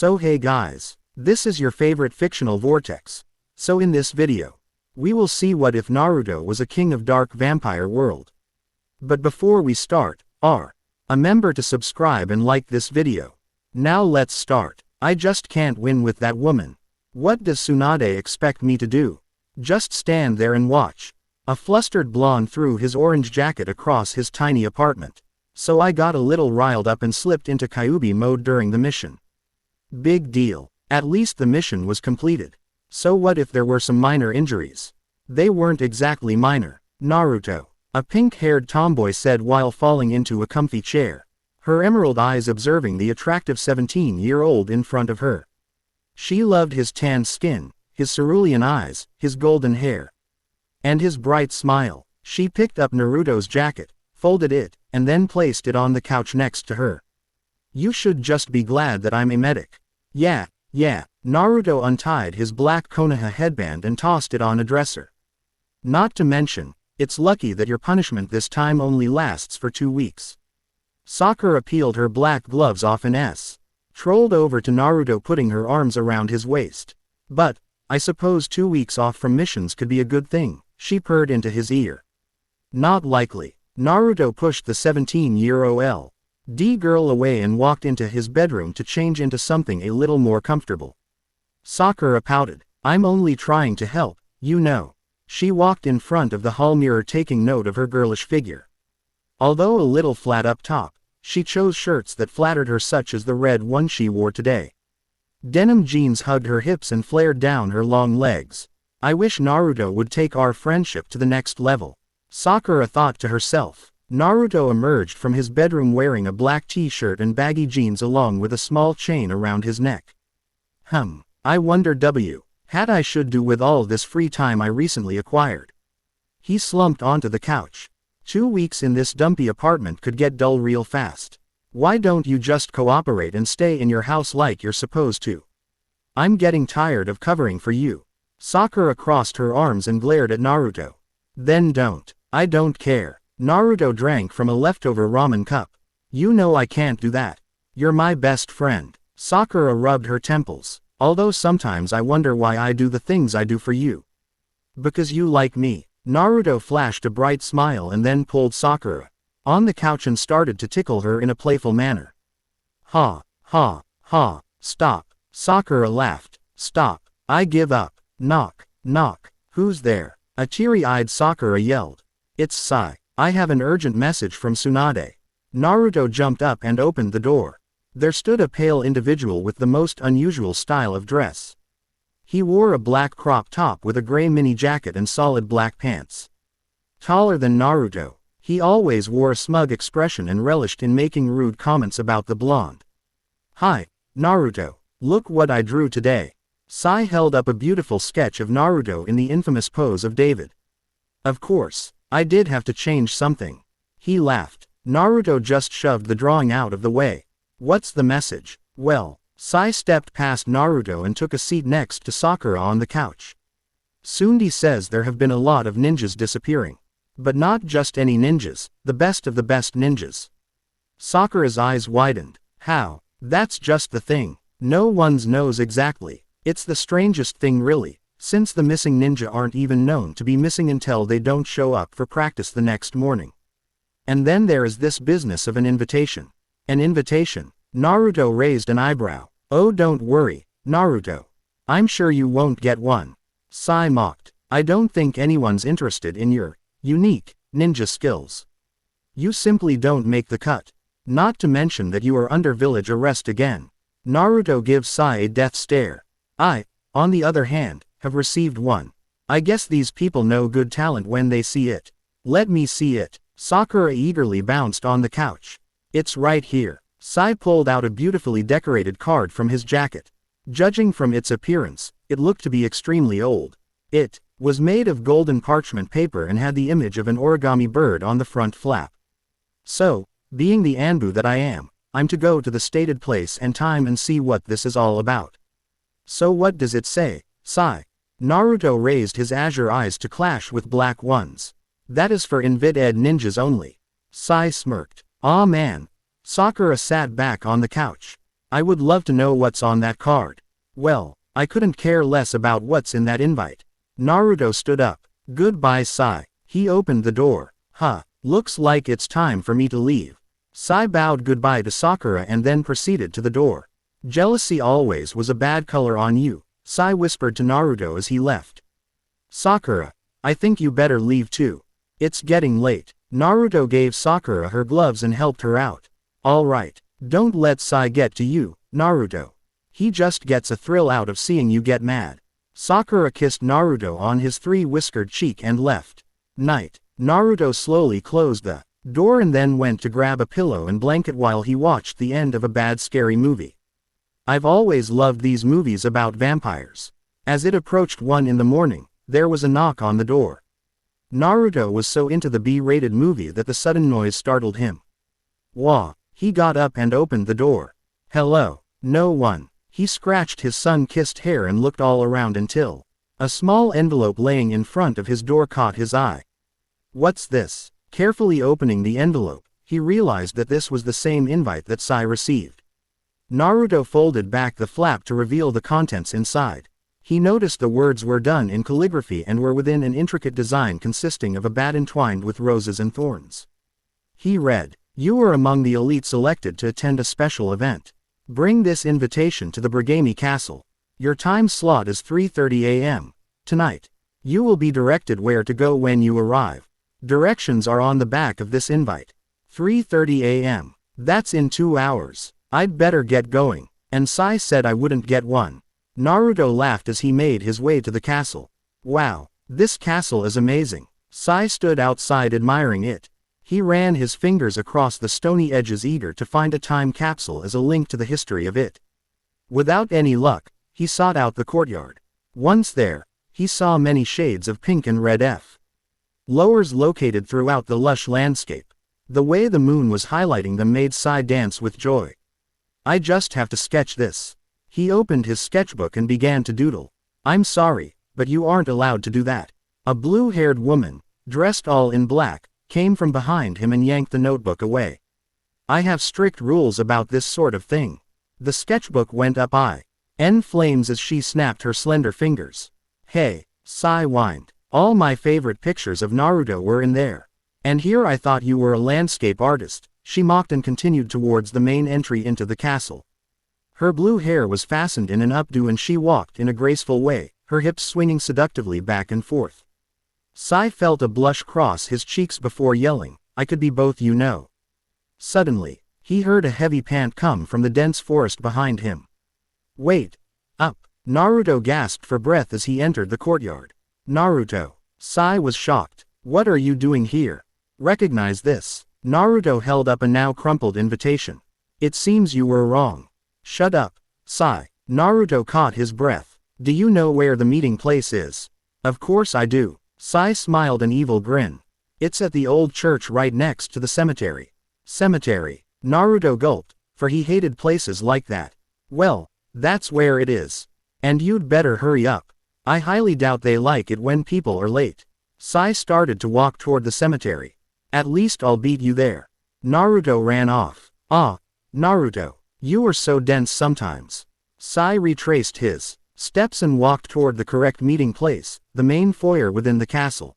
So hey guys, this is your favorite fictional vortex. So in this video, we will see what if Naruto was a king of dark vampire world. But before we start, remember to subscribe and like this video. Now let's start. I just can't win with that woman. What does Tsunade expect me to do? Just stand there and watch. A flustered blonde threw his orange jacket across his tiny apartment. So I got a little riled up and slipped into Kyuubi mode during the mission. Big deal. At least the mission was completed. So what if there were some minor injuries? They weren't exactly minor. Naruto, a pink-haired tomboy said while falling into a comfy chair, her emerald eyes observing the attractive 17-year-old in front of her. She loved his tan skin, his cerulean eyes, his golden hair, and his bright smile. She picked up Naruto's jacket, folded it, and then placed it on the couch next to her. You should just be glad that I'm a medic. Yeah. Naruto untied his black Konoha headband and tossed it on a dresser. Not to mention, it's lucky that your punishment this time only lasts for 2 weeks. Sakura peeled her black gloves off and trolled over to Naruto, putting her arms around his waist. But, I suppose 2 weeks off from missions could be a good thing, she purred into his ear. Not likely. Naruto pushed the 17-year-old girl away and walked into his bedroom to change into something a little more comfortable. Sakura pouted. I'm only trying to help, you know. She walked in front of the hall mirror taking note of her girlish figure. Although a little flat up top, she chose shirts that flattered her, such as the red one she wore today. Denim jeans hugged her hips and flared down her long legs. I wish Naruto would take our friendship to the next level, Sakura thought to herself. Naruto emerged from his bedroom wearing a black t-shirt and baggy jeans along with a small chain around his neck. I wonder what I should do with all this free time I recently acquired. He slumped onto the couch. 2 weeks in this dumpy apartment could get dull real fast. Why don't you just cooperate and stay in your house like you're supposed to? I'm getting tired of covering for you. Sakura crossed her arms and glared at Naruto. Then don't. I don't care. Naruto drank from a leftover ramen cup. You know I can't do that. You're my best friend. Sakura rubbed her temples. Although sometimes I wonder why I do the things I do for you. Because you like me. Naruto flashed a bright smile and then pulled Sakura on the couch and started to tickle her in a playful manner. Ha. Stop. Sakura laughed. Stop. I give up. Knock. Who's there? A teary-eyed Sakura yelled. It's Sai. I have an urgent message from Tsunade. Naruto jumped up and opened the door. There stood a pale individual with the most unusual style of dress. He wore a black crop top with a gray mini jacket and solid black pants. Taller than Naruto, he always wore a smug expression and relished in making rude comments about the blonde. Hi, Naruto, look what I drew today. Sai held up a beautiful sketch of Naruto in the infamous pose of David. Of course, I did have to change something. He laughed. Naruto just shoved the drawing out of the way. What's the message? Well, Sai stepped past Naruto and took a seat next to Sakura on the couch. Tsunade says there have been a lot of ninjas disappearing. But not just any ninjas, the best of the best ninjas. Sakura's eyes widened. How? That's just the thing. No one knows exactly. It's the strangest thing really, since the missing ninja aren't even known to be missing until they don't show up for practice the next morning. And then there is this business of an invitation. An invitation? Naruto raised an eyebrow. Oh, don't worry, Naruto. I'm sure you won't get one. Sai mocked. I don't think anyone's interested in your unique ninja skills. You simply don't make the cut. Not to mention that you are under village arrest again. Naruto gives Sai a death stare. I, on the other hand, have received one. I guess these people know good talent when they see it. Let me see it. Sakura eagerly bounced on the couch. It's right here. Sai pulled out a beautifully decorated card from his jacket. Judging from its appearance, it looked to be extremely old. It was made of golden parchment paper and had the image of an origami bird on the front flap. So, being the Anbu that I am, I'm to go to the stated place and time and see what this is all about. So what does it say, Sai? Naruto raised his azure eyes to clash with black ones. That is for undead ninjas only. Sai smirked. Aw man. Sakura sat back on the couch. I would love to know what's on that card. Well, I couldn't care less about what's in that invite. Naruto stood up. Goodbye, Sai. He opened the door. Huh, looks like it's time for me to leave. Sai bowed goodbye to Sakura and then proceeded to the door. Jealousy always was a bad color on you, Sai whispered to Naruto as he left. Sakura, I think you better leave too. It's getting late. Naruto gave Sakura her gloves and helped her out. Alright, don't let Sai get to you, Naruto. He just gets a thrill out of seeing you get mad. Sakura kissed Naruto on his three-whiskered cheek and left. Night. Naruto slowly closed the door and then went to grab a pillow and blanket while he watched the end of a bad scary movie. I've always loved these movies about vampires. As it approached 1 in the morning, there was a knock on the door. Naruto was so into the B-rated movie that the sudden noise startled him. Wah! He got up and opened the door. Hello? No one. He scratched his sun-kissed hair and looked all around until a small envelope laying in front of his door caught his eye. What's this? Carefully opening the envelope, he realized that this was the same invite that Sai received. Naruto folded back the flap to reveal the contents inside. He noticed the words were done in calligraphy and were within an intricate design consisting of a bat entwined with roses and thorns. He read, "You are among the elite selected to attend a special event. Bring this invitation to the Brigami Castle. Your time slot is 3:30 a.m. tonight. You will be directed where to go when you arrive. Directions are on the back of this invite. 3:30 a.m. That's in 2 hours. I'd better get going." And Sai said I wouldn't get one. Naruto laughed as he made his way to the castle. Wow, this castle is amazing. Sai stood outside admiring it. He ran his fingers across the stony edges eager to find a time capsule as a link to the history of it. Without any luck, he sought out the courtyard. Once there, he saw many shades of pink and red flowers located throughout the lush landscape. The way the moon was highlighting them made Sai dance with joy. I just have to sketch this. He opened his sketchbook and began to doodle. I'm sorry, but you aren't allowed to do that. A blue-haired woman, dressed all in black, came from behind him and yanked the notebook away. I have strict rules about this sort of thing. The sketchbook went up in flames as she snapped her slender fingers. Hey, Sai whined. All my favorite pictures of Naruto were in there. And here I thought you were a landscape artist, she mocked and continued towards the main entry into the castle. Her blue hair was fastened in an updo and she walked in a graceful way, her hips swinging seductively back and forth. Sai felt a blush cross his cheeks before yelling, I could be both you know. Suddenly, he heard a heavy pant come from the dense forest behind him. Wait! Up! Naruto gasped for breath as he entered the courtyard. Naruto! Sai was shocked. What are you doing here? Recognize this. Naruto held up a now crumpled invitation. It seems you were wrong. Shut up, Sai. Naruto caught his breath. Do you know where the meeting place is? Of course I do. Sai smiled an evil grin. It's at the old church right next to the cemetery. Cemetery. Naruto gulped, for he hated places like that. Well, that's where it is. And you'd better hurry up. I highly doubt they like it when people are late. Sai started to walk toward the cemetery. At least I'll beat you there. Naruto ran off. Ah, Naruto, you are so dense sometimes. Sai retraced his steps and walked toward the correct meeting place, the main foyer within the castle.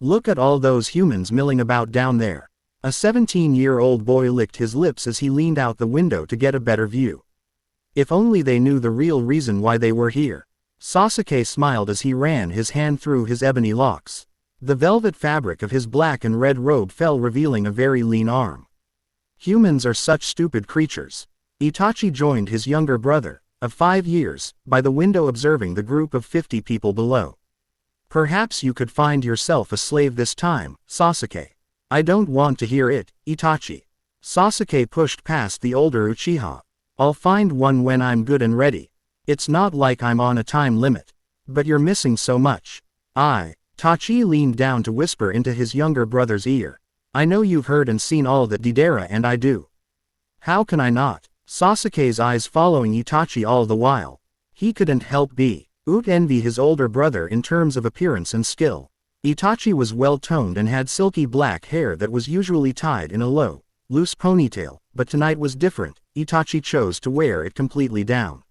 Look at all those humans milling about down there. A 17-year-old boy licked his lips as he leaned out the window to get a better view. If only they knew the real reason why they were here. Sasuke smiled as he ran his hand through his ebony locks. The velvet fabric of his black and red robe fell, revealing a very lean arm. Humans are such stupid creatures. Itachi joined his younger brother, of 5 years, by the window observing the group of 50 people below. Perhaps you could find yourself a slave this time, Sasuke. I don't want to hear it, Itachi. Sasuke pushed past the older Uchiha. I'll find one when I'm good and ready. It's not like I'm on a time limit. But you're missing so much. Itachi leaned down to whisper into his younger brother's ear. I know you've heard and seen all that Deidara and I do. How can I not? Sasuke's eyes following Itachi all the while. He couldn't help but envy his older brother in terms of appearance and skill. Itachi was well-toned and had silky black hair that was usually tied in a low, loose ponytail, but tonight was different. Itachi chose to wear it completely down.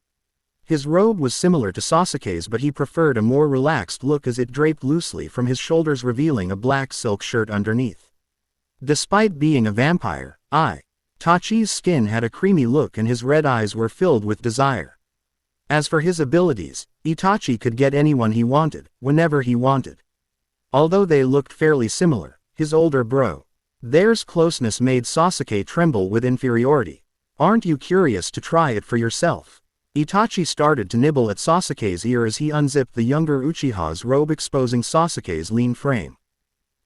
His robe was similar to Sasuke's, but he preferred a more relaxed look as it draped loosely from his shoulders, revealing a black silk shirt underneath. Despite being a vampire, Itachi's skin had a creamy look and his red eyes were filled with desire. As for his abilities, Itachi could get anyone he wanted, whenever he wanted. Although they looked fairly similar, his older bro, there's closeness made Sasuke tremble with inferiority. Aren't you curious to try it for yourself? Itachi started to nibble at Sasuke's ear as he unzipped the younger Uchiha's robe, exposing Sasuke's lean frame.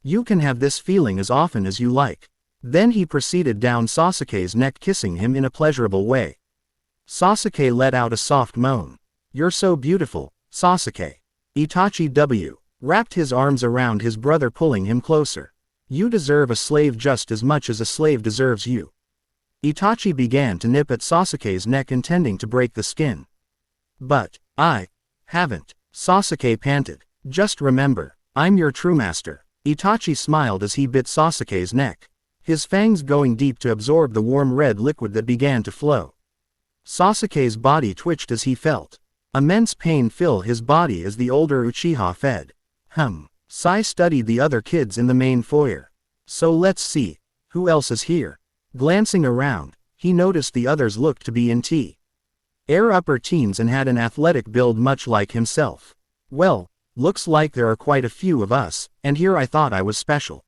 You can have this feeling as often as you like. Then he proceeded down Sasuke's neck, kissing him in a pleasurable way. Sasuke let out a soft moan. You're so beautiful, Sasuke. Itachi wrapped his arms around his brother, pulling him closer. You deserve a slave just as much as a slave deserves you. Itachi began to nip at Sasuke's neck, intending to break the skin. But, I haven't, Sasuke panted. Just remember, I'm your true master. Itachi smiled as he bit Sasuke's neck, his fangs going deep to absorb the warm red liquid that began to flow. Sasuke's body twitched as he felt immense pain fill his body as the older Uchiha fed. Sai studied the other kids in the main foyer. So let's see, who else is here? Glancing around, he noticed the others looked to be in their upper teens and had an athletic build much like himself. Well, looks like there are quite a few of us, and here I thought I was special.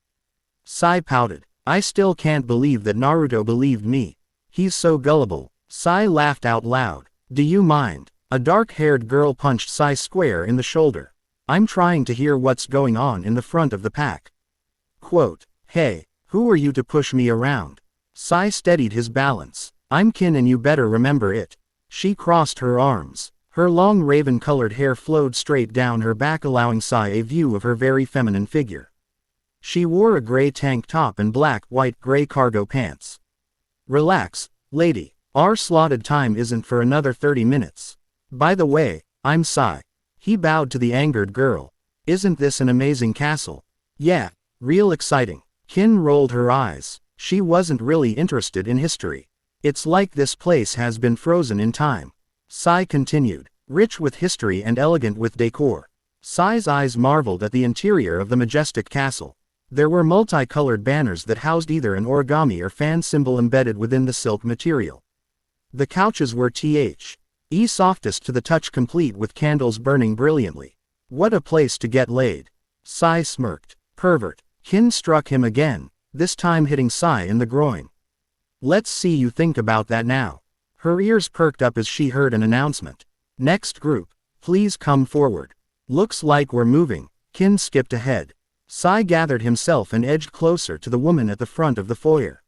Sai pouted. I still can't believe that Naruto believed me. He's so gullible. Sai laughed out loud. Do you mind? A dark-haired girl punched Sai square in the shoulder. I'm trying to hear what's going on in the front of the pack. Quote, hey, who are you to push me around? Sai steadied his balance. I'm Kin and you better remember it. She crossed her arms. Her long raven-colored hair flowed straight down her back, allowing Sai a view of her very feminine figure. She wore a gray tank top and black-white-gray cargo pants. Relax, lady. Our slotted time isn't for another 30 minutes. By the way, I'm Sai. He bowed to the angered girl. Isn't this an amazing castle? Yeah, real exciting. Kin rolled her eyes. She wasn't really interested in history. It's like this place has been frozen in time. Sai continued. Rich with history and elegant with decor. Sai's eyes marveled at the interior of the majestic castle. There were multicolored banners that housed either an origami or fan symbol embedded within the silk material. The couches were softest to the touch, complete with candles burning brilliantly. What a place to get laid. Sai smirked. Pervert. Kin struck him again, this time hitting Sai in the groin. Let's see you think about that now. Her ears perked up as she heard an announcement. Next group, please come forward. Looks like we're moving. Kin skipped ahead. Sai gathered himself and edged closer to the woman at the front of the foyer.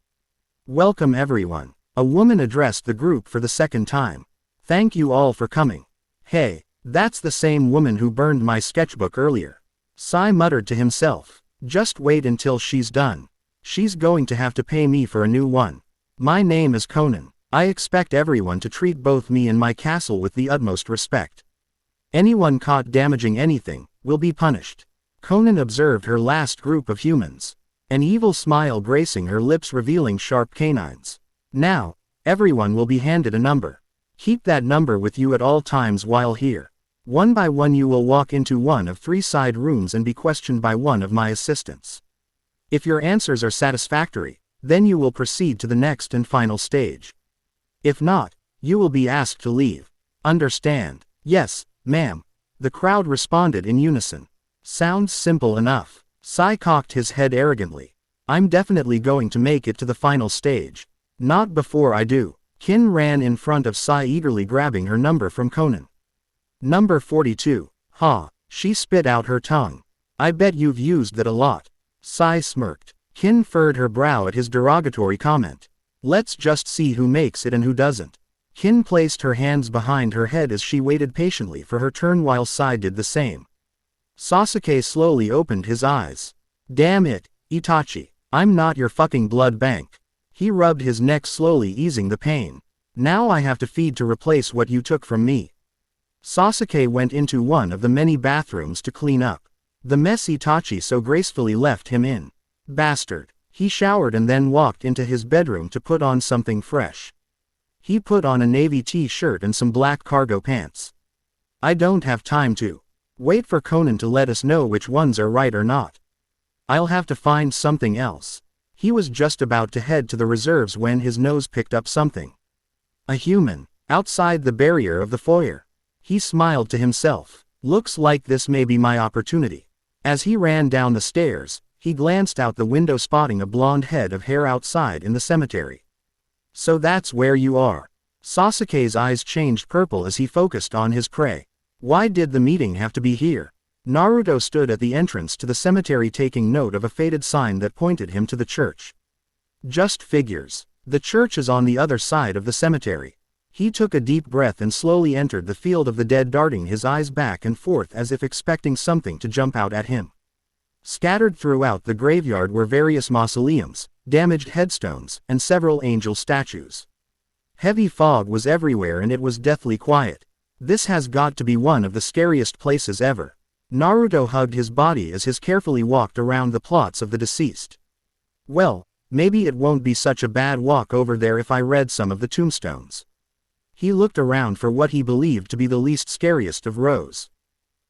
Welcome everyone. A woman addressed the group for the second time. Thank you all for coming. Hey, that's the same woman who burned my sketchbook earlier. Sai muttered to himself. Just wait until she's done. She's going to have to pay me for a new one. My name is Conan. I expect everyone to treat both me and my castle with the utmost respect. Anyone caught damaging anything will be punished. Conan observed her last group of humans. An evil smile gracing her lips, revealing sharp canines. Now, everyone will be handed a number. Keep that number with you at all times while here. One by one you will walk into one of 3 side rooms and be questioned by one of my assistants. If your answers are satisfactory, then you will proceed to the next and final stage. If not, you will be asked to leave. Understand? Yes, ma'am. The crowd responded in unison. Sounds simple enough. Sai cocked his head arrogantly. I'm definitely going to make it to the final stage. Not before I do. Kin ran in front of Sai, eagerly grabbing her number from Conan. Number 42. Ha, she spit out her tongue. I bet you've used that a lot. Sai smirked. Kin furrowed her brow at his derogatory comment. Let's just see who makes it and who doesn't. Kin placed her hands behind her head as she waited patiently for her turn while Sai did the same. Sasuke slowly opened his eyes. Damn it, Itachi. I'm not your fucking blood bank. He rubbed his neck, slowly easing the pain. Now I have to feed to replace what you took from me. Sasuke went into one of the many bathrooms to clean up the mess Itachi so gracefully left him in. Bastard. He showered and then walked into his bedroom to put on something fresh. He put on a navy t-shirt and some black cargo pants. I don't have time to wait for Conan to let us know which ones are right or not. I'll have to find something else. He was just about to head to the reserves when his nose picked up something. A human, outside the barrier of the foyer. He smiled to himself. Looks like this may be my opportunity. As he ran down the stairs, he glanced out the window spotting a blonde head of hair outside in the cemetery. So that's where you are. Sasuke's eyes changed purple as he focused on his prey. Why did the meeting have to be here? Naruto stood at the entrance to the cemetery taking note of a faded sign that pointed him to the church. Just figures. The church is on the other side of the cemetery. He took a deep breath and slowly entered the field of the dead, darting his eyes back and forth as if expecting something to jump out at him. Scattered throughout the graveyard were various mausoleums, damaged headstones, and several angel statues. Heavy fog was everywhere and it was deathly quiet. This has got to be one of the scariest places ever. Naruto hugged his body as he carefully walked around the plots of the deceased. Well, maybe it won't be such a bad walk over there if I read some of the tombstones. He looked around for what he believed to be the least scariest of rows.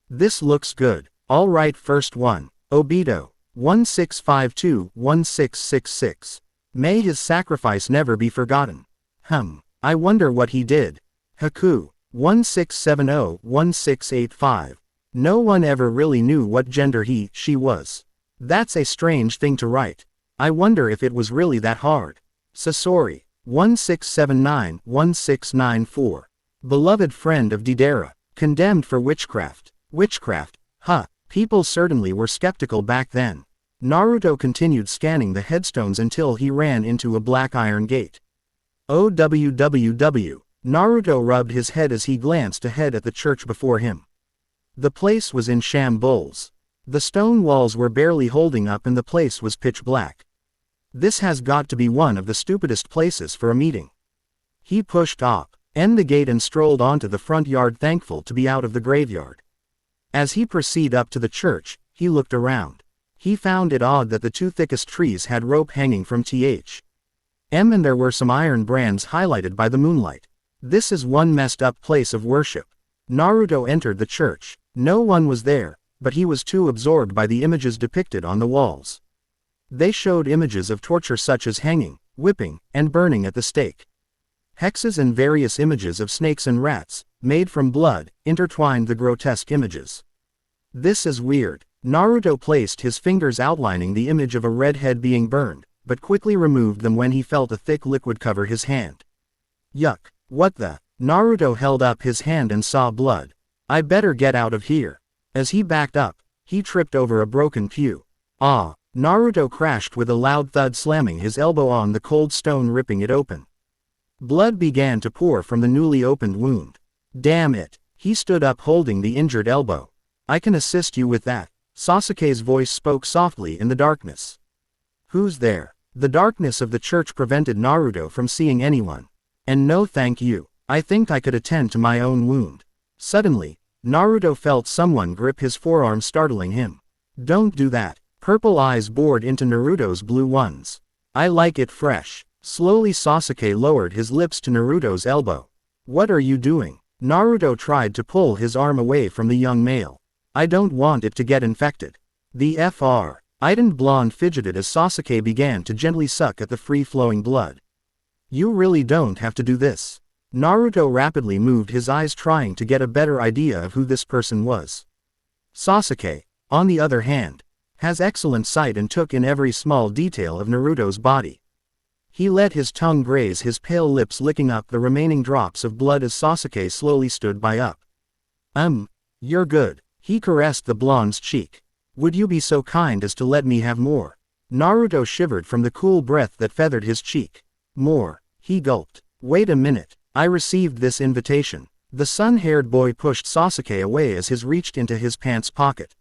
This looks good. All right, first one. Obito. 1652-1666. May his sacrifice never be forgotten. I wonder what he did. Haku. 1670-1685. No one ever really knew what gender she was. That's a strange thing to write. I wonder if it was really that hard. Sasori. 1679-1694. Beloved friend of Deidara. Condemned for witchcraft. Witchcraft? People certainly were skeptical back then. Naruto continued scanning the headstones until he ran into a black iron gate. OWWW. Naruto rubbed his head as he glanced ahead at the church before him. The place was in shambles. The stone walls were barely holding up and the place was pitch black. This has got to be one of the stupidest places for a meeting. He pushed the gate and strolled onto the front yard, thankful to be out of the graveyard. As he proceeded up to the church, he looked around. He found it odd that the two thickest trees had rope hanging from and there were some iron brands highlighted by the moonlight. This is one messed up place of worship. Naruto entered the church. No one was there, but he was too absorbed by the images depicted on the walls. They showed images of torture such as hanging, whipping, and burning at the stake. Hexes and various images of snakes and rats, made from blood, intertwined the grotesque images. This is weird. Naruto placed his fingers outlining the image of a red head being burned, but quickly removed them when he felt a thick liquid cover his hand. Yuck. What the? Naruto held up his hand and saw blood. I better get out of here. As he backed up, he tripped over a broken pew. Naruto crashed with a loud thud, slamming his elbow on the cold stone, ripping it open. Blood began to pour from the newly opened wound. Damn it. He stood up holding the injured elbow. I can assist you with that. Sasuke's voice spoke softly in the darkness. Who's there? The darkness of the church prevented Naruto from seeing anyone. And no thank you. I think I could attend to my own wound. Suddenly, Naruto felt someone grip his forearm, startling him. Don't do that. Purple eyes bored into Naruto's blue ones. I like it fresh. Slowly Sasuke lowered his lips to Naruto's elbow. What are you doing? Naruto tried to pull his arm away from the young male. I don't want it to get infected. The Fr. Iden blonde fidgeted as Sasuke began to gently suck at the free-flowing blood. You really don't have to do this. Naruto rapidly moved his eyes, trying to get a better idea of who this person was. Sasuke, on the other hand, has excellent sight and took in every small detail of Naruto's body. He let his tongue graze his pale lips, licking up the remaining drops of blood as Sasuke slowly stood by up. You're good. He caressed the blonde's cheek. Would you be so kind as to let me have more? Naruto shivered from the cool breath that feathered his cheek. More. He gulped. Wait a minute. I received this invitation. The sun-haired boy pushed Sasuke away as his reached into his pants pocket.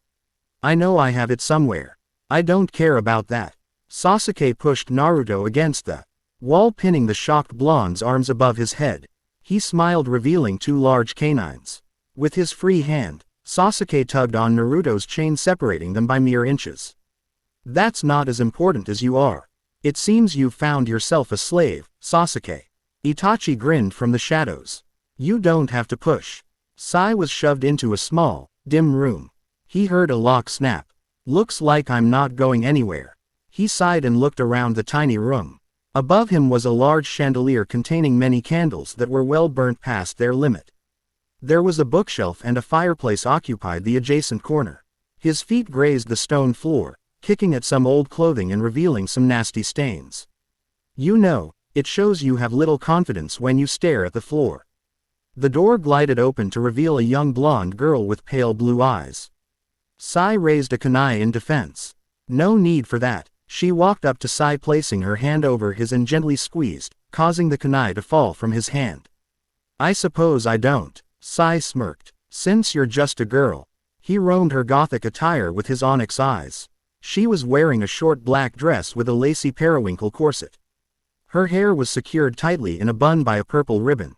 I know I have it somewhere. I don't care about that. Sasuke pushed Naruto against the wall, pinning the shocked blonde's arms above his head. He smiled, revealing two large canines. With his free hand, Sasuke tugged on Naruto's chain, separating them by mere inches. That's not as important as you are. It seems you've found yourself a slave, Sasuke. Itachi grinned from the shadows. You don't have to push. Sai was shoved into a small, dim room. He heard a lock snap. Looks like I'm not going anywhere. He sighed and looked around the tiny room. Above him was a large chandelier containing many candles that were well burnt past their limit. There was a bookshelf and a fireplace occupied the adjacent corner. His feet grazed the stone floor, kicking at some old clothing and revealing some nasty stains. You know, it shows you have little confidence when you stare at the floor. The door glided open to reveal a young blonde girl with pale blue eyes. Sai raised a kunai in defense. No need for that. She walked up to Sai, placing her hand over his and gently squeezed, causing the kunai to fall from his hand. I suppose I don't. Sai smirked. Since you're just a girl. He roamed her gothic attire with his onyx eyes. She was wearing a short black dress with a lacy periwinkle corset. Her hair was secured tightly in a bun by a purple ribbon.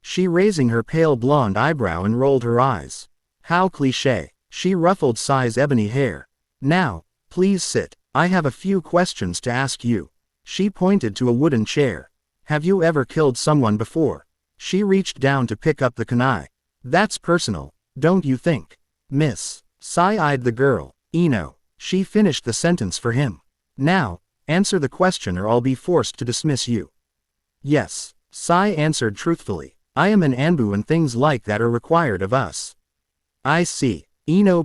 She raising her pale blonde eyebrow and rolled her eyes. How cliché. She ruffled Sai's ebony hair. Now, please sit. I have a few questions to ask you. She pointed to a wooden chair. Have you ever killed someone before? She reached down to pick up the kunai. That's personal, don't you think? Miss. Sai eyed the girl. Ino. She finished the sentence for him. Now, answer the question or I'll be forced to dismiss you. Yes. Sai answered truthfully. I am an Anbu and things like that are required of us. I see. Ino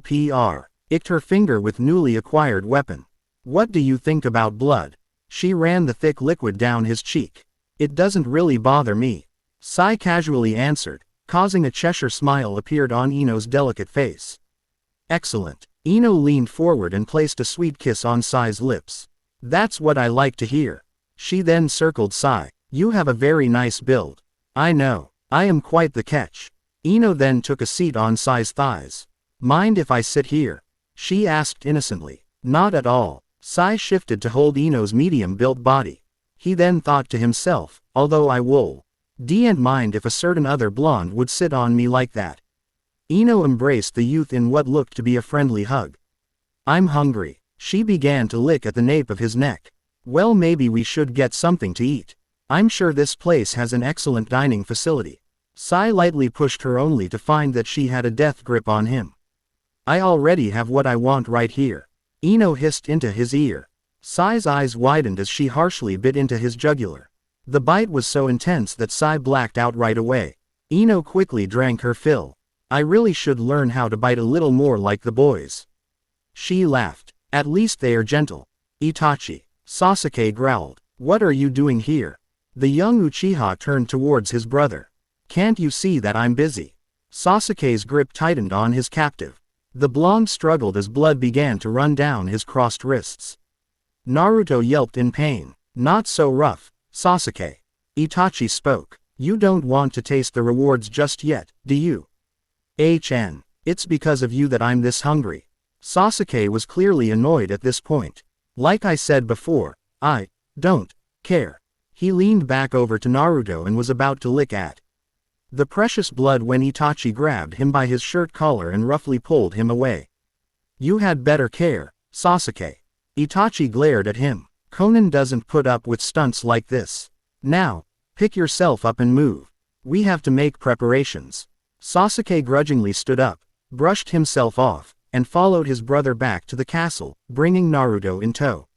icked her finger with newly acquired weapon. What do you think about blood? She ran the thick liquid down his cheek. It doesn't really bother me. Sai casually answered, causing a Cheshire smile appeared on Ino's delicate face. Excellent. Ino leaned forward and placed a sweet kiss on Sai's lips. That's what I like to hear. She then circled Sai. You have a very nice build. I know. I am quite the catch. Ino then took a seat on Sai's thighs. Mind if I sit here? She asked innocently. Not at all. Sai shifted to hold Ino's medium-built body. He then thought to himself, although I wouldn't mind if a certain other blonde would sit on me like that. Ino embraced the youth in what looked to be a friendly hug. I'm hungry. She began to lick at the nape of his neck. Well, maybe we should get something to eat. I'm sure this place has an excellent dining facility. Sai lightly pushed her only to find that she had a death grip on him. I already have what I want right here. Ino hissed into his ear. Sai's eyes widened as she harshly bit into his jugular. The bite was so intense that Sai blacked out right away. Ino quickly drank her fill. I really should learn how to bite a little more like the boys. She laughed. At least they are gentle. Itachi. Sasuke growled. What are you doing here? The young Uchiha turned towards his brother. Can't you see that I'm busy? Sasuke's grip tightened on his captive. The blonde struggled as blood began to run down his crossed wrists. Naruto yelped in pain. Not so rough, Sasuke. Itachi spoke. You don't want to taste the rewards just yet, do you? It's because of you that I'm this hungry. Sasuke was clearly annoyed at this point. Like I said before, I don't care. He leaned back over to Naruto and was about to lick at the precious blood when Itachi grabbed him by his shirt collar and roughly pulled him away. You had better care, Sasuke. Itachi glared at him. Conan doesn't put up with stunts like this. Now, pick yourself up and move. We have to make preparations. Sasuke grudgingly stood up, brushed himself off, and followed his brother back to the castle, bringing Naruto in tow.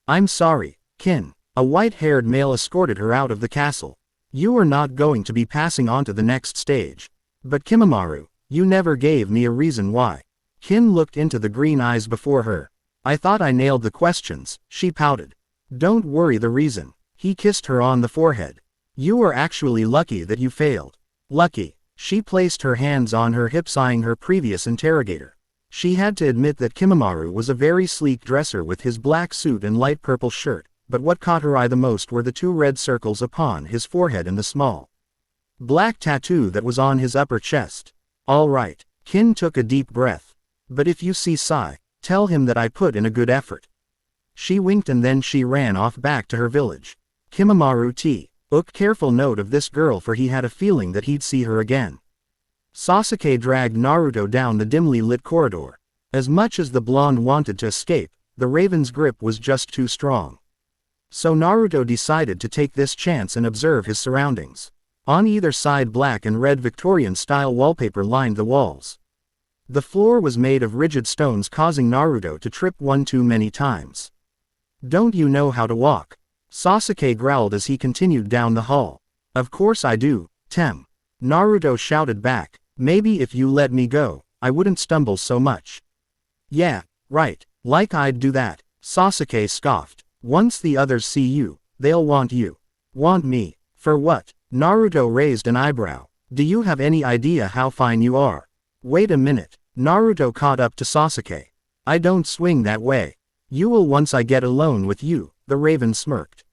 I'm sorry, Kin. A white-haired male escorted her out of the castle. You are not going to be passing on to the next stage. But Kimamaru, you never gave me a reason why. Kin looked into the green eyes before her. I thought I nailed the questions, she pouted. Don't worry the reason. He kissed her on the forehead. You are actually lucky that you failed. Lucky. She placed her hands on her hips, eyeing her previous interrogator. She had to admit that Kimamaru was a very sleek dresser with his black suit and light purple shirt, but what caught her eye the most were the two red circles upon his forehead and the small black tattoo that was on his upper chest. All right. Kin took a deep breath. But if you see Sai, tell him that I put in a good effort. She winked and then she ran off back to her village. Kimamaru took careful note of this girl, for he had a feeling that he'd see her again. Sasuke dragged Naruto down the dimly lit corridor. As much as the blonde wanted to escape, the raven's grip was just too strong. So Naruto decided to take this chance and observe his surroundings. On either side black and red Victorian-style wallpaper lined the walls. The floor was made of rigid stones, causing Naruto to trip one too many times. "Don't you know how to walk?" Sasuke growled as he continued down the hall. "Of course I do, Tem." Naruto shouted back. "Maybe if you let me go, I wouldn't stumble so much." "Yeah, right, like I'd do that," Sasuke scoffed. "Once the others see you, they'll want you." "Want me? For what?" Naruto raised an eyebrow. "Do you have any idea how fine you are?" "Wait a minute." Naruto caught up to Sasuke. "I don't swing that way. You will once I get alone with you," the raven smirked.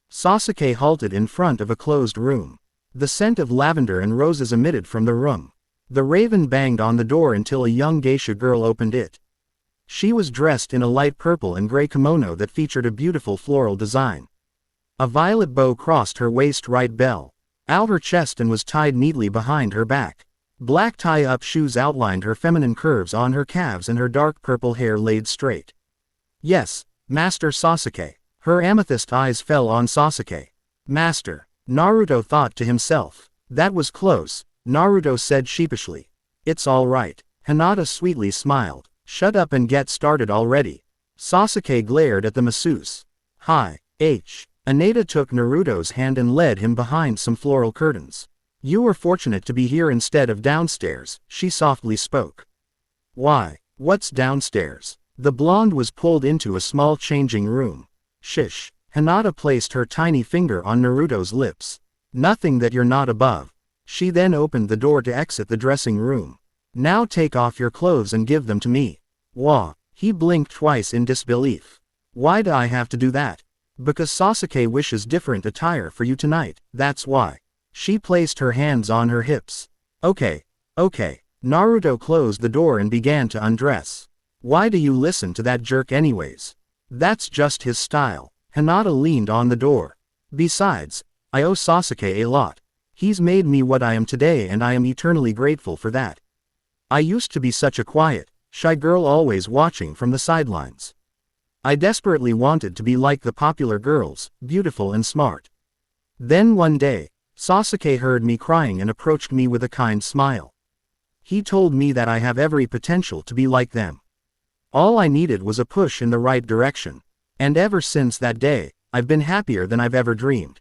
Sasuke halted in front of a closed room. The scent of lavender and roses emitted from the room. The raven banged on the door until a young geisha girl opened it. She was dressed in a light purple and gray kimono that featured a beautiful floral design. A violet bow crossed her waist right bell out her chest and was tied neatly behind her back. Black tie-up shoes outlined her feminine curves on her calves and her dark purple hair laid straight. "Yes, Master Sasuke." Her amethyst eyes fell on Sasuke. "Master," Naruto thought to himself. "That was close," Naruto said sheepishly. "It's all right." Hinata sweetly smiled. "Shut up and get started already." Sasuke glared at the masseuse. "Hi, H." Hinata took Naruto's hand and led him behind some floral curtains. "You were fortunate to be here instead of downstairs," she softly spoke. "Why, what's downstairs?" The blonde was pulled into a small changing room. "Shish." Hinata placed her tiny finger on Naruto's lips. "Nothing that you're not above." She then opened the door to exit the dressing room. "Now take off your clothes and give them to me." "Wah." He blinked twice in disbelief. "Why do I have to do that?" "Because Sasuke wishes different attire for you tonight, that's why." She placed her hands on her hips. Okay. Naruto closed the door and began to undress. "Why do you listen to that jerk anyways?" "That's just his style." Hinata leaned on the door. "Besides, I owe Sasuke a lot. He's made me what I am today and I am eternally grateful for that. I used to be such a quiet, shy girl always watching from the sidelines. I desperately wanted to be like the popular girls, beautiful and smart. Then one day, Sasuke heard me crying and approached me with a kind smile. He told me that I have every potential to be like them. All I needed was a push in the right direction. And ever since that day, I've been happier than I've ever dreamed."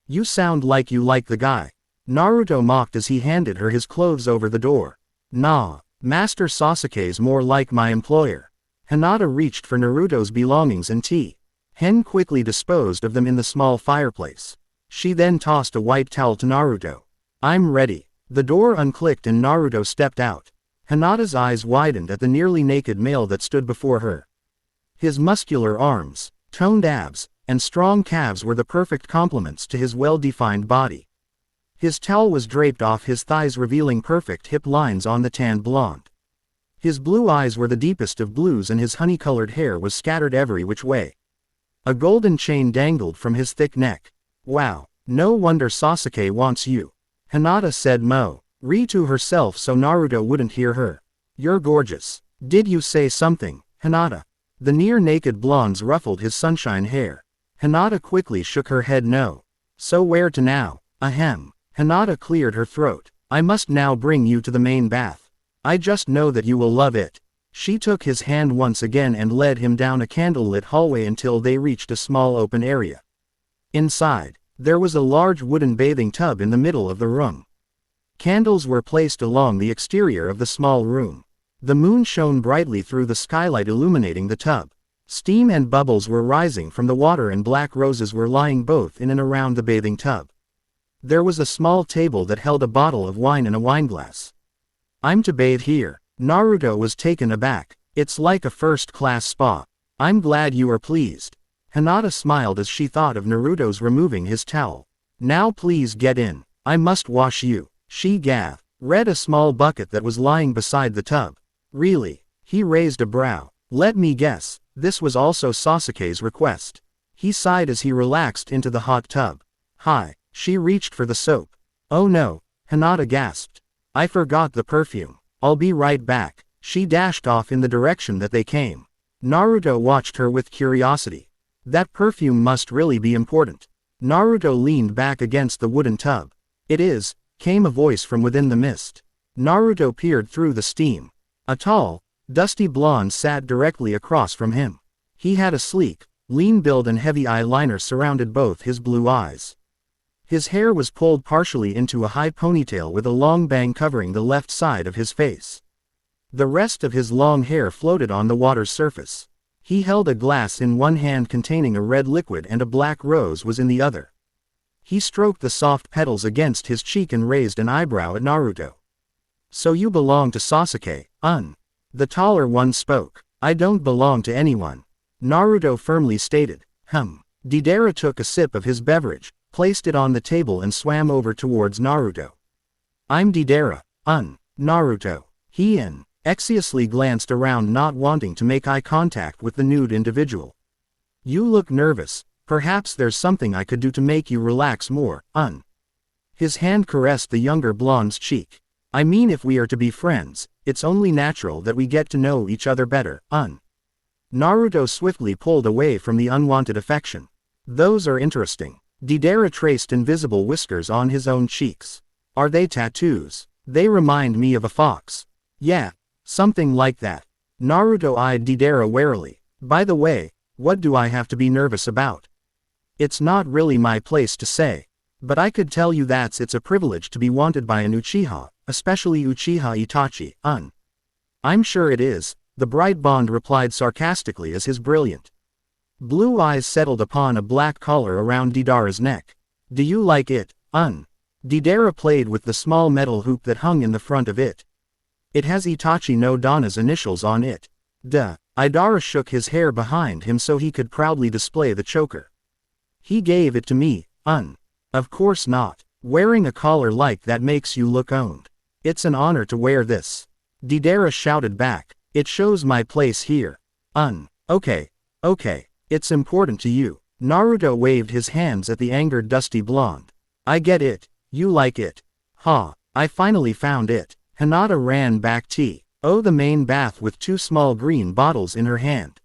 You sound like you like the guy." Naruto mocked as he handed her his clothes over the door. "Nah, Master Sasuke's more like my employer." Hinata reached for Naruto's belongings and tea. Hen quickly disposed of them in the small fireplace. She then tossed a white towel to Naruto. "I'm ready." The door unclicked and Naruto stepped out. Hinata's eyes widened at the nearly naked male that stood before her. His muscular arms, toned abs, and strong calves were the perfect complements to his well-defined body. His towel was draped off his thighs, revealing perfect hip lines on the tanned blonde. His blue eyes were the deepest of blues and his honey-colored hair was scattered every which way. A golden chain dangled from his thick neck. "Wow, no wonder Sasuke wants you," Hinata said to herself so Naruto wouldn't hear her. "You're gorgeous." "Did you say something, Hinata?" The near-naked blondes ruffled his sunshine hair. Hinata quickly shook her head no. "So where to now?" "Ahem." Hinata cleared her throat. "I must now bring you to the main bath. I just know that you will love it." She took his hand once again and led him down a candlelit hallway until they reached a small open area. Inside, there was a large wooden bathing tub in the middle of the room. Candles were placed along the exterior of the small room. The moon shone brightly through the skylight, illuminating the tub. Steam and bubbles were rising from the water and black roses were lying both in and around the bathing tub. There was a small table that held a bottle of wine and a wineglass. "I'm to bathe here." Naruto was taken aback. "It's like a first-class spa." "I'm glad you are pleased." Hinata smiled as she thought of Naruto's removing his towel. "Now please get in. I must wash you." She read a small bucket that was lying beside the tub. "Really?" He raised a brow. "Let me guess, this was also Sasuke's request." He sighed as he relaxed into the hot tub. "Hi." She reached for the soap. "Oh no," Hinata gasped. "I forgot the perfume. I'll be right back." She dashed off in the direction that they came. Naruto watched her with curiosity. That perfume must really be important. Naruto leaned back against the wooden tub. It is, came a voice from within the mist. Naruto peered through the steam. A tall, dusty blonde sat directly across from him. He had a sleek, lean build and heavy eyeliner surrounded both his blue eyes. His hair was pulled partially into a high ponytail with a long bang covering the left side of his face. The rest of his long hair floated on the water's surface. He held a glass in one hand containing a red liquid and a black rose was in the other. He stroked the soft petals against his cheek and raised an eyebrow at Naruto. "So you belong to Sasuke, The taller one spoke. "I don't belong to anyone," Naruto firmly stated. Deidara took a sip of his beverage, placed it on the table and swam over towards Naruto. "I'm Deidara, Naruto." He anxiously glanced around, not wanting to make eye contact with the nude individual. "You look nervous. Perhaps there's something I could do to make you relax more, His hand caressed the younger blonde's cheek. "I mean, if we are to be friends, it's only natural that we get to know each other better, Naruto swiftly pulled away from the unwanted affection. "Those are interesting." Deidara traced invisible whiskers on his own cheeks. "Are they tattoos? They remind me of a fox." "Yeah, something like that." Naruto eyed Deidara warily. "By the way, what do I have to be nervous about?" "It's not really my place to say. But I could tell you it's a privilege to be wanted by an Uchiha, especially Uchiha Itachi, "I'm sure it is," the bright blonde replied sarcastically as his brilliant blue eyes settled upon a black collar around Deidara's neck. "Do you like it, Deidara played with the small metal hoop that hung in the front of it. "It has Itachi no Dana's initials on it." Deidara shook his hair behind him so he could proudly display the choker. "He gave it to me, Of course not. Wearing a collar like that makes you look owned. It's an honor to wear this." Deidara shouted back. "It shows my place here. Okay. It's important to you." Naruto waved his hands at the angered dusty blonde. "I get it. You like it. I finally found it." Hinata ran back the main bath with two small green bottles in her hand.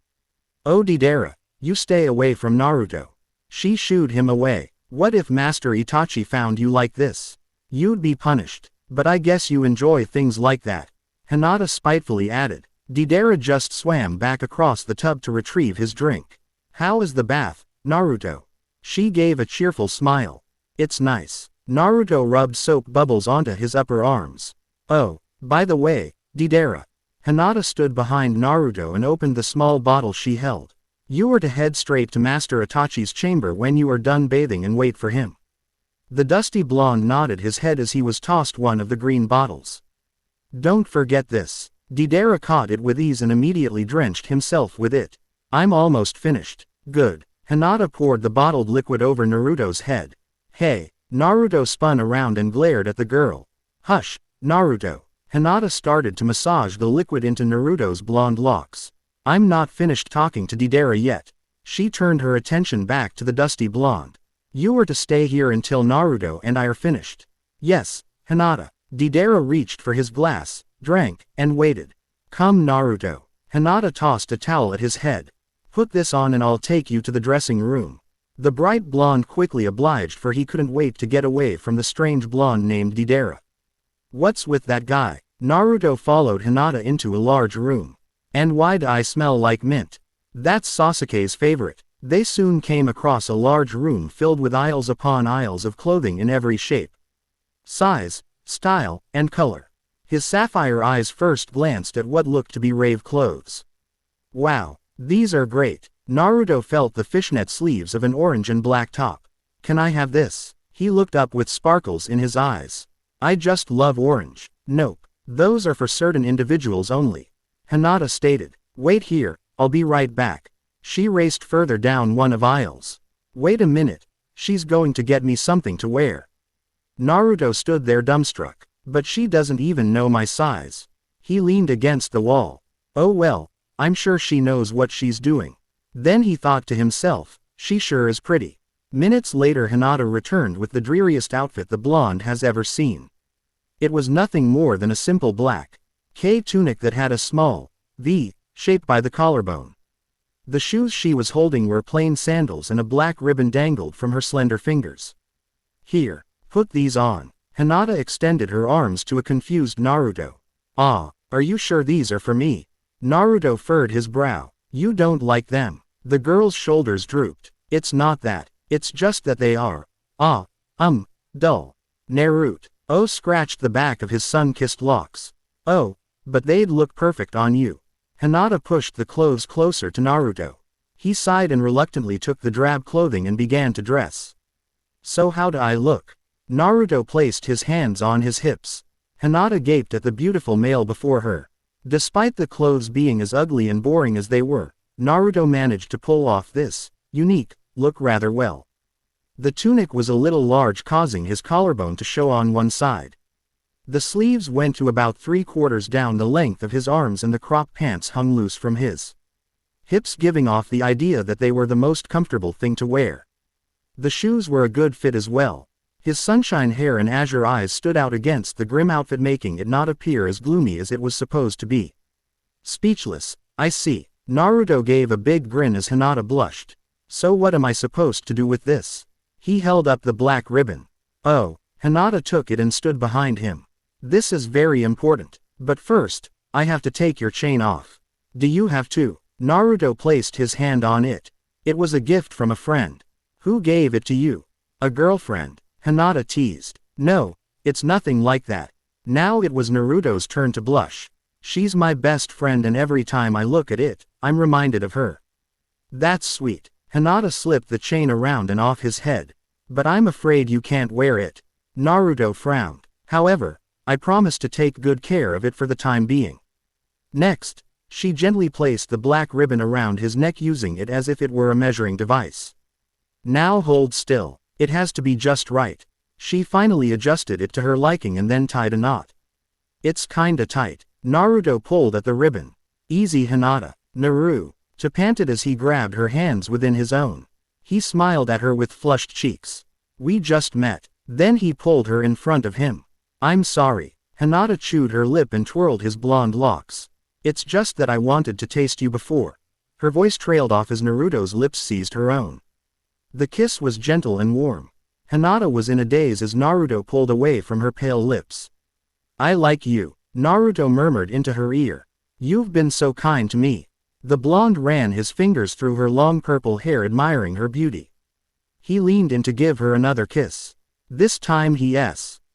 "Oh Deidara, you stay away from Naruto." She shooed him away. "What if Master Itachi found you like this? You'd be punished. But I guess you enjoy things like that," Hinata spitefully added. Deidara just swam back across the tub to retrieve his drink. "How is the bath, Naruto?" She gave a cheerful smile. "It's nice." Naruto rubbed soap bubbles onto his upper arms. "Oh, by the way, Deidara." Hinata stood behind Naruto and opened the small bottle she held. "You are to head straight to Master Itachi's chamber when you are done bathing and wait for him." The dusty blonde nodded his head as he was tossed one of the green bottles. "Don't forget this." Deidara caught it with ease and immediately drenched himself with it. "I'm almost finished." "Good." Hinata poured the bottled liquid over Naruto's head. "Hey." Naruto spun around and glared at the girl. "Hush, Naruto." Hinata started to massage the liquid into Naruto's blonde locks. "I'm not finished talking to Deidara yet." She turned her attention back to the dusty blonde. "You are to stay here until Naruto and I are finished." "Yes, Hinata." Deidara reached for his glass, drank, and waited. "Come Naruto." Hinata tossed a towel at his head. "Put this on and I'll take you to the dressing room." The bright blonde quickly obliged, for he couldn't wait to get away from the strange blonde named Deidara. "What's with that guy?" Naruto followed Hinata into a large room. "And why do I smell like mint?" "That's Sasuke's favorite." They soon came across a large room filled with aisles upon aisles of clothing in every shape, size, style, and color. His sapphire eyes first glanced at what looked to be rave clothes. "Wow, these are great." Naruto felt the fishnet sleeves of an orange and black top. "Can I have this?" He looked up with sparkles in his eyes. "I just love orange." "Nope, those are for certain individuals only," Hinata stated. "Wait here, I'll be right back." She raced further down one of aisles. "Wait a minute, she's going to get me something to wear." Naruto stood there dumbstruck. "But she doesn't even know my size." He leaned against the wall. "Oh well, I'm sure she knows what she's doing." Then he thought to himself, "She sure is pretty." Minutes later Hinata returned with the dreariest outfit the blonde has ever seen. It was nothing more than a simple black tunic that had a small V shape by the collarbone. The shoes she was holding were plain sandals and a black ribbon dangled from her slender fingers. Here, put these on. Hinata extended her arms to a confused Naruto. Ah, are you sure these are for me? Naruto furrowed his brow. You don't like them. The girl's shoulders drooped. It's not that. It's just that they are. Dull. Naruto scratched the back of his sun-kissed locks. Oh, but they'd look perfect on you. Hinata pushed the clothes closer to Naruto. He sighed and reluctantly took the drab clothing and began to dress. So how do I look? Naruto placed his hands on his hips. Hinata gaped at the beautiful male before her. Despite the clothes being as ugly and boring as they were, Naruto managed to pull off this unique look rather well. The tunic was a little large, causing his collarbone to show on one side. The sleeves went to about 3/4 down the length of his arms and the crop pants hung loose from his hips, giving off the idea that they were the most comfortable thing to wear. The shoes were a good fit as well. His sunshine hair and azure eyes stood out against the grim outfit, making it not appear as gloomy as it was supposed to be. Speechless. I see. Naruto gave a big grin as Hinata blushed. So what am I supposed to do with this? He held up the black ribbon. Oh. Hinata took it and stood behind him. This is very important. But first, I have to take your chain off. Do you have to? Naruto placed his hand on it. It was a gift from a friend. Who gave it to you? A girlfriend. Hinata teased. No, it's nothing like that. Now it was Naruto's turn to blush. She's my best friend and every time I look at it, I'm reminded of her. That's sweet. Hinata slipped the chain around and off his head. But I'm afraid you can't wear it. Naruto frowned. However, I promise to take good care of it for the time being. Next, she gently placed the black ribbon around his neck, using it as if it were a measuring device. Now hold still. It has to be just right. She finally adjusted it to her liking and then tied a knot. It's kinda tight. Naruto pulled at the ribbon. Easy, Hinata. Naruto panted as he grabbed her hands within his own. He smiled at her with flushed cheeks. We just met. Then he pulled her in front of him. I'm sorry. Hinata chewed her lip and twirled his blonde locks. It's just that I wanted to taste you before. Her voice trailed off as Naruto's lips seized her own. The kiss was gentle and warm. Hinata was in a daze as Naruto pulled away from her pale lips. I like you, Naruto murmured into her ear. You've been so kind to me. The blonde ran his fingers through her long purple hair, admiring her beauty. He leaned in to give her another kiss. This time he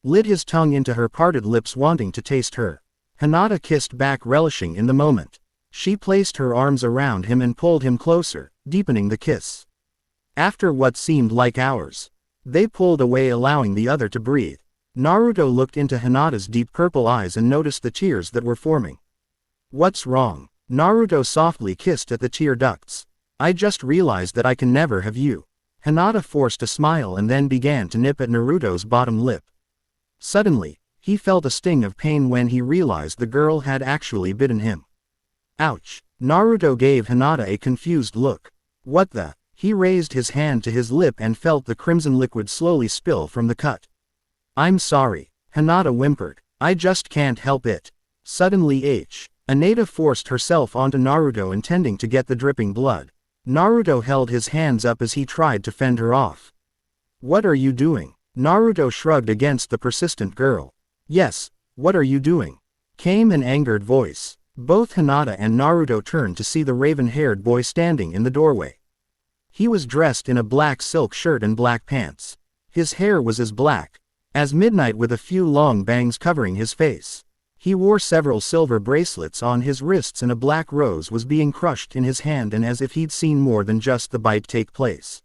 lit his tongue into her parted lips, wanting to taste her. Hinata kissed back, relishing in the moment. She placed her arms around him and pulled him closer, deepening the kiss. After what seemed like hours, they pulled away, allowing the other to breathe. Naruto looked into Hinata's deep purple eyes and noticed the tears that were forming. What's wrong? Naruto softly kissed at the tear ducts. I just realized that I can never have you. Hinata forced a smile and then began to nip at Naruto's bottom lip. Suddenly, he felt a sting of pain when he realized the girl had actually bitten him. Ouch! Naruto gave Hinata a confused look. What the? He raised his hand to his lip and felt the crimson liquid slowly spill from the cut. I'm sorry, Hinata whimpered. I just can't help it. Suddenly Hinata forced herself onto Naruto, intending to get the dripping blood. Naruto held his hands up as he tried to fend her off. What are you doing? Naruto shrugged against the persistent girl. Yes, what are you doing? Came an angered voice. Both Hinata and Naruto turned to see the raven-haired boy standing in the doorway. He was dressed in a black silk shirt and black pants. His hair was as black as midnight, with a few long bangs covering his face. He wore several silver bracelets on his wrists and a black rose was being crushed in his hand, and as if he'd seen more than just the bite take place.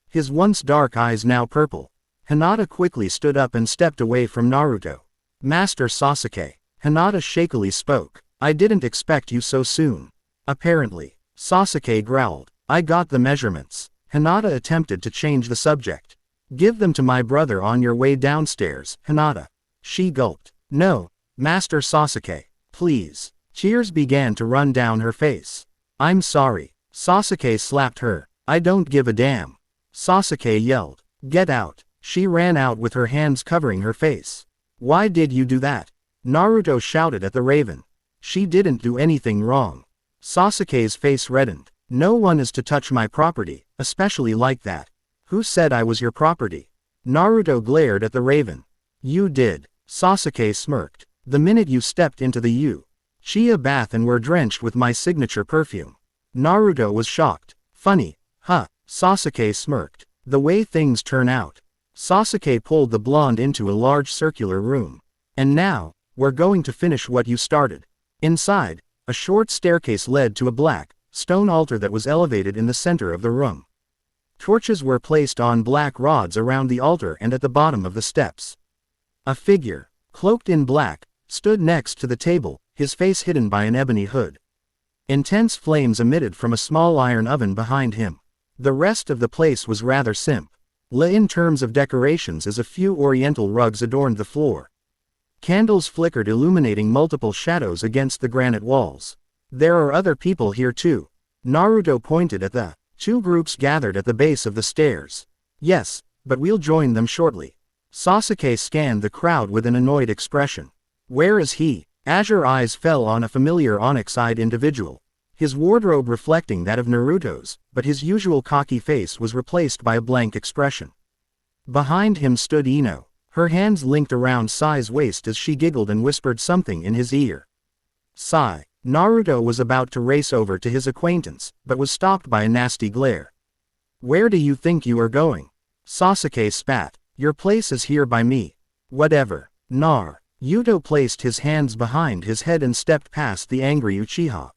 His once dark eyes now purple. Hinata quickly stood up and stepped away from Naruto. Master Sasuke. Hinata shakily spoke. I didn't expect you so soon. Apparently. Sasuke growled. I got the measurements. Hinata attempted to change the subject. Give them to my brother on your way downstairs, Hinata. She gulped. No, Master Sasuke, please. Tears began to run down her face. I'm sorry. Sasuke slapped her. I don't give a damn. Sasuke yelled. Get out. She ran out with her hands covering her face. Why did you do that? Naruto shouted at the raven. She didn't do anything wrong. Sasuke's face reddened. No one is to touch my property, especially like that. Who said I was your property? Naruto glared at the raven. You did. Sasuke smirked. The minute you stepped into the Uchiha bath and were drenched with my signature perfume. Naruto was shocked. Funny, huh? Sasuke smirked. The way things turn out. Sasuke pulled the blonde into a large circular room. And now, we're going to finish what you started. Inside, a short staircase led to a black, stone altar that was elevated in the center of the room. Torches were placed on black rods around the altar and at the bottom of the steps. A figure, cloaked in black, stood next to the table, his face hidden by an ebony hood. Intense flames emitted from a small iron oven behind him. The rest of the place was rather simple. In terms of decorations, as a few oriental rugs adorned the floor. Candles flickered, illuminating multiple shadows against the granite walls. There are other people here too. Naruto pointed at the two groups gathered at the base of the stairs. Yes, but we'll join them shortly. Sasuke scanned the crowd with an annoyed expression. Where is he? Azure eyes fell on a familiar onyx-eyed individual. His wardrobe reflecting that of Naruto's, but his usual cocky face was replaced by a blank expression. Behind him stood Ino, her hands linked around Sai's waist as she giggled and whispered something in his ear. Sai. Naruto was about to race over to his acquaintance, but was stopped by a nasty glare. Where do you think you are going? Sasuke spat. Your place is here by me. Whatever. Yuto placed his hands behind his head and stepped past the angry Uchiha.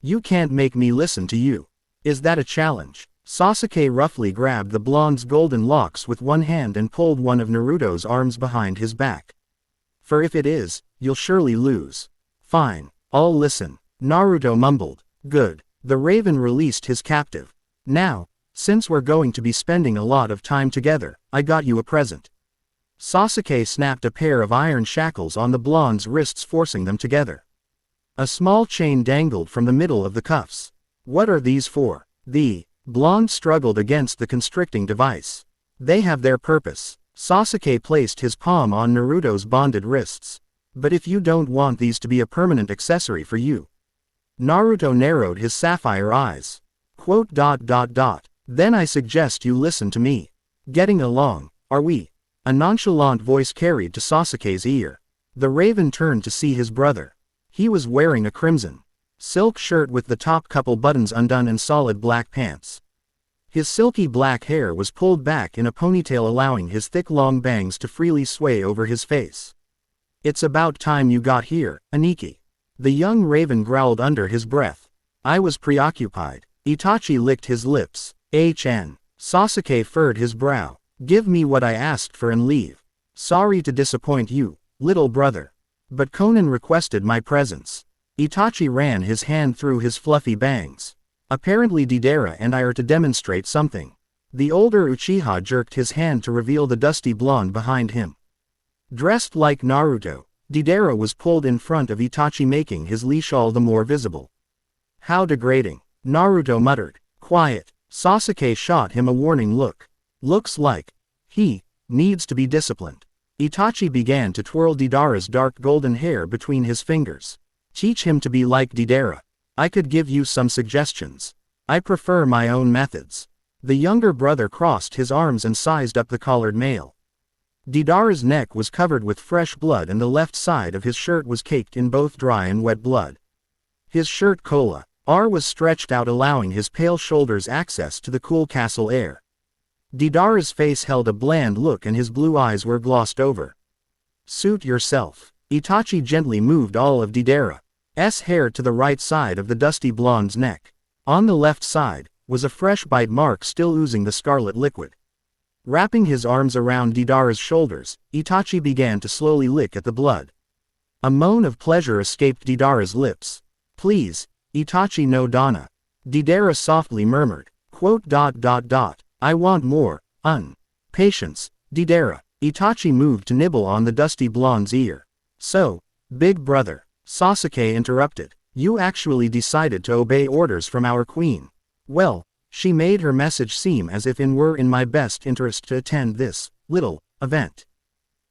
You can't make me listen to you. Is that a challenge? Sasuke roughly grabbed the blonde's golden locks with one hand and pulled one of Naruto's arms behind his back. For if it is, you'll surely lose. Fine. I'll listen. Naruto mumbled. Good. The raven released his captive. Now, since we're going to be spending a lot of time together, I got you a present. Sasuke snapped a pair of iron shackles on the blonde's wrists, forcing them together. A small chain dangled from the middle of the cuffs. What are these for? The blonde struggled against the constricting device. They have their purpose. Sasuke placed his palm on Naruto's bonded wrists. But if you don't want these to be a permanent accessory for you. Naruto narrowed his sapphire eyes. Then I suggest you listen to me. Getting along, are we? A nonchalant voice carried to Sasuke's ear. The raven turned to see his brother. He was wearing a crimson silk shirt with the top couple buttons undone and solid black pants. His silky black hair was pulled back in a ponytail, allowing his thick long bangs to freely sway over his face. It's about time you got here, Aniki. The young raven growled under his breath. I was preoccupied. Itachi licked his lips. Sasuke furrowed his brow. Give me what I asked for and leave. Sorry to disappoint you, little brother. But Konan requested my presence. Itachi ran his hand through his fluffy bangs. Apparently Deidara and I are to demonstrate something. The older Uchiha jerked his hand to reveal the dusty blonde behind him. Dressed like Naruto, Deidara was pulled in front of Itachi, making his leash all the more visible. How degrading, Naruto muttered. Quiet. Sasuke shot him a warning look. Looks like he needs to be disciplined. Itachi began to twirl Deidara's dark golden hair between his fingers. Teach him to be like Deidara. I could give you some suggestions. I prefer my own methods. The younger brother crossed his arms and sized up the collared male. Deidara's neck was covered with fresh blood and the left side of his shirt was caked in both dry and wet blood. His shirt collar was stretched out, allowing his pale shoulders access to the cool castle air. Deidara's face held a bland look and his blue eyes were glossed over. Suit yourself. Itachi gently moved all of Deidara's hair to the right side of the dusty blonde's neck. On the left side was a fresh bite mark still oozing the scarlet liquid. Wrapping his arms around Deidara's shoulders, Itachi began to slowly lick at the blood. A moan of pleasure escaped Deidara's lips. Please, Itachi no Dana. Deidara softly murmured. I want more, patience, Deidara. Itachi moved to nibble on the dusty blonde's ear. So, big brother, Sasuke interrupted. You actually decided to obey orders from our queen. Well, she made her message seem as if it were in my best interest to attend this little event.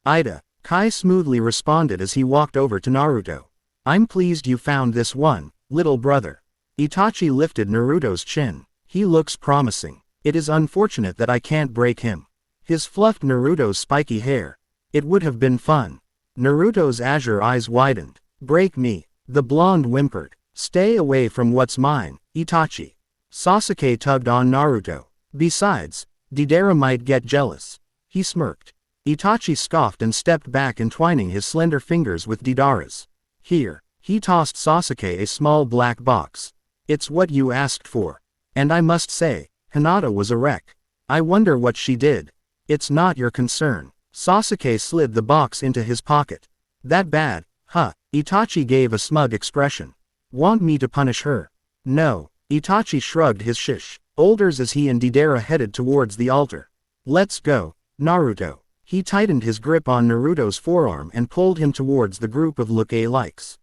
Kai smoothly responded as he walked over to Naruto. I'm pleased you found this one, little brother. Itachi lifted Naruto's chin. He looks promising. It is unfortunate that I can't break him. His fluffed Naruto's spiky hair. It would have been fun. Naruto's azure eyes widened. Break me. The blonde whimpered. Stay away from what's mine, Itachi. Sasuke tugged on Naruto. Besides, Deidara might get jealous. He smirked. Itachi scoffed and stepped back, entwining his slender fingers with Deidara's. Here. He tossed Sasuke a small black box. It's what you asked for. And I must say, Hinata was a wreck. I wonder what she did. It's not your concern. Sasuke slid the box into his pocket. That bad, huh? Itachi gave a smug expression. Want me to punish her? No. Itachi shrugged his shoulders as he and Deidara headed towards the altar. Let's go, Naruto. He tightened his grip on Naruto's forearm and pulled him towards the group of look-alikes.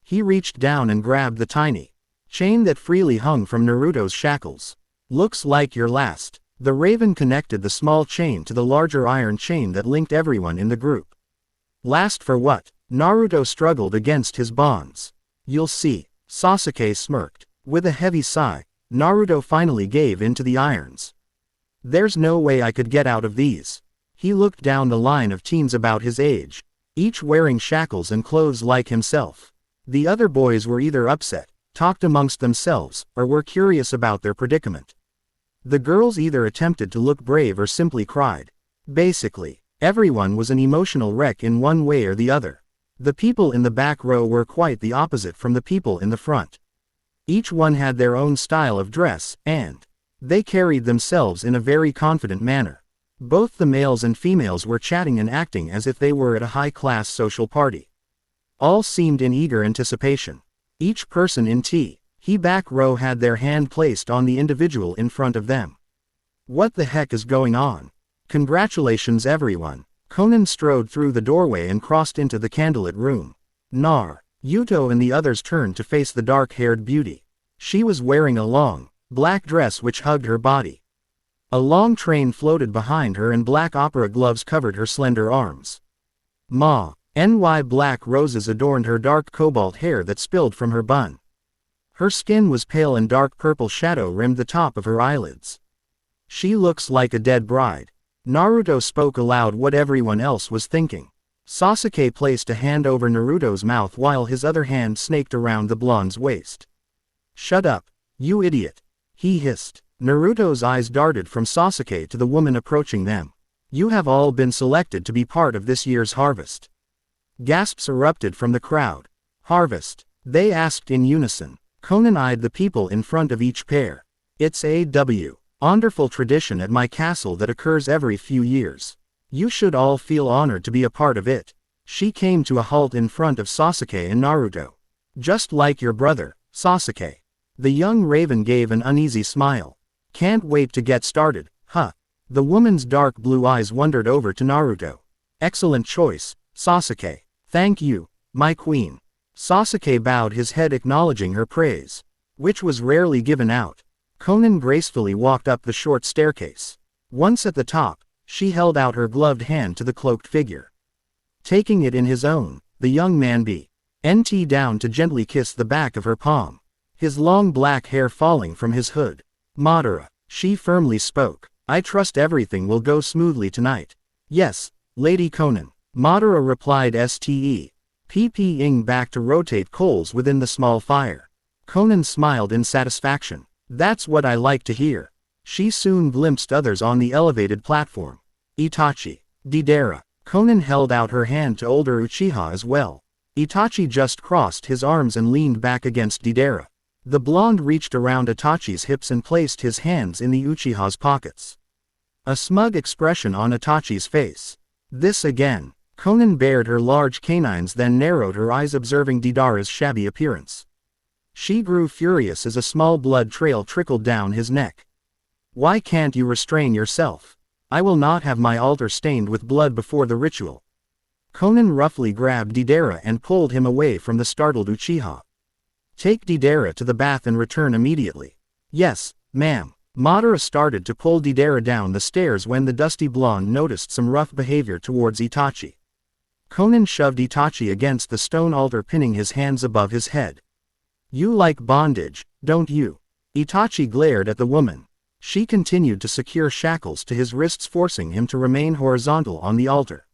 He reached down and grabbed the tiny chain that freely hung from Naruto's shackles. Looks like your last. The raven connected the small chain to the larger iron chain that linked everyone in the group. Last for what? Naruto struggled against his bonds. You'll see. Sasuke smirked. With a heavy sigh, Naruto finally gave in to the irons. There's no way I could get out of these. He looked down the line of teens about his age, each wearing shackles and clothes like himself. The other boys were either upset, talked amongst themselves, or were curious about their predicament. The girls either attempted to look brave or simply cried. Basically, everyone was an emotional wreck in one way or the other. The people in the back row were quite the opposite from the people in the front. Each one had their own style of dress, and they carried themselves in a very confident manner. Both the males and females were chatting and acting as if they were at a high-class social party. All seemed in eager anticipation. Each person in the back row had their hand placed on the individual in front of them. What the heck is going on? Congratulations everyone. Conan strode through the doorway and crossed into the candlelit room. Yuto and the others turned to face the dark-haired beauty. She was wearing a long, black dress which hugged her body. A long train floated behind her and black opera gloves covered her slender arms. Black roses adorned her dark cobalt hair that spilled from her bun. Her skin was pale and dark purple shadow rimmed the top of her eyelids. She looks like a dead bride. Naruto spoke aloud what everyone else was thinking. Sasuke placed a hand over Naruto's mouth while his other hand snaked around the blonde's waist. Shut up, you idiot. He hissed. Naruto's eyes darted from Sasuke to the woman approaching them. You have all been selected to be part of this year's harvest. Gasps erupted from the crowd. Harvest? They asked in unison. Conan eyed the people in front of each pair. It's a wonderful tradition at my castle that occurs every few years. You should all feel honored to be a part of it. She came to a halt in front of Sasuke and Naruto. Just like your brother, Sasuke. The young raven gave an uneasy smile. Can't wait to get started, huh? The woman's dark blue eyes wandered over to Naruto. Excellent choice, Sasuke. Thank you, my queen. Sasuke bowed his head acknowledging her praise, which was rarely given out. Conan gracefully walked up the short staircase. Once at the top, she held out her gloved hand to the cloaked figure. Taking it in his own, the young man bent down to gently kiss the back of her palm, his long black hair falling from his hood. Madara, she firmly spoke. I trust everything will go smoothly tonight. Yes, Lady Conan. Madara replied pping back to rotate coals within the small fire. Conan smiled in satisfaction. That's what I like to hear. She soon glimpsed others on the elevated platform. Itachi. Deidara. Conan held out her hand to older Uchiha as well. Itachi just crossed his arms and leaned back against Deidara. The blonde reached around Itachi's hips and placed his hands in the Uchiha's pockets. A smug expression on Itachi's face. This again. Conan bared her large canines then narrowed her eyes observing Deidara's shabby appearance. She grew furious as a small blood trail trickled down his neck. Why can't you restrain yourself? I will not have my altar stained with blood before the ritual. Conan roughly grabbed Deidara and pulled him away from the startled Uchiha. Take Deidara to the bath and return immediately. Yes, ma'am. Madara started to pull Deidara down the stairs when the dusty blonde noticed some rough behavior towards Itachi. Conan shoved Itachi against the stone altar pinning his hands above his head. You like bondage, don't you? Itachi glared at the woman. She continued to secure shackles to his wrists, forcing him to remain horizontal on the altar.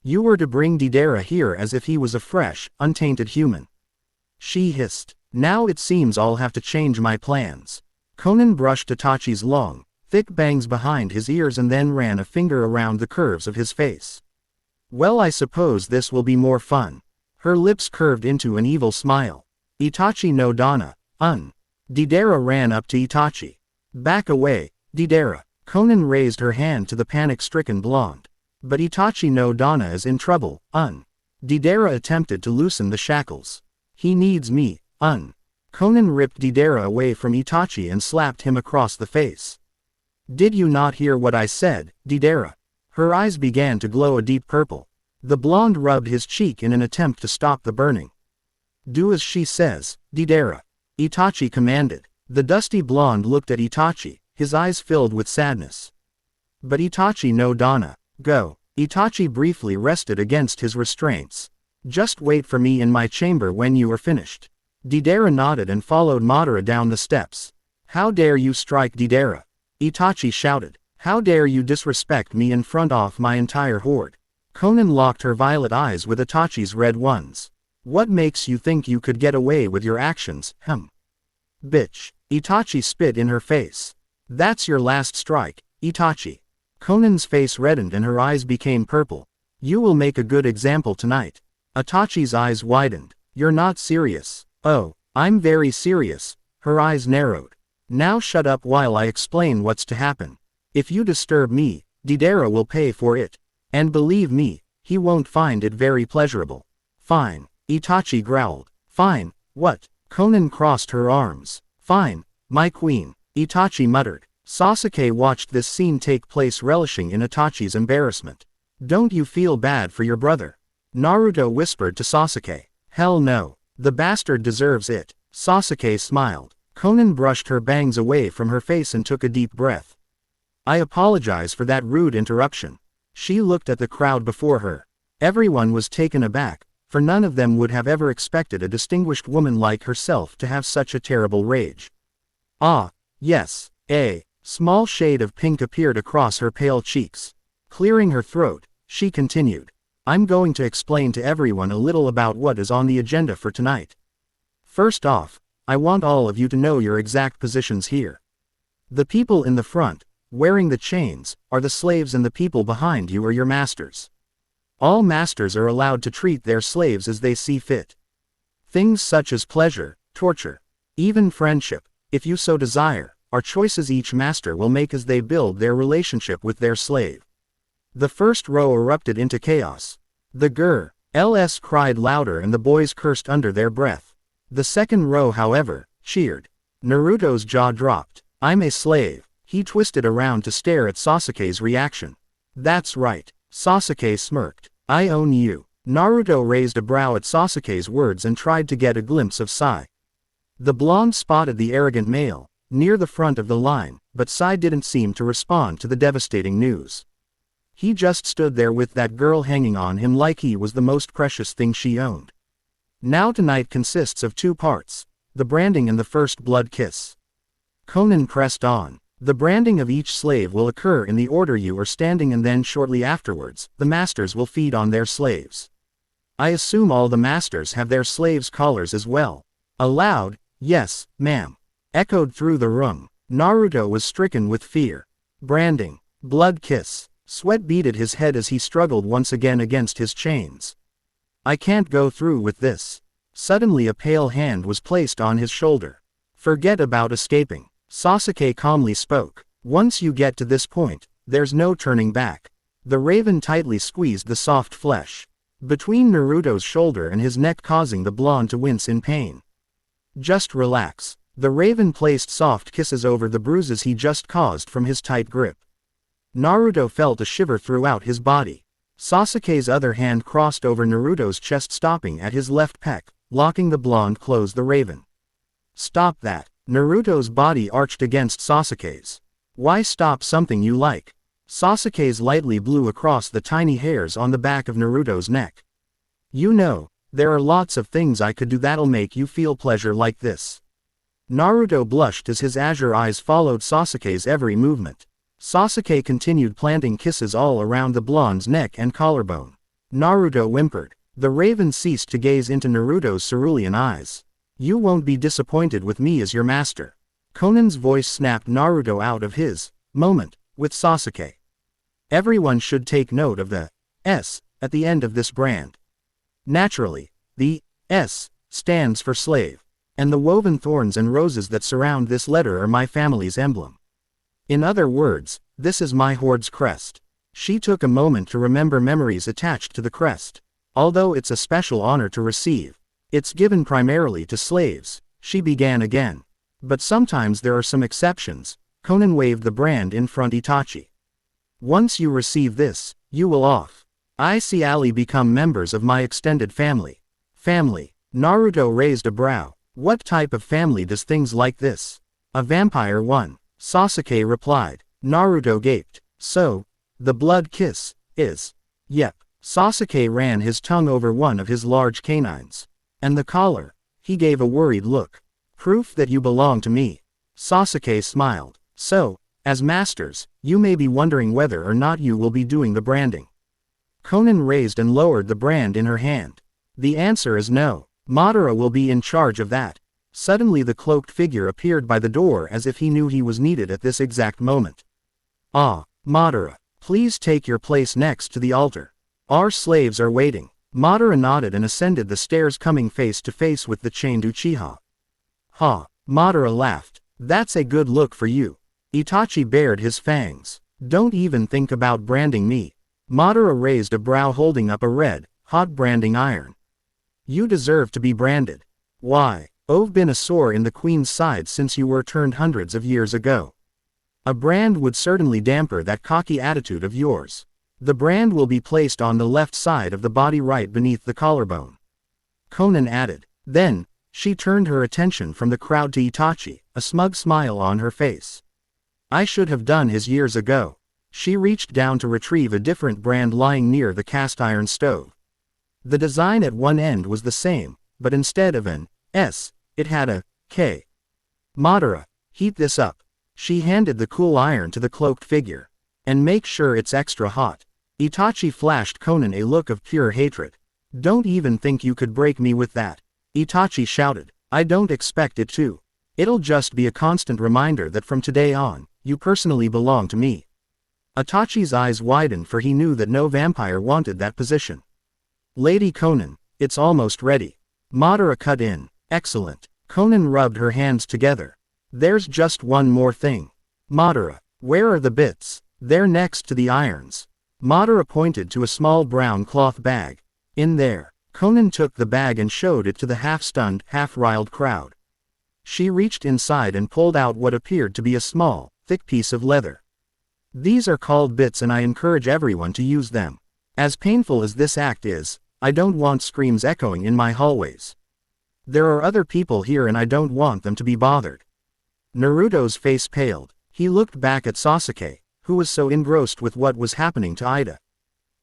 You were to bring Deidara here as if he was a fresh, untainted human. She hissed. Now it seems I'll have to change my plans. Conan brushed Itachi's long, thick bangs behind his ears and then ran a finger around the curves of his face. Well, I suppose this will be more fun. Her lips curved into an evil smile. Itachi no Dana, Deidara ran up to Itachi. Back away, Deidara. Conan raised her hand to the panic-stricken blonde. But Itachi no Dana is in trouble, Deidara attempted to loosen the shackles. He needs me, Conan ripped Deidara away from Itachi and slapped him across the face. Did you not hear what I said, Deidara? Her eyes began to glow a deep purple. The blonde rubbed his cheek in an attempt to stop the burning. Do as she says, Deidara. Itachi commanded. The dusty blonde looked at Itachi, his eyes filled with sadness. But Itachi no Dana, go. Itachi briefly rested against his restraints. Just wait for me in my chamber when you are finished. Deidara nodded and followed Madara down the steps. How dare you strike Deidara? Itachi shouted. How dare you disrespect me in front of my entire horde? Conan locked her violet eyes with Itachi's red ones. What makes you think you could get away with your actions, Bitch. Itachi spit in her face. That's your last strike, Itachi. Conan's face reddened and her eyes became purple. You will make a good example tonight. Itachi's eyes widened. You're not serious. Oh, I'm very serious. Her eyes narrowed. Now shut up while I explain what's to happen. If you disturb me, Deidara will pay for it. And believe me, he won't find it very pleasurable. Fine. Itachi growled. Fine, what? Conan crossed her arms. Fine, my queen. Itachi muttered. Sasuke watched this scene take place, relishing in Itachi's embarrassment. Don't you feel bad for your brother? Naruto whispered to Sasuke. Hell no. The bastard deserves it. Sasuke smiled. Conan brushed her bangs away from her face and took a deep breath. I apologize for that rude interruption. She looked at the crowd before her. Everyone was taken aback, for none of them would have ever expected a distinguished woman like herself to have such a terrible rage. Ah, yes, a small shade of pink appeared across her pale cheeks. Clearing her throat, she continued. I'm going to explain to everyone a little about what is on the agenda for tonight. First off, I want all of you to know your exact positions here. The people in the front, wearing the chains, are the slaves, and the people behind you are your masters. All masters are allowed to treat their slaves as they see fit. Things such as pleasure, torture, even friendship, if you so desire, are choices each master will make as they build their relationship with their slave. The first row erupted into chaos. The girls cried louder and the boys cursed under their breath. The second row, however, cheered. Naruto's jaw dropped. I'm a slave. He twisted around to stare at Sasuke's reaction. That's right. Sasuke smirked. I own you. Naruto raised a brow at Sasuke's words and tried to get a glimpse of Sai. The blonde spotted the arrogant male, near the front of the line, but Sai didn't seem to respond to the devastating news. He just stood there with that girl hanging on him like he was the most precious thing she owned. Now tonight consists of two parts, the branding and the first blood kiss. Conan pressed on. The branding of each slave will occur in the order you are standing, and then shortly afterwards, the masters will feed on their slaves. I assume all the masters have their slaves' collars as well. A loud, yes, ma'am, echoed through the room. Naruto was stricken with fear. Branding. Blood kiss. Sweat beaded his head as he struggled once again against his chains. I can't go through with this. Suddenly a pale hand was placed on his shoulder. Forget about escaping. Sasuke calmly spoke. Once you get to this point, there's no turning back. The raven tightly squeezed the soft flesh between Naruto's shoulder and his neck, causing the blonde to wince in pain. Just relax. The raven placed soft kisses over the bruises he just caused from his tight grip. Naruto felt a shiver throughout his body. Sasuke's other hand crossed over Naruto's chest, stopping at his left pec, locking the blonde close the raven. Stop that. Naruto's body arched against Sasuke's. Why stop something you like? Sasuke's lightly blew across the tiny hairs on the back of Naruto's neck. You know, There are lots of things I could do that'll make you feel pleasure like this. Naruto blushed as his azure eyes followed Sasuke's every movement. Sasuke continued planting kisses all around the blonde's neck and collarbone. Naruto whimpered. The raven ceased to gaze into Naruto's cerulean eyes. You won't be disappointed with me as your master. Konan's voice snapped Naruto out of his moment with Sasuke. Everyone should take note of the S at the end of this brand. Naturally, the S stands for slave, and the woven thorns and roses that surround this letter are my family's emblem. In other words, this is my horde's crest. She took a moment to remember memories attached to the crest. Although it's a special honor to receive, it's given primarily to slaves, she began again. But sometimes there are some exceptions. Konan waved the brand in front Itachi. Once you receive this, you will I see Ali become members of my extended family. Family. Naruto raised a brow. What type of family does things like this? A vampire one. Sasuke replied. Naruto gaped. So, the blood kiss is. Yep. Sasuke ran his tongue over one of his large canines. And the collar. He gave a worried look. Proof that you belong to me. Sasuke smiled. So, as masters, you may be wondering whether or not you will be doing the branding. Konan raised and lowered the brand in her hand. The answer is no. Madara will be in charge of that. Suddenly the cloaked figure appeared by the door as if he knew he was needed at this exact moment. Ah, Madara, please take your place next to the altar. Our slaves are waiting. Madara nodded and ascended the stairs, coming face to face with the chained Uchiha. Ha, Madara laughed. That's a good look for you. Itachi bared his fangs. Don't even think about branding me. Madara raised a brow, holding up a red, hot branding iron. You deserve to be branded. Why, I've been a sore in the queen's side since you were turned hundreds of years ago. A brand would certainly damper that cocky attitude of yours. The brand will be placed on the left side of the body, right beneath the collarbone. Konan added. Then, she turned her attention from the crowd to Itachi, a smug smile on her face. I should have done his years ago. She reached down to retrieve a different brand lying near the cast iron stove. The design at one end was the same, but instead of an S, it had a K. Madara, heat this up. She handed the cool iron to the cloaked figure. And make sure it's extra hot. Itachi flashed Konan a look of pure hatred. Don't even think you could break me with that. Itachi shouted. I don't expect it to. It'll just be a constant reminder that from today on, you personally belong to me. Itachi's eyes widened, for he knew that no vampire wanted that position. Lady Konan, it's almost ready. Madara cut in. Excellent. Konan rubbed her hands together. There's just one more thing. Madara, where are the bits? They're next to the irons. Madara pointed to a small brown cloth bag. In there. Konan took the bag and showed it to the half-stunned, half-riled crowd. She reached inside and pulled out what appeared to be a small, thick piece of leather. These are called bits, and I encourage everyone to use them. As painful as this act is, I don't want screams echoing in my hallways. There are other people here and I don't want them to be bothered. Naruto's face paled. He looked back at Sasuke, who was so engrossed with what was happening to Ida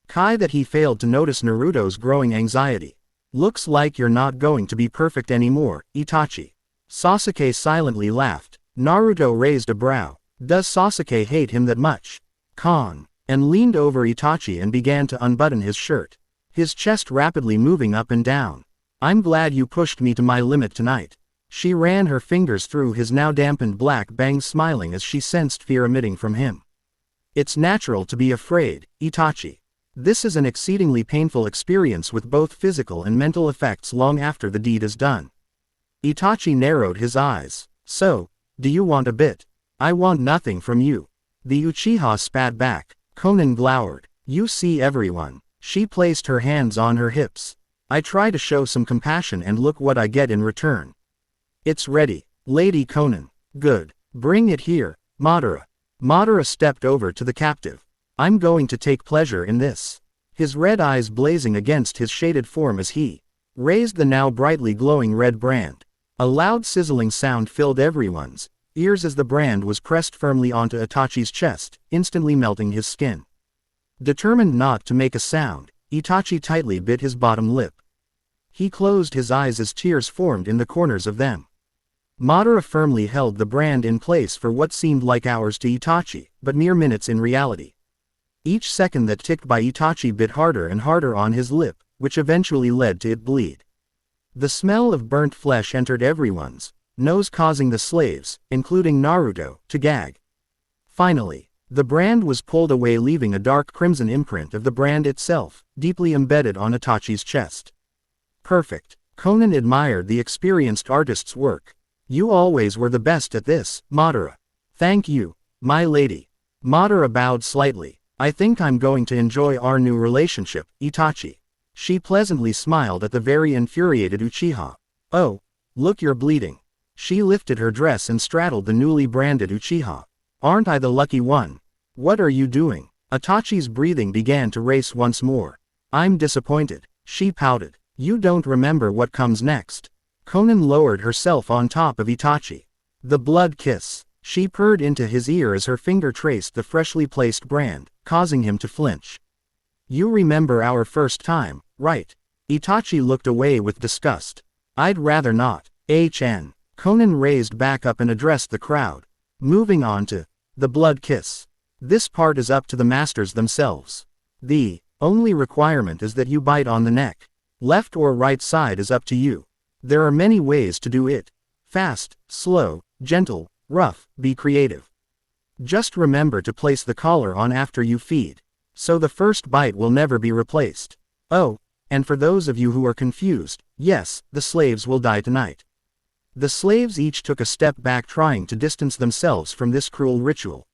Kai that he failed to notice Naruto's growing anxiety. Looks like you're not going to be perfect anymore, Itachi. Sasuke silently laughed. Naruto raised a brow. Does Sasuke hate him that much? Con. And leaned over Itachi and began to unbutton his shirt. His chest rapidly moving up and down. I'm glad you pushed me to my limit tonight. She ran her fingers through his now dampened black bangs, smiling as she sensed fear emitting from him. It's natural to be afraid, Itachi. This is an exceedingly painful experience with both physical and mental effects long after the deed is done. Itachi narrowed his eyes. So, do you want a bit? I want nothing from you. The Uchiha spat back. Konan glowered. You see everyone. She placed her hands on her hips. I try to show some compassion and look what I get in return. It's ready, Lady Konan. Good. Bring it here, Madara. Madara stepped over to the captive. I'm going to take pleasure in this. His red eyes blazing against his shaded form as he raised the now brightly glowing red brand. A loud sizzling sound filled everyone's ears as the brand was pressed firmly onto Itachi's chest, instantly melting his skin. Determined not to make a sound, Itachi tightly bit his bottom lip. He closed his eyes as tears formed in the corners of them. Madara firmly held the brand in place for what seemed like hours to Itachi, but mere minutes in reality. Each second that ticked by, Itachi bit harder and harder on his lip, which eventually led to it bleed. The smell of burnt flesh entered everyone's nose, causing the slaves, including Naruto, to gag. Finally, the brand was pulled away, leaving a dark crimson imprint of the brand itself, deeply embedded on Itachi's chest. Perfect. Konan admired the experienced artist's work. You always were the best at this, Madara. Thank you, my lady. Madara bowed slightly. I think I'm going to enjoy our new relationship, Itachi. She pleasantly smiled at the very infuriated Uchiha. Oh, look, you're bleeding. She lifted her dress and straddled the newly branded Uchiha. Aren't I the lucky one? What are you doing? Itachi's breathing began to race once more. I'm disappointed. She pouted. You don't remember what comes next. Konan lowered herself on top of Itachi. The blood kiss. She purred into his ear as her finger traced the freshly placed brand, causing him to flinch. You remember our first time, right? Itachi looked away with disgust. I'd rather not. HN. Konan raised back up and addressed the crowd. Moving on to the blood kiss. This part is up to the masters themselves. The only requirement is that you bite on the neck. Left or right side is up to you. There are many ways to do it. Fast, slow, gentle, rough, be creative. Just remember to place the collar on after you feed, so the first bite will never be replaced. Oh, and for those of you who are confused, yes, the slaves will die tonight. The slaves each took a step back, trying to distance themselves from this cruel ritual.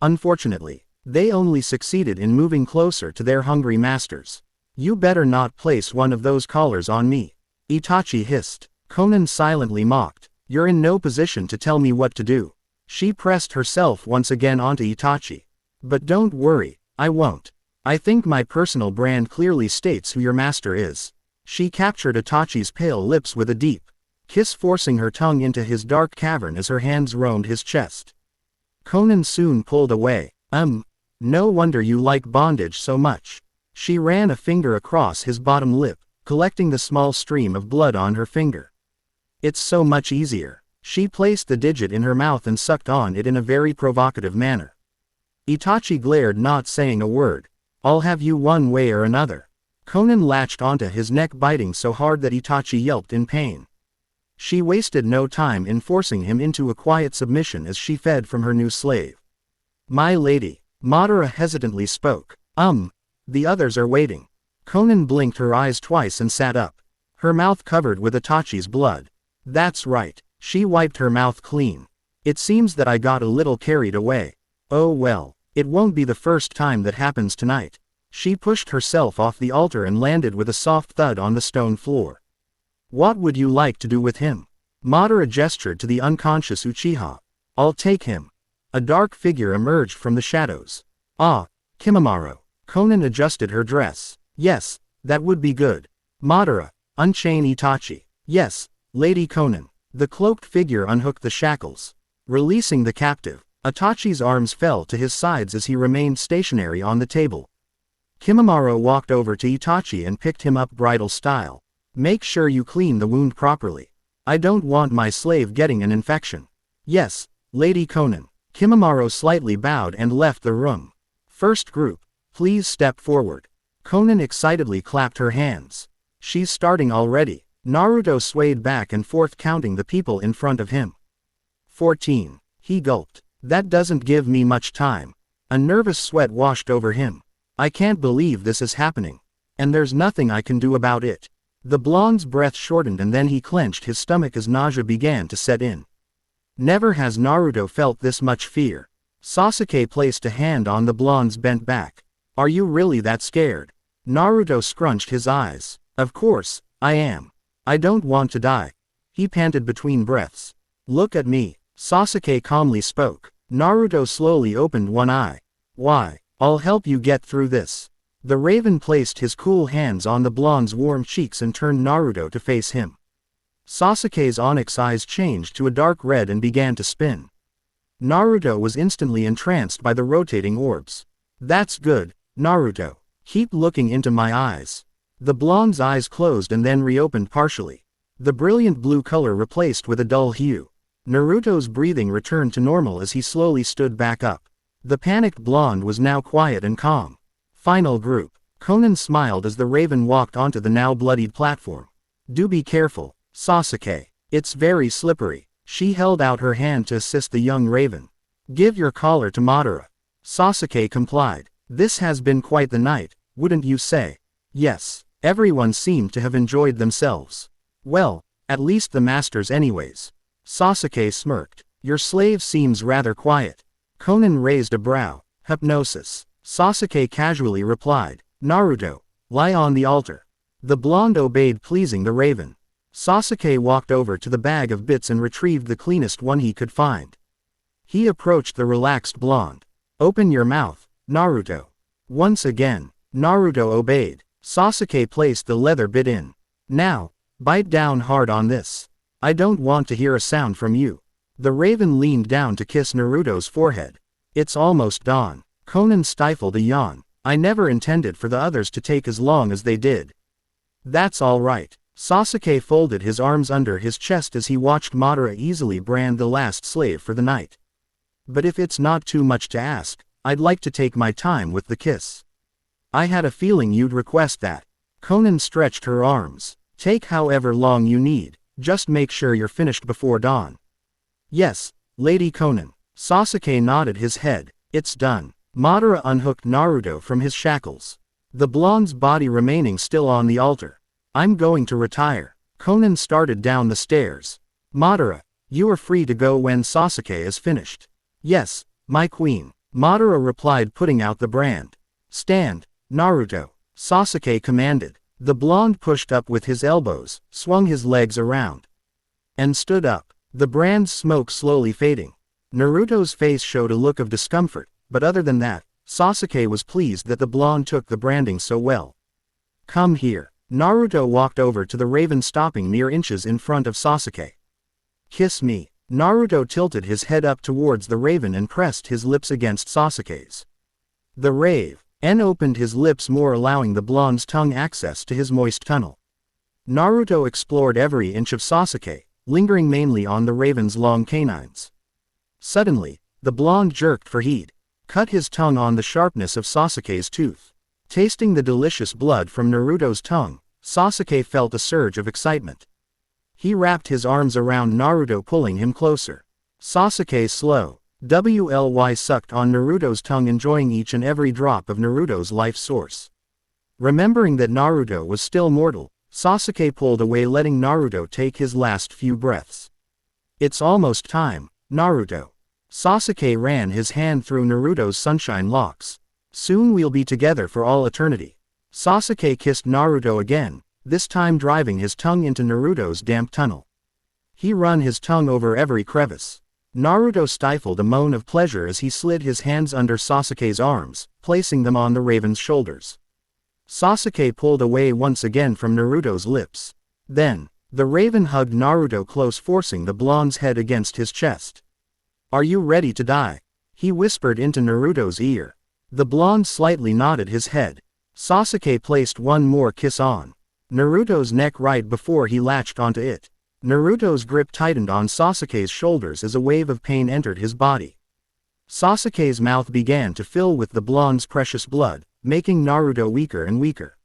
Unfortunately, they only succeeded in moving closer to their hungry masters. You better not place one of those collars on me. Itachi hissed. Konan silently mocked. You're in no position to tell me what to do. She pressed herself once again onto Itachi. But don't worry, I won't. I think my personal brand clearly states who your master is. She captured Itachi's pale lips with a deep kiss, forcing her tongue into his dark cavern as her hands roamed his chest. Konan soon pulled away. No wonder you like bondage so much. She ran a finger across his bottom lip, collecting the small stream of blood on her finger. It's so much easier. She placed the digit in her mouth and sucked on it in a very provocative manner. Itachi glared, not saying a word. I'll have you one way or another. Konan latched onto his neck, biting so hard that Itachi yelped in pain. She wasted no time in forcing him into a quiet submission as she fed from her new slave. My lady, Madara hesitantly spoke. The others are waiting. Konan blinked her eyes twice and sat up, her mouth covered with Itachi's blood. That's right, she wiped her mouth clean. It seems that I got a little carried away. Oh well, it won't be the first time that happens tonight. She pushed herself off the altar and landed with a soft thud on the stone floor. What would you like to do with him? Madara gestured to the unconscious Uchiha. I'll take him. A dark figure emerged from the shadows. Ah, Kimimaro. Konan adjusted her dress. Yes, that would be good. Madara, unchain Itachi. Yes, Lady Konan. The cloaked figure unhooked the shackles, releasing the captive. Itachi's arms fell to his sides as he remained stationary on the table. Kimimaro walked over to Itachi and picked him up bridal style. Make sure you clean the wound properly. I don't want my slave getting an infection. Yes, Lady Konan. Kimimaro slightly bowed and left the room. First group, please step forward. Konan excitedly clapped her hands. She's starting already. Naruto swayed back and forth, counting the people in front of him. 14. He gulped. That doesn't give me much time. A nervous sweat washed over him. I can't believe this is happening. And there's nothing I can do about it. The blonde's breath shortened and then he clenched his stomach as nausea began to set in. Never has Naruto felt this much fear. Sasuke placed a hand on the blonde's bent back. Are you really that scared? Naruto scrunched his eyes. Of course, I am. I don't want to die. He panted between breaths. Look at me. Sasuke calmly spoke. Naruto slowly opened one eye. Why? I'll help you get through this. The raven placed his cool hands on the blonde's warm cheeks and turned Naruto to face him. Sasuke's onyx eyes changed to a dark red and began to spin. Naruto was instantly entranced by the rotating orbs. That's good, Naruto. Keep looking into my eyes. The blonde's eyes closed and then reopened partially. The brilliant blue color replaced with a dull hue. Naruto's breathing returned to normal as he slowly stood back up. The panicked blonde was now quiet and calm. Final group. Conan smiled as the raven walked onto the now bloodied platform. Do be careful, Sasuke. It's very slippery. She held out her hand to assist the young raven. Give your collar to Madara. Sasuke complied. This has been quite the night, wouldn't you say? Yes, everyone seemed to have enjoyed themselves. Well, at least the masters anyways. Sasuke smirked. Your slave seems rather quiet. Conan raised a brow. Hypnosis. Sasuke casually replied. Naruto, lie on the altar. The blonde obeyed, pleasing the raven. Sasuke walked over to the bag of bits and retrieved the cleanest one he could find. He approached the relaxed blonde. Open your mouth, Naruto. Once again, Naruto obeyed. Sasuke placed the leather bit in. Now, bite down hard on this. I don't want to hear a sound from you. The raven leaned down to kiss Naruto's forehead. It's almost dawn. Conan stifled a yawn. I never intended for the others to take as long as they did. That's all right. Sasuke folded his arms under his chest as he watched Madara easily brand the last slave for the night. But if it's not too much to ask, I'd like to take my time with the kiss. I had a feeling you'd request that. Conan stretched her arms. Take however long you need, just make sure you're finished before dawn. Yes, Lady Conan. Sasuke nodded his head. It's done. Madara unhooked Naruto from his shackles. The blonde's body remaining still on the altar. I'm going to retire. Conan started down the stairs. Madara, you are free to go when Sasuke is finished. Yes, my queen. Madara replied, putting out the brand. Stand, Naruto. Sasuke commanded. The blonde pushed up with his elbows, swung his legs around, and stood up. The brand's smoke slowly fading. Naruto's face showed a look of discomfort, but other than that, Sasuke was pleased that the blonde took the branding so well. Come here. Naruto walked over to the raven, stopping mere inches in front of Sasuke. Kiss me. Naruto tilted his head up towards the raven and pressed his lips against Sasuke's. The rave. Opened his lips more, allowing the blonde's tongue access to his moist tunnel. Naruto explored every inch of Sasuke, lingering mainly on the raven's long canines. Suddenly, the blonde jerked for heat, cut his tongue on the sharpness of Sasuke's tooth. Tasting the delicious blood from Naruto's tongue, Sasuke felt a surge of excitement. He wrapped his arms around Naruto, pulling him closer. Sasuke slow, sucked on Naruto's tongue, enjoying each and every drop of Naruto's life source. Remembering that Naruto was still mortal, Sasuke pulled away, letting Naruto take his last few breaths. It's almost time, Naruto. Sasuke ran his hand through Naruto's sunshine locks. Soon we'll be together for all eternity. Sasuke kissed Naruto again, this time driving his tongue into Naruto's damp tunnel. He ran his tongue over every crevice. Naruto stifled a moan of pleasure as he slid his hands under Sasuke's arms, placing them on the raven's shoulders. Sasuke pulled away once again from Naruto's lips. Then, the raven hugged Naruto close, forcing the blonde's head against his chest. Are you ready to die? He whispered into Naruto's ear. The blonde slightly nodded his head. Sasuke placed one more kiss on Naruto's neck right before he latched onto it. Naruto's grip tightened on Sasuke's shoulders as a wave of pain entered his body. Sasuke's mouth began to fill with the blonde's precious blood, making Naruto weaker and weaker.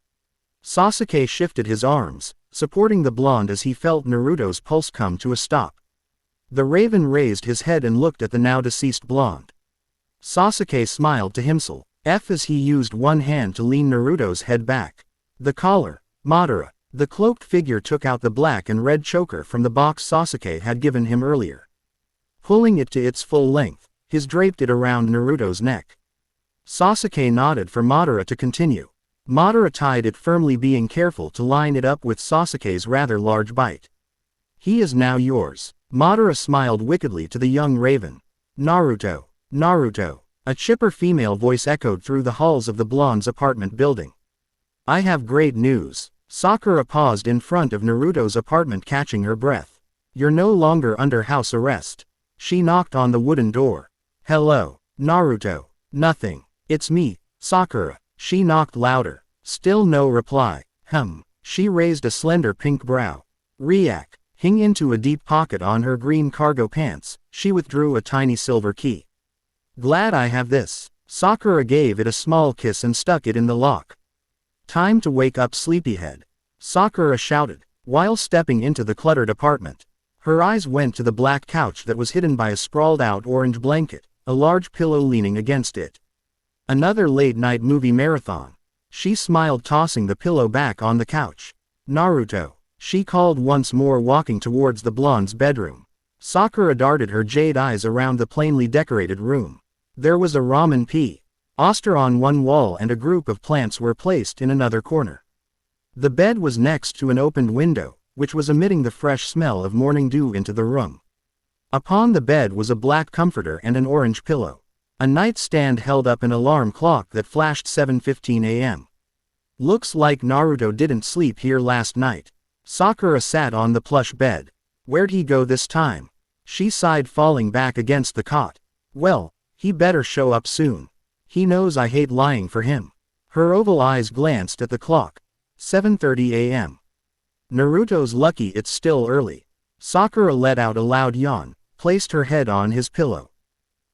Sasuke shifted his arms, supporting the blonde as he felt Naruto's pulse come to a stop. The raven raised his head and looked at the now deceased blonde. Sasuke smiled to himself, as he used one hand to lean Naruto's head back. The collar, Madara. The cloaked figure took out the black and red choker from the box Sasuke had given him earlier. Pulling it to its full length, he draped it around Naruto's neck. Sasuke nodded for Madara to continue. Madara tied it firmly, being careful to line it up with Sasuke's rather large bite. He is now yours. Madara smiled wickedly to the young raven. Naruto, Naruto. A chipper female voice echoed through the halls of the blonde's apartment building. I have great news. Sakura paused in front of Naruto's apartment, catching her breath. You're no longer under house arrest. She knocked on the wooden door. Hello, Naruto. Nothing. It's me, Sakura. She knocked louder. Still no reply. She raised a slender pink brow. Riak. Hing into a deep pocket on her green cargo pants, she withdrew a tiny silver key. Glad I have this. Sakura gave it a small kiss and stuck it in the lock. Time to wake up, sleepyhead. Sakura shouted, while stepping into the cluttered apartment. Her eyes went to the black couch that was hidden by a sprawled-out orange blanket, a large pillow leaning against it. Another late-night movie marathon. She smiled, tossing the pillow back on the couch. Naruto, she called once more, walking towards the blonde's bedroom. Sakura darted her jade eyes around the plainly decorated room. There was a ramen oster on one wall and a group of plants were placed in another corner. The bed was next to an opened window, which was emitting the fresh smell of morning dew into the room. Upon the bed was a black comforter and an orange pillow. A nightstand held up an alarm clock that flashed 7:15 a.m. Looks like Naruto didn't sleep here last night. Sakura sat on the plush bed. Where'd he go this time? She sighed, falling back against the cot. Well, he better show up soon. He knows I hate lying for him. Her oval eyes glanced at the clock. 7:30 a.m. Naruto's lucky it's still early. Sakura let out a loud yawn, placed her head on his pillow,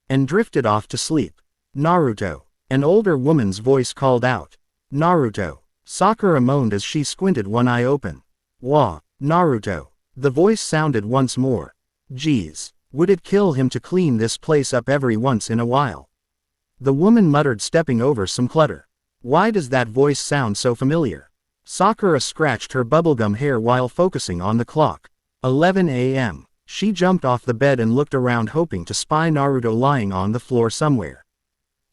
and drifted off to sleep. Naruto. An older woman's voice called out. Naruto. Sakura moaned as she squinted, one eye open. Wah, Naruto. The voice sounded once more. Geez, would it kill him to clean this place up every once in a while? The woman muttered, stepping over some clutter. Why does that voice sound so familiar? Sakura scratched her bubblegum hair while focusing on the clock. 11 a.m. She jumped off the bed and looked around, hoping to spy Naruto lying on the floor somewhere.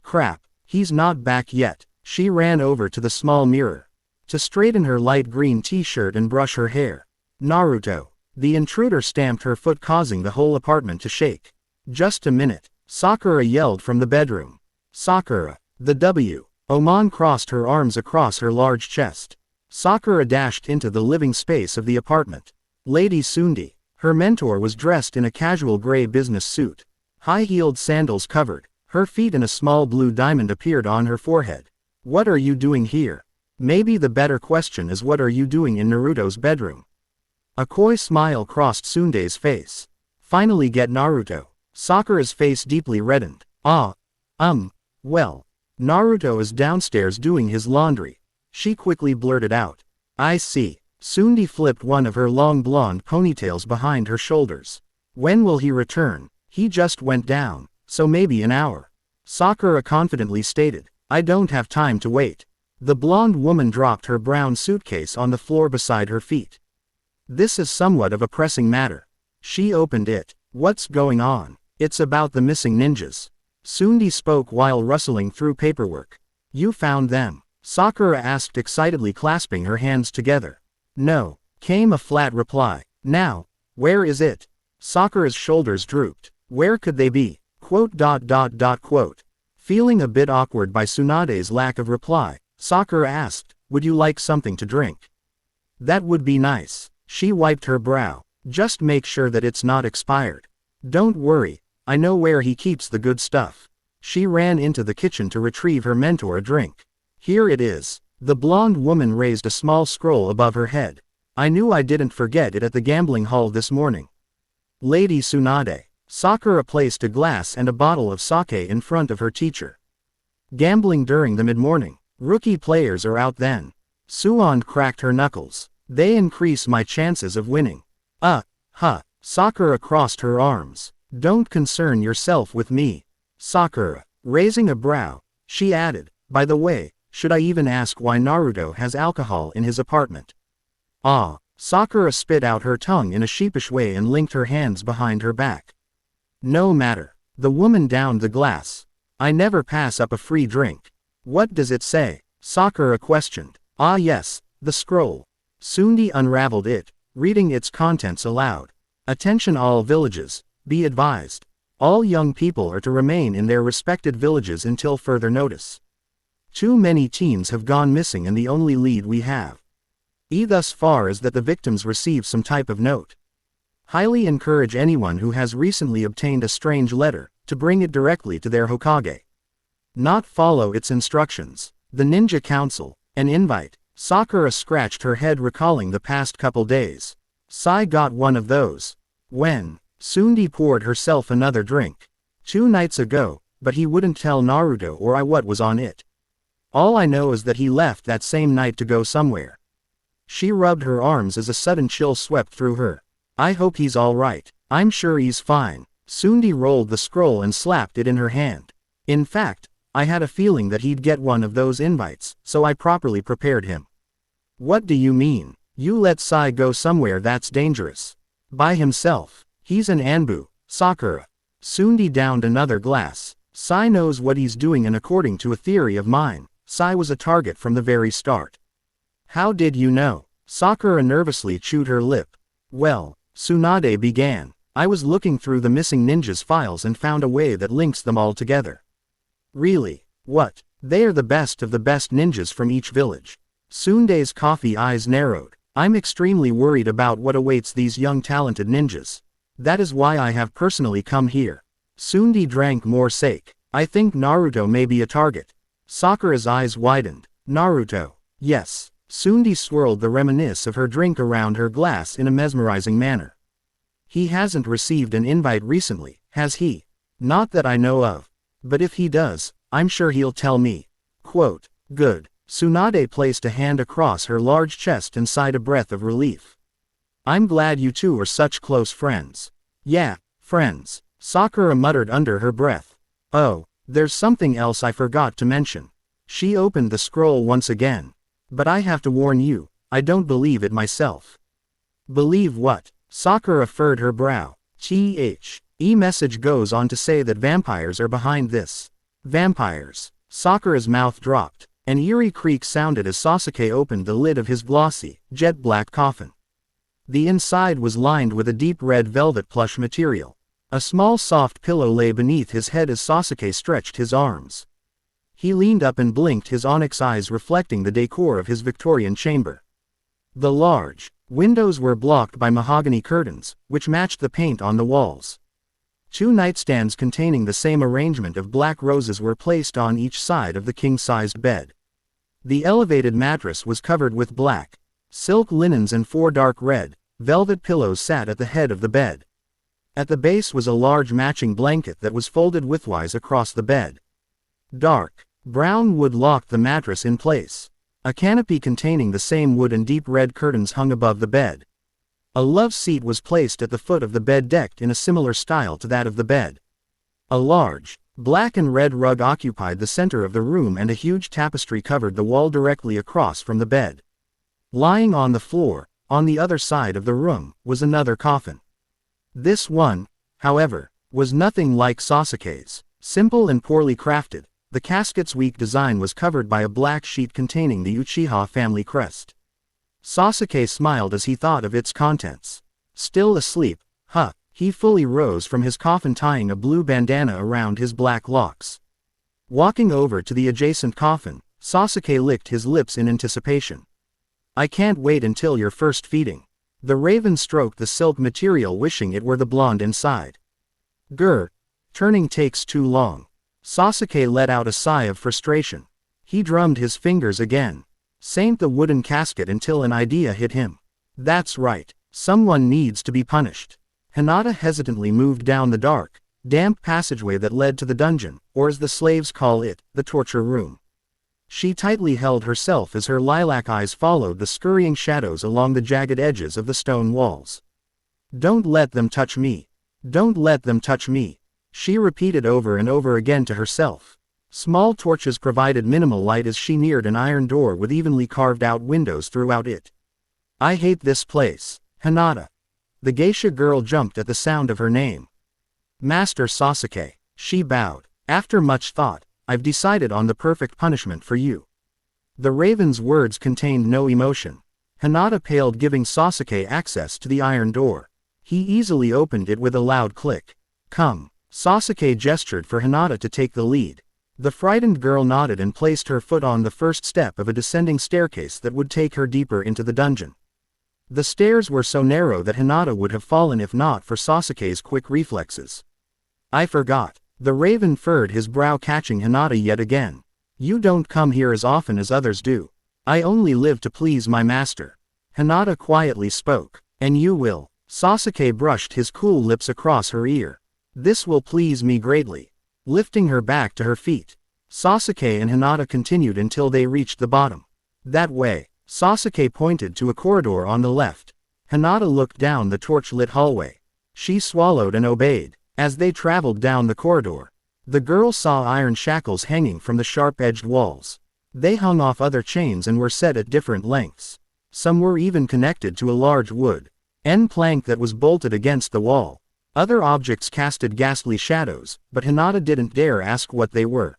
Crap, he's not back yet. She ran over to the small mirror to straighten her light green t-shirt and brush her hair. Naruto. The intruder stamped her foot, causing the whole apartment to shake. Just a minute. Sakura yelled from the bedroom. Sakura. The W. Oman crossed her arms across her large chest. Sakura dashed into the living space of the apartment. Lady Sundi. Her mentor was dressed in a casual gray business suit. High-heeled sandals covered her feet, and a small blue diamond appeared on her forehead. What are you doing here? Maybe the better question is, what are you doing in Naruto's bedroom? A coy smile crossed Sunde's face. Finally get Naruto. Sakura's face deeply reddened. Well. Naruto is downstairs doing his laundry. She quickly blurted out. I see. Sundi flipped one of her long blonde ponytails behind her shoulders. When will he return? He just went down, so maybe an hour. Sakura confidently stated. I don't have time to wait. The blonde woman dropped her brown suitcase on the floor beside her feet. This is somewhat of a pressing matter. She opened it. What's going on? It's about the missing ninjas. Sundi spoke while rustling through paperwork. You found them? Sakura asked excitedly, clasping her hands together. No, came a flat reply. Now, where is it? Sakura's shoulders drooped. Where could they be? Quote. Feeling a bit awkward by Tsunade's lack of reply, Sakura asked, would you like something to drink? That would be nice. She wiped her brow. Just make sure that it's not expired. Don't worry, I know where he keeps the good stuff. She ran into the kitchen to retrieve her mentor a drink. Here it is. The blonde woman raised a small scroll above her head. I knew I didn't forget it at the gambling hall this morning. Lady Tsunade. Sakura placed a glass and a bottle of sake in front of her teacher. Gambling during the mid-morning. Rookie players are out then. Suan cracked her knuckles. They increase my chances of winning. Sakura crossed her arms. Don't concern yourself with me. Sakura. Raising a brow, she added, by the way, should I even ask why Naruto has alcohol in his apartment? Sakura spit out her tongue in a sheepish way and linked her hands behind her back. No matter. The woman downed the glass. I never pass up a free drink. What does it say? Sakura questioned. Yes, the scroll. Sundi unraveled it, reading its contents aloud. Attention all villages, be advised. All young people are to remain in their respected villages until further notice. Too many teens have gone missing and the only lead we have thus far is that the victims receive some type of note. Highly encourage anyone who has recently obtained a strange letter to bring it directly to their Hokage. Not follow its instructions. The Ninja Council, an invite. Sakura scratched her head recalling the past couple days. Sai got one of those. When? Tsunde poured herself another drink. 2 nights ago, but he wouldn't tell Naruto or I what was on it. All I know is that he left that same night to go somewhere. She rubbed her arms as a sudden chill swept through her. I hope he's alright. I'm sure he's fine. Tsunde rolled the scroll and slapped it in her hand. In fact, I had a feeling that he'd get one of those invites, so I properly prepared him. What do you mean? You let Sai go somewhere that's dangerous? By himself. He's an Anbu, Sakura. Tsunde downed another glass. Sai knows what he's doing, and according to a theory of mine, Sai was a target from the very start. How did you know? Sakura nervously chewed her lip. Well, Tsunade began. I was looking through the missing ninjas' files and found a way that links them all together. Really? What? They are the best of the best ninjas from each village. Tsunde's coffee eyes narrowed. I'm extremely worried about what awaits these young talented ninjas. That is why I have personally come here. Tsunde drank more sake. I think Naruto may be a target. Sakura's eyes widened. Naruto. Yes. Tsunde swirled the reminiscence of her drink around her glass in a mesmerizing manner. He hasn't received an invite recently, has he? Not that I know of. But if he does, I'm sure he'll tell me. Quote, good. Tsunade placed a hand across her large chest and sighed a breath of relief. I'm glad you two are such close friends. Yeah, friends. Sakura muttered under her breath. Oh, there's something else I forgot to mention. She opened the scroll once again. But I have to warn you, I don't believe it myself. Believe what? Sakura furrowed her brow. Message goes on to say that vampires are behind this. Vampires. Sakura's mouth dropped. An eerie creak sounded as Sasuke opened the lid of his glossy, jet-black coffin. The inside was lined with a deep red velvet plush material. A small soft pillow lay beneath his head as Sasuke stretched his arms. He leaned up and blinked, his onyx eyes reflecting the decor of his Victorian chamber. The large windows were blocked by mahogany curtains, which matched the paint on the walls. 2 nightstands containing the same arrangement of black roses were placed on each side of the king-sized bed. The elevated mattress was covered with black silk linens, and 4 dark red velvet pillows sat at the head of the bed. At the base was a large matching blanket that was folded widthwise across the bed. Dark brown wood locked the mattress in place. A canopy containing the same wood and deep red curtains hung above the bed. A love seat was placed at the foot of the bed, decked in a similar style to that of the bed. A large black and red rug occupied the center of the room, and a huge tapestry covered the wall directly across from the bed. Lying on the floor, on the other side of the room, was another coffin. This one, however, was nothing like Sasuke's. Simple and poorly crafted, the casket's weak design was covered by a black sheet containing the Uchiha family crest. Sasuke smiled as he thought of its contents. Still asleep, huh? He fully rose from his coffin, tying a blue bandana around his black locks. Walking over to the adjacent coffin, Sasuke licked his lips in anticipation. I can't wait until your first feeding. The raven stroked the silk material, wishing it were the blonde inside. Grr. Turning takes too long. Sasuke let out a sigh of frustration. He drummed his fingers again. Saint the wooden casket until an idea hit him. That's right. Someone needs to be punished. Hinata hesitantly moved down the dark, damp passageway that led to the dungeon, or as the slaves call it, the torture room. She tightly held herself as her lilac eyes followed the scurrying shadows along the jagged edges of the stone walls. Don't let them touch me. Don't let them touch me. She repeated over and over again to herself. Small torches provided minimal light as she neared an iron door with evenly carved out windows throughout it. I hate this place. Hinata. The geisha girl jumped at the sound of her name. Master Sasuke. She bowed. After much thought, I've decided on the perfect punishment for you. The raven's words contained no emotion. Hinata paled, giving Sasuke access to the iron door. He easily opened it with a loud click. Come. Sasuke gestured for Hinata to take the lead. The frightened girl nodded and placed her foot on the first step of a descending staircase that would take her deeper into the dungeon. The stairs were so narrow that Hinata would have fallen if not for Sasuke's quick reflexes. I forgot. The raven furrowed his brow, catching Hinata yet again. You don't come here as often as others do. I only live to please my master. Hinata quietly spoke. And you will. Sasuke brushed his cool lips across her ear. This will please me greatly. Lifting her back to her feet, Sasuke and Hinata continued until they reached the bottom. That way. Sasuke pointed to a corridor on the left. Hinata looked down the torch-lit hallway. She swallowed and obeyed. As they traveled down the corridor, the girl saw iron shackles hanging from the sharp-edged walls. They hung off other chains and were set at different lengths. Some were even connected to a large wood end plank that was bolted against the wall. Other objects casted ghastly shadows, but Hinata didn't dare ask what they were.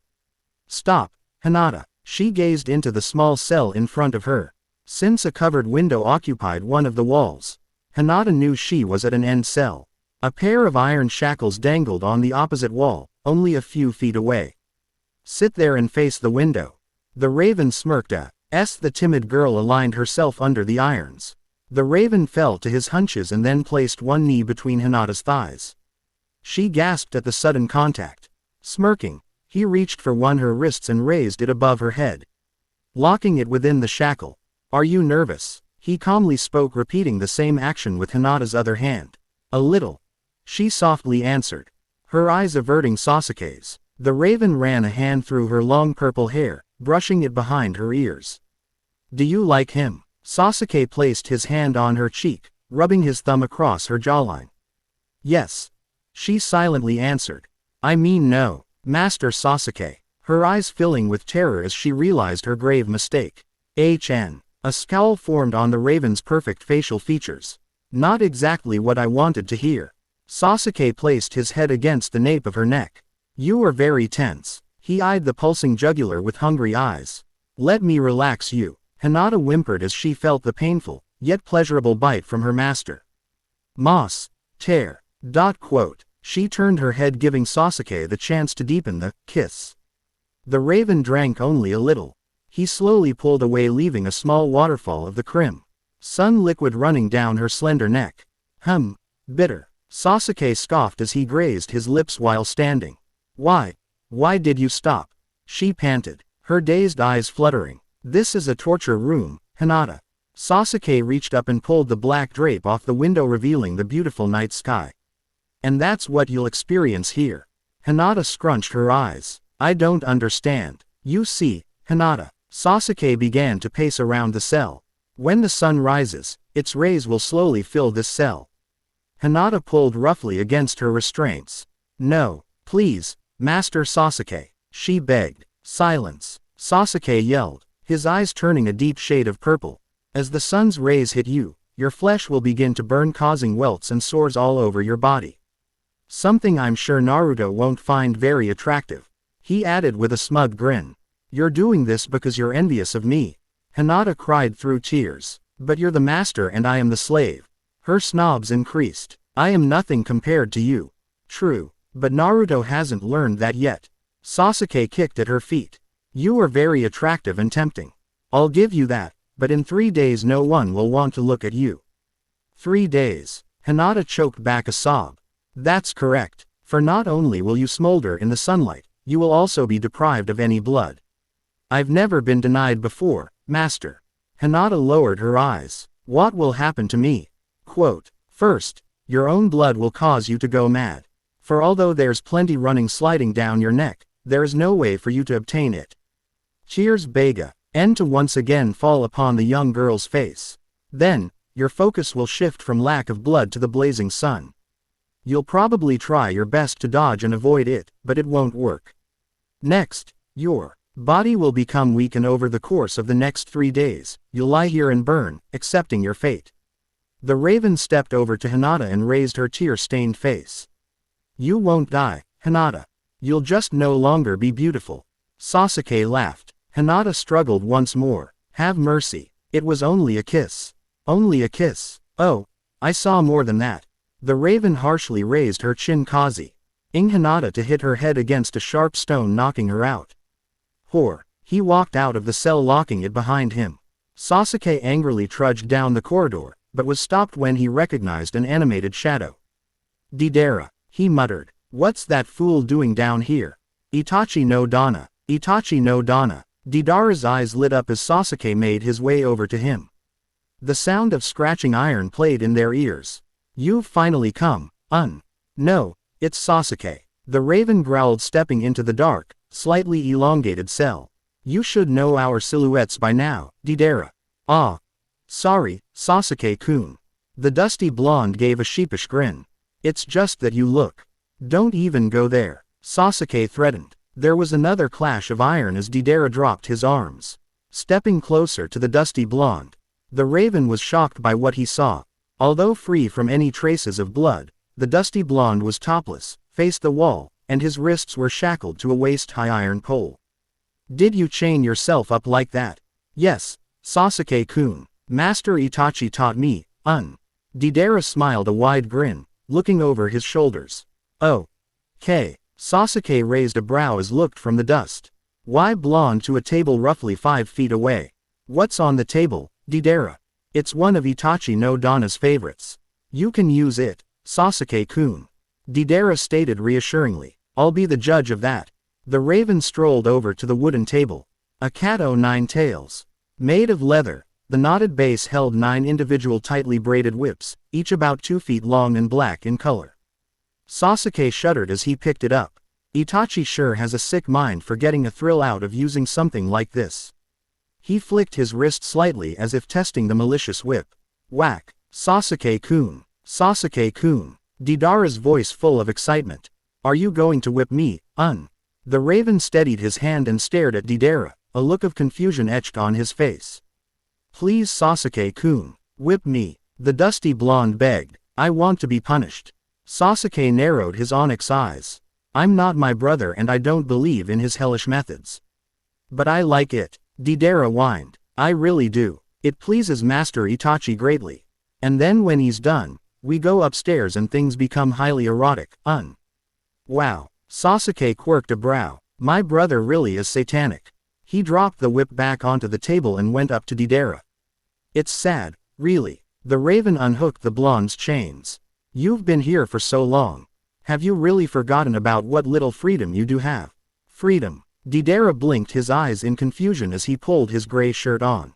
Stop, Hinata. She gazed into the small cell in front of her. Since a covered window occupied one of the walls, Hinata knew she was at an end cell. A pair of iron shackles dangled on the opposite wall, only a few feet away. Sit there and face the window. The raven smirked. The timid girl aligned herself under the irons. The raven fell to his hunches and then placed one knee between Hinata's thighs. She gasped at the sudden contact. Smirking, he reached for one of her wrists and raised it above her head, locking it within the shackle. Are you nervous? He calmly spoke, repeating the same action with Hinata's other hand. A little. She softly answered, her eyes averting Sasuke's. The raven ran a hand through her long purple hair, brushing it behind her ears. Do you like him? Sasuke placed his hand on her cheek, rubbing his thumb across her jawline. Yes. She silently answered. I mean no, Master Sasuke. Her eyes filling with terror as she realized her grave mistake. A scowl formed on the raven's perfect facial features. Not exactly what I wanted to hear. Sasuke placed his head against the nape of her neck. You are very tense. He eyed the pulsing jugular with hungry eyes. Let me relax you. Hinata whimpered as she felt the painful, yet pleasurable bite from her master. Moss. Tear. She turned her head, giving Sasuke the chance to deepen the kiss. The raven drank only a little. He slowly pulled away, leaving a small waterfall of the crim sun liquid running down her slender neck. Bitter. Sasuke scoffed as he grazed his lips while standing. Why did you stop? She panted, her dazed eyes fluttering. This is a torture room, Hinata. Sasuke reached up and pulled the black drape off the window, revealing the beautiful night sky. And that's what you'll experience here. Hinata scrunched her eyes. I don't understand. You see, Hinata. Sasuke began to pace around the cell. When the sun rises, its rays will slowly fill this cell. Hinata pulled roughly against her restraints. No, please, Master Sasuke, she begged. Silence, Sasuke yelled, his eyes turning a deep shade of purple. As the sun's rays hit you, your flesh will begin to burn, causing welts and sores all over your body. Something I'm sure Naruto won't find very attractive, he added with a smug grin. You're doing this because you're envious of me. Hinata cried through tears. But you're the master and I am the slave. Her snobs increased. I am nothing compared to you. True, but Naruto hasn't learned that yet. Sasuke kicked at her feet. You are very attractive and tempting. I'll give you that, but in 3 days no one will want to look at you. 3 days. Hinata choked back a sob. That's correct, for not only will you smolder in the sunlight, you will also be deprived of any blood. I've never been denied before, Master. Hinata lowered her eyes. What will happen to me? First, your own blood will cause you to go mad. For although there's plenty running sliding down your neck, there is no way for you to obtain it. Cheers Bega. To once again fall upon the young girl's face. Then, your focus will shift from lack of blood to the blazing sun. You'll probably try your best to dodge and avoid it, but it won't work. Next, your body will become weak, and over the course of the next 3 days, you'll lie here and burn, accepting your fate. The raven stepped over to Hinata and raised her tear-stained face. You won't die, Hinata. You'll just no longer be beautiful. Sasuke laughed. Hinata struggled once more. Have mercy. It was only a kiss. Only a kiss. Oh, I saw more than that. The raven harshly raised her chin, causing Hinata to hit her head against a sharp stone, knocking her out. Whore. He walked out of the cell, locking it behind him. Sasuke angrily trudged down the corridor, but was stopped when he recognized an animated shadow. Deidara, he muttered. What's that fool doing down here? Itachi no Dana. Itachi no Dana. Deidara's eyes lit up as Sasuke made his way over to him. The sound of scratching iron played in their ears. You've finally come, No, it's Sasuke. The raven growled, stepping into the dark, slightly elongated cell. You should know our silhouettes by now, Deidara. Ah. Sorry, Sasuke-kun. The dusty blonde gave a sheepish grin. It's just that you look. Don't even go there, Sasuke threatened. There was another clash of iron as Deidara dropped his arms. Stepping closer to the dusty blonde, the raven was shocked by what he saw. Although free from any traces of blood, the dusty blonde was topless, faced the wall, and his wrists were shackled to a waist-high iron pole. Did you chain yourself up like that? Yes, Sasuke-kun. Master Itachi taught me, Deidara smiled a wide grin, looking over his shoulders. Oh. K. Sasuke raised a brow as looked from the dust. Why blonde to a table roughly 5 feet away? What's on the table, Deidara? It's one of Itachi no Dana's favorites. You can use it, Sasuke-kun. Deidara stated reassuringly. I'll be the judge of that. The raven strolled over to the wooden table. A cat o' 9 tails. Made of leather, the knotted base held 9 individual tightly braided whips, each about 2 feet long and black in color. Sasuke shuddered as he picked it up. Itachi sure has a sick mind for getting a thrill out of using something like this. He flicked his wrist slightly as if testing the malicious whip. Whack. Sasuke-kun. Sasuke-kun. Deidara's voice full of excitement. Are you going to whip me, The raven steadied his hand and stared at Deidara, a look of confusion etched on his face. Please Sasuke-kun, whip me, the dusty blonde begged. I want to be punished. Sasuke narrowed his onyx eyes. I'm not my brother and I don't believe in his hellish methods. But I like it, Deidara whined. I really do. It pleases Master Itachi greatly. And then when he's done, we go upstairs and things become highly erotic, Wow. Sasuke quirked a brow. My brother really is satanic. He dropped the whip back onto the table and went up to Deidara. It's sad, really. The raven unhooked the blonde's chains. You've been here for so long. Have you really forgotten about what little freedom you do have? Freedom. Deidara blinked his eyes in confusion as he pulled his gray shirt on.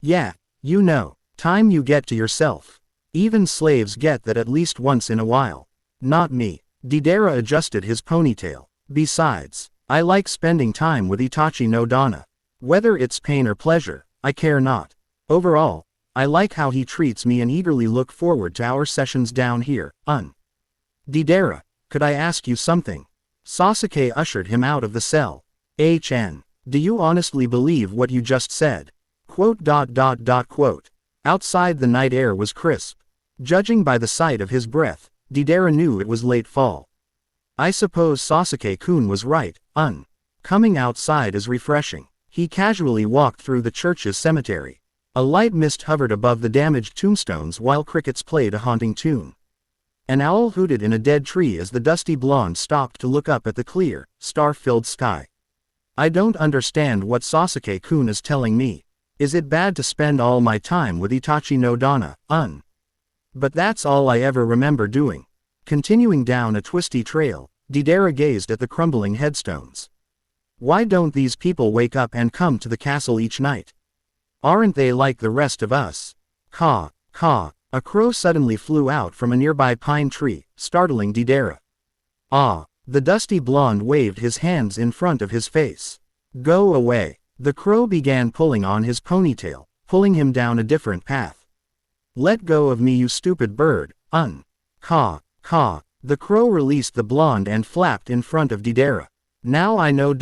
Yeah, you know, time you get to yourself. Even slaves get that at least once in a while. Not me. Deidara adjusted his ponytail. Besides, I like spending time with Itachi no Dana. Whether it's pain or pleasure, I care not. Overall, I like how he treats me and eagerly look forward to our sessions down here, Deidara, could I ask you something? Sasuke ushered him out of the cell. HN. Do you honestly believe what you just said? Quote. Outside the night air was crisp. Judging by the sight of his breath, Deidara knew it was late fall. I suppose Sasuke-kun was right, Coming outside is refreshing. He casually walked through the church's cemetery. A light mist hovered above the damaged tombstones while crickets played a haunting tune. An owl hooted in a dead tree as the dusty blonde stopped to look up at the clear, star-filled sky. I don't understand what Sasuke-kun is telling me. Is it bad to spend all my time with Itachi no Dana, But that's all I ever remember doing. Continuing down a twisty trail, Deidara gazed at the crumbling headstones. Why don't these people wake up and come to the castle each night? Aren't they like the rest of us? Caw, caw. A crow suddenly flew out from a nearby pine tree, startling Deidara. Ah. The dusty blonde waved his hands in front of his face. Go away. The crow began pulling on his ponytail, pulling him down a different path. Let go of me, you stupid bird, Caw, caw. The crow released the blonde and flapped in front of Deidara. Now I know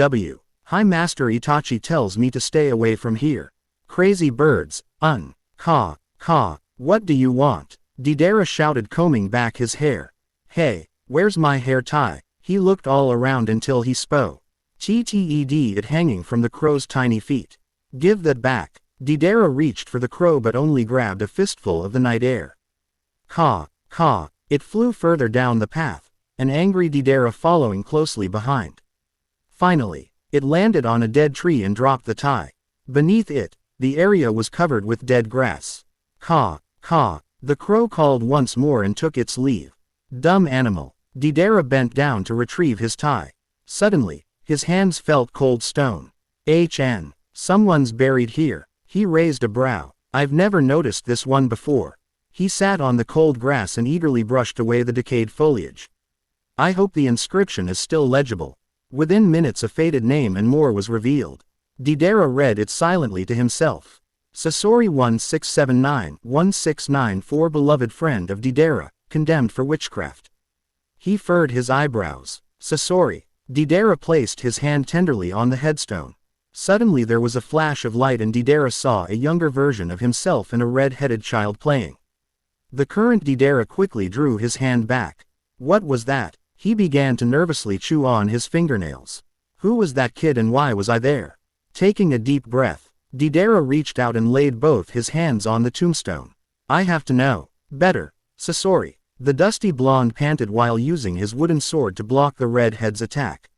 High Master Itachi tells me to stay away from here. Crazy birds, Caw, caw. What do you want? Deidara shouted, combing back his hair. Hey, where's my hair tie? He looked all around until he spoke. It hanging from the crow's tiny feet. Give that back. Deidara reached for the crow but only grabbed a fistful of the night air. Caw, caw. It flew further down the path, an angry Deidara following closely behind. Finally, it landed on a dead tree and dropped the tie. Beneath it, the area was covered with dead grass. Caw, caw. The crow called once more and took its leave. Dumb animal. Deidara bent down to retrieve his tie. Suddenly, his hands felt cold stone. Someone's buried here. He raised a brow. I've never noticed this one before. He sat on the cold grass and eagerly brushed away the decayed foliage. I hope the inscription is still legible. Within minutes a faded name and more was revealed. Deidara read it silently to himself. Sasori 1679-1694, beloved friend of Deidara, condemned for witchcraft. He furrowed his eyebrows. Sasori. Deidara placed his hand tenderly on the headstone. Suddenly there was a flash of light and Deidara saw a younger version of himself and a red-headed child playing. The current Deidara quickly drew his hand back. What was that? He began to nervously chew on his fingernails. Who was that kid and why was I there? Taking a deep breath, Deidara reached out and laid both his hands on the tombstone. I have to know. Better. Sasori. The dusty blonde panted while using his wooden sword to block the redhead's attack.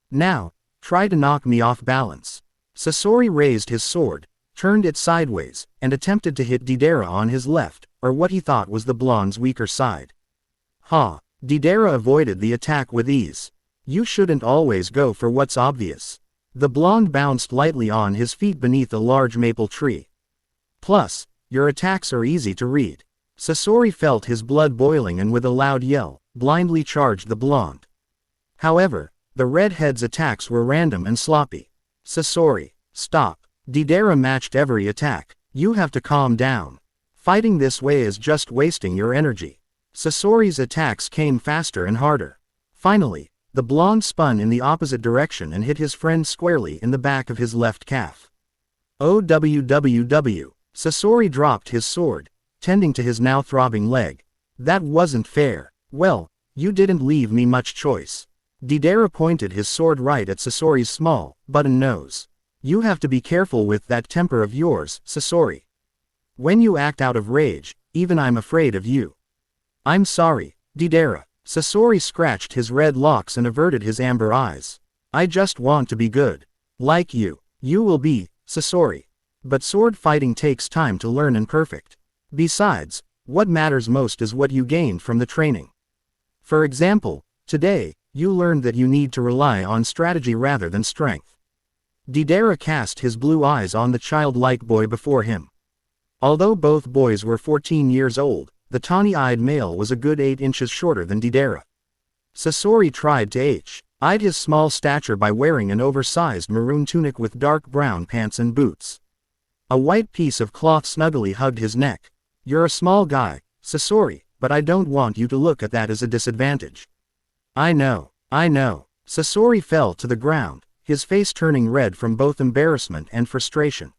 Now, try to knock me off balance. Sasori raised his sword, turned it sideways, and attempted to hit Deidara on his left, or what he thought was the blonde's weaker side. Ha! Deidara avoided the attack with ease. You shouldn't always go for what's obvious. The blonde bounced lightly on his feet beneath a large maple tree. Plus, your attacks are easy to read. Sasori felt his blood boiling and with a loud yell, blindly charged the blonde. However, the redhead's attacks were random and sloppy. Sasori, stop. Deidara matched every attack. You have to calm down. Fighting this way is just wasting your energy. Sasori's attacks came faster and harder. Finally, the blonde spun in the opposite direction and hit his friend squarely in the back of his left calf. OWWW. Sasori dropped his sword, tending to his now throbbing leg. That wasn't fair. Well, you didn't leave me much choice. Deidara pointed his sword right at Sasori's small, button nose. You have to be careful with that temper of yours, Sasori. When you act out of rage, even I'm afraid of you. I'm sorry, Deidara. Sasori scratched his red locks and averted his amber eyes. I just want to be good. Like you. You will be, Sasori. But sword fighting takes time to learn and perfect. Besides, what matters most is what you gained from the training. For example, today, you learned that you need to rely on strategy rather than strength. Deidara cast his blue eyes on the childlike boy before him. Although both boys were 14 years old, the tawny-eyed male was a good 8 inches shorter than Deidara. Sasori tried to hide his small stature by wearing an oversized maroon tunic with dark brown pants and boots. A white piece of cloth snugly hugged his neck. You're a small guy, Sasori, but I don't want you to look at that as a disadvantage. I know. Sasori fell to the ground, his face turning red from both embarrassment and frustration.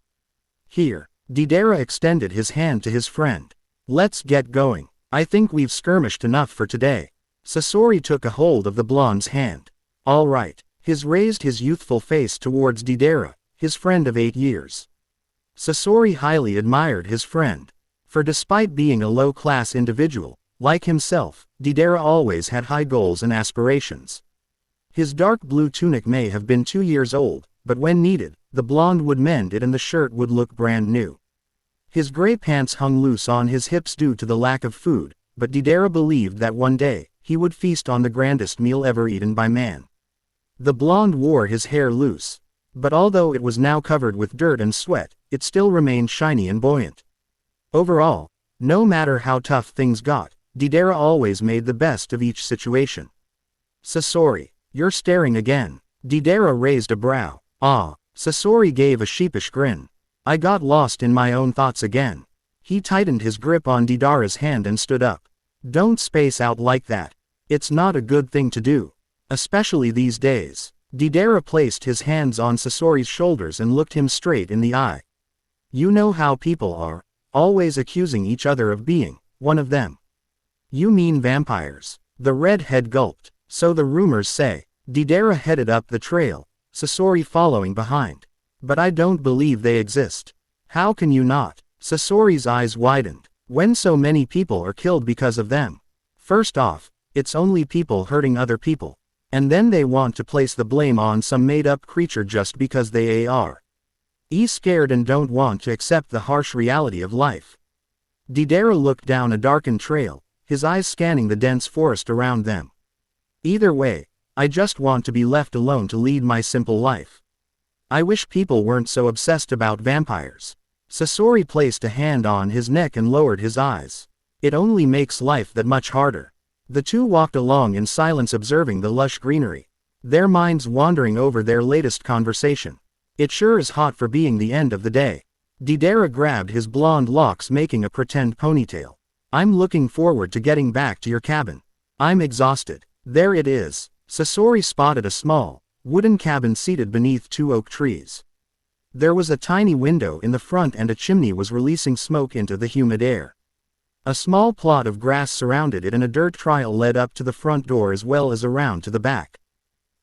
Here, Deidara extended his hand to his friend. Let's get going. I think we've skirmished enough for today. Sasori took a hold of the blonde's hand. All right. Raised his youthful face towards Deidara, his friend of 8 years. Sasori highly admired his friend. For despite being a low-class individual, like himself, Deidara always had high goals and aspirations. His dark blue tunic may have been 2 years old, but when needed, the blonde would mend it and the shirt would look brand new. His gray pants hung loose on his hips due to the lack of food, but Deidara believed that one day, he would feast on the grandest meal ever eaten by man. The blonde wore his hair loose. But although it was now covered with dirt and sweat, it still remained shiny and buoyant. Overall, no matter how tough things got, Deidara always made the best of each situation. Sasori, you're staring again. Deidara raised a brow. Ah, Sasori gave a sheepish grin. I got lost in my own thoughts again. He tightened his grip on Deidara's hand and stood up. Don't space out like that. It's not a good thing to do. Especially these days. Deidara placed his hands on Sasori's shoulders and looked him straight in the eye. You know how people are, always accusing each other of being one of them. You mean vampires? The redhead gulped. So the rumors say. Deidara headed up the trail, Sasori following behind. But I don't believe they exist. How can you not? Sasori's eyes widened. When so many people are killed because of them. First off, it's only people hurting other people. And then they want to place the blame on some made-up creature just because they are scared and don't want to accept the harsh reality of life. Deidara looked down a darkened trail, his eyes scanning the dense forest around them. Either way, I just want to be left alone to lead my simple life. I wish people weren't so obsessed about vampires. Sasori placed a hand on his neck and lowered his eyes. It only makes life that much harder. The two walked along in silence, observing the lush greenery, their minds wandering over their latest conversation. It sure is hot for being the end of the day. Deidara grabbed his blonde locks, making a pretend ponytail. I'm looking forward to getting back to your cabin. I'm exhausted. There it is. Sasori spotted a small, wooden cabin seated beneath 2 oak trees. There was a tiny window in the front and a chimney was releasing smoke into the humid air. A small plot of grass surrounded it and a dirt trail led up to the front door as well as around to the back.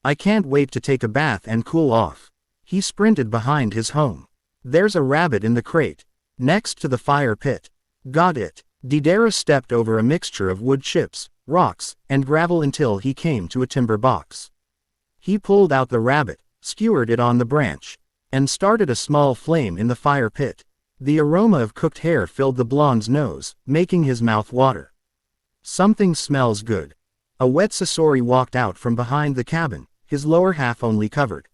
I can't wait to take a bath and cool off. He sprinted behind his home. There's a rabbit in the crate, next to the fire pit. Got it. Deidara stepped over a mixture of wood chips, rocks, and gravel until he came to a timber box. He pulled out the rabbit, skewered it on the branch, and started a small flame in the fire pit. The aroma of cooked hair filled the blonde's nose, making his mouth water. Something smells good. A wet Sasori walked out from behind the cabin, his lower half only covered.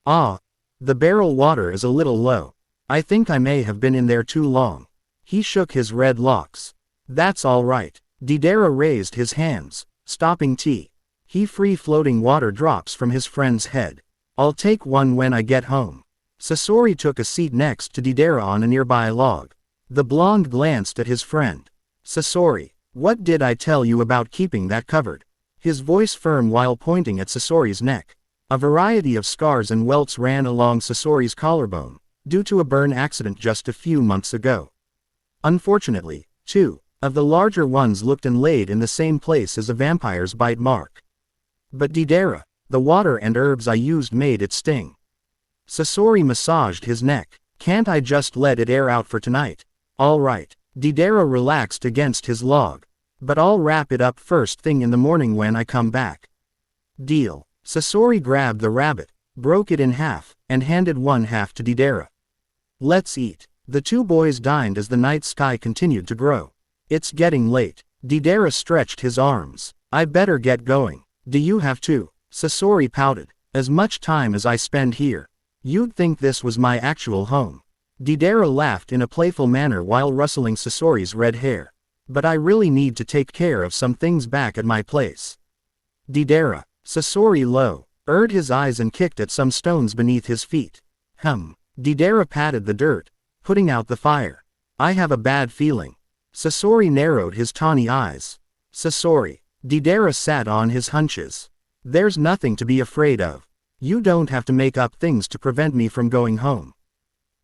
Ah, the barrel water is a little low. I think I may have been in there too long. He shook his red locks. That's all right. Deidara raised his hands, stopping tea. He free-floating water drops from his friend's head. I'll take one when I get home. Sasori took a seat next to Deidara on a nearby log. The blonde glanced at his friend. Sasori, what did I tell you about keeping that covered? His voice firm while pointing at Sasori's neck. A variety of scars and welts ran along Sasori's collarbone, due to a burn accident just a few months ago. Unfortunately, 2 of the larger ones looked and laid in the same place as a vampire's bite mark. But Deidara, the water and herbs I used made it sting. Sasori massaged his neck. Can't I just let it air out for tonight? All right. Deidara relaxed against his log. But I'll wrap it up first thing in the morning when I come back. Deal. Sasori grabbed the rabbit, broke it in half, and handed one half to Deidara. Let's eat. The 2 boys dined as the night sky continued to grow. It's getting late. Deidara stretched his arms. I better get going. Do you have to? Sasori pouted. As much time as I spend here. You'd think this was my actual home. Deidara laughed in a playful manner while rustling Sasori's red hair. But I really need to take care of some things back at my place. Deidara. Sasori lowered his eyes and kicked at some stones beneath his feet. Deidara patted the dirt, putting out the fire. I have a bad feeling. Sasori narrowed his tawny eyes. Sasori. Deidara sat on his hunches. There's nothing to be afraid of. You don't have to make up things to prevent me from going home.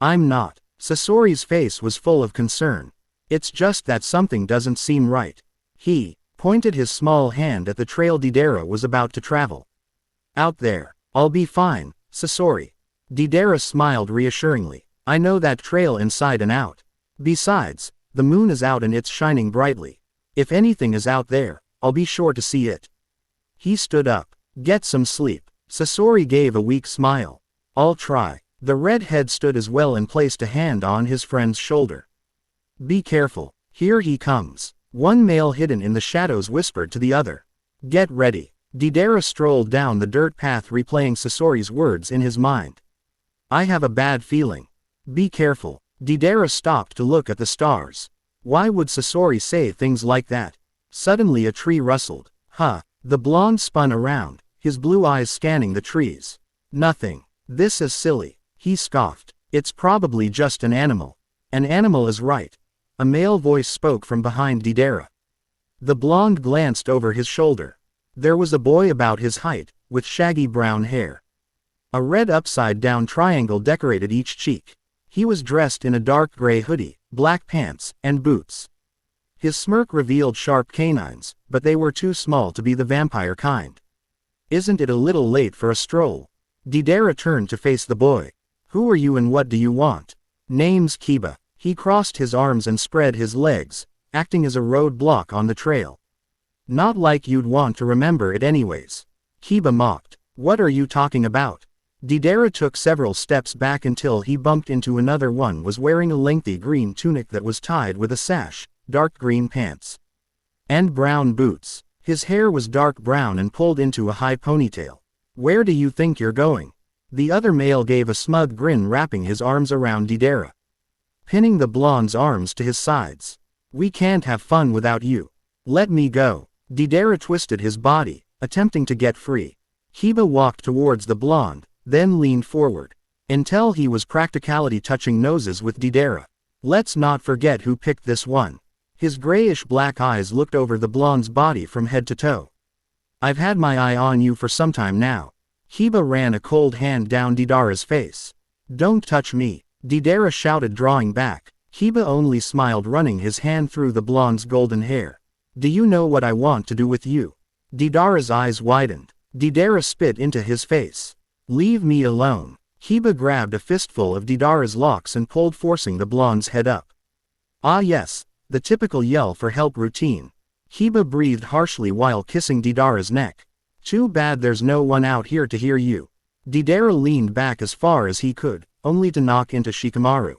I'm not. Sasori's face was full of concern. It's just that something doesn't seem right. He pointed his small hand at the trail Deidara was about to travel. Out there. I'll be fine, Sasori. Deidara smiled reassuringly. I know that trail inside and out. Besides, the moon is out and it's shining brightly. If anything is out there, I'll be sure to see it. He stood up. Get some sleep. Sasori gave a weak smile. I'll try. The redhead stood as well and placed a hand on his friend's shoulder. Be careful. Here he comes. One male hidden in the shadows whispered to the other. Get ready. Deidara strolled down the dirt path replaying Sasori's words in his mind. I have a bad feeling. Be careful. Deidara stopped to look at the stars. Why would Sasori say things like that? Suddenly a tree rustled. The blonde spun around, his blue eyes scanning the trees. Nothing. This is silly. He scoffed. It's probably just an animal. An animal is right. A male voice spoke from behind Deidara. The blonde glanced over his shoulder. There was a boy about his height, with shaggy brown hair. A red upside-down triangle decorated each cheek. He was dressed in a dark gray hoodie, black pants, and boots. His smirk revealed sharp canines, but they were too small to be the vampire kind. Isn't it a little late for a stroll? Deidara turned to face the boy. Who are you and what do you want? Name's Kiba. He crossed his arms and spread his legs, acting as a roadblock on the trail. Not like you'd want to remember it anyways. Kiba mocked. What are you talking about? Deidara took several steps back until he bumped into another one was wearing a lengthy green tunic that was tied with a sash, dark green pants, and brown boots. His hair was dark brown and pulled into a high ponytail. Where do you think you're going? The other male gave a smug grin, wrapping his arms around Deidara, pinning the blonde's arms to his sides. "We can't have fun without you. Let me go." Deidara twisted his body, attempting to get free. Kiba walked towards the blonde, then leaned forward, until he was practically touching noses with Deidara. "Let's not forget who picked this one." His grayish-black eyes looked over the blonde's body from head to toe. "I've had my eye on you for some time now." Kiba ran a cold hand down Deidara's face. "Don't touch me," Deidara shouted, drawing back. Kiba only smiled, running his hand through the blonde's golden hair. "Do you know what I want to do with you?" Deidara's eyes widened. Deidara spit into his face. "Leave me alone." Kiba grabbed a fistful of Deidara's locks and pulled, forcing the blonde's head up. "Ah yes, the typical yell for help routine." Kiba breathed harshly while kissing Deidara's neck. "Too bad there's no one out here to hear you." Deidara leaned back as far as he could, only to knock into Shikamaru.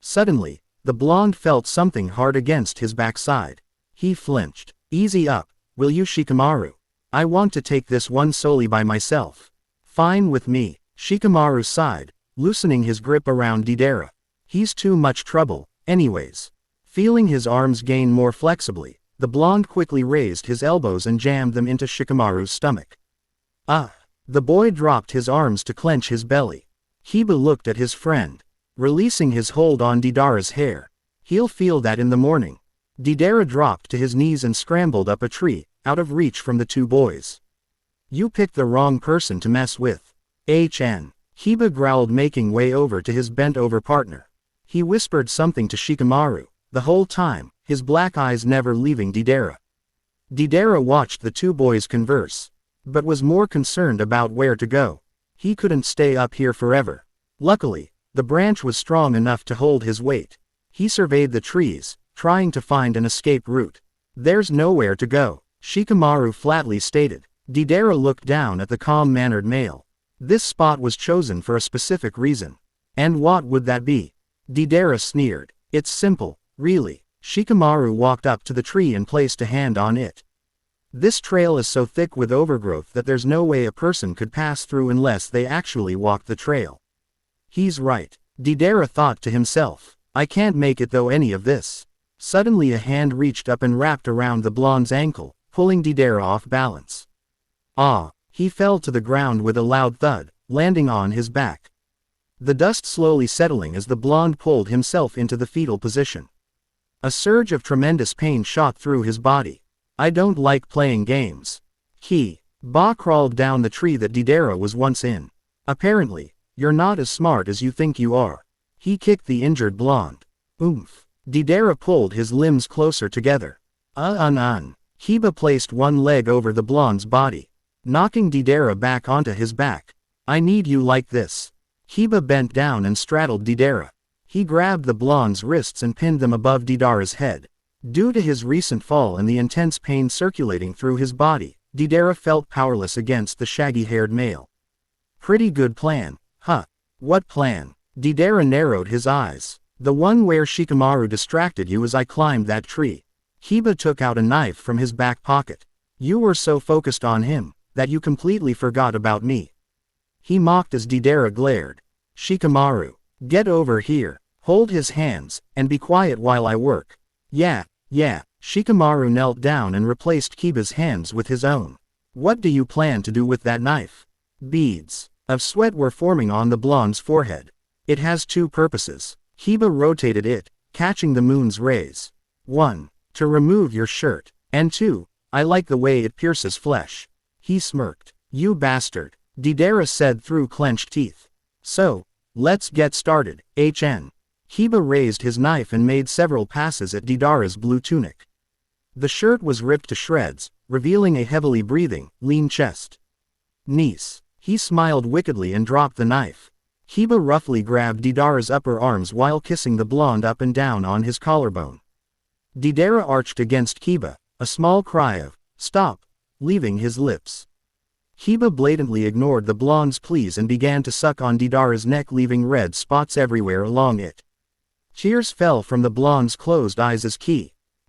Suddenly, the blonde felt something hard against his backside. He flinched. "Easy up, will you, Shikamaru? I want to take this one solely by myself." "Fine with me." Shikamaru sighed, loosening his grip around Deidara. "He's too much trouble, anyways." Feeling his arms gain more flexibly, the blonde quickly raised his elbows and jammed them into Shikamaru's stomach. "Ah!" The boy dropped his arms to clench his belly. Kiba looked at his friend, releasing his hold on Deidara's hair. "He'll feel that in the morning." Deidara dropped to his knees and scrambled up a tree, out of reach from the two boys. "You picked the wrong person to mess with." Kiba growled, making way over to his bent-over partner. He whispered something to Shikamaru, the whole time, his black eyes never leaving Deidara. Deidara watched the two boys converse, but was more concerned about where to go. He couldn't stay up here forever. Luckily, the branch was strong enough to hold his weight. He surveyed the trees, trying to find an escape route. "There's nowhere to go," Shikamaru flatly stated. Deidara looked down at the calm-mannered male. This spot was chosen for a specific reason. "And what would that be?" Deidara sneered. "It's simple, really." Shikamaru walked up to the tree and placed a hand on it. "This trail is so thick with overgrowth that there's no way a person could pass through unless they actually walked the trail." "He's right," Deidara thought to himself. "I can't make it through any of this." Suddenly a hand reached up and wrapped around the blonde's ankle, pulling Deidara off balance. "Ah!" He fell to the ground with a loud thud, landing on his back. The dust slowly settling as the blonde pulled himself into the fetal position. A surge of tremendous pain shot through his body. "I don't like playing games." Ba crawled down the tree that Deidara was once in. "Apparently, you're not as smart as you think you are." He kicked the injured blonde. "Oomph." Deidara pulled his limbs closer together. Kiba placed one leg over the blonde's body, knocking Deidara back onto his back. "I need you like this." Kiba bent down and straddled Deidara. He grabbed the blonde's wrists and pinned them above Deidara's head. Due to his recent fall and the intense pain circulating through his body, Deidara felt powerless against the shaggy-haired male. "Pretty good plan, huh?" "What plan?" Deidara narrowed his eyes. "The one where Shikamaru distracted you as I climbed that tree." Kiba took out a knife from his back pocket. "You were so focused on him, that you completely forgot about me." He mocked as Deidara glared. "Shikamaru, get over here, hold his hands, and be quiet while I work." Yeah. Shikamaru knelt down and replaced Kiba's hands with his own. "What do you plan to do with that knife?" Beads of sweat were forming on the blonde's forehead. "It has two purposes." Kiba rotated it, catching the moon's rays. "1. To remove your shirt. And 2. I like the way it pierces flesh." He smirked. "You bastard," Deidara said through clenched teeth. "So, let's get started, Kiba raised his knife and made several passes at Deidara's blue tunic. The shirt was ripped to shreds, revealing a heavily breathing, lean chest. "Niece." He smiled wickedly and dropped the knife. Kiba roughly grabbed Deidara's upper arms while kissing the blonde up and down on his collarbone. Deidara arched against Kiba, a small cry of, "Stop!" leaving his lips. Kiba blatantly ignored the blonde's pleas and began to suck on Deidara's neck, leaving red spots everywhere along it. Tears fell from the blonde's closed eyes as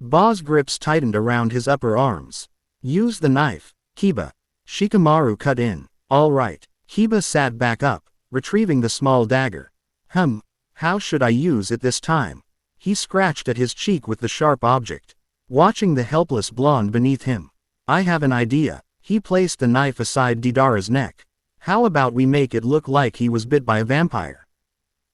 Ba's grips tightened around his upper arms. "Use the knife, Kiba." Shikamaru cut in. "All right." Kiba sat back up, retrieving the small dagger. How should I use it this time? He scratched at his cheek with the sharp object, watching the helpless blonde beneath him. I have an idea. He placed the knife aside Deidara's neck. How about we make it look like he was bit by a vampire?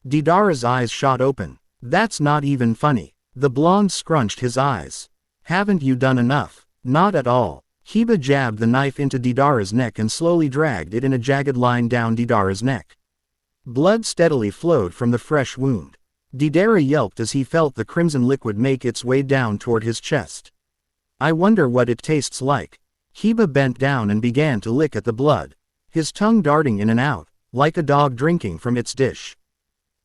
Deidara's eyes shot open. That's not even funny. The blonde scrunched his eyes. Haven't you done enough? Not at all. Kiba jabbed the knife into Deidara's neck and slowly dragged it in a jagged line down Deidara's neck. Blood steadily flowed from the fresh wound. Deidara yelped as he felt the crimson liquid make its way down toward his chest. I wonder what it tastes like. Kiba bent down and began to lick at the blood, his tongue darting in and out, like a dog drinking from its dish.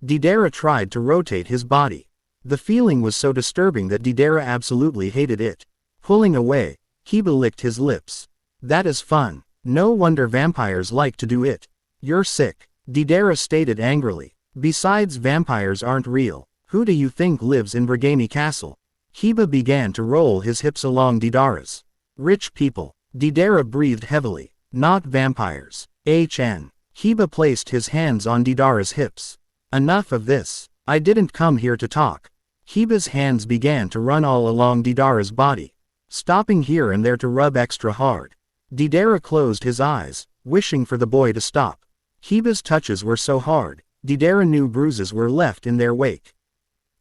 Deidara tried to rotate his body. The feeling was so disturbing that Deidara absolutely hated it. Pulling away, Kiba licked his lips. That is fun. No wonder vampires like to do it. You're sick, Deidara stated angrily. Besides, vampires aren't real. Who do you think lives in Brigami Castle? Kiba began to roll his hips along Deidara's. Rich people. Deidara breathed heavily. Not vampires. Kiba placed his hands on Deidara's hips. Enough of this. I didn't come here to talk. Kiba's hands began to run all along Deidara's body, stopping here and there to rub extra hard. Deidara closed his eyes, wishing for the boy to stop. Kiba's touches were so hard, Deidara knew bruises were left in their wake.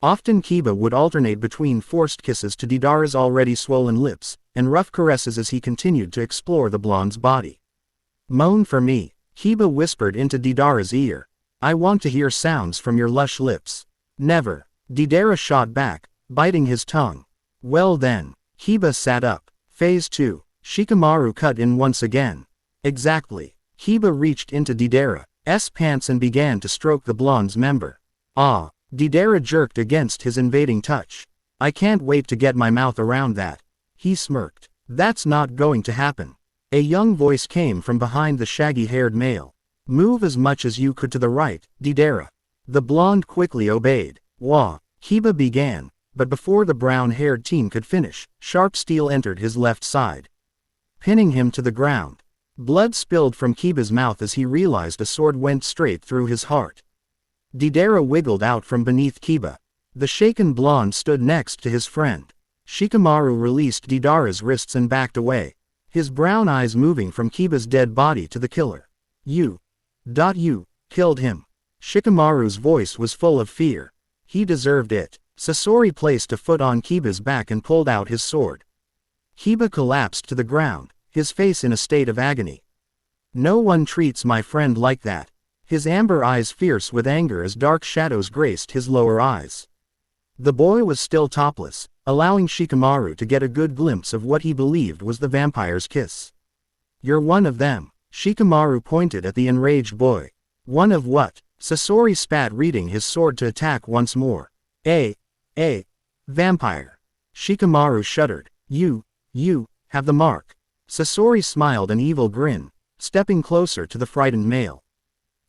Often Kiba would alternate between forced kisses to Deidara's already swollen lips, and rough caresses as he continued to explore the blonde's body. Moan for me, Kiba whispered into Deidara's ear. I want to hear sounds from your lush lips. Never, Deidara shot back, biting his tongue. Well then, Kiba sat up. Phase 2, Shikamaru cut in once again. Exactly. Kiba reached into Deidara's pants and began to stroke the blonde's member. Ah, Deidara jerked against his invading touch. I can't wait to get my mouth around that. He smirked. That's not going to happen. A young voice came from behind the shaggy-haired male. Move as much as you could to the right, Deidara. The blonde quickly obeyed. Wah, Kiba began, but before the brown-haired teen could finish, sharp steel entered his left side, pinning him to the ground. Blood spilled from Kiba's mouth as he realized a sword went straight through his heart. Deidara wiggled out from beneath Kiba. The shaken blonde stood next to his friend. Shikamaru released Deidara's wrists and backed away, his brown eyes moving from Kiba's dead body to the killer. You killed him. Shikamaru's voice was full of fear. He deserved it. Sasori placed a foot on Kiba's back and pulled out his sword. Kiba collapsed to the ground, his face in a state of agony. No one treats my friend like that. His amber eyes fierce with anger as dark shadows graced his lower eyes. The boy was still topless, allowing Shikamaru to get a good glimpse of what he believed was the vampire's kiss. You're one of them. Shikamaru pointed at the enraged boy. One of what? Sasori spat, reading his sword to attack once more. Vampire. Shikamaru shuddered. You have the mark. Sasori smiled an evil grin, stepping closer to the frightened male.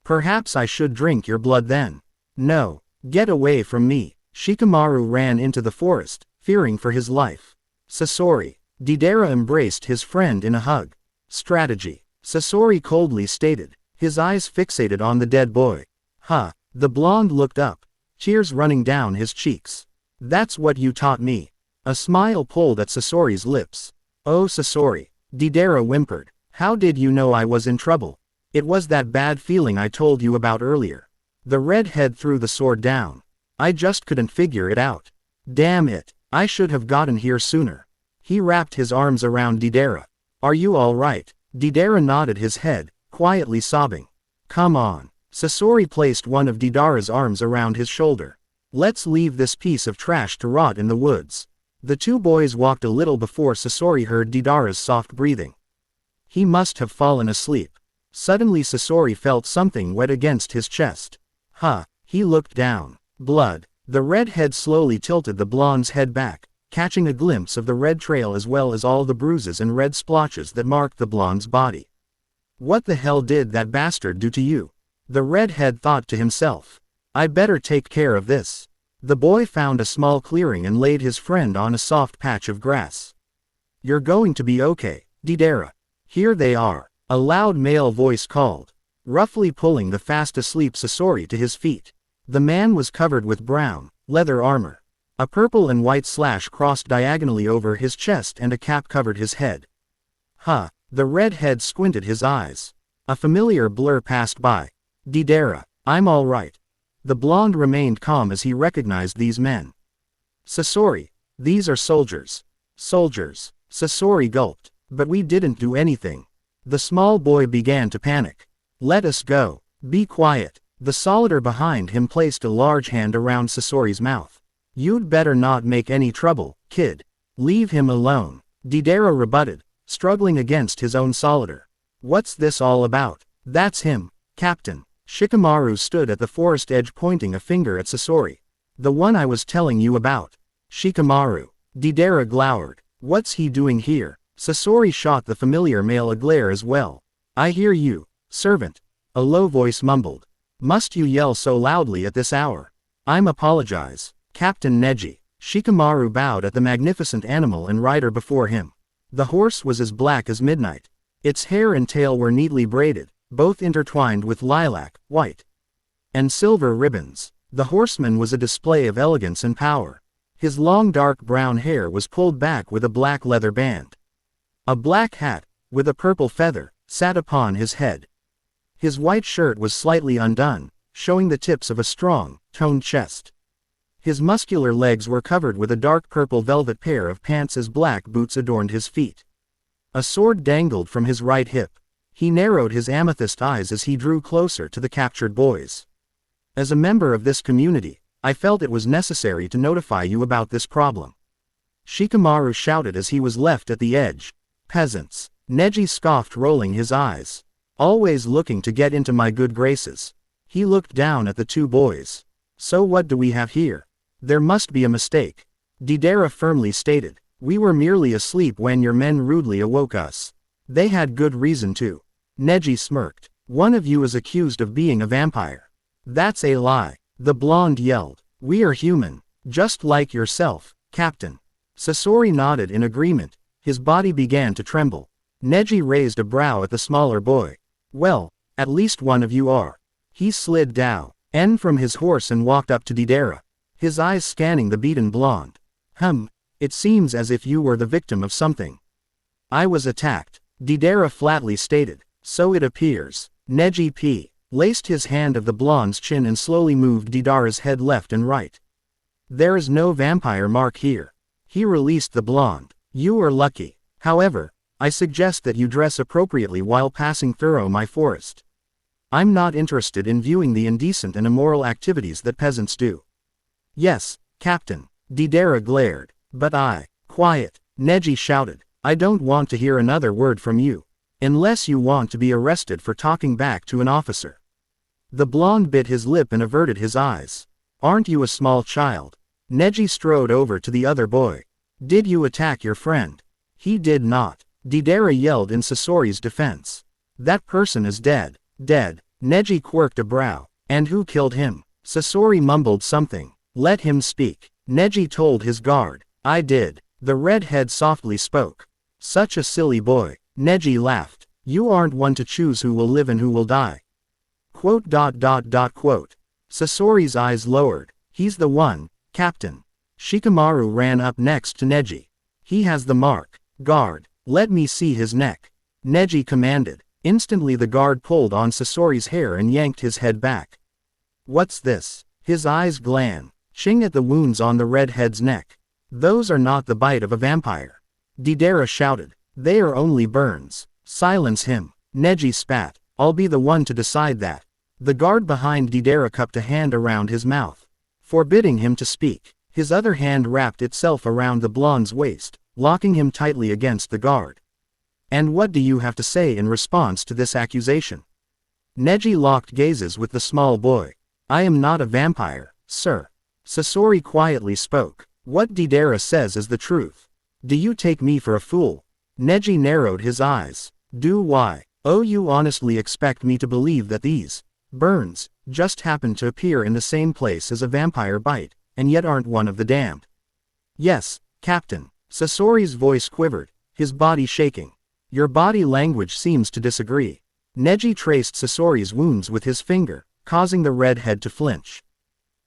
Perhaps I should drink your blood then. No, get away from me. Shikamaru ran into the forest, fearing for his life. Sasori. Deidara embraced his friend in a hug. Strategy. Sasori coldly stated, his eyes fixated on the dead boy. The blonde looked up, tears running down his cheeks. That's what you taught me. A smile pulled at Sasori's lips. Oh Sasori, Deidara whimpered. How did you know I was in trouble? It was that bad feeling I told you about earlier. The redhead threw the sword down. I just couldn't figure it out. Damn it, I should have gotten here sooner. He wrapped his arms around Deidara. Are you all right? Deidara nodded his head, quietly sobbing. Come on. Sasori placed one of Deidara's arms around his shoulder. Let's leave this piece of trash to rot in the woods. The two boys walked a little before Sasori heard Deidara's soft breathing. He must have fallen asleep. Suddenly Sasori felt something wet against his chest. He looked down. Blood. The redhead slowly tilted the blonde's head back, catching a glimpse of the red trail as well as all the bruises and red splotches that marked the blonde's body. What the hell did that bastard do to you? The redhead thought to himself. I better take care of this. The boy found a small clearing and laid his friend on a soft patch of grass. You're going to be okay, Deidara. Here they are. A loud male voice called. roughly pulling the fast-asleep Sasori to his feet. The man was covered with brown, leather armor. A purple and white slash crossed diagonally over his chest and a cap covered his head. Huh, the redhead squinted his eyes. A familiar blur passed by. Deidara, I'm all right. The blonde remained calm as he recognized these men. Sasori, these are soldiers. Soldiers, Sasori gulped. But we didn't do anything. The small boy began to panic. Let us go. Be quiet. The soldier behind him placed a large hand around Sasori's mouth. You'd better not make any trouble, kid. Leave him alone. Deidara rebutted, struggling against his own soldier. What's this all about? That's him, Captain. Shikamaru stood at the forest edge pointing a finger at Sasori. The one I was telling you about. Shikamaru. Deidara glowered. What's he doing here? Sasori shot the familiar male a glare as well. I hear you, servant. A low voice mumbled. Must you yell so loudly at this hour? I'm apologize. Captain Neji. Shikamaru bowed at the magnificent animal and rider before him. The horse was as black as midnight. Its hair and tail were neatly braided, both intertwined with lilac, white, and silver ribbons. The horseman was a display of elegance and power. His long dark brown hair was pulled back with a black leather band. A black hat, with a purple feather, sat upon his head. His white shirt was slightly undone, showing the tips of a strong, toned chest. His muscular legs were covered with a dark purple velvet pair of pants as black boots adorned his feet. A sword dangled from his right hip. He narrowed his amethyst eyes as he drew closer to the captured boys. As a member of this community, I felt it was necessary to notify you about this problem. Shikamaru shouted as he was left at the edge. Peasants. Neji scoffed, rolling his eyes. Always looking to get into my good graces. He looked down at the two boys. So what do we have here? There must be a mistake. Deidara firmly stated. We were merely asleep when your men rudely awoke us. They had good reason to. Neji smirked. One of you is accused of being a vampire. That's a lie. The blonde yelled. We are human. Just like yourself, Captain. Sasori nodded in agreement. His body began to tremble. Neji raised a brow at the smaller boy. Well, at least one of you are. He slid down from his horse and walked up to Deidara, his eyes scanning the beaten blonde. It seems as if you were the victim of something. I was attacked, Deidara flatly stated. So it appears. Neji laced his hand of the blonde's chin and slowly moved Deidara's head left and right. There is no vampire mark here. He released the blonde. You are lucky. However, I suggest that you dress appropriately while passing through my forest. I'm not interested in viewing the indecent and immoral activities that peasants do. Yes, Captain. Deidara glared. But quiet, Neji shouted. I don't want to hear another word from you. Unless you want to be arrested for talking back to an officer. The blonde bit his lip and averted his eyes. Aren't you a small child? Neji strode over to the other boy. Did you attack your friend? He did not. Deidara yelled in Sasori's defense. That person is dead. Dead. Neji quirked a brow. And who killed him? Sasori mumbled something. Let him speak. Neji told his guard. I did. The redhead softly spoke. Such a silly boy. Neji laughed. You aren't one to choose who will live and who will die. Quote. Sasori's eyes lowered. He's the one, Captain. Shikamaru ran up next to Neji. He has the mark. Guard, let me see his neck. Neji commanded. Instantly the guard pulled on Sasori's hair and yanked his head back. What's this? His eyes glancing at the wounds on the redhead's neck. Those are not the bite of a vampire. Deidara shouted. They are only burns. Silence him. Neji spat. I'll be the one to decide that. The guard behind Deidara cupped a hand around his mouth, forbidding him to speak. His other hand wrapped itself around the blonde's waist, locking him tightly against the guard. And what do you have to say in response to this accusation? Neji locked gazes with the small boy. I am not a vampire, sir. Sasori quietly spoke. What Deidara says is the truth. Do you take me for a fool? Neji narrowed his eyes. You honestly expect me to believe that these burns just happen to appear in the same place as a vampire bite, and yet aren't one of the damned? Yes, Captain. Sasori's voice quivered, his body shaking. Your body language seems to disagree. Neji traced Sasori's wounds with his finger, causing the redhead to flinch.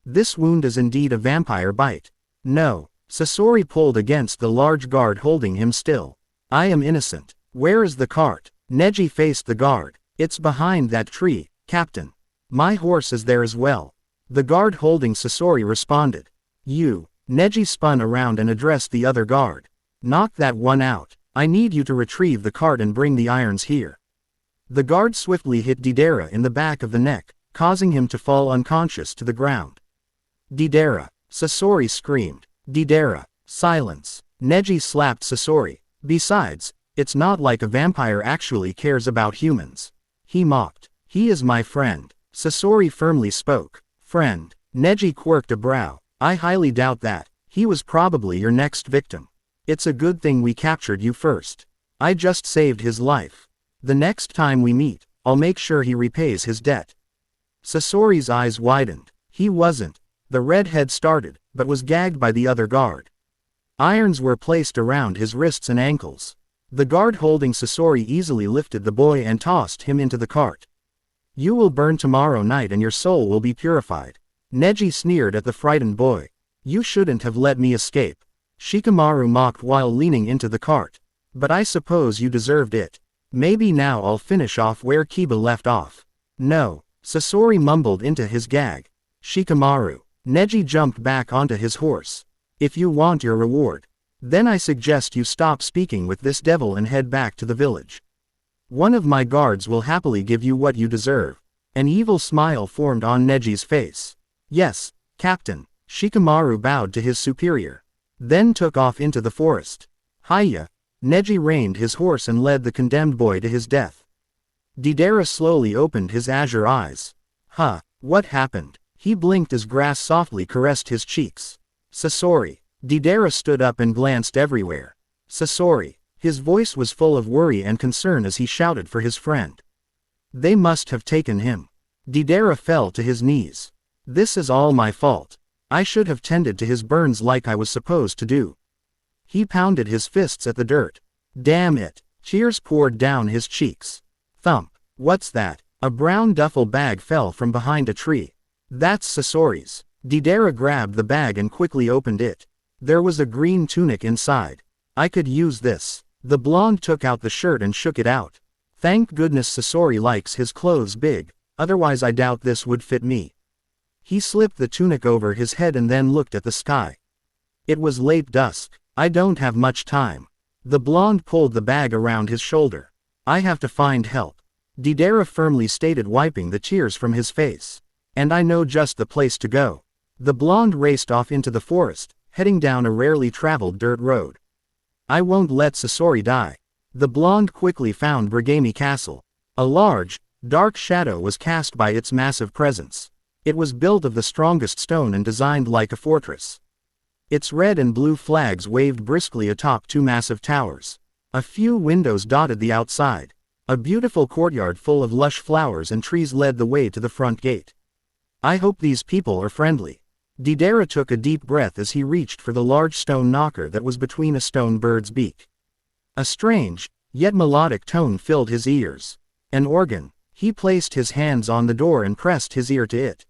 This wound is indeed a vampire bite. No. Sasori pulled against the large guard holding him still. I am innocent. Where is the cart? Neji faced the guard. It's behind that tree, Captain. My horse is there as well. The guard holding Sasori responded. You. Neji spun around and addressed the other guard. Knock that one out. I need you to retrieve the cart and bring the irons here. The guard swiftly hit Deidara in the back of the neck, causing him to fall unconscious to the ground. Deidara. Sasori screamed. Deidara. Silence. Neji slapped Sasori. Besides, it's not like a vampire actually cares about humans. He mocked. He is my friend. Sasori firmly spoke. Friend. Neji quirked a brow. I highly doubt that. He was probably your next victim. It's a good thing we captured you first. I just saved his life. The next time we meet, I'll make sure he repays his debt. Sasori's eyes widened. He wasn't. The redhead started, but was gagged by the other guard. Irons were placed around his wrists and ankles. The guard holding Sasori easily lifted the boy and tossed him into the cart. You will burn tomorrow night and your soul will be purified. Neji sneered at the frightened boy. You shouldn't have let me escape. Shikamaru mocked while leaning into the cart. But I suppose you deserved it. Maybe now I'll finish off where Kiba left off. No. Sasori mumbled into his gag. Shikamaru. Neji jumped back onto his horse. If you want your reward, then I suggest you stop speaking with this devil and head back to the village. One of my guards will happily give you what you deserve. An evil smile formed on Neji's face. Yes, Captain. Shikamaru bowed to his superior. Then took off into the forest. Hiya. Neji reined his horse and led the condemned boy to his death. Deidara slowly opened his azure eyes. Huh, what happened? He blinked as grass softly caressed his cheeks. Sasori. Deidara stood up and glanced everywhere. Sasori. His voice was full of worry and concern as he shouted for his friend. They must have taken him. Deidara fell to his knees. This is all my fault. I should have tended to his burns like I was supposed to do. He pounded his fists at the dirt. Damn it. Tears poured down his cheeks. Thump. What's that? A brown duffel bag fell from behind a tree. That's Sasori's. Deidara grabbed the bag and quickly opened it. There was a green tunic inside. I could use this. The blonde took out the shirt and shook it out. Thank goodness Sasori likes his clothes big, otherwise I doubt this would fit me. He slipped the tunic over his head and then looked at the sky. It was late dusk. I don't have much time. The blonde pulled the bag around his shoulder. I have to find help. Deidara firmly stated, wiping the tears from his face. And I know just the place to go. The blonde raced off into the forest, heading down a rarely traveled dirt road. I won't let Sasori die. The blonde quickly found Brigami Castle. A large, dark shadow was cast by its massive presence. It was built of the strongest stone and designed like a fortress. Its red and blue flags waved briskly atop two massive towers. A few windows dotted the outside. A beautiful courtyard full of lush flowers and trees led the way to the front gate. I hope these people are friendly. Deidara took a deep breath as he reached for the large stone knocker that was between a stone bird's beak. A strange, yet melodic tone filled his ears. An organ. He placed his hands on the door and pressed his ear to it.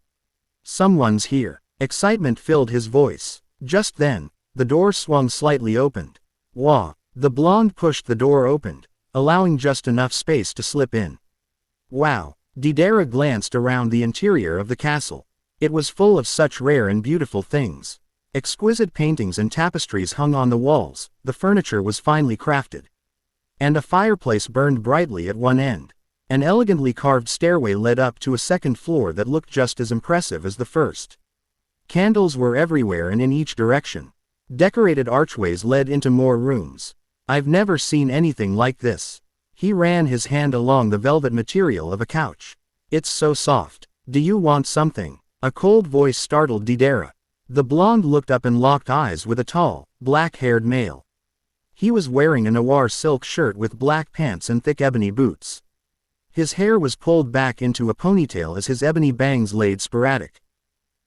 Someone's here. Excitement filled his voice. Just then, the door swung slightly opened. Wah! The blonde pushed the door open, allowing just enough space to slip in. Wow! Deidara glanced around the interior of the castle. It was full of such rare and beautiful things. Exquisite paintings and tapestries hung on the walls, the furniture was finely crafted. And a fireplace burned brightly at one end. An elegantly carved stairway led up to a second floor that looked just as impressive as the first. Candles were everywhere and in each direction. Decorated archways led into more rooms. I've never seen anything like this. He ran his hand along the velvet material of a couch. It's so soft. Do you want something? A cold voice startled Deidara. The blonde looked up and locked eyes with a tall, black-haired male. He was wearing a noir silk shirt with black pants and thick ebony boots. His hair was pulled back into a ponytail as his ebony bangs laid sporadic.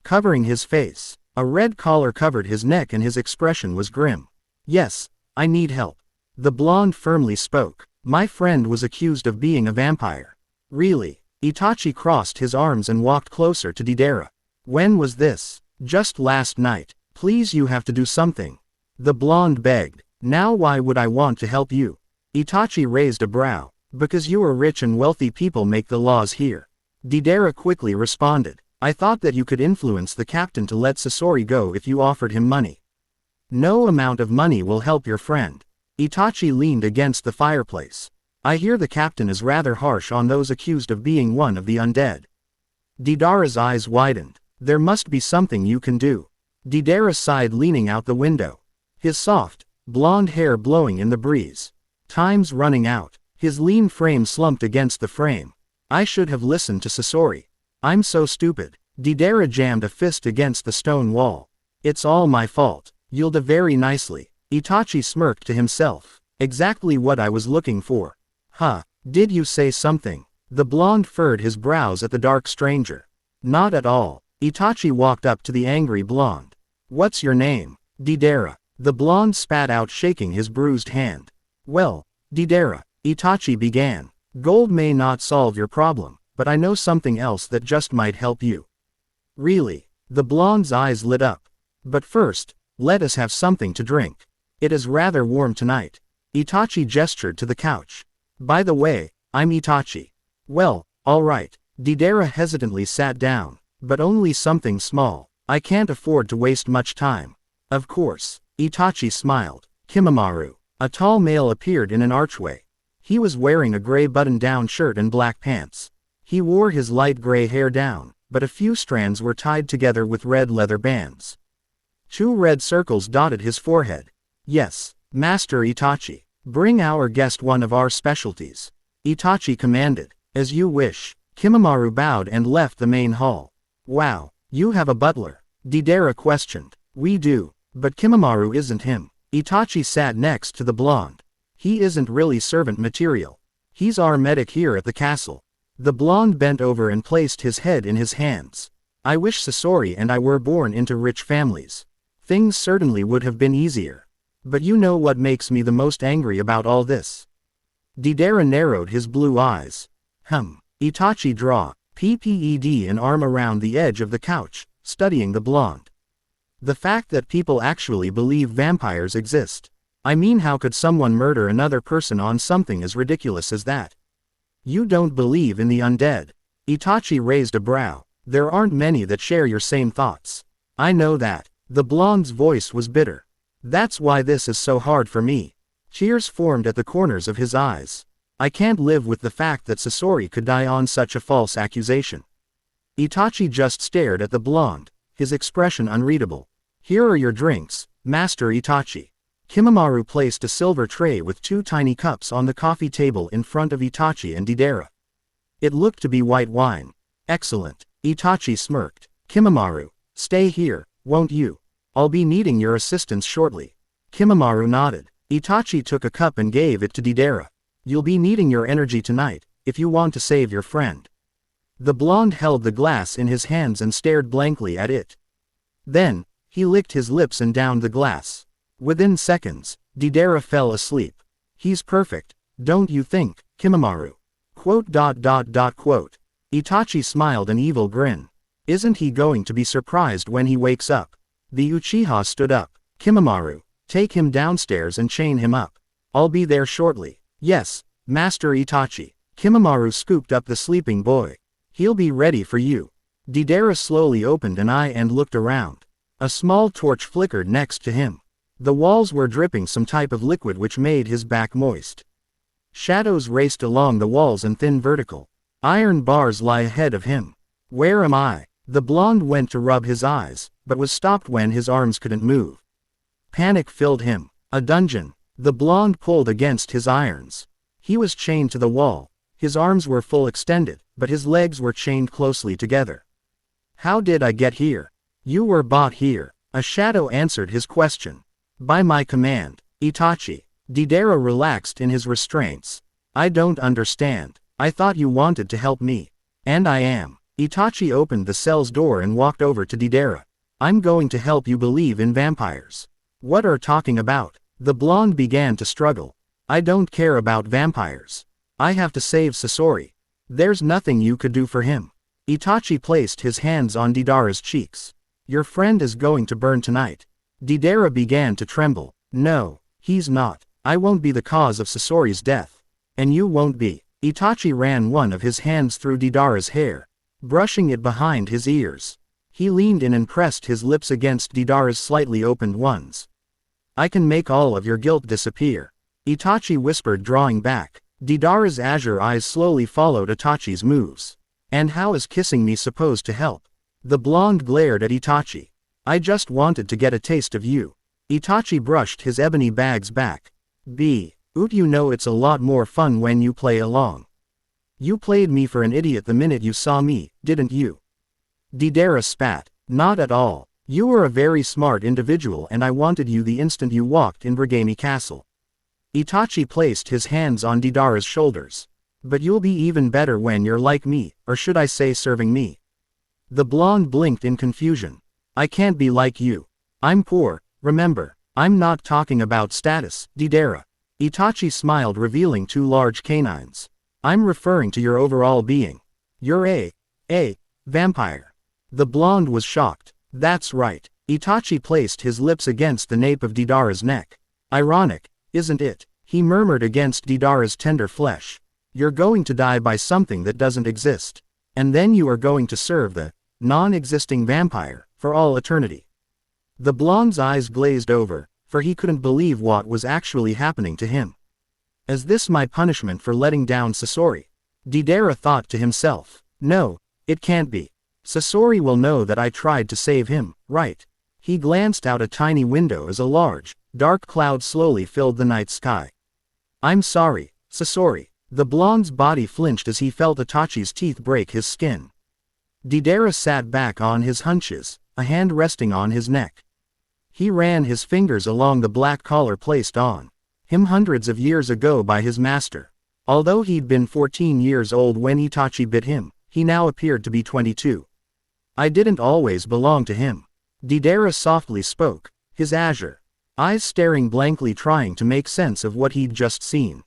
Covering his face, a red collar covered his neck and his expression was grim. Yes, I need help. The blonde firmly spoke. My friend was accused of being a vampire. Really? Itachi crossed his arms and walked closer to Deidara. When was this? Just last night. Please, you have to do something. The blonde begged. Now why would I want to help you? Itachi raised a brow. Because you are rich and wealthy people make the laws here. Deidara quickly responded. I thought that you could influence the captain to let Sasori go if you offered him money. No amount of money will help your friend. Itachi leaned against the fireplace. I hear the captain is rather harsh on those accused of being one of the undead. Deidara's eyes widened. There must be something you can do. Deidara sighed, leaning out the window. His soft, blonde hair blowing in the breeze. Time's running out. His lean frame slumped against the frame. I should have listened to Sasori. I'm so stupid. Deidara jammed a fist against the stone wall. It's all my fault. You'll do very nicely. Itachi smirked to himself. Exactly what I was looking for. Huh, did you say something? The blonde furrowed his brows at the dark stranger. Not at all. Itachi walked up to the angry blonde. What's your name? Deidara. The blonde spat out, shaking his bruised hand. Well, Deidara, Itachi began. Gold may not solve your problem, but I know something else that just might help you. Really? The blonde's eyes lit up. But first, let us have something to drink. It is rather warm tonight. Itachi gestured to the couch. By the way, I'm Itachi. Well, all right. Deidara hesitantly sat down. But only something small. I can't afford to waste much time. Of course. Itachi smiled. Kimamaru. A tall male appeared in an archway. He was wearing a gray button-down shirt and black pants. He wore his light gray hair down, but a few strands were tied together with red leather bands. 2 red circles dotted his forehead. Yes, Master Itachi. Bring our guest one of our specialties. Itachi commanded. As you wish. Kimamaru bowed and left the main hall. Wow, you have a butler? Deidara questioned. We do, but Kimamaru isn't him. Itachi sat next to the blonde. He isn't really servant material. He's our medic here at the castle. The blonde bent over and placed his head in his hands. I wish Sasori and I were born into rich families. Things certainly would have been easier. But you know what makes me the most angry about all this? Deidara narrowed his blue eyes. Itachi draw. PPED an arm around the edge of the couch, studying the blonde. The fact that people actually believe vampires exist. I mean, how could someone murder another person on something as ridiculous as that? You don't believe in the undead. Itachi raised a brow. There aren't many that share your same thoughts. I know that. The blonde's voice was bitter. That's why this is so hard for me. Tears formed at the corners of his eyes. I can't live with the fact that Sasori could die on such a false accusation. Itachi just stared at the blonde, his expression unreadable. Here are your drinks, Master Itachi. Kimamaru placed a silver tray with 2 tiny cups on the coffee table in front of Itachi and Deidara. It looked to be white wine. Excellent. Itachi smirked. Kimamaru, stay here, won't you? I'll be needing your assistance shortly. Kimamaru nodded. Itachi took a cup and gave it to Deidara. You'll be needing your energy tonight, if you want to save your friend. The blonde held the glass in his hands and stared blankly at it. Then, he licked his lips and downed the glass. Within seconds, Deidara fell asleep. He's perfect, don't you think, Kimamaru? Itachi smiled an evil grin. Isn't he going to be surprised when he wakes up? The Uchiha stood up. Kimamaru, take him downstairs and chain him up. I'll be there shortly. Yes, Master Itachi. Kimamaru scooped up the sleeping boy. He'll be ready for you. Deidara slowly opened an eye and looked around. A small torch flickered next to him. The walls were dripping some type of liquid which made his back moist. Shadows raced along the walls and thin vertical. Iron bars lie ahead of him. Where am I? The blonde went to rub his eyes, but was stopped when his arms couldn't move. Panic filled him. A dungeon. The blonde pulled against his irons. He was chained to the wall. His arms were full extended, but his legs were chained closely together. How did I get here? You were brought here. A shadow answered his question. By my command, Itachi. Deidara relaxed in his restraints. I don't understand. I thought you wanted to help me. And I am. Itachi opened the cell's door and walked over to Deidara. I'm going to help you believe in vampires. What are talking about? The blonde began to struggle. I don't care about vampires. I have to save Sasori. There's nothing you could do for him. Itachi placed his hands on Deidara's cheeks. Your friend is going to burn tonight. Deidara began to tremble. No, he's not. I won't be the cause of Sasori's death. And you won't be. Itachi ran one of his hands through Deidara's hair, brushing it behind his ears. He leaned in and pressed his lips against Deidara's slightly opened ones. I can make all of your guilt disappear. Itachi whispered, drawing back. Deidara's azure eyes slowly followed Itachi's moves. And how is kissing me supposed to help? The blonde glared at Itachi. I just wanted to get a taste of you. Itachi brushed his ebony bags back. You know it's a lot more fun when you play along. You played me for an idiot the minute you saw me, didn't you? Deidara spat. Not at all. You were a very smart individual and I wanted you the instant you walked in Brigami Castle. Itachi placed his hands on Deidara's shoulders. But you'll be even better when you're like me, or should I say serving me. The blonde blinked in confusion. I can't be like you. I'm poor, remember. I'm not talking about status, Deidara. Itachi smiled, revealing two large canines. I'm referring to your overall being. You're a vampire. The blonde was shocked. That's right. Itachi placed his lips against the nape of Deidara's neck. Ironic, isn't it? He murmured against Deidara's tender flesh. You're going to die by something that doesn't exist. And then you are going to serve the non-existing vampire for all eternity. The blonde's eyes glazed over, for he couldn't believe what was actually happening to him. Is this my punishment for letting down Sasori? Deidara thought to himself. No, it can't be. Sasori will know that I tried to save him, right? He glanced out a tiny window as a large, dark cloud slowly filled the night sky. I'm sorry, Sasori. The blonde's body flinched as he felt Itachi's teeth break his skin. Deidara sat back on his hunches, a hand resting on his neck. He ran his fingers along the black collar placed on him hundreds of years ago by his master. Although he'd been 14 years old when Itachi bit him, he now appeared to be 22. I didn't always belong to him. Deidara softly spoke, his azure eyes staring blankly, trying to make sense of what he'd just seen.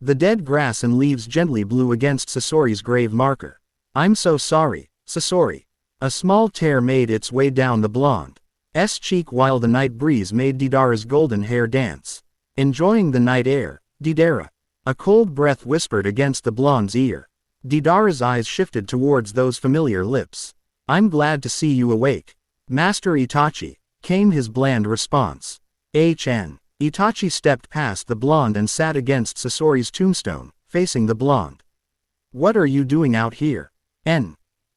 The dead grass and leaves gently blew against Sasori's grave marker. I'm so sorry, Sasori. A small tear made its way down the blonde's cheek while the night breeze made Deidara's golden hair dance. Enjoying the night air, Deidara. A cold breath whispered against the blonde's ear. Deidara's eyes shifted towards those familiar lips. I'm glad to see you awake. Master Itachi, came his bland response. Itachi stepped past the blonde and sat against Sasori's tombstone, facing the blonde. What are you doing out here?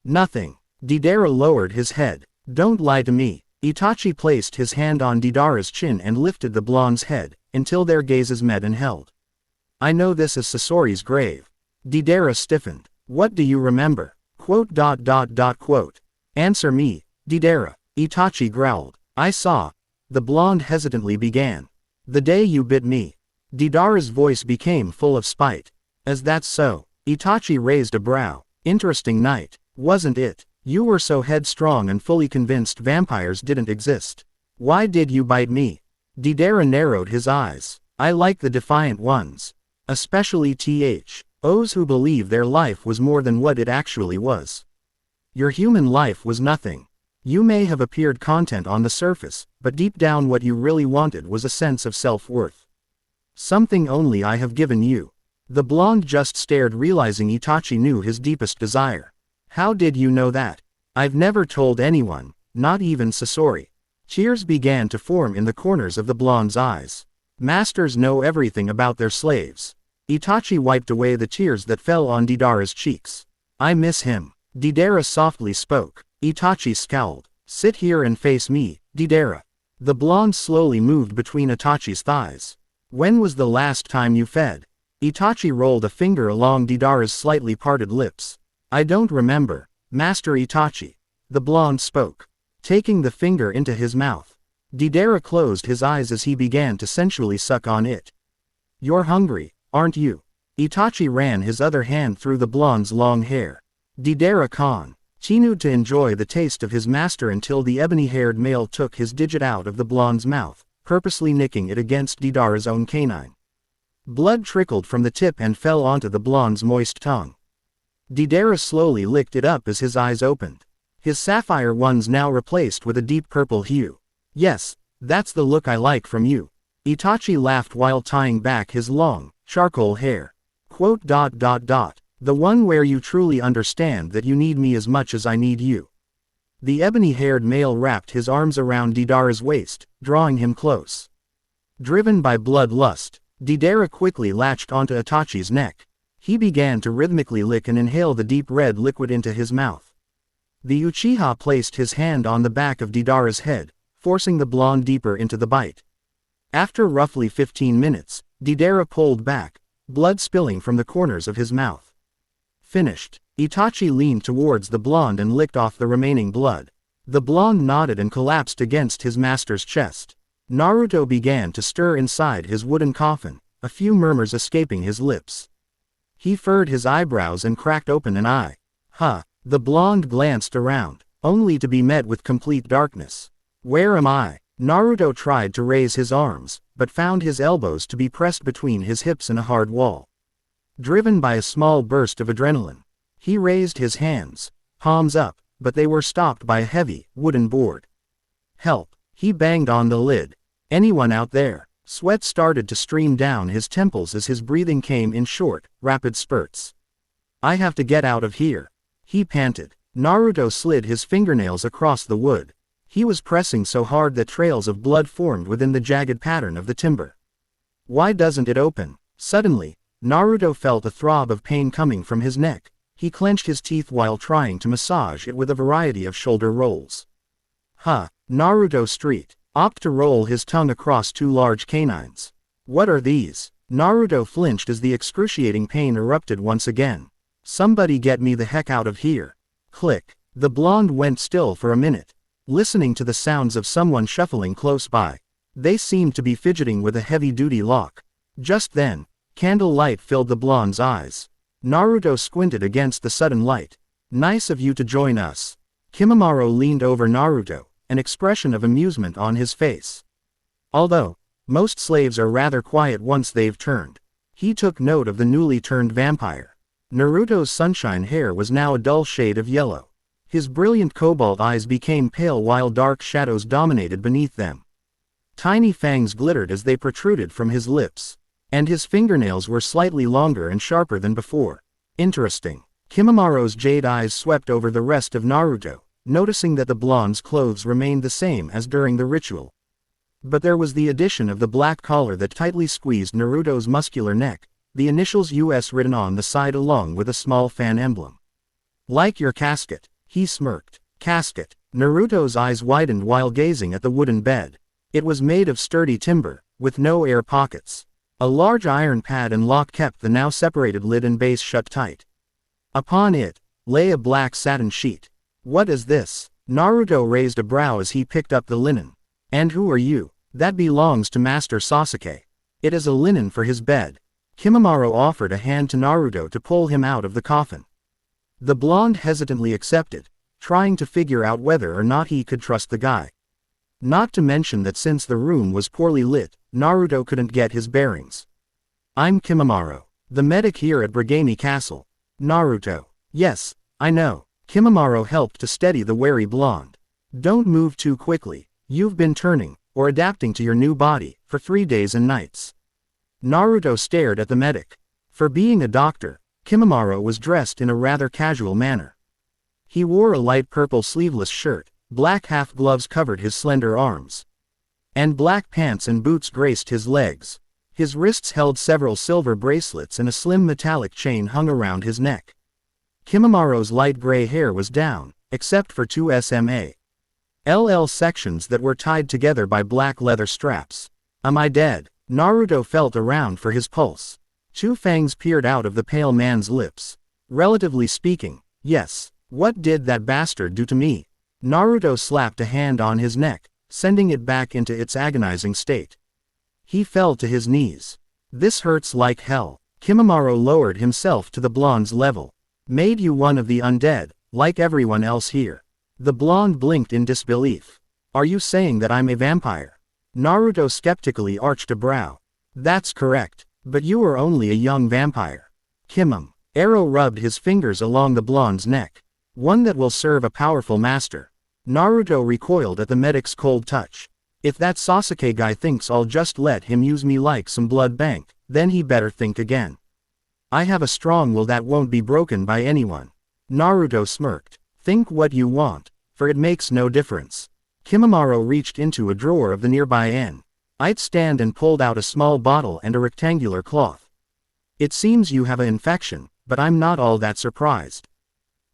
Nothing. Deidara lowered his head. Don't lie to me. Itachi placed his hand on Deidara's chin and lifted the blonde's head, until their gazes met and held. I know this is Sasori's grave. Deidara stiffened. What do you remember? Answer me, Deidara. Itachi growled. I saw. The blonde hesitantly began. The day you bit me. Deidara's voice became full of spite. Is that so? Itachi raised a brow. Interesting night, wasn't it? You were so headstrong and fully convinced vampires didn't exist. Why did you bite me? Deidara narrowed his eyes. I like the defiant ones. Especially those who believe their life was more than what it actually was. Your human life was nothing. You may have appeared content on the surface, but deep down what you really wanted was a sense of self-worth. Something only I have given you. The blonde just stared, realizing Itachi knew his deepest desire. How did you know that? I've never told anyone, not even Sasori. Tears began to form in the corners of the blonde's eyes. Masters know everything about their slaves. Itachi wiped away the tears that fell on Deidara's cheeks. I miss him. Deidara softly spoke. Itachi scowled. Sit here and face me, Deidara. The blonde slowly moved between Itachi's thighs. When was the last time you fed? Itachi rolled a finger along Deidara's slightly parted lips. I don't remember, Master Itachi. The blonde spoke, taking the finger into his mouth. Deidara closed his eyes as he began to sensually suck on it. You're hungry, aren't you? Itachi ran his other hand through the blonde's long hair. Deidara continued to enjoy the taste of his master until the ebony-haired male took his digit out of the blonde's mouth, purposely nicking it against Deidara's own canine. Blood trickled from the tip and fell onto the blonde's moist tongue. Deidara slowly licked it up as his eyes opened. His sapphire ones now replaced with a deep purple hue. Yes, that's the look I like from you. Itachi laughed while tying back his long, charcoal hair. Quote. The one where you truly understand that you need me as much as I need you. The ebony-haired male wrapped his arms around Deidara's waist, drawing him close. Driven by bloodlust, Deidara quickly latched onto Itachi's neck. He began to rhythmically lick and inhale the deep red liquid into his mouth. The Uchiha placed his hand on the back of Deidara's head, forcing the blonde deeper into the bite. After roughly 15 minutes, Deidara pulled back, blood spilling from the corners of his mouth. Finished. Itachi leaned towards the blonde and licked off the remaining blood. The blonde nodded and collapsed against his master's chest. Naruto began to stir inside his wooden coffin, a few murmurs escaping his lips. He furrowed his eyebrows and cracked open an eye. Huh. The blonde glanced around, only to be met with complete darkness. Where am I? Naruto tried to raise his arms, but found his elbows to be pressed between his hips in a hard wall. Driven by a small burst of adrenaline, he raised his hands, palms up, but they were stopped by a heavy, wooden board. Help! He banged on the lid. Anyone out there? Sweat started to stream down his temples as his breathing came in short, rapid spurts. I have to get out of here. He panted. Naruto slid his fingernails across the wood. He was pressing so hard that trails of blood formed within the jagged pattern of the timber. Why doesn't it open? Suddenly, Naruto felt a throb of pain coming from his neck. He clenched his teeth while trying to massage it with a variety of shoulder rolls. Naruto streaked, opted to roll his tongue across two large canines. What are these? Naruto flinched as the excruciating pain erupted once again. Somebody get me the heck out of here. Click. The blonde went still for a minute, listening to the sounds of someone shuffling close by. They seemed to be fidgeting with a heavy-duty lock. Just then, candle light filled the blonde's eyes. Naruto squinted against the sudden light. Nice of you to join us. Kimimaro leaned over Naruto, an expression of amusement on his face. Although, most slaves are rather quiet once they've turned. He took note of the newly turned vampire. Naruto's sunshine hair was now a dull shade of yellow. His brilliant cobalt eyes became pale while dark shadows dominated beneath them. Tiny fangs glittered as they protruded from his lips. And his fingernails were slightly longer and sharper than before. Interesting. Kimimaro's jade eyes swept over the rest of Naruto, noticing that the blonde's clothes remained the same as during the ritual. But there was the addition of the black collar that tightly squeezed Naruto's muscular neck, the initials US written on the side along with a small fan emblem. Like your casket, he smirked. Casket. Naruto's eyes widened while gazing at the wooden bed. It was made of sturdy timber, with no air pockets. A large iron pad and lock kept the now separated lid and base shut tight. Upon it, lay a black satin sheet. What is this? Naruto raised a brow as he picked up the linen. And who are you? That belongs to Master Sasuke. It is a linen for his bed. Kimimaro offered a hand to Naruto to pull him out of the coffin. The blonde hesitantly accepted, trying to figure out whether or not he could trust the guy. Not to mention that since the room was poorly lit, Naruto couldn't get his bearings. I'm Kimimaro, the medic here at Brigami Castle. Naruto. Yes, I know. Kimimaro helped to steady the wary blonde. Don't move too quickly. You've been turning, or adapting to your new body, for 3 days and nights. Naruto stared at the medic. For being a doctor, Kimimaro was dressed in a rather casual manner. He wore a light purple sleeveless shirt, black half gloves covered his slender arms, and black pants and boots graced his legs. His wrists held several silver bracelets and a slim metallic chain hung around his neck. Kimimaro's light gray hair was down, except for 2 LL sections that were tied together by black leather straps. Am I dead? Naruto felt around for his pulse. 2 fangs peered out of the pale man's lips. Relatively speaking, yes. What did that bastard do to me? Naruto slapped a hand on his neck, sending it back into its agonizing state. He fell to his knees. This hurts like hell. Kimimaro lowered himself to the blonde's level. Made you one of the undead, like everyone else here. The blonde blinked in disbelief. Are you saying that I'm a vampire? Naruto skeptically arched a brow. That's correct, but you are only a young vampire. Kimim. Arrow rubbed his fingers along the blonde's neck. One that will serve a powerful master. Naruto recoiled at the medic's cold touch. If that Sasuke guy thinks I'll just let him use me like some blood bank, then he better think again. I have a strong will that won't be broken by anyone. Naruto smirked. Think what you want, for it makes no difference. Kimimaro reached into a drawer of the nearby stand and pulled out a small bottle and a rectangular cloth. It seems you have an infection, but I'm not all that surprised.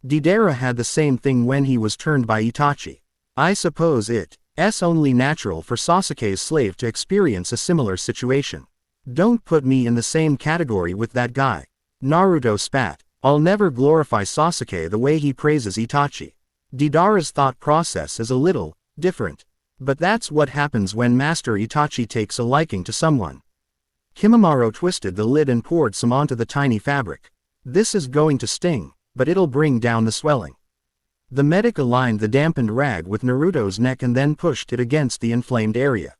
Deidara had the same thing when he was turned by Itachi. I suppose it's only natural for Sasuke's slave to experience a similar situation. Don't put me in the same category with that guy. Naruto spat. I'll never glorify Sasuke the way he praises Itachi. Deidara's thought process is a little different. But that's what happens when Master Itachi takes a liking to someone. Kimimaro twisted the lid and poured some onto the tiny fabric. This is going to sting, but it'll bring down the swelling. The medic aligned the dampened rag with Naruto's neck and then pushed it against the inflamed area.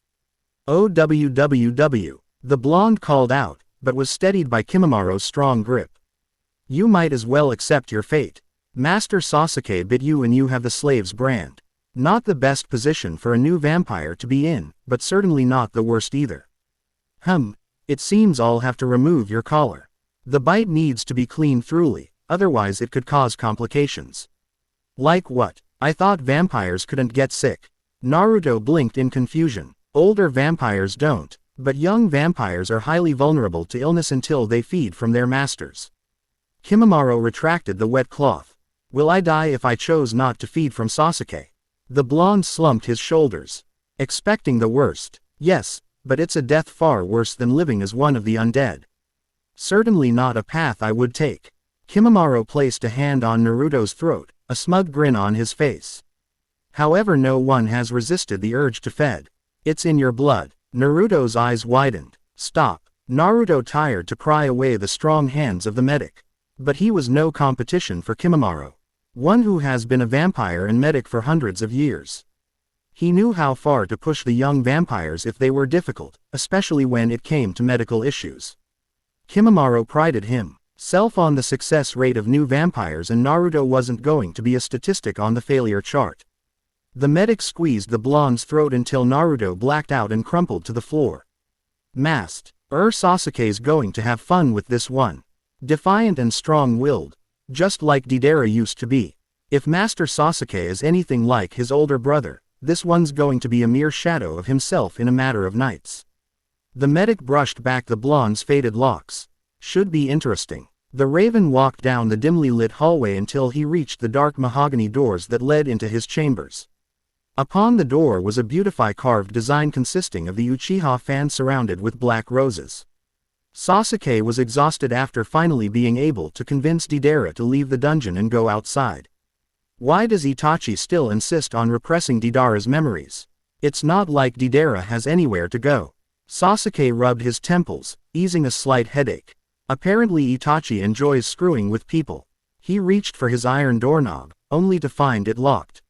OWWW. The blonde called out, but was steadied by Kimimaro's strong grip. You might as well accept your fate. Master Sasuke bit you and you have the slave's brand. Not the best position for a new vampire to be in, but certainly not the worst either. It seems I'll have to remove your collar. The bite needs to be cleaned thoroughly, otherwise it could cause complications. Like what? I thought vampires couldn't get sick. Naruto blinked in confusion. Older vampires don't, but young vampires are highly vulnerable to illness until they feed from their masters. Kimimaro retracted the wet cloth. Will I die if I chose not to feed from Sasuke? The blonde slumped his shoulders. Expecting the worst. Yes, but it's a death far worse than living as one of the undead. Certainly not a path I would take. Kimimaro placed a hand on Naruto's throat, a smug grin on his face. However, no one has resisted the urge to feed. It's in your blood. Naruto's eyes widened. Stop. Naruto tired to pry away the strong hands of the medic. But he was no competition for Kimimaro. One who has been a vampire and medic for hundreds of years. He knew how far to push the young vampires if they were difficult, especially when it came to medical issues. Kimimaro prided himself on the success rate of new vampires, and Naruto wasn't going to be a statistic on the failure chart. The medic squeezed the blonde's throat until Naruto blacked out and crumpled to the floor. Sasuke's going to have fun with this one. Defiant and strong-willed. Just like Deidara used to be. If Master Sasuke is anything like his older brother, this one's going to be a mere shadow of himself in a matter of nights. The medic brushed back the blonde's faded locks. Should be interesting. The Raven walked down the dimly lit hallway until he reached the dark mahogany doors that led into his chambers. Upon the door was a beautifully carved design consisting of the Uchiha fan surrounded with black roses. Sasuke was exhausted after finally being able to convince Deidara to leave the dungeon and go outside. Why does Itachi still insist on repressing Deidara's memories? It's not like Deidara has anywhere to go. Sasuke rubbed his temples, easing a slight headache. Apparently Itachi enjoys screwing with people. He reached for his iron doorknob, only to find it locked.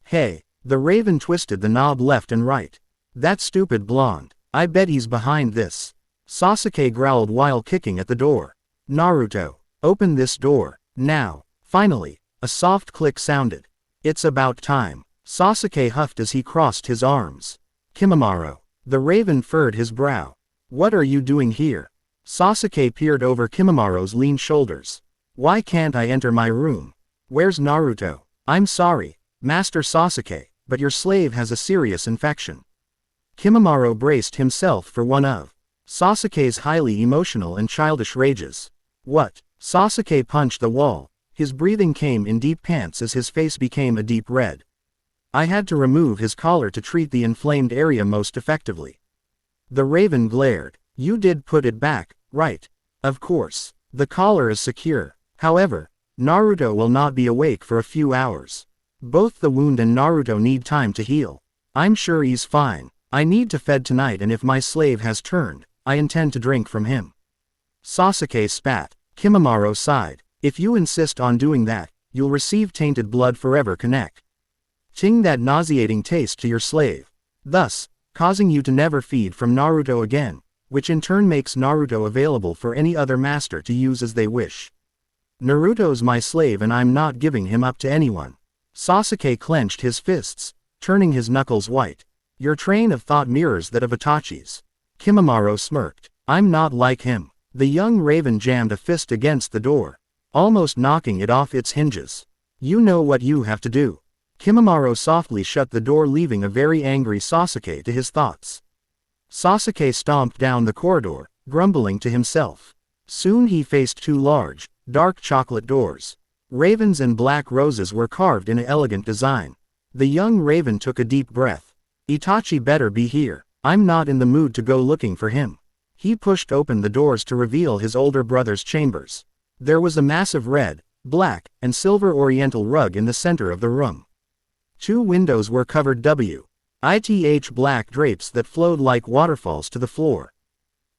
Hey, the Raven twisted the knob left and right. That stupid blonde. I bet he's behind this. Sasuke growled while kicking at the door. Naruto, open this door, now. Finally, a soft click sounded. It's about time. Sasuke huffed as he crossed his arms. Kimimaro. The Raven furrowed his brow. What are you doing here? Sasuke peered over Kimimaro's lean shoulders. Why can't I enter my room? Where's Naruto? I'm sorry, Master Sasuke, but your slave has a serious infection. Kimimaro braced himself for one of Sasuke's highly emotional and childish rages. What? Sasuke punched the wall. His breathing came in deep pants as his face became a deep red. I had to remove his collar to treat the inflamed area most effectively. The Raven glared. You did put it back, right? Of course. The collar is secure. However, Naruto will not be awake for a few hours. Both the wound and Naruto need time to heal. I'm sure he's fine. I need to feed tonight, and if my slave has turned, I intend to drink from him. Sasuke spat. Kimimaro sighed. If you insist on doing that, you'll receive tainted blood forever. Connecting that nauseating taste to your slave, thus causing you to never feed from Naruto again, which in turn makes Naruto available for any other master to use as they wish. Naruto's my slave and I'm not giving him up to anyone. Sasuke clenched his fists, turning his knuckles white. Your train of thought mirrors that of Itachi's. Kimimaro smirked. I'm not like him. The young raven jammed a fist against the door, almost knocking it off its hinges. You know what you have to do. Kimimaro softly shut the door, leaving a very angry Sasuke to his thoughts. Sasuke stomped down the corridor, grumbling to himself. Soon he faced two large, dark chocolate doors. Ravens and black roses were carved in an elegant design. The young raven took a deep breath. Itachi better be here. I'm not in the mood to go looking for him. He pushed open the doors to reveal his older brother's chambers. There was a massive red, black, and silver oriental rug in the center of the room. Two windows were covered with black drapes that flowed like waterfalls to the floor.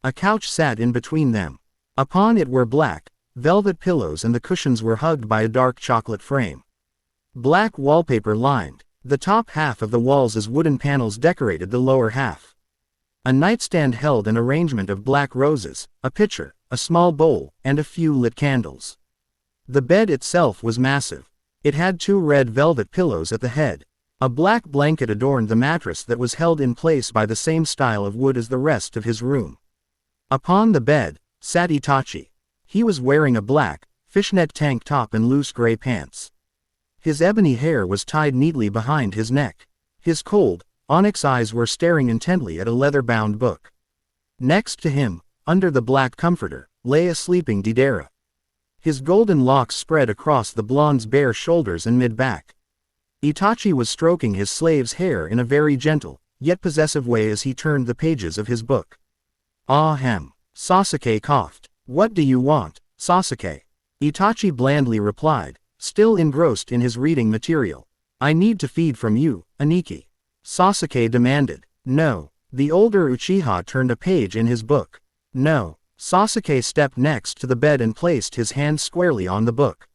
A couch sat in between them. Upon it were black, velvet pillows and the cushions were hugged by a dark chocolate frame. Black wallpaper lined the top half of the walls as wooden panels decorated the lower half. A nightstand held an arrangement of black roses, a pitcher, a small bowl, and a few lit candles. The bed itself was massive. It had two red velvet pillows at the head. A black blanket adorned the mattress that was held in place by the same style of wood as the rest of his room. Upon the bed sat Itachi. He was wearing a black, fishnet tank top and loose gray pants. His ebony hair was tied neatly behind his neck. His cold, onyx eyes were staring intently at a leather-bound book. Next to him, under the black comforter, lay a sleeping Deidara. His golden locks spread across the blonde's bare shoulders and mid-back. Itachi was stroking his slave's hair in a very gentle, yet possessive way as he turned the pages of his book. Ahem. Sasuke coughed. What do you want, Sasuke? Itachi blandly replied, still engrossed in his reading material. I need to feed from you, Aniki. Sasuke demanded. No. The older Uchiha turned a page in his book. No. Sasuke stepped next to the bed and placed his hand squarely on the book.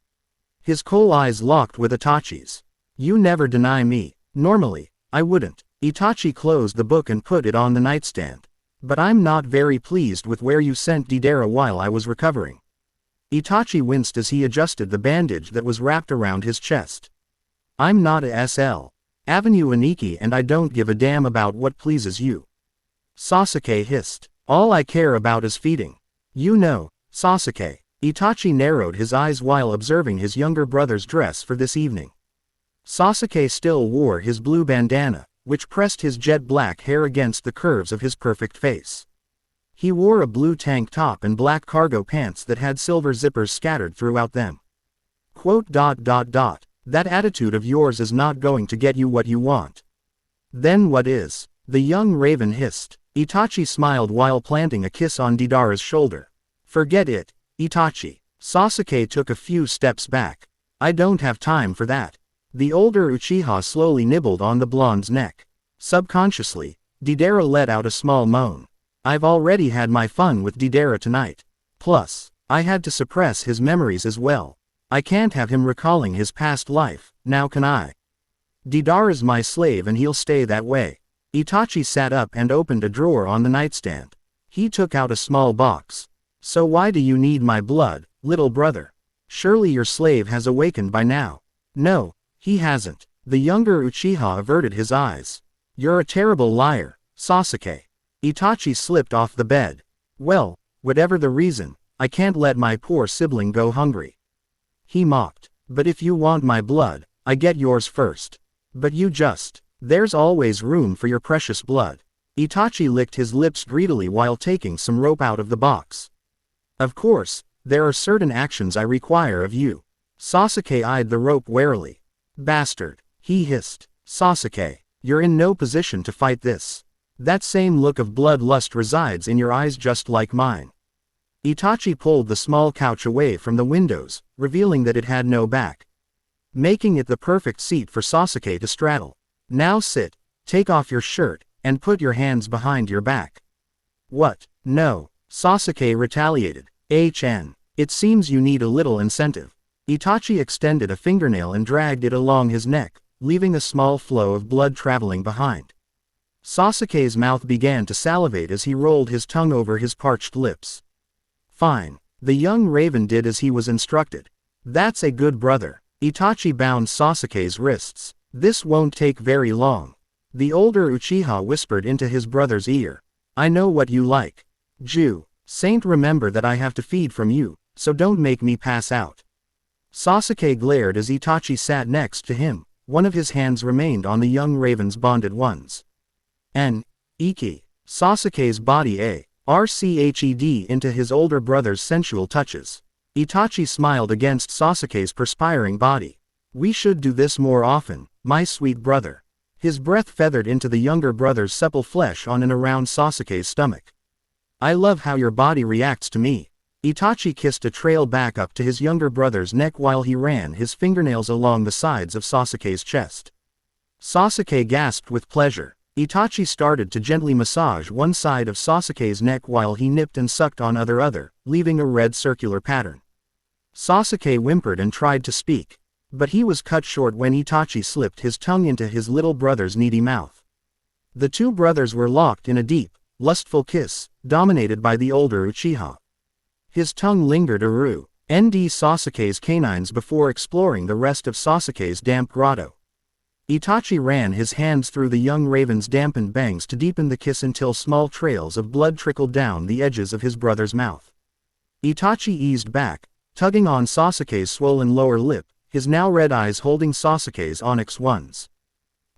His cold eyes locked with Itachi's. You never deny me. Normally, I wouldn't. Itachi closed the book and put it on the nightstand. But I'm not very pleased with where you sent Deidara while I was recovering. Itachi winced as he adjusted the bandage that was wrapped around his chest. I'm not a SL. Avenue Aniki and I don't give a damn about what pleases you. Sasuke hissed. All I care about is feeding. You know, Sasuke. Itachi narrowed his eyes while observing his younger brother's dress for this evening. Sasuke still wore his blue bandana, which pressed his jet black hair against the curves of his perfect face. He wore a blue tank top and black cargo pants that had silver zippers scattered throughout them. That attitude of yours is not going to get you what you want. Then what is? The young raven hissed. Itachi smiled while planting a kiss on Deidara's shoulder. Forget it, Itachi. Sasuke took a few steps back. I don't have time for that. The older Uchiha slowly nibbled on the blonde's neck. Subconsciously, Deidara let out a small moan. I've already had my fun with Deidara tonight. Plus, I had to suppress his memories as well. I can't have him recalling his past life, now can I? Deidara's my slave and he'll stay that way. Itachi sat up and opened a drawer on the nightstand. He took out a small box. So why do you need my blood, little brother? Surely your slave has awakened by now. No, he hasn't. The younger Uchiha averted his eyes. You're a terrible liar, Sasuke. Itachi slipped off the bed. Well, whatever the reason, I can't let my poor sibling go hungry. He mocked. But if you want my blood, I get yours first. But there's always room for your precious blood. Itachi licked his lips greedily while taking some rope out of the box. Of course, there are certain actions I require of you. Sasuke eyed the rope warily. Bastard, he hissed. Sasuke, you're in no position to fight this. That same look of bloodlust resides in your eyes just like mine. Itachi pulled the small couch away from the windows, revealing that it had no back, making it the perfect seat for Sasuke to straddle. Now sit, take off your shirt, and put your hands behind your back. What? No. Sasuke retaliated. It seems you need a little incentive. Itachi extended a fingernail and dragged it along his neck, leaving a small flow of blood traveling behind. Sasuke's mouth began to salivate as he rolled his tongue over his parched lips. Fine. The young raven did as he was instructed. That's a good brother. Itachi bound Sasuke's wrists. This won't take very long. The older Uchiha whispered into his brother's ear. I know what you like. Saint, remember that I have to feed from you, so don't make me pass out. Sasuke glared as Itachi sat next to him. One of his hands remained on the young raven's bonded ones. Iki. Sasuke's body rched into his older brother's sensual touches. Itachi smiled against Sasuke's perspiring body. We should do this more often, my sweet brother. His breath feathered into the younger brother's supple flesh on and around Sasuke's stomach. I love how your body reacts to me. Itachi kissed a trail back up to his younger brother's neck while he ran his fingernails along the sides of Sasuke's chest. Sasuke gasped with pleasure. Itachi started to gently massage one side of Sasuke's neck while he nipped and sucked on other, leaving a red circular pattern. Sasuke whimpered and tried to speak, but he was cut short when Itachi slipped his tongue into his little brother's needy mouth. The two brothers were locked in a deep, lustful kiss, dominated by the older Uchiha. His tongue lingered Sasuke's canines before exploring the rest of Sasuke's damp grotto. Itachi ran his hands through the young raven's dampened bangs to deepen the kiss until small trails of blood trickled down the edges of his brother's mouth. Itachi eased back, tugging on Sasuke's swollen lower lip, his now red eyes holding Sasuke's onyx ones.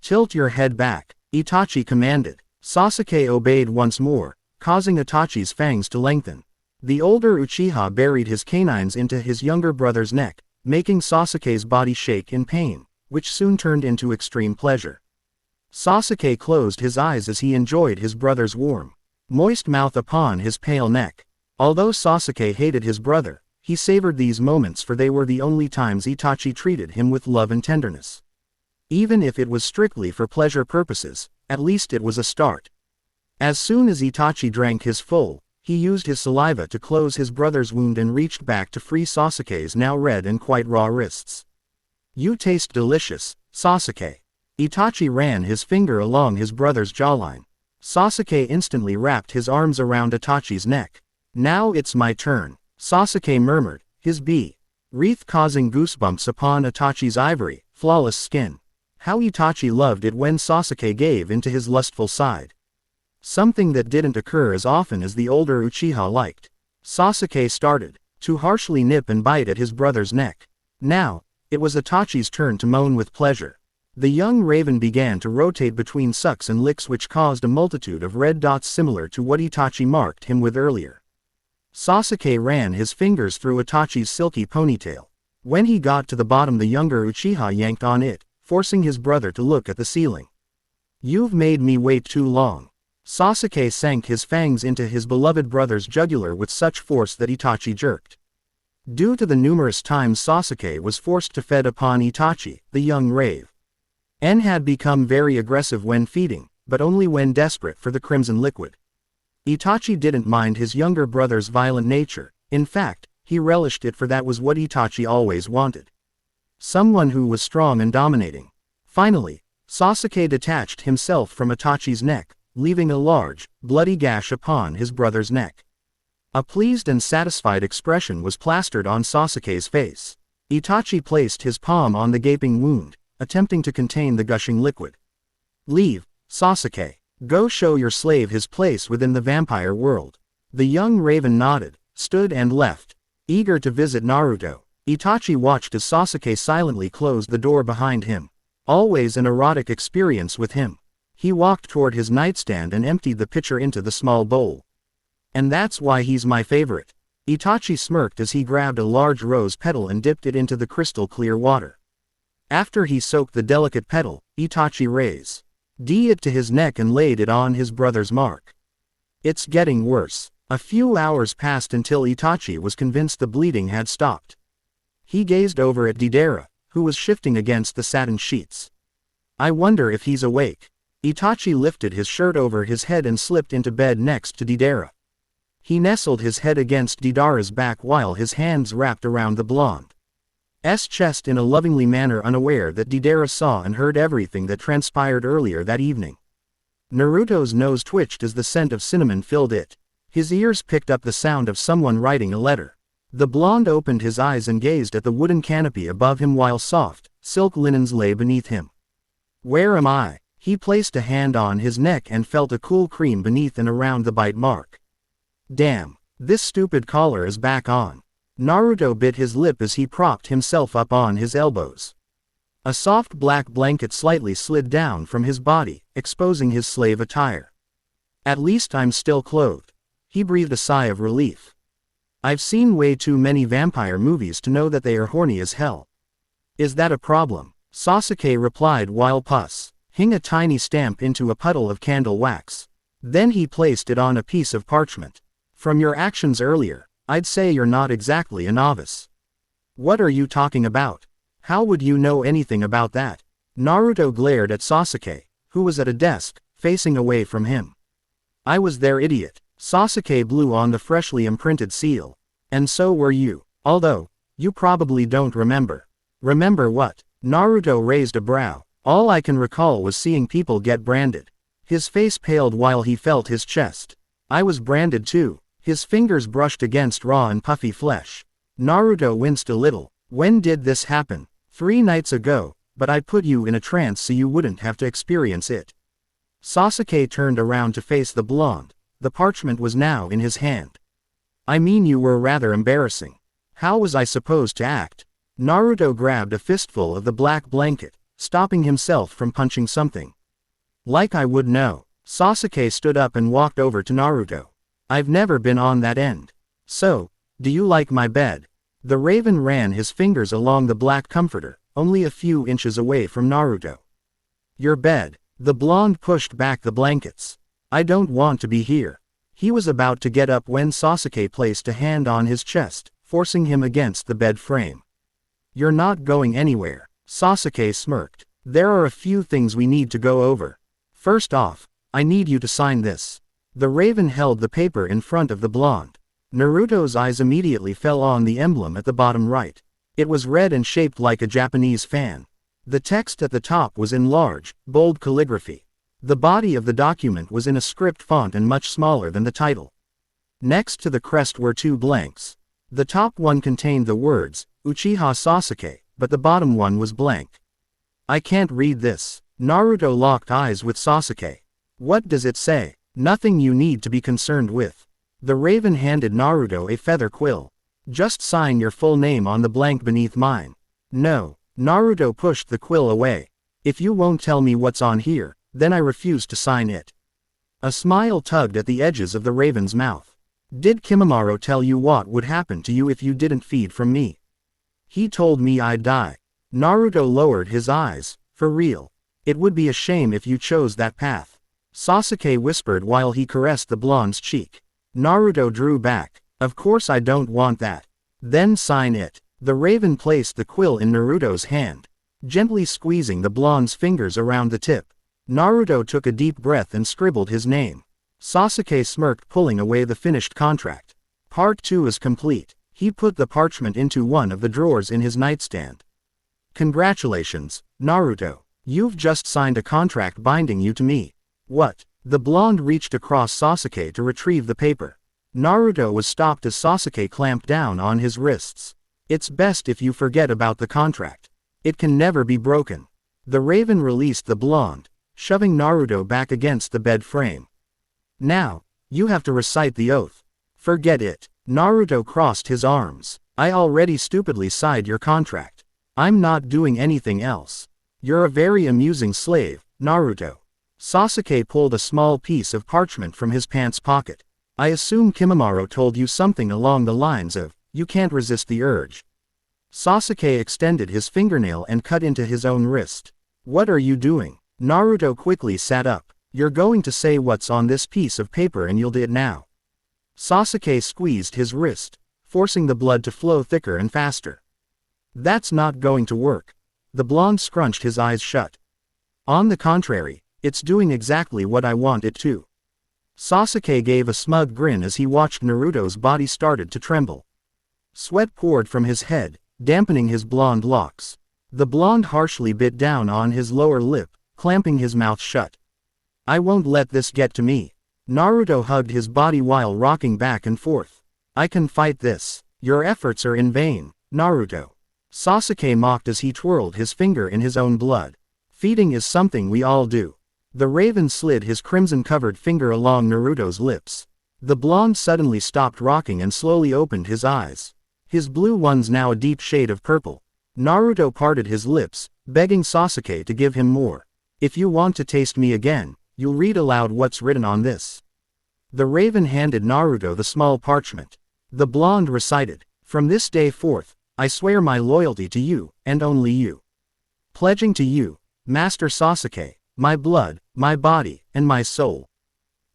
Tilt your head back, Itachi commanded. Sasuke obeyed once more, causing Itachi's fangs to lengthen. The older Uchiha buried his canines into his younger brother's neck, making Sasuke's body shake in pain, which soon turned into extreme pleasure. Sasuke closed his eyes as he enjoyed his brother's warm, moist mouth upon his pale neck. Although Sasuke hated his brother, he savored these moments for they were the only times Itachi treated him with love and tenderness. Even if it was strictly for pleasure purposes, at least it was a start. As soon as Itachi drank his full, he used his saliva to close his brother's wound and reached back to free Sasuke's now red and quite raw wrists. You taste delicious, Sasuke. Itachi ran his finger along his brother's jawline. Sasuke instantly wrapped his arms around Itachi's neck. Now it's my turn, Sasuke murmured, his wreath causing goosebumps upon Itachi's ivory, flawless skin. How Itachi loved it when Sasuke gave into his lustful side. Something that didn't occur as often as the older Uchiha liked. Sasuke started to harshly nip and bite at his brother's neck. Now, it was Itachi's turn to moan with pleasure. The young raven began to rotate between sucks and licks which caused a multitude of red dots similar to what Itachi marked him with earlier. Sasuke ran his fingers through Itachi's silky ponytail. When he got to the bottom, the younger Uchiha yanked on it, forcing his brother to look at the ceiling. You've made me wait too long. Sasuke sank his fangs into his beloved brother's jugular with such force that Itachi jerked. Due to the numerous times Sasuke was forced to feed upon Itachi, the young rave had become very aggressive when feeding, but only when desperate for the crimson liquid. Itachi didn't mind his younger brother's violent nature. In fact, he relished it, for that was what Itachi always wanted. Someone who was strong and dominating. Finally, Sasuke detached himself from Itachi's neck, leaving a large, bloody gash upon his brother's neck. A pleased and satisfied expression was plastered on Sasuke's face. Itachi placed his palm on the gaping wound, attempting to contain the gushing liquid. Leave, Sasuke. Go show your slave his place within the vampire world. The young raven nodded, stood and left. Eager to visit Naruto, Itachi watched as Sasuke silently closed the door behind him. Always an erotic experience with him. He walked toward his nightstand and emptied the pitcher into the small bowl. And that's why he's my favorite. Itachi smirked as he grabbed a large rose petal and dipped it into the crystal clear water. After he soaked the delicate petal, Itachi raised it to his neck and laid it on his brother's mark. It's getting worse. A few hours passed until Itachi was convinced the bleeding had stopped. He gazed over at Deidara, who was shifting against the satin sheets. I wonder if he's awake. Itachi lifted his shirt over his head and slipped into bed next to Deidara. He nestled his head against Deidara's back while his hands wrapped around the blonde's chest in a lovingly manner, unaware that Deidara saw and heard everything that transpired earlier that evening. Naruto's nose twitched as the scent of cinnamon filled it. His ears picked up the sound of someone writing a letter. The blonde opened his eyes and gazed at the wooden canopy above him while soft, silk linens lay beneath him. Where am I? He placed a hand on his neck and felt a cool cream beneath and around the bite mark. Damn, this stupid collar is back on. Naruto bit his lip as he propped himself up on his elbows. A soft black blanket slightly slid down from his body, exposing his slave attire. At least I'm still clothed. He breathed a sigh of relief. I've seen way too many vampire movies to know that they are horny as hell. Is that a problem? Sasuke replied while pushing a tiny stamp into a puddle of candle wax. Then he placed it on a piece of parchment. From your actions earlier, I'd say you're not exactly a novice. What are you talking about? How would you know anything about that? Naruto glared at Sasuke, who was at a desk, facing away from him. I was there, idiot. Sasuke blew on the freshly imprinted seal. And so were you. Although, you probably don't remember. Remember what? Naruto raised a brow. All I can recall was seeing people get branded. His face paled while he felt his chest. I was branded too. His fingers brushed against raw and puffy flesh. Naruto winced a little. When did this happen? 3 nights ago, but I put you in a trance so you wouldn't have to experience it. Sasuke turned around to face the blonde. The parchment was now in his hand. I mean, you were rather embarrassing. How was I supposed to act? Naruto grabbed a fistful of the black blanket, stopping himself from punching something. Like I would know. Sasuke stood up and walked over to Naruto. I've never been on that end. So, do you like my bed? The raven ran his fingers along the black comforter, only a few inches away from Naruto. Your bed. The blonde pushed back the blankets. I don't want to be here. He was about to get up when Sasuke placed a hand on his chest, forcing him against the bed frame. You're not going anywhere. Sasuke smirked. There are a few things we need to go over. First off, I need you to sign this. The raven held the paper in front of the blonde. Naruto's eyes immediately fell on the emblem at the bottom right. It was red and shaped like a Japanese fan. The text at the top was in large, bold calligraphy. The body of the document was in a script font and much smaller than the title. Next to the crest were 2 blanks. The top one contained the words, Uchiha Sasuke, but the bottom one was blank. I can't read this. Naruto locked eyes with Sasuke. What does it say? Nothing you need to be concerned with. The raven handed Naruto a feather quill. Just sign your full name on the blank beneath mine. No. Naruto pushed the quill away. If you won't tell me what's on here, then I refuse to sign it. A smile tugged at the edges of the raven's mouth. Did Kimimaro tell you what would happen to you if you didn't feed from me? He told me I'd die. Naruto lowered his eyes. For real. It would be a shame if you chose that path. Sasuke whispered while he caressed the blonde's cheek. Naruto drew back. Of course I don't want that. Then sign it. The raven placed the quill in Naruto's hand, gently squeezing the blonde's fingers around the tip. Naruto took a deep breath and scribbled his name. Sasuke smirked, pulling away the finished contract. Part 2 is complete. He put the parchment into one of the drawers in his nightstand. Congratulations, Naruto. You've just signed a contract binding you to me. What? The blonde reached across Sasuke to retrieve the paper. Naruto was stopped as Sasuke clamped down on his wrists. It's best if you forget about the contract. It can never be broken. The raven released the blonde, shoving Naruto back against the bed frame. Now, you have to recite the oath. Forget it. Naruto crossed his arms. I already stupidly signed your contract. I'm not doing anything else. You're a very amusing slave, Naruto. Sasuke pulled a small piece of parchment from his pants pocket. I assume Kimimaro told you something along the lines of, you can't resist the urge. Sasuke extended his fingernail and cut into his own wrist. What are you doing? Naruto quickly sat up. You're going to say what's on this piece of paper and you'll do it now. Sasuke squeezed his wrist, forcing the blood to flow thicker and faster. That's not going to work. The blonde scrunched his eyes shut. On the contrary, it's doing exactly what I want it to. Sasuke gave a smug grin as he watched Naruto's body started to tremble. Sweat poured from his head, dampening his blonde locks. The blonde harshly bit down on his lower lip, clamping his mouth shut. I won't let this get to me. Naruto hugged his body while rocking back and forth. I can fight this. Your efforts are in vain, Naruto. Sasuke mocked as he twirled his finger in his own blood. Feeding is something we all do. The raven slid his crimson-covered finger along Naruto's lips. The blonde suddenly stopped rocking and slowly opened his eyes. His blue ones now a deep shade of purple. Naruto parted his lips, begging Sasuke to give him more. If you want to taste me again, you'll read aloud what's written on this. The raven handed Naruto the small parchment. The blonde recited, "From this day forth, I swear my loyalty to you, and only you. Pledging to you, Master Sasuke, my blood, my body, and my soul.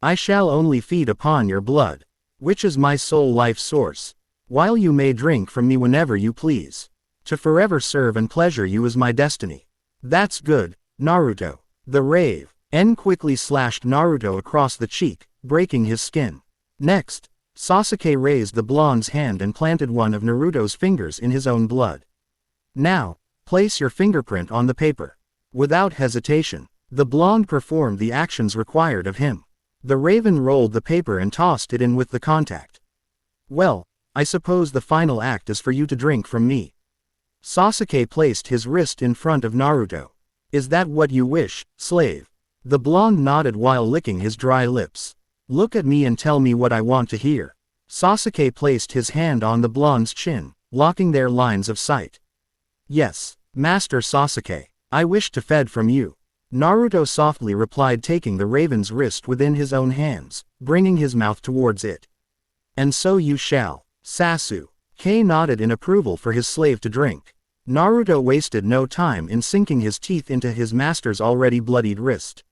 I shall only feed upon your blood, which is my soul life source, while you may drink from me whenever you please. To forever serve and pleasure you is my destiny." That's good, Naruto. The rave quickly slashed Naruto across the cheek, breaking his skin. Next, Sasuke raised the blonde's hand and planted one of Naruto's fingers in his own blood. "Now, place your fingerprint on the paper." Without hesitation, the blonde performed the actions required of him. The raven rolled the paper and tossed it in with the contact. "Well, I suppose the final act is for you to drink from me." Sasuke placed his wrist in front of Naruto. "Is that what you wish, slave?" The blonde nodded while licking his dry lips. "Look at me and tell me what I want to hear." Sasuke placed his hand on the blonde's chin, locking their lines of sight. "Yes, Master Sasuke, I wish to feed from you." Naruto softly replied, taking the raven's wrist within his own hands, bringing his mouth towards it. "And so you shall." Sasuke nodded in approval for his slave to drink. Naruto wasted no time in sinking his teeth into his master's already bloodied wrist.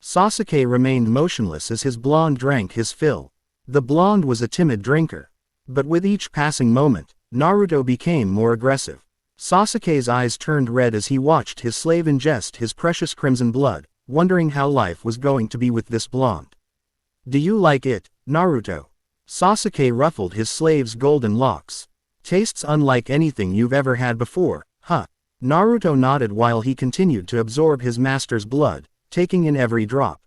Sasuke remained motionless as his blonde drank his fill. The blonde was a timid drinker. But with each passing moment, Naruto became more aggressive. Sasuke's eyes turned red as he watched his slave ingest his precious crimson blood, wondering how life was going to be with this blonde. "Do you like it, Naruto?" Sasuke ruffled his slave's golden locks. "Tastes unlike anything you've ever had before, huh?" Naruto nodded while he continued to absorb his master's blood, taking in every drop.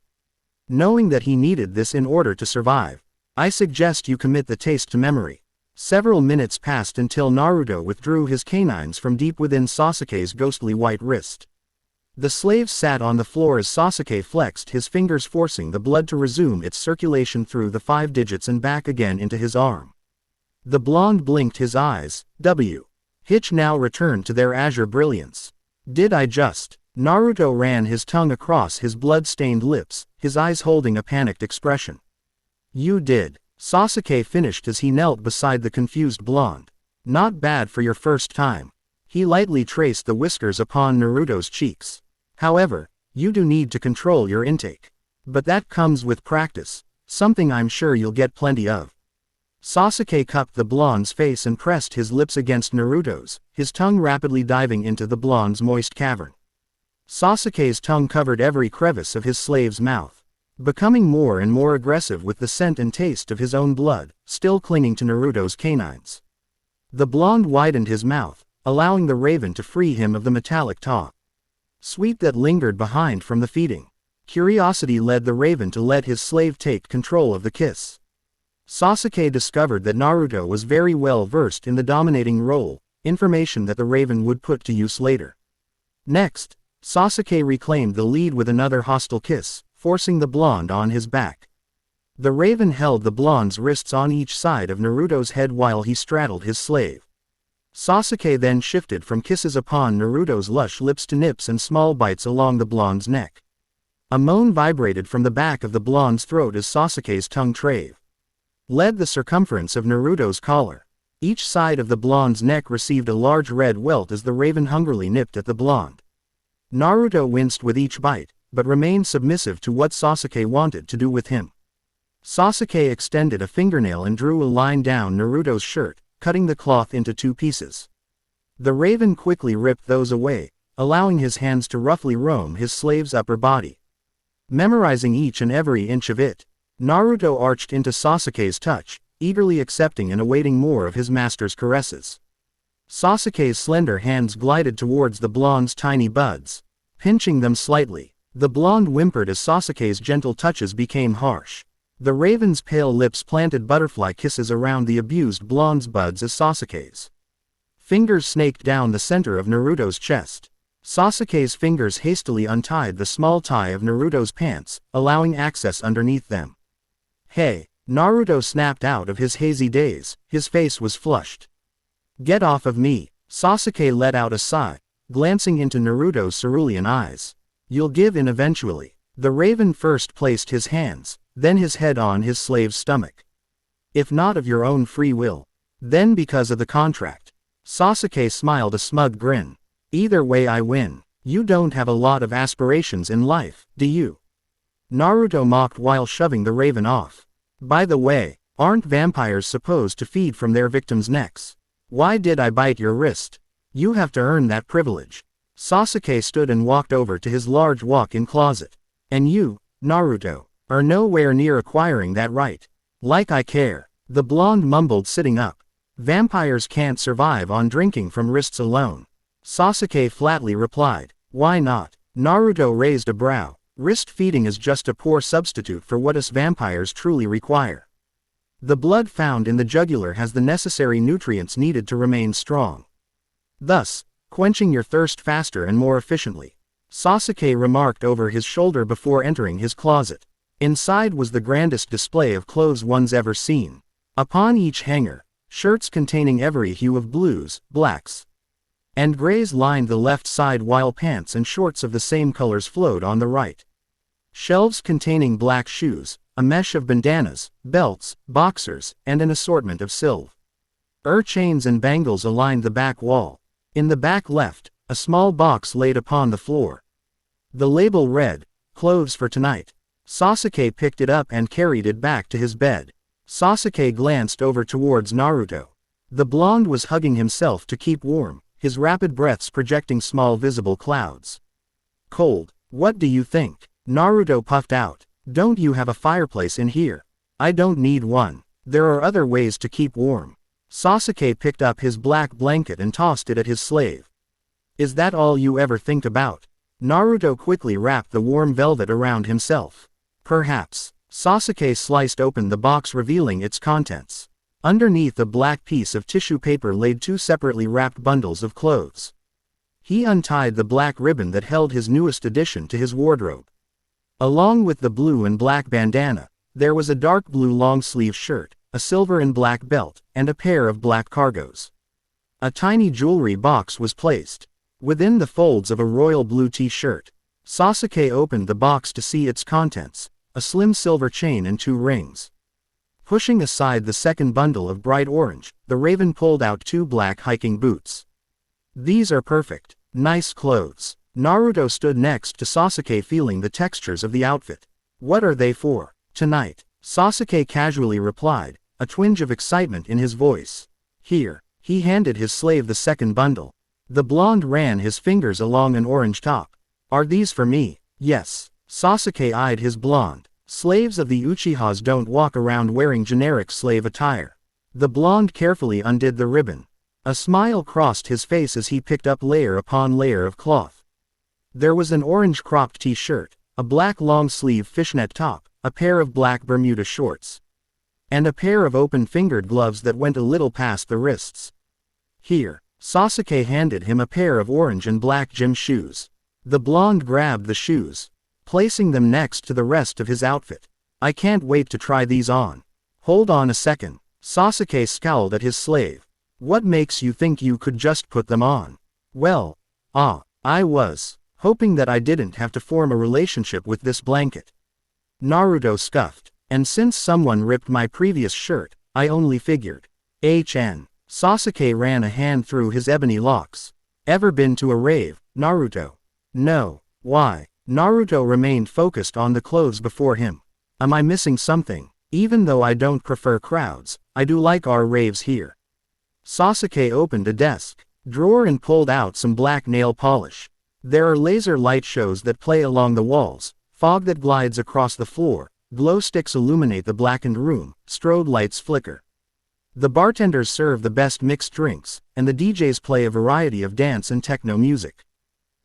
Knowing that he needed this in order to survive, "I suggest you commit the taste to memory." Several minutes passed until Naruto withdrew his canines from deep within Sasuke's ghostly white wrist. The slave sat on the floor as Sasuke flexed his fingers, forcing the blood to resume its circulation through the 5 digits and back again into his arm. The blonde blinked his eyes. Hitch now returned to their azure brilliance. "Did I just?" Naruto ran his tongue across his blood-stained lips, his eyes holding a panicked expression. "You did," Sasuke finished as he knelt beside the confused blonde. "Not bad for your first time." He lightly traced the whiskers upon Naruto's cheeks. "However, you do need to control your intake. But that comes with practice, something I'm sure you'll get plenty of." Sasuke cupped the blonde's face and pressed his lips against Naruto's, his tongue rapidly diving into the blonde's moist cavern. Sasuke's tongue covered every crevice of his slave's mouth, becoming more and more aggressive with the scent and taste of his own blood, still clinging to Naruto's canines. The blonde widened his mouth, allowing the raven to free him of the metallic taw. Sweet that lingered behind from the feeding. Curiosity led the raven to let his slave take control of the kiss. Sasuke discovered that Naruto was very well versed in the dominating role, information that the raven would put to use later. Next, Sasuke reclaimed the lead with another hostile kiss, forcing the blonde on his back. The raven held the blonde's wrists on each side of Naruto's head while he straddled his slave. Sasuke then shifted from kisses upon Naruto's lush lips to nips and small bites along the blonde's neck. A moan vibrated from the back of the blonde's throat as Sasuke's tongue led the circumference of Naruto's collar. Each side of the blonde's neck received a large red welt as the raven hungrily nipped at the blonde. Naruto winced with each bite, but remained submissive to what Sasuke wanted to do with him. Sasuke extended a fingernail and drew a line down Naruto's shirt, cutting the cloth into 2 pieces. The raven quickly ripped those away, allowing his hands to roughly roam his slave's upper body. Memorizing each and every inch of it, Naruto arched into Sasuke's touch, eagerly accepting and awaiting more of his master's caresses. Sasuke's slender hands glided towards the blonde's tiny buds, pinching them slightly. The blonde whimpered as Sasuke's gentle touches became harsh. The raven's pale lips planted butterfly kisses around the abused blonde's buds as Sasuke's fingers snaked down the center of Naruto's chest. Sasuke's fingers hastily untied the small tie of Naruto's pants, allowing access underneath them. Hey! Naruto snapped out of his hazy daze, his face was flushed. Get off of me! Sasuke let out a sigh, glancing into Naruto's cerulean eyes. You'll give in eventually. The raven first placed his hands, then his head on his slave's stomach. If not of your own free will, then because of the contract. Sasuke smiled a smug grin. Either way I win. You don't have a lot of aspirations in life, do you? Naruto mocked while shoving the raven off. By the way, aren't vampires supposed to feed from their victims' necks? Why did I bite your wrist? You have to earn that privilege. Sasuke stood and walked over to his large walk-in closet. And you, Naruto, are nowhere near acquiring that right. Like I care. The blonde mumbled sitting up. Vampires can't survive on drinking from wrists alone. Sasuke flatly replied. Why not? Naruto raised a brow. Wrist feeding is just a poor substitute for what us vampires truly require. The blood found in the jugular has the necessary nutrients needed to remain strong, thus quenching your thirst faster and more efficiently. Sasuke remarked over his shoulder before entering his closet. Inside was the grandest display of clothes one's ever seen. Upon each hanger, shirts containing every hue of blues, blacks, and grays lined the left side while pants and shorts of the same colors flowed on the right. Shelves containing black shoes, a mesh of bandanas, belts, boxers, and an assortment of silver chains and bangles aligned the back wall. In the back left, a small box laid upon the floor. The label read, "Clothes for tonight." Sasuke picked it up and carried it back to his bed. Sasuke glanced over towards Naruto. The blonde was hugging himself to keep warm, his rapid breaths projecting small visible clouds. Cold. What do you think? Naruto puffed out. Don't you have a fireplace in here? I don't need one. There are other ways to keep warm. Sasuke picked up his black blanket and tossed it at his slave. Is that all you ever think about? Naruto quickly wrapped the warm velvet around himself. Perhaps. Sasuke sliced open the box revealing its contents. Underneath a black piece of tissue paper laid two separately wrapped bundles of clothes. He untied the black ribbon that held his newest addition to his wardrobe. Along with the blue and black bandana, there was a dark blue long-sleeve shirt, a silver and black belt, and a pair of black cargos. A tiny jewelry box was placed within the folds of a royal blue t-shirt. Sasuke opened the box to see its contents, a slim silver chain and 2 rings. Pushing aside the second bundle of bright orange, the raven pulled out 2 black hiking boots. These are perfect. Nice clothes. Naruto stood next to Sasuke feeling the textures of the outfit. What are they for? Tonight. Sasuke casually replied, a twinge of excitement in his voice. Here. He handed his slave the second bundle. The blonde ran his fingers along an orange top. Are these for me? Yes. Sasuke eyed his blonde. Slaves of the Uchihas don't walk around wearing generic slave attire. The blonde carefully undid the ribbon. A smile crossed his face as he picked up layer upon layer of cloth. There was an orange cropped t-shirt, a black long-sleeve fishnet top, a pair of black Bermuda shorts, and a pair of open-fingered gloves that went a little past the wrists. Here. Sasuke handed him a pair of orange and black gym shoes. The blonde grabbed the shoes, placing them next to the rest of his outfit. I can't wait to try these on. Hold on a second. Sasuke scowled at his slave. What makes you think you could just put them on? Well, I was hoping that I didn't have to form a relationship with this blanket. Naruto scoffed. And since someone ripped my previous shirt, I only figured. Sasuke ran a hand through his ebony locks. Ever been to a rave, Naruto? No. Why? Naruto remained focused on the clothes before him. Am I missing something? Even though I don't prefer crowds, I do like our raves here. Sasuke opened a desk drawer and pulled out some black nail polish. There are laser light shows that play along the walls, fog that glides across the floor, glow sticks illuminate the blackened room, strobe lights flicker. The bartenders serve the best mixed drinks, and the DJs play a variety of dance and techno music.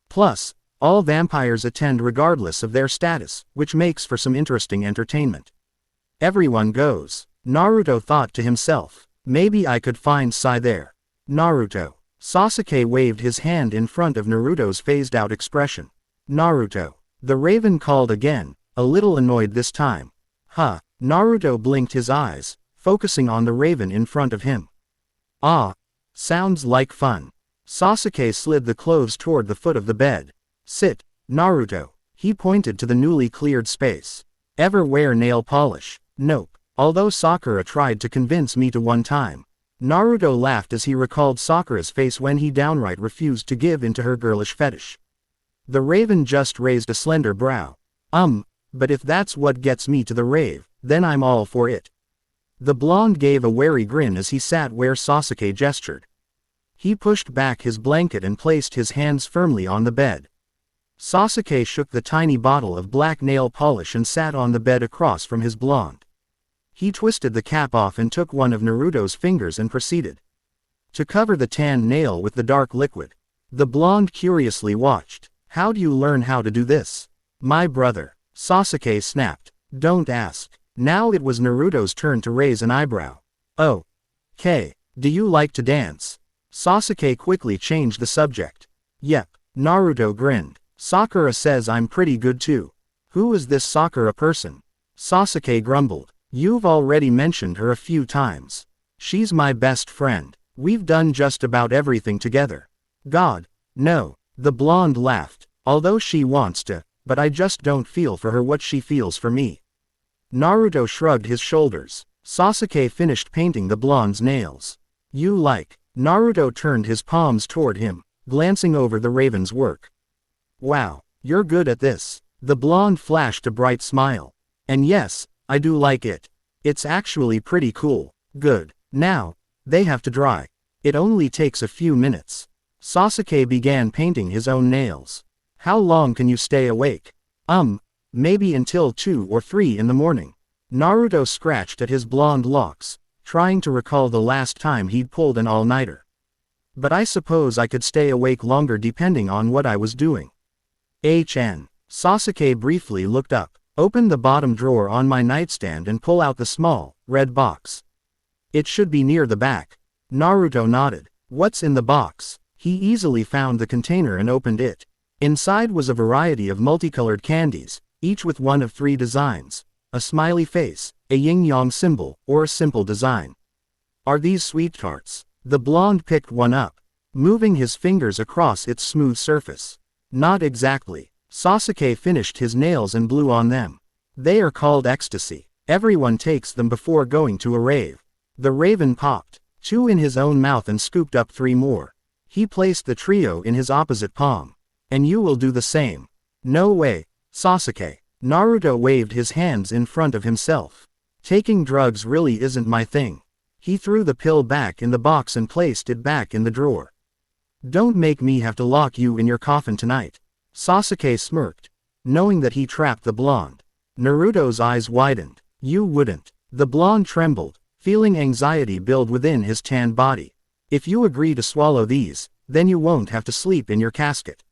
Plus, all vampires attend regardless of their status, which makes for some interesting entertainment. Everyone goes. Naruto thought to himself. Maybe I could find Sai there. Naruto. Sasuke waved his hand in front of Naruto's phased-out expression. Naruto. The raven called again, a little annoyed this time. Huh. Naruto blinked his eyes, focusing on the raven in front of him. Ah. Sounds like fun. Sasuke slid the clothes toward the foot of the bed. Sit, Naruto. He pointed to the newly cleared space. Ever wear nail polish? Nope. Although Sakura tried to convince me to one time. Naruto laughed as he recalled Sakura's face when he downright refused to give in to her girlish fetish. The raven just raised a slender brow. But if that's what gets me to the rave, then I'm all for it. The blonde gave a wary grin as he sat where Sasuke gestured. He pushed back his blanket and placed his hands firmly on the bed. Sasuke shook the tiny bottle of black nail polish and sat on the bed across from his blonde. He twisted the cap off and took one of Naruto's fingers and proceeded to cover the tanned nail with the dark liquid. The blonde curiously watched. How'd you learn how to do this? My brother. Sasuke snapped. Don't ask. Now it was Naruto's turn to raise an eyebrow. Oh. K. Do you like to dance? Sasuke quickly changed the subject. Yep. Naruto grinned. Sakura says I'm pretty good too. Who is this Sakura person? Sasuke grumbled. You've already mentioned her a few times. She's my best friend. We've done just about everything together. God. No. The blonde laughed. Although she wants to, but I just don't feel for her what she feels for me. Naruto shrugged his shoulders. Sasuke finished painting the blonde's nails. You like. Naruto turned his palms toward him, glancing over the raven's work. Wow, you're good at this. The blonde flashed a bright smile. And yes, I do like it. It's actually pretty cool. Good. Now, they have to dry. It only takes a few minutes. Sasuke began painting his own nails. How long can you stay awake? Maybe until 2 or 3 in the morning. Naruto scratched at his blonde locks, trying to recall the last time he'd pulled an all-nighter. But I suppose I could stay awake longer depending on what I was doing. Sasuke briefly looked up. Open the bottom drawer on my nightstand and pull out the small, red box. It should be near the back. Naruto nodded. What's in the box? He easily found the container and opened it. Inside was a variety of multicolored candies, each with one of 3 designs. A smiley face, a yin-yang symbol, or a simple design. Are these sweet tarts? The blonde picked one up, moving his fingers across its smooth surface. Not exactly. Sasuke finished his nails and blew on them. They are called ecstasy. Everyone takes them before going to a rave. The raven popped 2 in his own mouth and scooped up 3 more. He placed the trio in his opposite palm. And you will do the same. No way, Sasuke. Naruto waved his hands in front of himself. Taking drugs really isn't my thing. He threw the pill back in the box and placed it back in the drawer. Don't make me have to lock you in your coffin tonight. Sasuke smirked, knowing that he trapped the blonde. Naruto's eyes widened. You wouldn't. The blonde trembled, feeling anxiety build within his tanned body. If you agree to swallow these, then you won't have to sleep in your casket.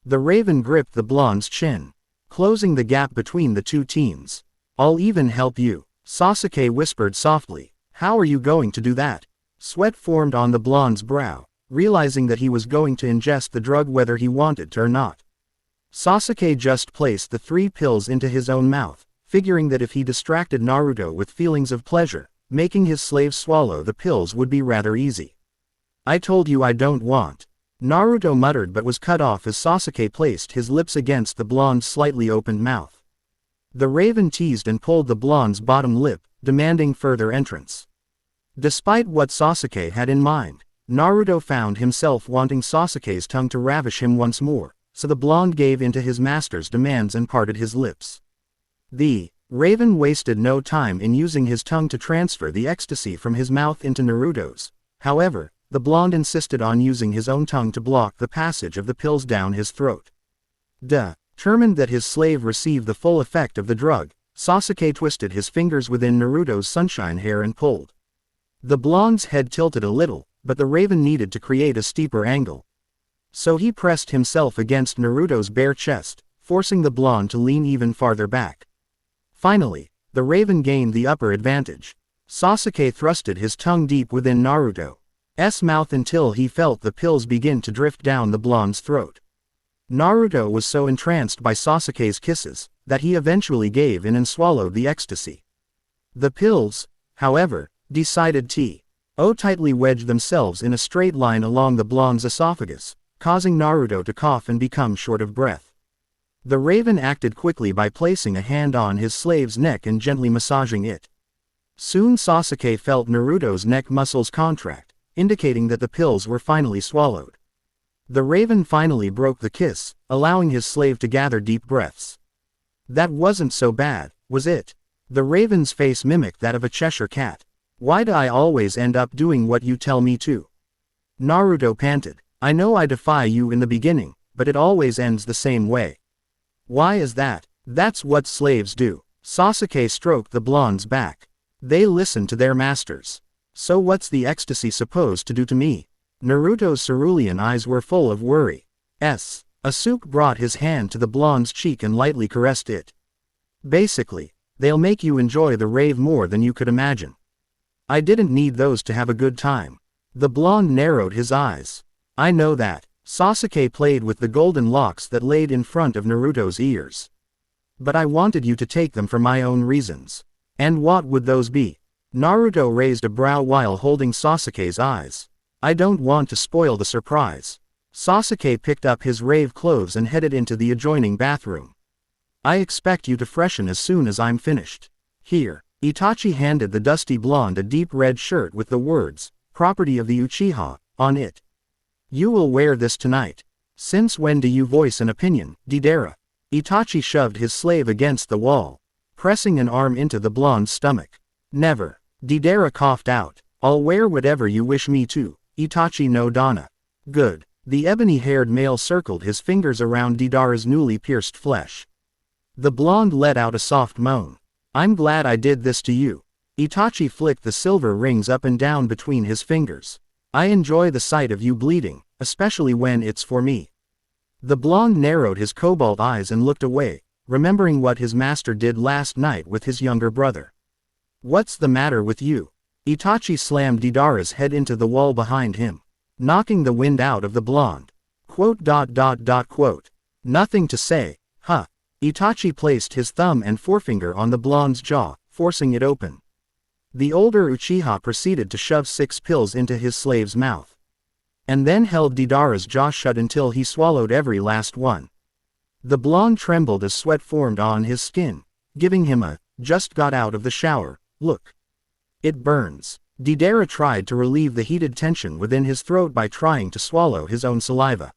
The raven gripped the blonde's chin, closing the gap between the 2 teens. I'll even help you, Sasuke whispered softly. How are you going to do that? Sweat formed on the blonde's brow, realizing that he was going to ingest the drug whether he wanted to or not. Sasuke just placed the 3 pills into his own mouth, figuring that if he distracted Naruto with feelings of pleasure, making his slave swallow the pills would be rather easy. I told you I don't want. Naruto muttered but was cut off as Sasuke placed his lips against the blonde's slightly opened mouth. The raven teased and pulled the blonde's bottom lip, demanding further entrance. Despite what Sasuke had in mind, Naruto found himself wanting Sasuke's tongue to ravish him once more, so the blonde gave in to his master's demands and parted his lips. The raven wasted no time in using his tongue to transfer the ecstasy from his mouth into Naruto's. However, the blonde insisted on using his own tongue to block the passage of the pills down his throat. Determined that his slave receive the full effect of the drug, Sasuke twisted his fingers within Naruto's sunshine hair and pulled. The blonde's head tilted a little, but the raven needed to create a steeper angle. So he pressed himself against Naruto's bare chest, forcing the blonde to lean even farther back. Finally, the raven gained the upper advantage. Sasuke thrusted his tongue deep within Naruto's mouth until he felt the pills begin to drift down the blonde's throat. Naruto was so entranced by Sasuke's kisses, that he eventually gave in and swallowed the ecstasy. The pills, however, decided to tightly wedge themselves in a straight line along the blonde's esophagus, causing Naruto to cough and become short of breath. The raven acted quickly by placing a hand on his slave's neck and gently massaging it. Soon Sasuke felt Naruto's neck muscles contract, indicating that the pills were finally swallowed. The raven finally broke the kiss, allowing his slave to gather deep breaths. That wasn't so bad, was it? The raven's face mimicked that of a Cheshire cat. Why do I always end up doing what you tell me to? Naruto panted. I know I defy you in the beginning, but it always ends the same way. Why is that? That's what slaves do. Sasuke stroked the blonde's back. They listen to their masters. So what's the ecstasy supposed to do to me? Naruto's cerulean eyes were full of worry. Sasuke brought his hand to the blonde's cheek and lightly caressed it. Basically, they'll make you enjoy the rave more than you could imagine. I didn't need those to have a good time. The blonde narrowed his eyes. I know that. Sasuke played with the golden locks that laid in front of Naruto's ears. But I wanted you to take them for my own reasons. And what would those be? Naruto raised a brow while holding Sasuke's eyes. I don't want to spoil the surprise. Sasuke picked up his rave clothes and headed into the adjoining bathroom. I expect you to freshen as soon as I'm finished. Here. Itachi handed the dusty blonde a deep red shirt with the words, "Property of the Uchiha," on it. You will wear this tonight. Since when do you voice an opinion, Deidara? Itachi shoved his slave against the wall, pressing an arm into the blonde's stomach. Never. Deidara coughed out. I'll wear whatever you wish me to, Itachi no Dana. Good. The ebony-haired male circled his fingers around Deidara's newly pierced flesh. The blonde let out a soft moan. I'm glad I did this to you. Itachi flicked the silver rings up and down between his fingers. I enjoy the sight of you bleeding, especially when it's for me. The blonde narrowed his cobalt eyes and looked away, remembering what his master did last night with his younger brother. What's the matter with you? Itachi slammed Deidara's head into the wall behind him, knocking the wind out of the blonde. Quote. Nothing to say, huh? Itachi placed his thumb and forefinger on the blonde's jaw, forcing it open. The older Uchiha proceeded to shove 6 pills into his slave's mouth, and then held Deidara's jaw shut until he swallowed every last one. The blonde trembled as sweat formed on his skin, giving him a, just got out of the shower, look. It burns. Deidara tried to relieve the heated tension within his throat by trying to swallow his own saliva.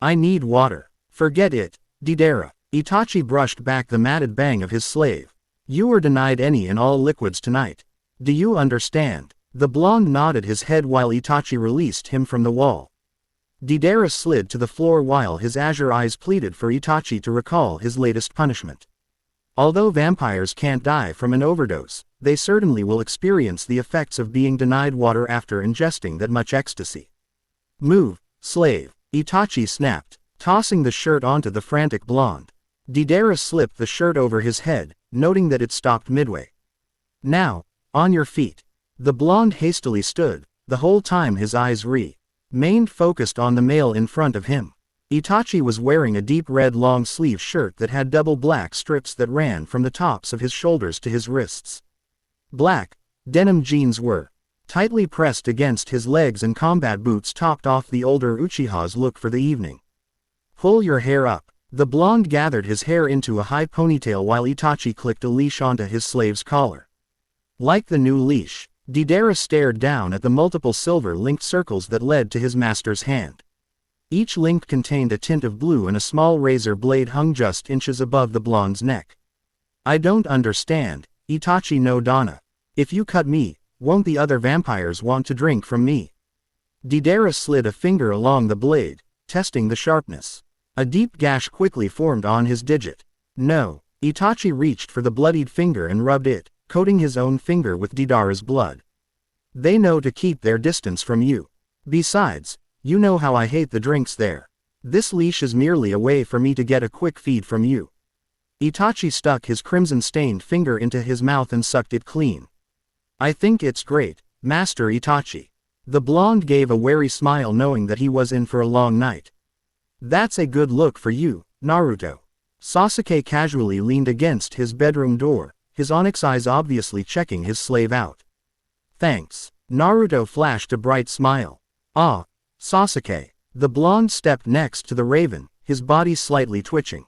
I need water. Forget it, Deidara. Itachi brushed back the matted bang of his slave. You were denied any and all liquids tonight. Do you understand? The blonde nodded his head while Itachi released him from the wall. Deidara slid to the floor while his azure eyes pleaded for Itachi to recall his latest punishment. Although vampires can't die from an overdose, they certainly will experience the effects of being denied water after ingesting that much ecstasy. Move, slave, Itachi snapped, tossing the shirt onto the frantic blonde. Deidara slipped the shirt over his head, noting that it stopped midway. Now, on your feet. The blonde hastily stood, the whole time his eyes remained focused on the male in front of him. Itachi was wearing a deep red long-sleeve shirt that had double black strips that ran from the tops of his shoulders to his wrists. Black denim jeans were tightly pressed against his legs and combat boots topped off the older Uchiha's look for the evening. Pull your hair up. The blonde gathered his hair into a high ponytail while Itachi clicked a leash onto his slave's collar. Like the new leash, Deidara stared down at the multiple silver-linked circles that led to his master's hand. Each link contained a tint of blue and a small razor blade hung just inches above the blonde's neck. I don't understand, Itachi no Dana. If you cut me, won't the other vampires want to drink from me? Deidara slid a finger along the blade, testing the sharpness. A deep gash quickly formed on his digit. No. Itachi reached for the bloodied finger and rubbed it, coating his own finger with Deidara's blood. They know to keep their distance from you. Besides, you know how I hate the drinks there. This leash is merely a way for me to get a quick feed from you. Itachi stuck his crimson-stained finger into his mouth and sucked it clean. I think it's great, Master Itachi. The blonde gave a wary smile knowing that he was in for a long night. That's a good look for you, Naruto. Sasuke casually leaned against his bedroom door, his onyx eyes obviously checking his slave out. Thanks. Naruto flashed a bright smile. Ah, Sasuke. The blonde stepped next to the raven, his body slightly twitching.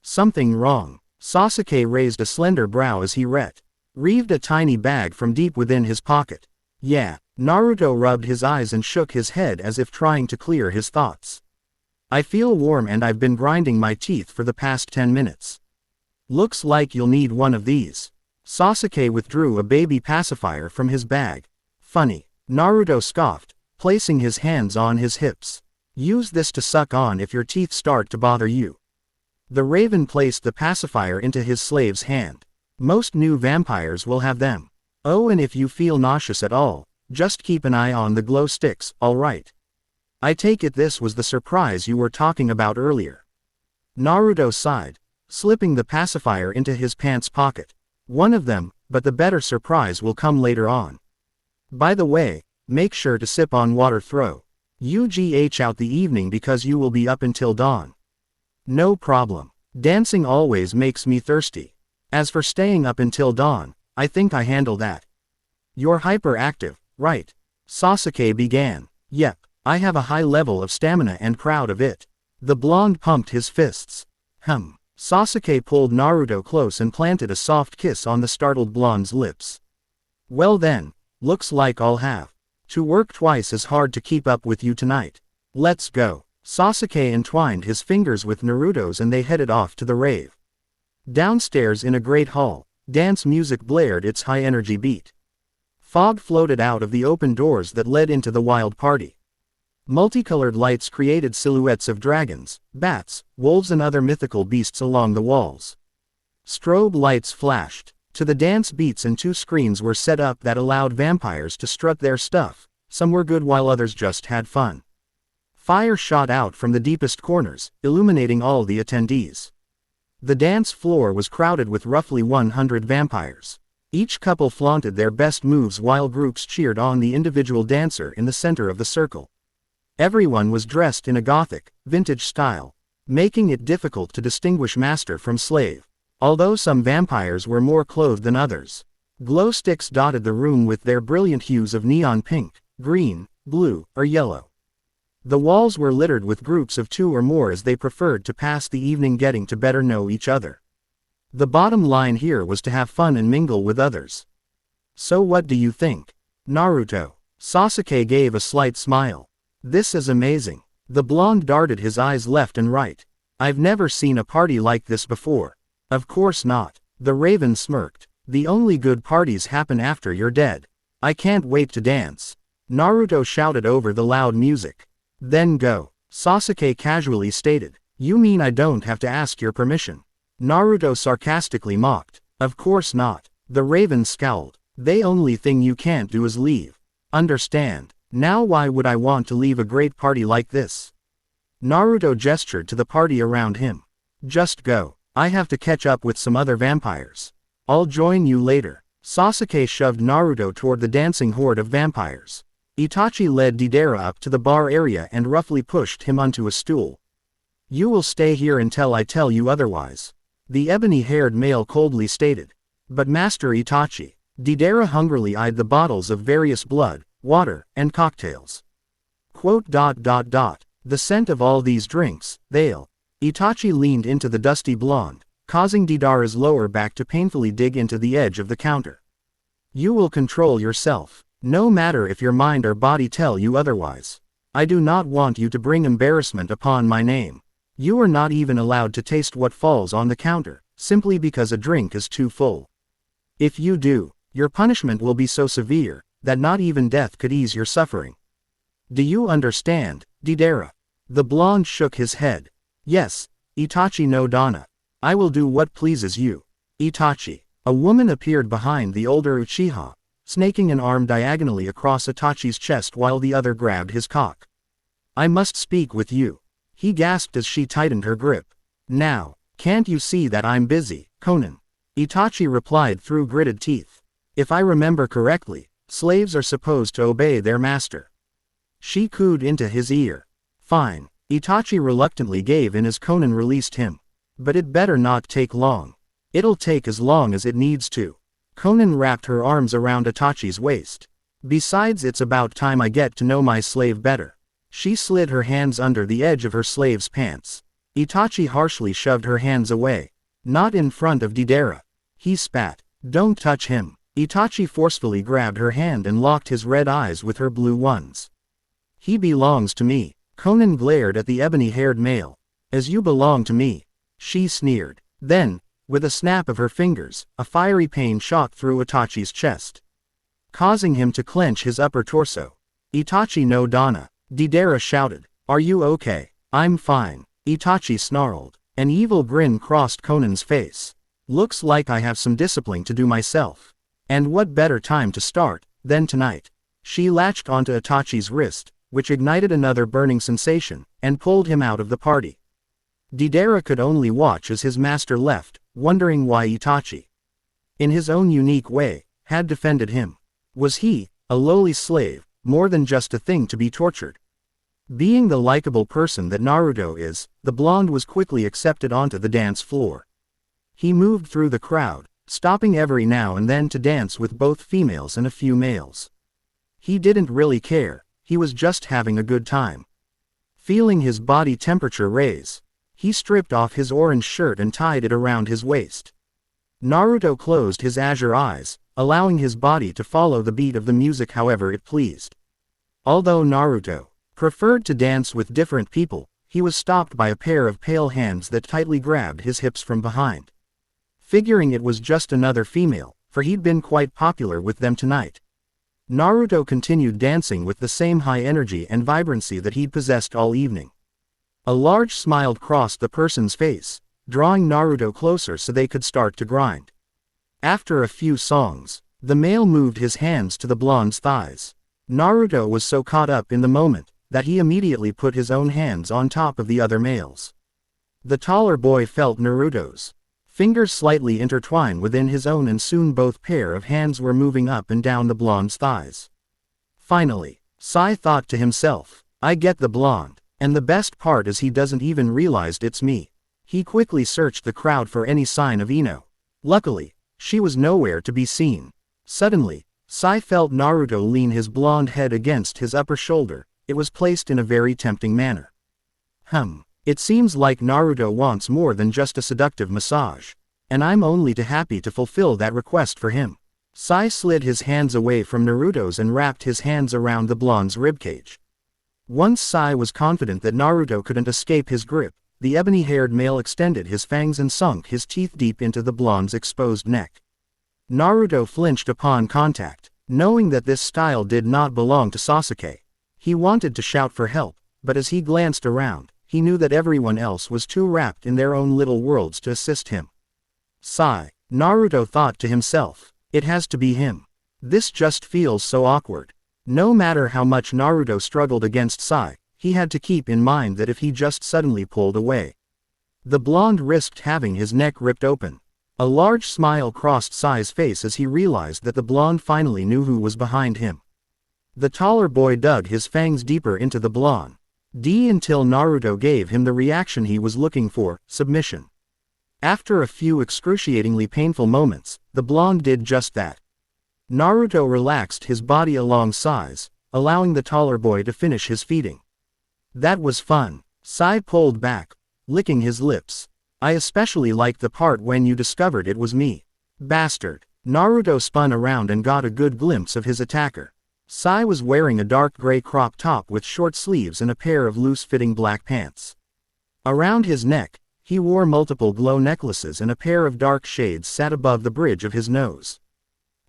Something wrong. Sasuke raised a slender brow as he retrieved a tiny bag from deep within his pocket. Yeah. Naruto rubbed his eyes and shook his head as if trying to clear his thoughts. I feel warm and I've been grinding my teeth for the past 10 minutes. Looks like you'll need one of these. Sasuke withdrew a baby pacifier from his bag. Funny. Naruto scoffed, placing his hands on his hips. Use this to suck on if your teeth start to bother you. The raven placed the pacifier into his slave's hand. Most new vampires will have them. Oh, and if you feel nauseous at all, just keep an eye on the glow sticks, alright? I take it this was the surprise you were talking about earlier. Naruto sighed, slipping the pacifier into his pants pocket. One of them, but the better surprise will come later on. By the way, make sure to sip on water throw. UGH out the evening because you will be up until dawn. No problem. Dancing always makes me thirsty. As for staying up until dawn, I think I handle that. You're hyperactive, right? Sasuke began. Yep, I have a high level of stamina and proud of it. The blonde pumped his fists. Sasuke pulled Naruto close and planted a soft kiss on the startled blonde's lips. Well then, looks like I'll have to work twice as hard to keep up with you tonight. Let's go. Sasuke entwined his fingers with Naruto's and they headed off to the rave. Downstairs in a great hall, dance music blared its high-energy beat. Fog floated out of the open doors that led into the wild party. Multicolored lights created silhouettes of dragons, bats, wolves and other mythical beasts along the walls. Strobe lights flashed to the dance beats and 2 screens were set up that allowed vampires to strut their stuff. Some were good while others just had fun. Fire shot out from the deepest corners, illuminating all the attendees. The dance floor was crowded with roughly 100 vampires. Each couple flaunted their best moves while groups cheered on the individual dancer in the center of the circle. Everyone was dressed in a gothic, vintage style, making it difficult to distinguish master from slave. Although some vampires were more clothed than others. Glow sticks dotted the room with their brilliant hues of neon pink, green, blue, or yellow. The walls were littered with groups of 2 or more as they preferred to pass the evening getting to better know each other. The bottom line here was to have fun and mingle with others. So what do you think? Naruto. Sasuke gave a slight smile. This is amazing. The blonde darted his eyes left and right. I've never seen a party like this before. Of course not. The raven smirked. The only good parties happen after you're dead. I can't wait to dance. Naruto shouted over the loud music. Then go. Sasuke casually stated. You mean I don't have to ask your permission? Naruto sarcastically mocked. Of course not. The raven scowled. The only thing you can't do is leave. Understand. Now why would I want to leave a great party like this? Naruto gestured to the party around him. Just go. I have to catch up with some other vampires. I'll join you later. Sasuke shoved Naruto toward the dancing horde of vampires. Itachi led Deidara up to the bar area and roughly pushed him onto a stool. You will stay here until I tell you otherwise. The ebony-haired male coldly stated. But Master Itachi. Deidara hungrily eyed the bottles of various blood, water, and cocktails. The scent of all these drinks, they'll. Itachi leaned into the dusty blonde, causing Deidara's lower back to painfully dig into the edge of the counter. You will control yourself. No matter if your mind or body tell you otherwise. I do not want you to bring embarrassment upon my name. You are not even allowed to taste what falls on the counter, simply because a drink is too full. If you do, your punishment will be so severe, that not even death could ease your suffering. Do you understand, Deidara? The blonde shook his head. Yes, Itachi no Dana. I will do what pleases you. Itachi. A woman appeared behind the older Uchiha, snaking an arm diagonally across Itachi's chest while the other grabbed his cock. I must speak with you. He gasped as she tightened her grip. Now. Can't you see that I'm busy, Conan? Itachi replied through gritted teeth. If I remember correctly, slaves are supposed to obey their master. She cooed into his ear. Fine. Itachi reluctantly gave in as Conan released him. But it better not take long. It'll take as long as it needs to. Conan wrapped her arms around Itachi's waist. Besides, it's about time I get to know my slave better. She slid her hands under the edge of her slave's pants. Itachi harshly shoved her hands away. Not in front of Deidara. He spat. Don't touch him. Itachi forcefully grabbed her hand and locked his red eyes with her blue ones. He belongs to me. Conan glared at the ebony-haired male. As you belong to me. She sneered. Then, with a snap of her fingers, a fiery pain shot through Itachi's chest, causing him to clench his upper torso. Itachi no Dana. Deidara shouted. Are you okay? I'm fine. Itachi snarled. An evil grin crossed Conan's face. Looks like I have some discipline to do myself. And what better time to start than tonight? She latched onto Itachi's wrist, which ignited another burning sensation, and pulled him out of the party. Deidara could only watch as his master left, wondering why Itachi, in his own unique way, had defended him. Was he, a lowly slave, more than just a thing to be tortured? Being the likable person that Naruto is, the blonde was quickly accepted onto the dance floor. He moved through the crowd, stopping every now and then to dance with both females and a few males. He didn't really care, he was just having a good time. Feeling his body temperature raise, he stripped off his orange shirt and tied it around his waist. Naruto closed his azure eyes, allowing his body to follow the beat of the music however it pleased. Although Naruto preferred to dance with different people, he was stopped by a pair of pale hands that tightly grabbed his hips from behind. Figuring it was just another female, for he'd been quite popular with them tonight, Naruto continued dancing with the same high energy and vibrancy that he'd possessed all evening. A large smile crossed the person's face, drawing Naruto closer so they could start to grind. After a few songs, the male moved his hands to the blonde's thighs. Naruto was so caught up in the moment that he immediately put his own hands on top of the other male's. The taller boy felt Naruto's fingers slightly intertwine within his own, and soon both pair of hands were moving up and down the blonde's thighs. Finally, Sai thought to himself, I get the blonde, and the best part is he doesn't even realize it's me. He quickly searched the crowd for any sign of Ino. Luckily, she was nowhere to be seen. Suddenly, Sai felt Naruto lean his blonde head against his upper shoulder. It was placed in a very tempting manner. It seems like Naruto wants more than just a seductive massage. And I'm only too happy to fulfill that request for him. Sai slid his hands away from Naruto's and wrapped his hands around the blonde's ribcage. Once Sai was confident that Naruto couldn't escape his grip, the ebony-haired male extended his fangs and sunk his teeth deep into the blonde's exposed neck. Naruto flinched upon contact, knowing that this style did not belong to Sasuke. He wanted to shout for help, but as he glanced around, he knew that everyone else was too wrapped in their own little worlds to assist him. Sai, Naruto thought to himself, it has to be him. This just feels so awkward. No matter how much Naruto struggled against Sai, he had to keep in mind that if he just suddenly pulled away, the blonde risked having his neck ripped open. A large smile crossed Sai's face as he realized that the blonde finally knew who was behind him. The taller boy dug his fangs deeper into the blonde until Naruto gave him the reaction he was looking for, submission. After a few excruciatingly painful moments, the blonde did just that. Naruto relaxed his body along Sai's, allowing the taller boy to finish his feeding. That was fun. Sai pulled back, licking his lips. I especially liked the part when you discovered it was me. Bastard. Naruto spun around and got a good glimpse of his attacker. Sai was wearing a dark gray crop top with short sleeves and a pair of loose-fitting black pants. Around his neck, he wore multiple glow necklaces, and a pair of dark shades sat above the bridge of his nose.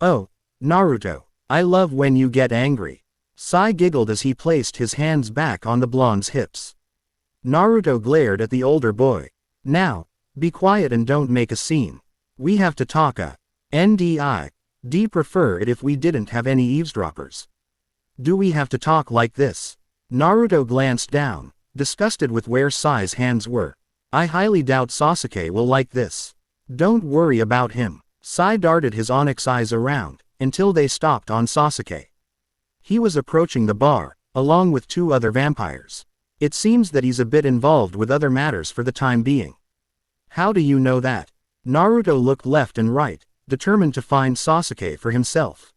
Oh, Naruto, I love when you get angry. Sai giggled as he placed his hands back on the blonde's hips. Naruto glared at the older boy. Now, be quiet and don't make a scene. We have to talk. D prefer it if we didn't have any eavesdroppers. Do we have to talk like this? Naruto glanced down, disgusted with where Sai's hands were. I highly doubt Sasuke will like this. Don't worry about him. Sai darted his onyx eyes around, until they stopped on Sasuke. He was approaching the bar, along with 2 other vampires. It seems that he's a bit involved with other matters for the time being. How do you know that? Naruto looked left and right, determined to find Sasuke for himself.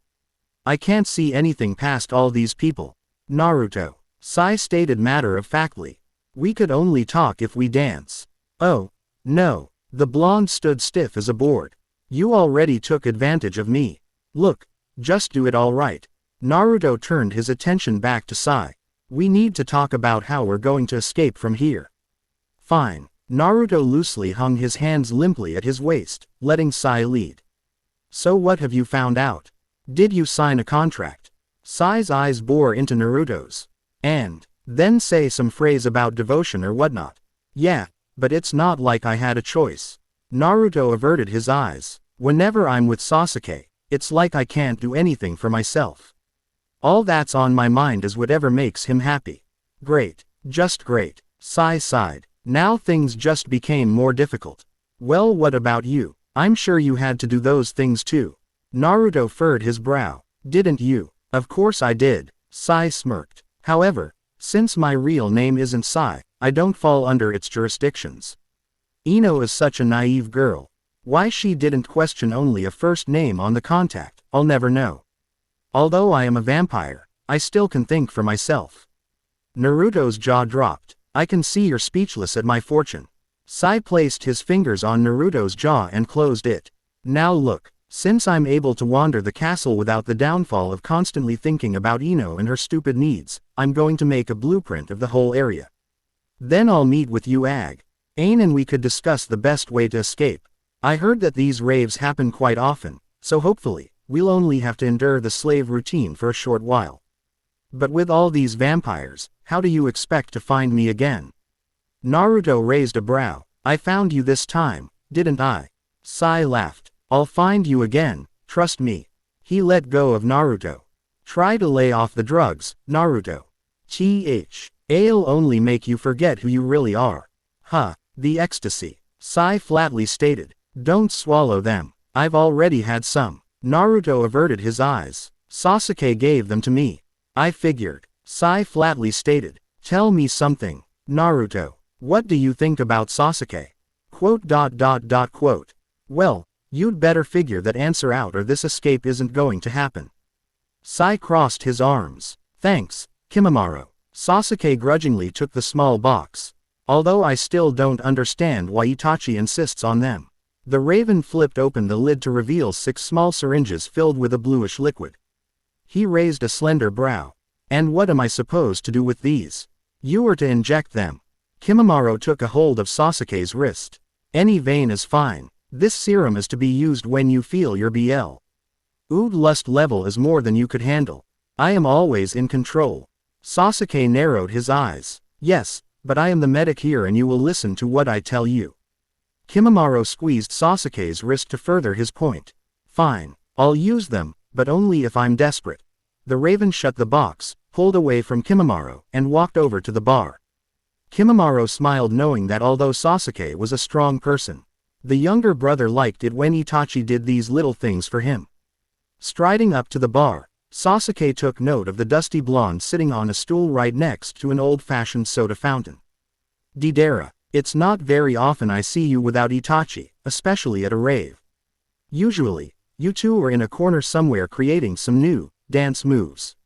I can't see anything past all these people. Naruto. Sai stated matter-of-factly. We could only talk if we dance. Oh, no. The blonde stood stiff as a board. You already took advantage of me. Look, just do it all right. Naruto turned his attention back to Sai. We need to talk about how we're going to escape from here. Fine. Naruto loosely hung his hands limply at his waist, letting Sai lead. So what have you found out? Did you sign a contract? Sai's eyes bore into Naruto's. And then say some phrase about devotion or whatnot. Yeah, but it's not like I had a choice. Naruto averted his eyes. Whenever I'm with Sasuke, it's like I can't do anything for myself. All that's on my mind is whatever makes him happy. Great, just great. Sai sighed. Now things just became more difficult. Well, what about you? I'm sure you had to do those things too. Naruto furrowed his brow. Didn't you? Of course I did. Sai smirked. However, since my real name isn't Sai, I don't fall under its jurisdictions. Ino is such a naive girl. Why she didn't question only a first name on the contact, I'll never know. Although I am a vampire, I still can think for myself. Naruto's jaw dropped. I can see you're speechless at my fortune. Sai placed his fingers on Naruto's jaw and closed it. Now look, since I'm able to wander the castle without the downfall of constantly thinking about Ino and her stupid needs, I'm going to make a blueprint of the whole area. Then I'll meet with you Ain and we could discuss the best way to escape. I heard that these raves happen quite often, so hopefully, we'll only have to endure the slave routine for a short while. But with all these vampires, how do you expect to find me again? Naruto raised a brow. I found you this time, didn't I? Sai laughed. I'll find you again, trust me. He let go of Naruto. Try to lay off the drugs, Naruto. I'll only make you forget who you really are. Huh, the ecstasy. Sai flatly stated. Don't swallow them. I've already had some. Naruto averted his eyes. Sasuke gave them to me. I figured. Sai flatly stated. Tell me something, Naruto. What do you think about Sasuke? Quote. Well, you'd better figure that answer out or this escape isn't going to happen. Sai crossed his arms. Thanks, Kimimaro. Sasuke grudgingly took the small box. Although I still don't understand why Itachi insists on them. The raven flipped open the lid to reveal 6 small syringes filled with a bluish liquid. He raised a slender brow. And what am I supposed to do with these? You were to inject them. Kimimaro took a hold of Sasuke's wrist. Any vein is fine. This serum is to be used when you feel your BL. Ood lust level is more than you could handle. I am always in control. Sasuke narrowed his eyes. Yes, but I am the medic here and you will listen to what I tell you. Kimimaro squeezed Sasuke's wrist to further his point. Fine, I'll use them, but only if I'm desperate. The raven shut the box, pulled away from Kimimaro, and walked over to the bar. Kimimaro smiled knowing that although Sasuke was a strong person, the younger brother liked it when Itachi did these little things for him. Striding up to the bar, Sasuke took note of the dusty blonde sitting on a stool right next to an old-fashioned soda fountain. Deidara, it's not very often I see you without Itachi, especially at a rave. Usually, you two are in a corner somewhere creating some new dance moves.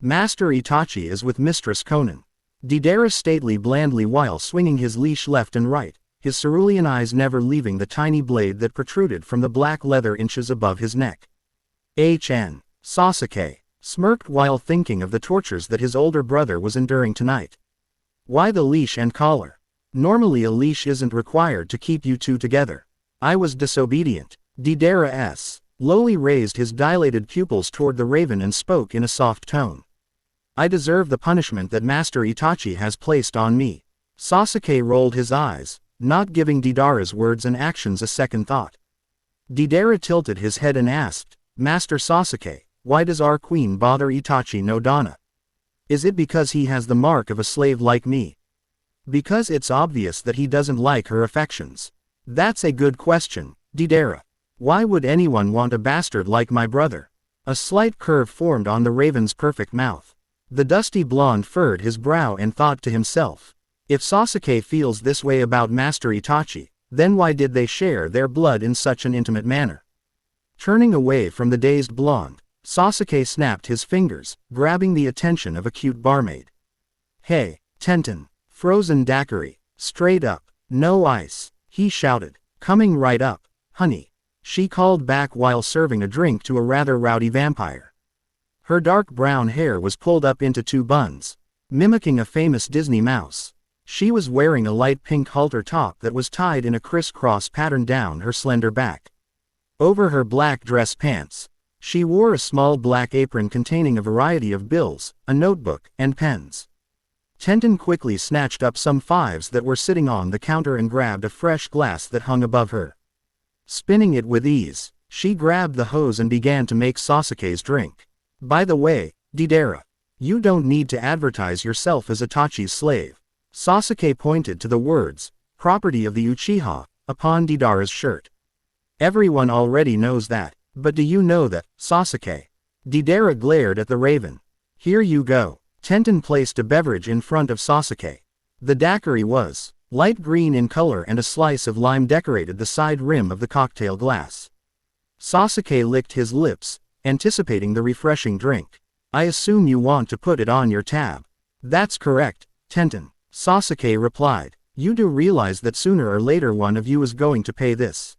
Master Itachi is with Mistress Konan. Deidara stately blandly while swinging his leash left and right, his cerulean eyes never leaving the tiny blade that protruded from the black leather inches above his neck. Sasuke smirked while thinking of the tortures that his older brother was enduring tonight. Why the leash and collar? Normally a leash isn't required to keep you two together. I was disobedient. Deidara lowly raised his dilated pupils toward the raven and spoke in a soft tone. I deserve the punishment that Master Itachi has placed on me. Sasuke rolled his eyes, not giving Deidara's words and actions a second thought. Deidara tilted his head and asked, Master Sasuke, why does our queen bother Itachi no Dana? Is it because he has the mark of a slave like me? Because it's obvious that he doesn't like her affections. That's a good question, Deidara. Why would anyone want a bastard like my brother? A slight curve formed on the raven's perfect mouth. The dusty blonde furrowed his brow and thought to himself. If Sasuke feels this way about Master Itachi, then why did they share their blood in such an intimate manner? Turning away from the dazed blonde, Sasuke snapped his fingers, grabbing the attention of a cute barmaid. Hey, Tenten, frozen daiquiri, straight up, no ice, he shouted, coming right up. Honey, she called back while serving a drink to a rather rowdy vampire. Her dark brown hair was pulled up into two buns, mimicking a famous Disney mouse. She was wearing a light pink halter top that was tied in a crisscross pattern down her slender back. Over her black dress pants, she wore a small black apron containing a variety of bills, a notebook, and pens. Tenten quickly snatched up some fives that were sitting on the counter and grabbed a fresh glass that hung above her. Spinning it with ease, she grabbed the hose and began to make Sasuke's drink. By the way, Deidara, you don't need to advertise yourself as Itachi's slave. Sasuke pointed to the words, property of the Uchiha, upon Deidara's shirt. Everyone already knows that, but do you know that, Sasuke? Deidara glared at the raven. Here you go. Tenten placed a beverage in front of Sasuke. The daiquiri was light green in color and a slice of lime decorated the side rim of the cocktail glass. Sasuke licked his lips, anticipating the refreshing drink. I assume you want to put it on your tab. That's correct, Tenten, Sasuke replied. You do realize that sooner or later one of you is going to pay this.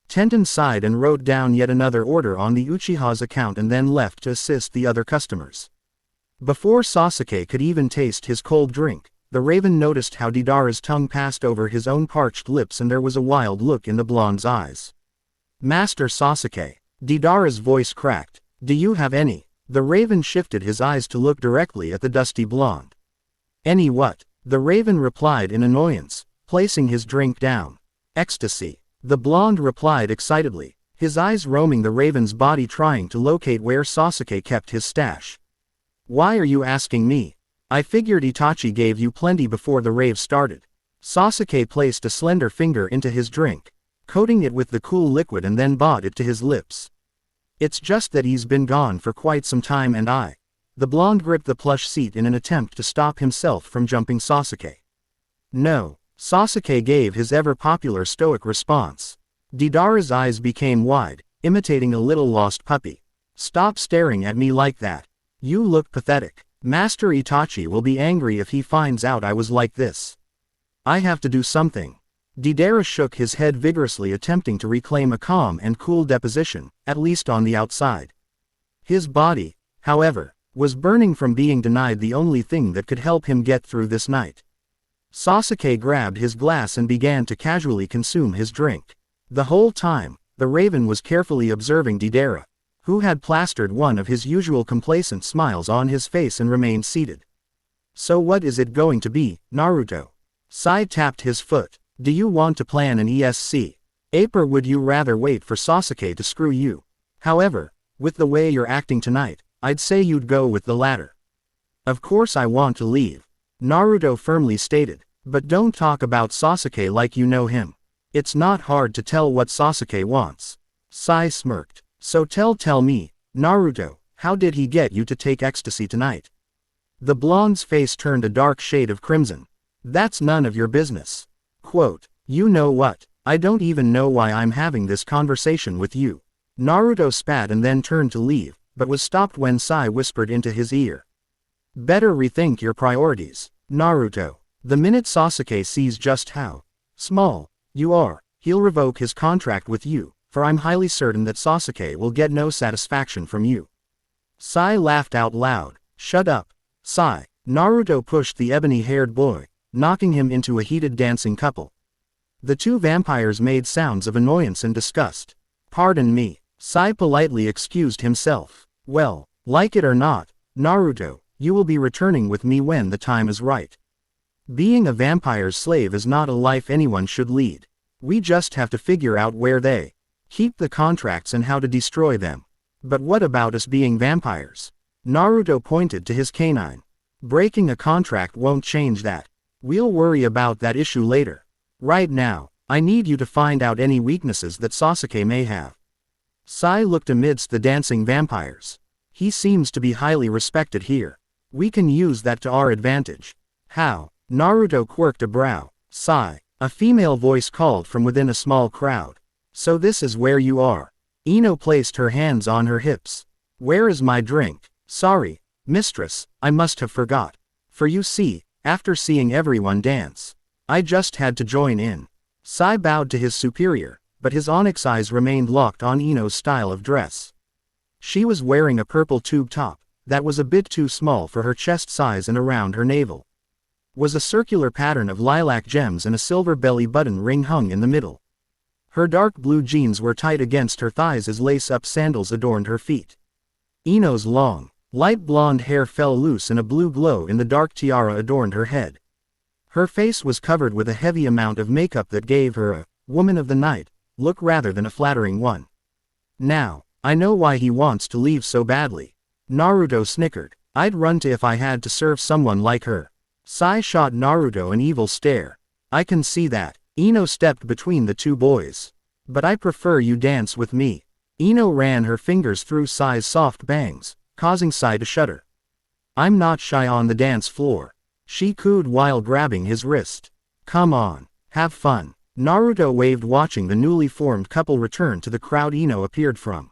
Tenten sighed and wrote down yet another order on the Uchiha's account and then left to assist the other customers. Before Sasuke could even taste his cold drink, the raven noticed how Deidara's tongue passed over his own parched lips and there was a wild look in the blonde's eyes. Master Sasuke, Deidara's voice cracked. Do you have any? The raven shifted his eyes to look directly at the dusty blonde. Any what? The raven replied in annoyance, placing his drink down. Ecstasy. The blonde replied excitedly, his eyes roaming the raven's body trying to locate where Sasuke kept his stash. Why are you asking me? I figured Itachi gave you plenty before the rave started. Sasuke placed a slender finger into his drink, coating it with the cool liquid and then brought it to his lips. It's just that he's been gone for quite some time and The blonde gripped the plush seat in an attempt to stop himself from jumping Sasuke. No. Sasuke gave his ever-popular stoic response. Deidara's eyes became wide, imitating a little lost puppy. Stop staring at me like that. You look pathetic. Master Itachi will be angry if he finds out I was like this. I have to do something. Deidara shook his head vigorously, attempting to reclaim a calm and cool deposition, at least on the outside. His body, however, was burning from being denied the only thing that could help him get through this night. Sasuke grabbed his glass and began to casually consume his drink. The whole time, the raven was carefully observing Deidara, who had plastered one of his usual complacent smiles on his face and remained seated. So what is it going to be, Naruto? Sai tapped his foot. Do you want to plan an ESC? Or would you rather wait for Sasuke to screw you? However, with the way you're acting tonight, I'd say you'd go with the latter. Of course I want to leave, Naruto firmly stated, but don't talk about Sasuke like you know him. It's not hard to tell what Sasuke wants. Sai smirked. So tell me, Naruto, how did he get you to take ecstasy tonight? The blonde's face turned a dark shade of crimson. That's none of your business. Quote, you know what, I don't even know why I'm having this conversation with you. Naruto spat and then turned to leave, but was stopped when Sai whispered into his ear. Better rethink your priorities, Naruto. The minute Sasuke sees just how small you are, he'll revoke his contract with you, for I'm highly certain that Sasuke will get no satisfaction from you. Sai laughed out loud. Shut up, Sai. Naruto pushed the ebony-haired boy, knocking him into a heated dancing couple. The two vampires made sounds of annoyance and disgust. Pardon me, Sai politely excused himself. Well, like it or not, Naruto, you will be returning with me when the time is right. Being a vampire's slave is not a life anyone should lead. We just have to figure out where they keep the contracts and how to destroy them. But what about us being vampires? Naruto pointed to his canine. Breaking a contract won't change that. We'll worry about that issue later. Right now, I need you to find out any weaknesses that Sasuke may have. Sai looked amidst the dancing vampires. He seems to be highly respected here. We can use that to our advantage. How? Naruto quirked a brow. Sai, a female voice called from within a small crowd. So this is where you are. Ino placed her hands on her hips. Where is my drink? Sorry, mistress, I must have forgot. For you see, after seeing everyone dance, I just had to join in. Sai bowed to his superior, but his onyx eyes remained locked on Ino's style of dress. She was wearing a purple tube top, that was a bit too small for her chest size, and around her navel was a circular pattern of lilac gems and a silver belly button ring hung in the middle. Her dark blue jeans were tight against her thighs as lace-up sandals adorned her feet. Ino's long, light blonde hair fell loose and a blue glow in the dark tiara adorned her head. Her face was covered with a heavy amount of makeup that gave her a woman of the night look rather than a flattering one. Now, I know why he wants to leave so badly. Naruto snickered. I'd run to if I had to serve someone like her. Sai shot Naruto an evil stare. I can see that. Ino stepped between the two boys. But I prefer you dance with me. Ino ran her fingers through Sai's soft bangs, causing Sai to shudder. I'm not shy on the dance floor. She cooed while grabbing his wrist. Come on, have fun. Naruto waved, watching the newly formed couple return to the crowd Ino appeared from.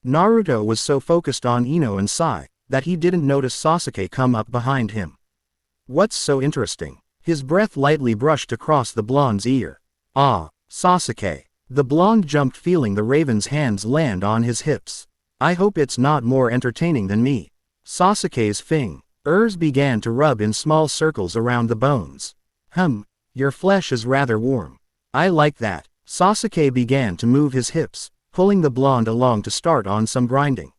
Naruto was so focused on Ino and Sai that he didn't notice Sasuke come up behind him. What's so interesting? His breath lightly brushed across the blonde's ear. Ah, Sasuke. The blonde jumped, feeling the raven's hands land on his hips. I hope it's not more entertaining than me. Sasuke's fingers began to rub in small circles around the bones. Your flesh is rather warm. I like that. Sasuke began to move his hips, pulling the blonde along to start on some grinding.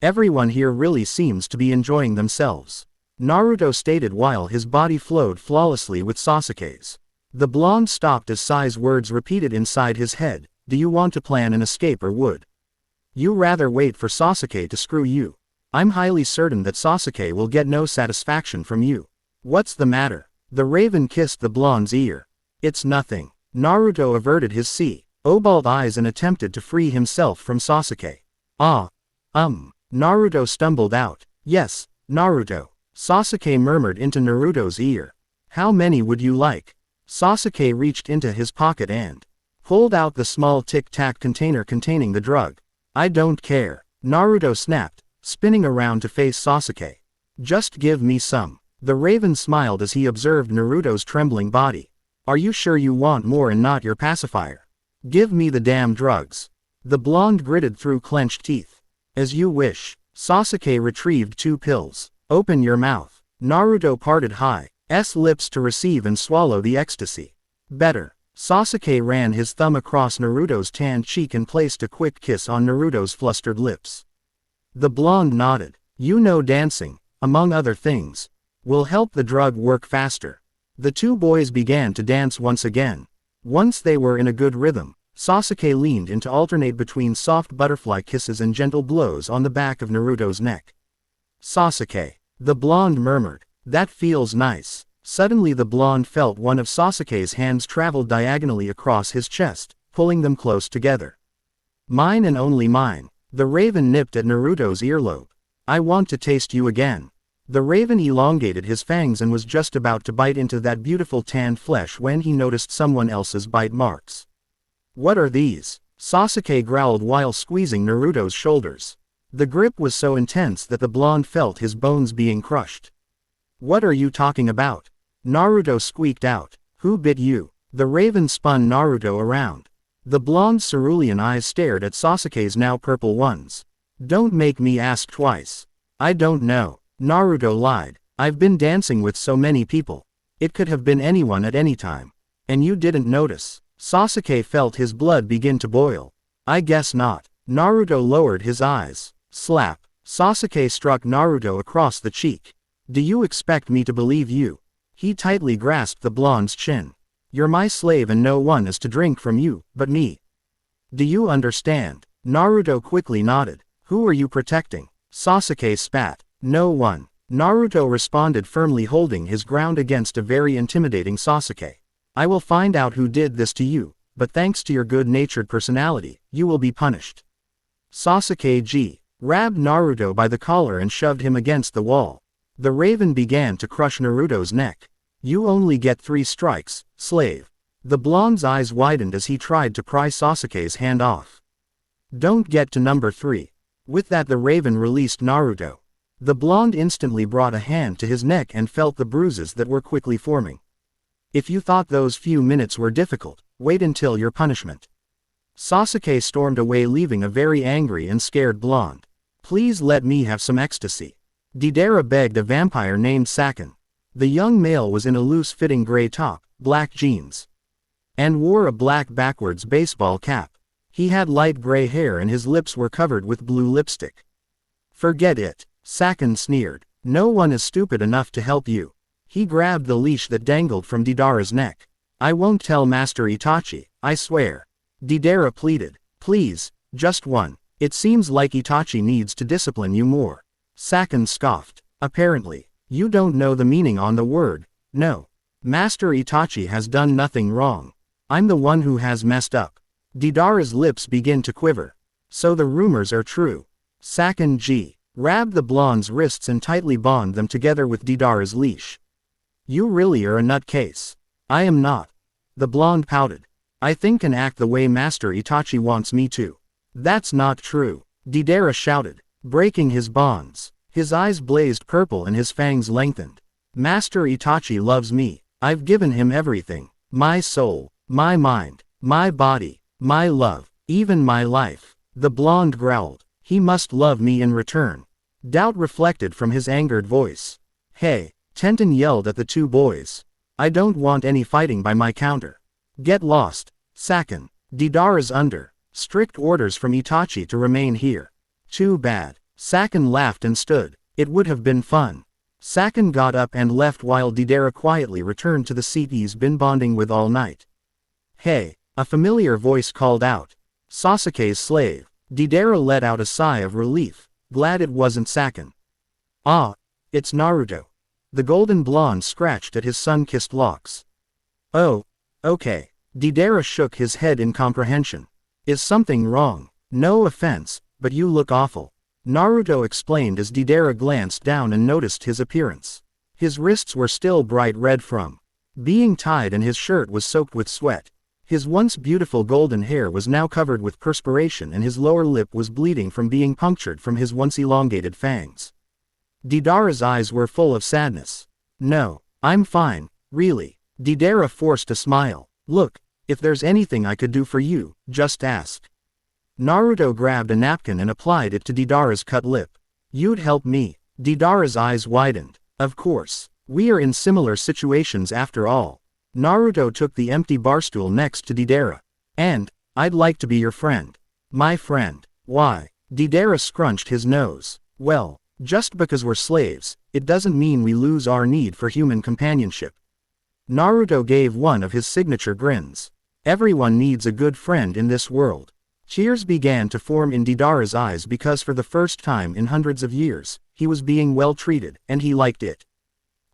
Everyone here really seems to be enjoying themselves, Naruto stated while his body flowed flawlessly with Sasuke's. The blonde stopped as Sai's words repeated inside his head. Do you want to plan an escape, or would you rather wait for Sasuke to screw you? I'm highly certain that Sasuke will get no satisfaction from you. What's the matter? The raven kissed the blonde's ear. It's nothing. Naruto averted his sea-obalt eyes and attempted to free himself from Sasuke. Naruto stumbled out. Yes, Naruto. Sasuke murmured into Naruto's ear. How many would you like? Sasuke reached into his pocket and pulled out the small tic-tac container containing the drug. I don't care. Naruto snapped, spinning around to face Sasuke. Just give me some. The raven smiled as he observed Naruto's trembling body. Are you sure you want more and not your pacifier? Give me the damn drugs. The blonde gritted through clenched teeth. As you wish. Sasuke retrieved 2 pills. Open your mouth. Naruto parted Hai's lips to receive and swallow the ecstasy. Better. Sasuke ran his thumb across Naruto's tanned cheek and placed a quick kiss on Naruto's flustered lips. The blonde nodded. You know, dancing, among other things, will help the drug work faster. The two boys began to dance once again. Once they were in a good rhythm, Sasuke leaned in to alternate between soft butterfly kisses and gentle blows on the back of Naruto's neck. Sasuke. The blonde murmured. That feels nice. Suddenly the blonde felt one of Sasuke's hands travel diagonally across his chest, pulling them close together. Mine and only mine. The raven nipped at Naruto's earlobe. I want to taste you again. The raven elongated his fangs and was just about to bite into that beautiful tanned flesh when he noticed someone else's bite marks. What are these? Sasuke growled while squeezing Naruto's shoulders. The grip was so intense that the blonde felt his bones being crushed. What are you talking about? Naruto squeaked out. Who bit you? The raven spun Naruto around. The blonde's cerulean eyes stared at Sasuke's now purple ones. Don't make me ask twice. I don't know. Naruto lied. I've been dancing with so many people. It could have been anyone at any time. And you didn't notice. Sasuke felt his blood begin to boil. I guess not. Naruto lowered his eyes. Slap. Sasuke struck Naruto across the cheek. Do you expect me to believe you? He tightly grasped the blonde's chin. You're my slave and no one is to drink from you, but me. Do you understand? Naruto quickly nodded. Who are you protecting? Sasuke spat. No one. Naruto responded firmly, holding his ground against a very intimidating Sasuke. I will find out who did this to you, but thanks to your good-natured personality, you will be punished. Sasuke grabbed Naruto by the collar and shoved him against the wall. The raven began to crush Naruto's neck. You only get 3 strikes, slave. The blonde's eyes widened as he tried to pry Sasuke's hand off. Don't get to number 3. With that, the raven released Naruto. The blonde instantly brought a hand to his neck and felt the bruises that were quickly forming. If you thought those few minutes were difficult, wait until your punishment. Sasuke stormed away, leaving a very angry and scared blonde. Please let me have some ecstasy. Deidara begged a vampire named Saken. The young male was in a loose-fitting gray top, black jeans, and wore a black backwards baseball cap. He had light gray hair and his lips were covered with blue lipstick. Forget it, Saken sneered. No one is stupid enough to help you. He grabbed the leash that dangled from Deidara's neck. I won't tell Master Itachi, I swear. Deidara pleaded. Please, just one. It seems like Itachi needs to discipline you more. Saken scoffed. Apparently, you don't know the meaning on the word. No. Master Itachi has done nothing wrong. I'm the one who has messed up. Deidara's lips begin to quiver. So the rumors are true. Saken grabbed the blonde's wrists and tightly bound them together with Deidara's leash. You really are a nutcase. I am not. The blonde pouted. I think and act the way Master Itachi wants me to. That's not true, Deidara shouted, breaking his bonds. His eyes blazed purple and his fangs lengthened. Master Itachi loves me. I've given him everything. My soul, my mind, my body, my love, even my life. The blonde growled. He must love me in return. Doubt reflected from his angered voice. Hey, Tenten yelled at the 2 boys. I don't want any fighting by my counter. Get lost, Saken. Deidara's under strict orders from Itachi to remain here. Too bad. Saken laughed and stood. It would have been fun. Saken got up and left while Deidara quietly returned to the seat he's been bonding with all night. Hey, a familiar voice called out. Sasuke's slave. Deidara let out a sigh of relief, glad it wasn't Saken. Ah, it's Naruto. The golden blonde scratched at his sun-kissed locks. Oh, okay. Deidara shook his head in comprehension. Is something wrong? No offense, but you look awful. Naruto explained as Deidara glanced down and noticed his appearance. His wrists were still bright red from being tied and his shirt was soaked with sweat. His once beautiful golden hair was now covered with perspiration and his lower lip was bleeding from being punctured from his once elongated fangs. Deidara's eyes were full of sadness. No, I'm fine, really. Deidara forced a smile. Look, if there's anything I could do for you, just ask. Naruto grabbed a napkin and applied it to Deidara's cut lip. You'd help me. Deidara's eyes widened. Of course. We are in similar situations after all. Naruto took the empty barstool next to Deidara. And, I'd like to be your friend. My friend. Why? Deidara scrunched his nose. Well, just because we're slaves, it doesn't mean we lose our need for human companionship. Naruto gave one of his signature grins. Everyone needs a good friend in this world. Tears began to form in Deidara's eyes because for the first time in hundreds of years, he was being well treated, and he liked it.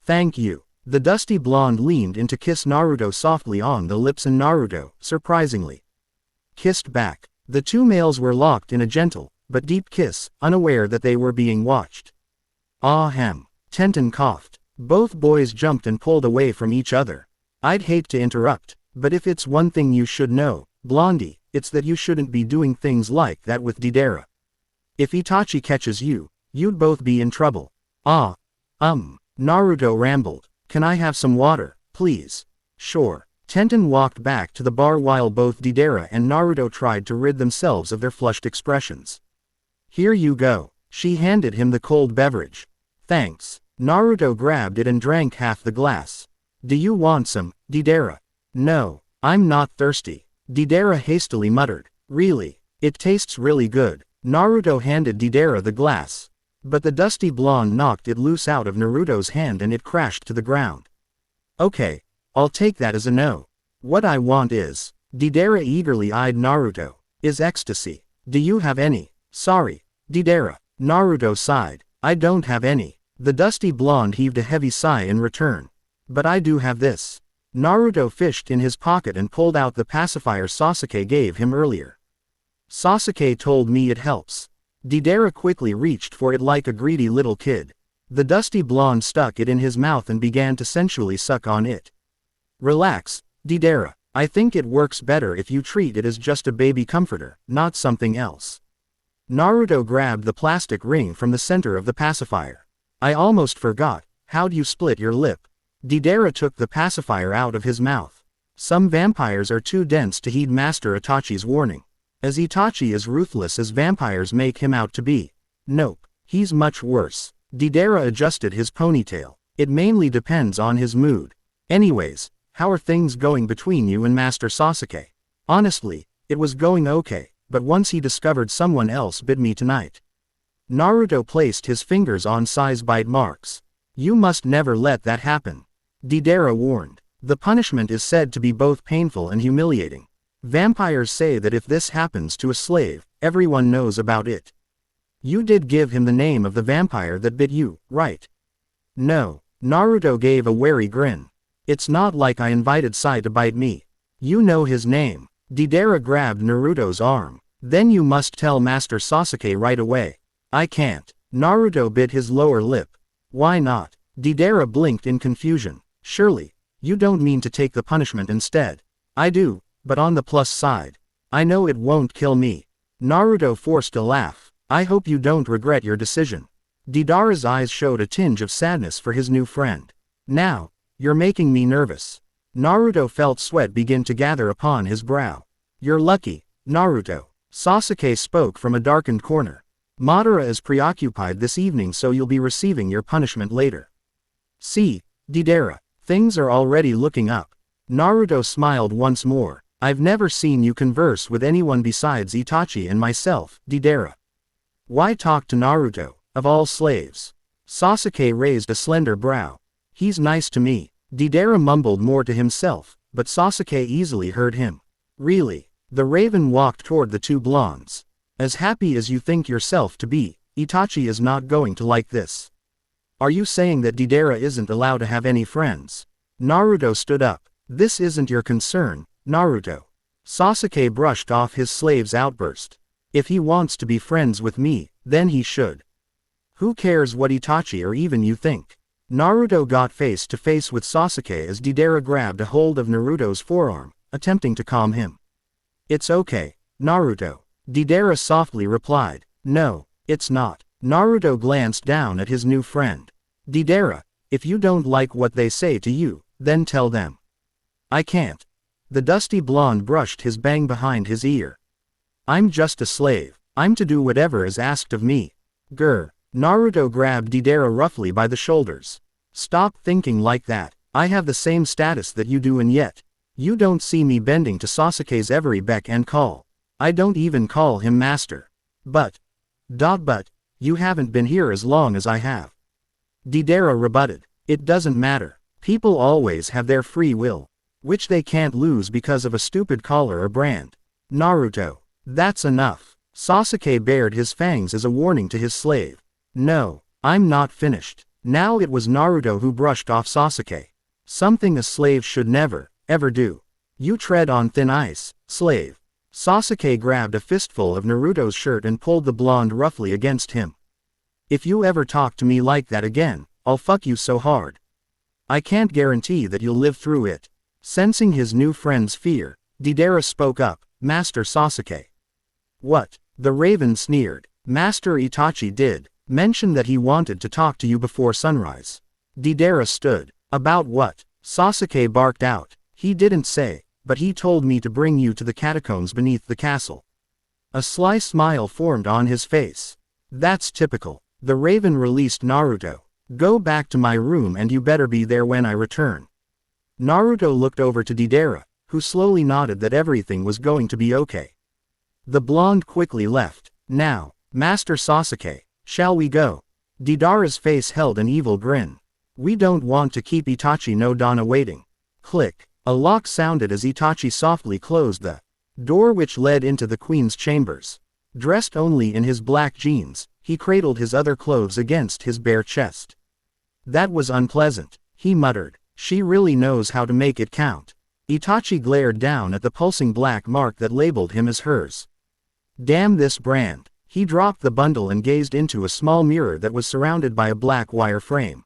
Thank you. The dusty blonde leaned in to kiss Naruto softly on the lips and Naruto, surprisingly, kissed back. The 2 males were locked in a gentle, but deep kiss, unaware that they were being watched. Ahem. Tenten coughed. Both boys jumped and pulled away from each other. I'd hate to interrupt, but if it's one thing you should know, Blondie, it's that you shouldn't be doing things like that with Deidara. If Itachi catches you, you'd both be in trouble. Naruto rambled. Can I have some water, please? Sure. Tenten walked back to the bar while both Deidara and Naruto tried to rid themselves of their flushed expressions. Here you go. She handed him the cold beverage. Thanks. Naruto grabbed it and drank half the glass. Do you want some, Deidara? No, I'm not thirsty. Deidara hastily muttered. Really? It tastes really good. Naruto handed Deidara the glass. But the dusty blonde knocked it loose out of Naruto's hand and it crashed to the ground. Okay, I'll take that as a no. What I want is, Deidara eagerly eyed Naruto, is ecstasy. Do you have any? Sorry, Deidara. Naruto sighed. I don't have any. The dusty blonde heaved a heavy sigh in return. But I do have this. Naruto fished in his pocket and pulled out the pacifier Sasuke gave him earlier. Sasuke told me it helps. Deidara quickly reached for it like a greedy little kid. The dusty blonde stuck it in his mouth and began to sensually suck on it. Relax, Deidara. I think it works better if you treat it as just a baby comforter, not something else. Naruto grabbed the plastic ring from the center of the pacifier. I almost forgot, how'd you split your lip? Deidara took the pacifier out of his mouth. Some vampires are too dense to heed Master Itachi's warning. As Itachi is ruthless as vampires make him out to be. Nope, he's much worse. Deidara adjusted his ponytail. It mainly depends on his mood. Anyways, how are things going between you and Master Sasuke? Honestly, it was going okay, but once he discovered someone else bit me tonight. Naruto placed his fingers on Sai's bite marks. You must never let that happen. Deidara warned. The punishment is said to be both painful and humiliating. Vampires say that if this happens to a slave, everyone knows about it. You did give him the name of the vampire that bit you, right? No. Naruto gave a wary grin. It's not like I invited Sai to bite me. You know his name. Deidara grabbed Naruto's arm. Then you must tell Master Sasuke right away. I can't. Naruto bit his lower lip. Why not? Deidara blinked in confusion. Surely, you don't mean to take the punishment instead. I do, but on the plus side. I know it won't kill me. Naruto forced a laugh. I hope you don't regret your decision. Deidara's eyes showed a tinge of sadness for his new friend. Now, you're making me nervous. Naruto felt sweat begin to gather upon his brow. You're lucky, Naruto. Sasuke spoke from a darkened corner. Madara is preoccupied this evening, so you'll be receiving your punishment later. See, Deidara, things are already looking up. Naruto smiled once more. I've never seen you converse with anyone besides Itachi and myself, Deidara. Why talk to Naruto, of all slaves? Sasuke raised a slender brow. He's nice to me. Deidara mumbled more to himself, but Sasuke easily heard him. Really? The raven walked toward the two blondes. As happy as you think yourself to be, Itachi is not going to like this. Are you saying that Deidara isn't allowed to have any friends? Naruto stood up. This isn't your concern, Naruto. Sasuke brushed off his slave's outburst. If he wants to be friends with me, then he should. Who cares what Itachi or even you think? Naruto got face to face with Sasuke as Deidara grabbed a hold of Naruto's forearm, attempting to calm him. It's okay, Naruto. Deidara softly replied. No, it's not. Naruto glanced down at his new friend. Deidara, if you don't like what they say to you, then tell them. I can't. The dusty blonde brushed his bang behind his ear. I'm just a slave. I'm to do whatever is asked of me. Grr. Naruto grabbed Deidara roughly by the shoulders. Stop thinking like that. I have the same status that you do, and yet you don't see me bending to Sasuke's every beck and call. I don't even call him master. But you haven't been here as long as I have. Deidara rebutted. It doesn't matter. People always have their free will, which they can't lose because of a stupid collar or brand. Naruto. That's enough. Sasuke bared his fangs as a warning to his slave. No, I'm not finished. Now it was Naruto who brushed off Sasuke. Something a slave should never, ever do. You tread on thin ice, slave. Sasuke grabbed a fistful of Naruto's shirt and pulled the blonde roughly against him. If you ever talk to me like that again, I'll fuck you so hard. I can't guarantee that you'll live through it. Sensing his new friend's fear, Deidara spoke up. Master Sasuke. What? The raven sneered. Master Itachi did mention that he wanted to talk to you before sunrise. Deidara stood. About what? Sasuke barked out. He didn't say, but he told me to bring you to the catacombs beneath the castle. A sly smile formed on his face. That's typical. The raven released Naruto. Go back to my room and you better be there when I return. Naruto looked over to Deidara, who slowly nodded that everything was going to be okay. The blonde quickly left. Now, Master Sasuke, shall we go? Deidara's face held an evil grin. We don't want to keep Itachi no Dana waiting. Click. A lock sounded as Itachi softly closed the door which led into the queen's chambers. Dressed only in his black jeans, he cradled his other clothes against his bare chest. That was unpleasant, he muttered. She really knows how to make it count. Itachi glared down at the pulsing black mark that labeled him as hers. Damn this brand. He dropped the bundle and gazed into a small mirror that was surrounded by a black wire frame.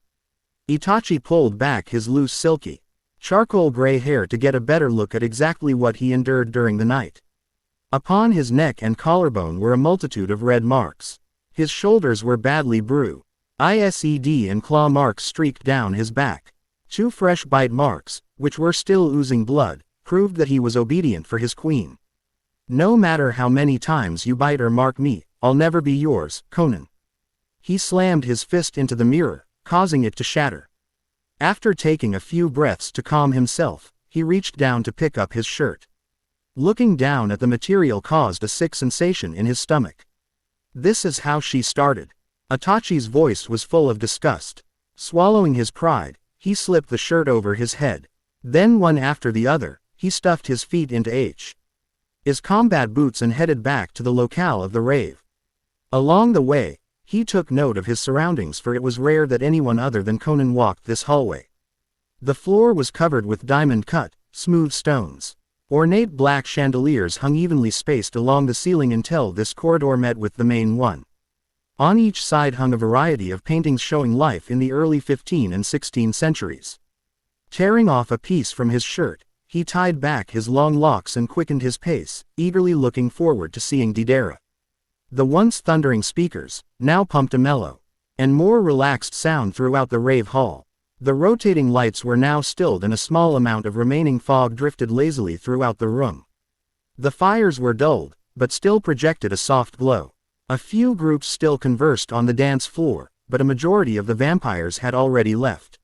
Itachi pulled back his loose silky, charcoal gray hair to get a better look at exactly what he endured during the night. Upon his neck and collarbone were a multitude of red marks. His shoulders were badly bruised. Ised and claw marks streaked down his back. 2 fresh bite marks, which were still oozing blood, proved that he was obedient for his queen. No matter how many times you bite or mark me, I'll never be yours, Conan. He slammed his fist into the mirror, causing it to shatter. After taking a few breaths to calm himself, he reached down to pick up his shirt. Looking down at the material caused a sick sensation in his stomach. This is how she started. Itachi's voice was full of disgust. Swallowing his pride, he slipped the shirt over his head. Then one after the other, he stuffed his feet into his combat boots and headed back to the locale of the rave. Along the way, he took note of his surroundings, for it was rare that anyone other than Conan walked this hallway. The floor was covered with diamond-cut, smooth stones. Ornate black chandeliers hung evenly spaced along the ceiling until this corridor met with the main one. On each side hung a variety of paintings showing life in the early 15th and 16th centuries. Tearing off a piece from his shirt, he tied back his long locks and quickened his pace, eagerly looking forward to seeing Deidara. The once thundering speakers now pumped a mellow and more relaxed sound throughout the rave hall. The rotating lights were now stilled and a small amount of remaining fog drifted lazily throughout the room. The fires were dulled, but still projected a soft glow. A few groups still conversed on the dance floor, but a majority of the vampires had already left.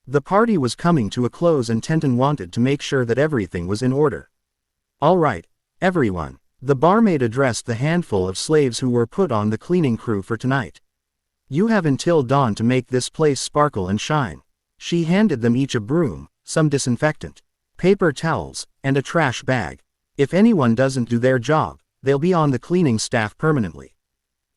The party was coming to a close and Tenten wanted to make sure that everything was in order. All right, everyone. The barmaid addressed the handful of slaves who were put on the cleaning crew for tonight. You have until dawn to make this place sparkle and shine. She handed them each a broom, some disinfectant, paper towels, and a trash bag. If anyone doesn't do their job, they'll be on the cleaning staff permanently.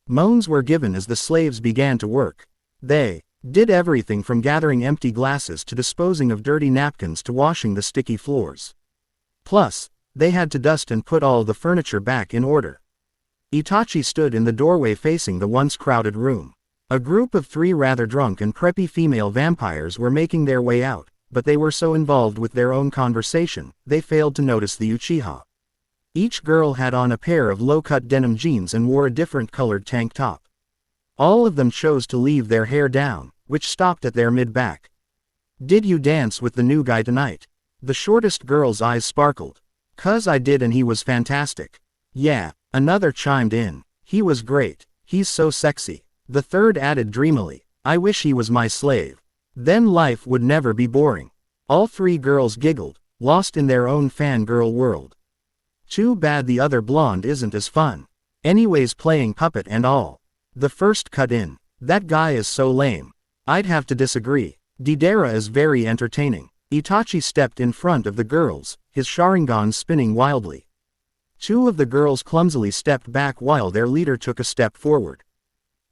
Moans were given as the slaves began to work. They did everything from gathering empty glasses to disposing of dirty napkins to washing the sticky floors. Plus, they had to dust and put all the furniture back in order. Itachi stood in the doorway facing the once crowded room. A group of 3 rather drunk and preppy female vampires were making their way out, but they were so involved with their own conversation, they failed to notice the Uchiha. Each girl had on a pair of low-cut denim jeans and wore a different colored tank top. All of them chose to leave their hair down, which stopped at their mid-back. Did you dance with the new guy tonight? The shortest girl's eyes sparkled. 'Cause I did and he was fantastic. Yeah, another chimed in. He was great. He's so sexy. The third added dreamily. I wish he was my slave. Then life would never be boring. All 3 girls giggled, lost in their own fangirl world. Too bad the other blonde isn't as fun. Anyways, playing puppet and all. The first cut in. That guy is so lame. I'd have to disagree. Deidara is very entertaining. Itachi stepped in front of the girls, his Sharingan spinning wildly. 2 of the girls clumsily stepped back while their leader took a step forward.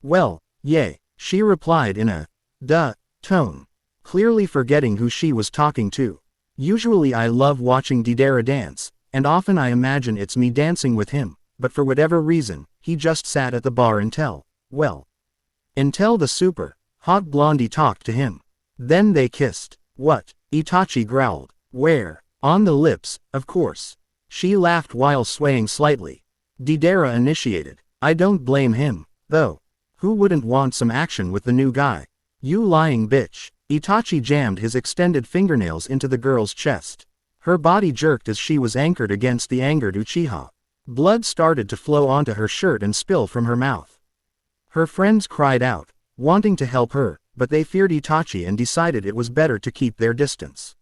Well, yay, she replied in a duh tone, clearly forgetting who she was talking to. Usually I love watching Deidara dance, and often I imagine it's me dancing with him, but for whatever reason, he just sat at the bar until the super hot blondie talked to him. Then they kissed. What? Itachi growled. Where? On the lips, of course. She laughed while swaying slightly. Deidara initiated. I don't blame him, though. Who wouldn't want some action with the new guy? You lying bitch. Itachi jammed his extended fingernails into the girl's chest. Her body jerked as she was anchored against the angered Uchiha. Blood started to flow onto her shirt and spill from her mouth. Her friends cried out, wanting to help her, but they feared Itachi and decided it was better to keep their distance.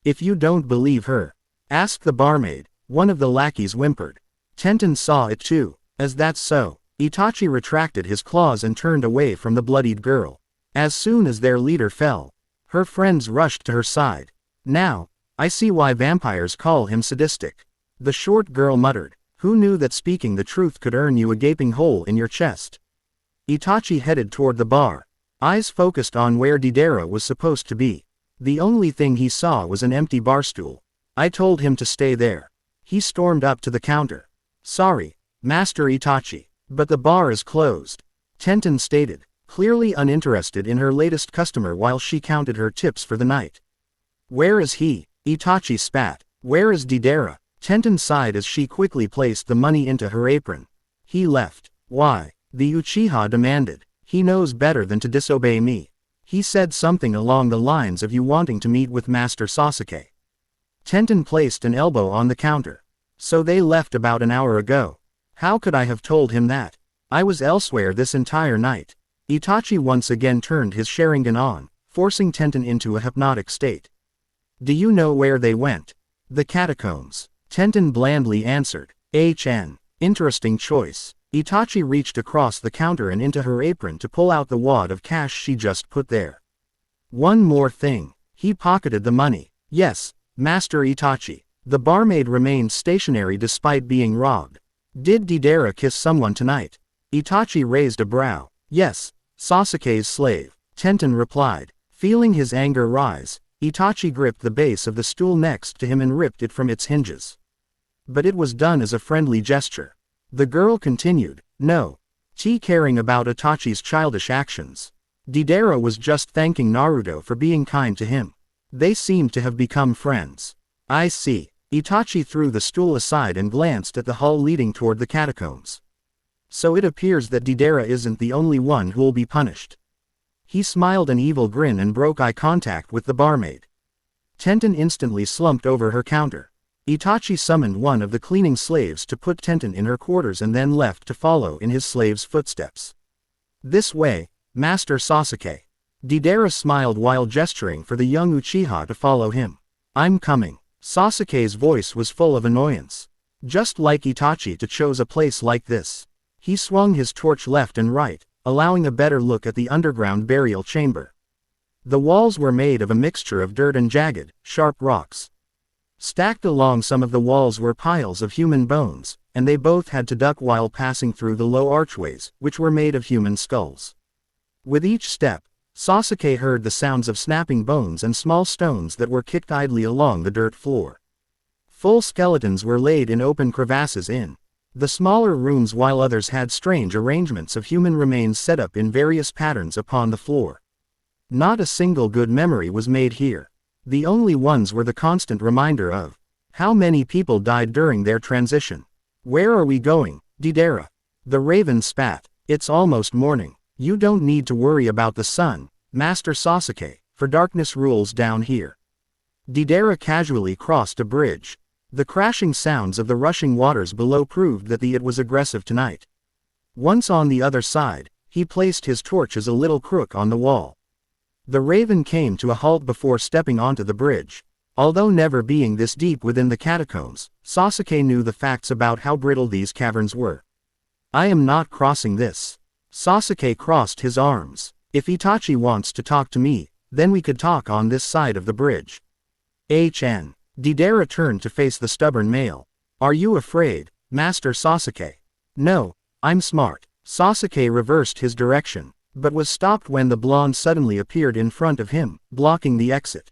If you don't believe her, ask the barmaid, one of the lackeys whimpered. Tenten saw it too. As that's so, Itachi retracted his claws and turned away from the bloodied girl. As soon as their leader fell, her friends rushed to her side. Now, I see why vampires call him sadistic. The short girl muttered. Who knew that speaking the truth could earn you a gaping hole in your chest? Itachi headed toward the bar. eyes focused on where Deidara was supposed to be. The only thing he saw was an empty barstool. I told him to stay there. He stormed up to the counter. Sorry, Master Itachi, but the bar is closed, Tenten stated, clearly uninterested in her latest customer while she counted her tips for the night. Where is he? Itachi spat. Where is Deidara? Tenten sighed as she quickly placed the money into her apron. He left. Why? The Uchiha demanded. He knows better than to disobey me. He said something along the lines of you wanting to meet with Master Sasuke. Tenten placed an elbow on the counter. So they left about an hour ago. How could I have told him that? I was elsewhere this entire night. Itachi once again turned his Sharingan on, forcing Tenten into a hypnotic state. Do you know where they went? The catacombs. Tenten blandly answered. Interesting choice. Itachi reached across the counter and into her apron to pull out the wad of cash she just put there. One more thing. He pocketed the money. Yes, Master Itachi. The barmaid remained stationary despite being robbed. Did Deidara kiss someone tonight? Itachi raised a brow. Yes, Sasuke's slave. Tenten replied. Feeling his anger rise, Itachi gripped the base of the stool next to him and ripped it from its hinges. But it was done as a friendly gesture. The girl continued, no. Caring about Itachi's childish actions. Deidara was just thanking Naruto for being kind to him. They seemed to have become friends. I see. Itachi threw the stool aside and glanced at the hall leading toward the catacombs. So it appears that Deidara isn't the only one who'll be punished. He smiled an evil grin and broke eye contact with the barmaid. Tenten instantly slumped over her counter. Itachi summoned one of the cleaning slaves to put Tenten in her quarters and then left to follow in his slave's footsteps. This way, Master Sasuke. Deidara smiled while gesturing for the young Uchiha to follow him. I'm coming. Sasuke's voice was full of annoyance. Just like Itachi to chose a place like this. He swung his torch left and right, allowing a better look at the underground burial chamber. The walls were made of a mixture of dirt and jagged, sharp rocks. Stacked along some of the walls were piles of human bones, and they both had to duck while passing through the low archways, which were made of human skulls. With each step, Sasuke heard the sounds of snapping bones and small stones that were kicked idly along the dirt floor. Full skeletons were laid in open crevasses in the smaller rooms while others had strange arrangements of human remains set up in various patterns upon the floor. Not a single good memory was made here. The only ones were the constant reminder of how many people died during their transition. Where are we going, Deidara? The raven spat. It's almost morning. You don't need to worry about the sun, Master Sasuke, for darkness rules down here. Deidara casually crossed a bridge. The crashing sounds of the rushing waters below proved that it was aggressive tonight. Once on the other side, he placed his torch as a little crook on the wall. The raven came to a halt before stepping onto the bridge. Although never being this deep within the catacombs, Sasuke knew the facts about how brittle these caverns were. I am not crossing this. Sasuke crossed his arms. If Itachi wants to talk to me, then we could talk on this side of the bridge. Deidara turned to face the stubborn male. Are you afraid, Master Sasuke? No, I'm smart. Sasuke reversed his direction, but was stopped when the blonde suddenly appeared in front of him, blocking the exit.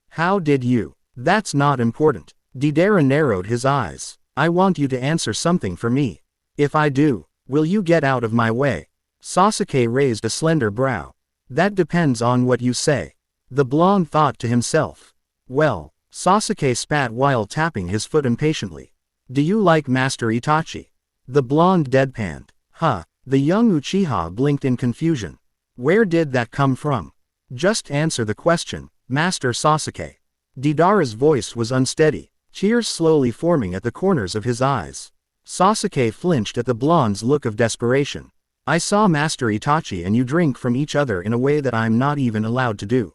How did you? That's not important. Deidara narrowed his eyes. I want you to answer something for me. If I do, will you get out of my way? Sasuke raised a slender brow. That depends on what you say. The blonde thought to himself. Well, Sasuke spat while tapping his foot impatiently. Do you like Master Itachi? The blonde deadpanned. Huh. The young Uchiha blinked in confusion. Where did that come from? Just answer the question, Master Sasuke. Deidara's voice was unsteady, tears slowly forming at the corners of his eyes. Sasuke flinched at the blonde's look of desperation. I saw Master Itachi and you drink from each other in a way that I'm not even allowed to do.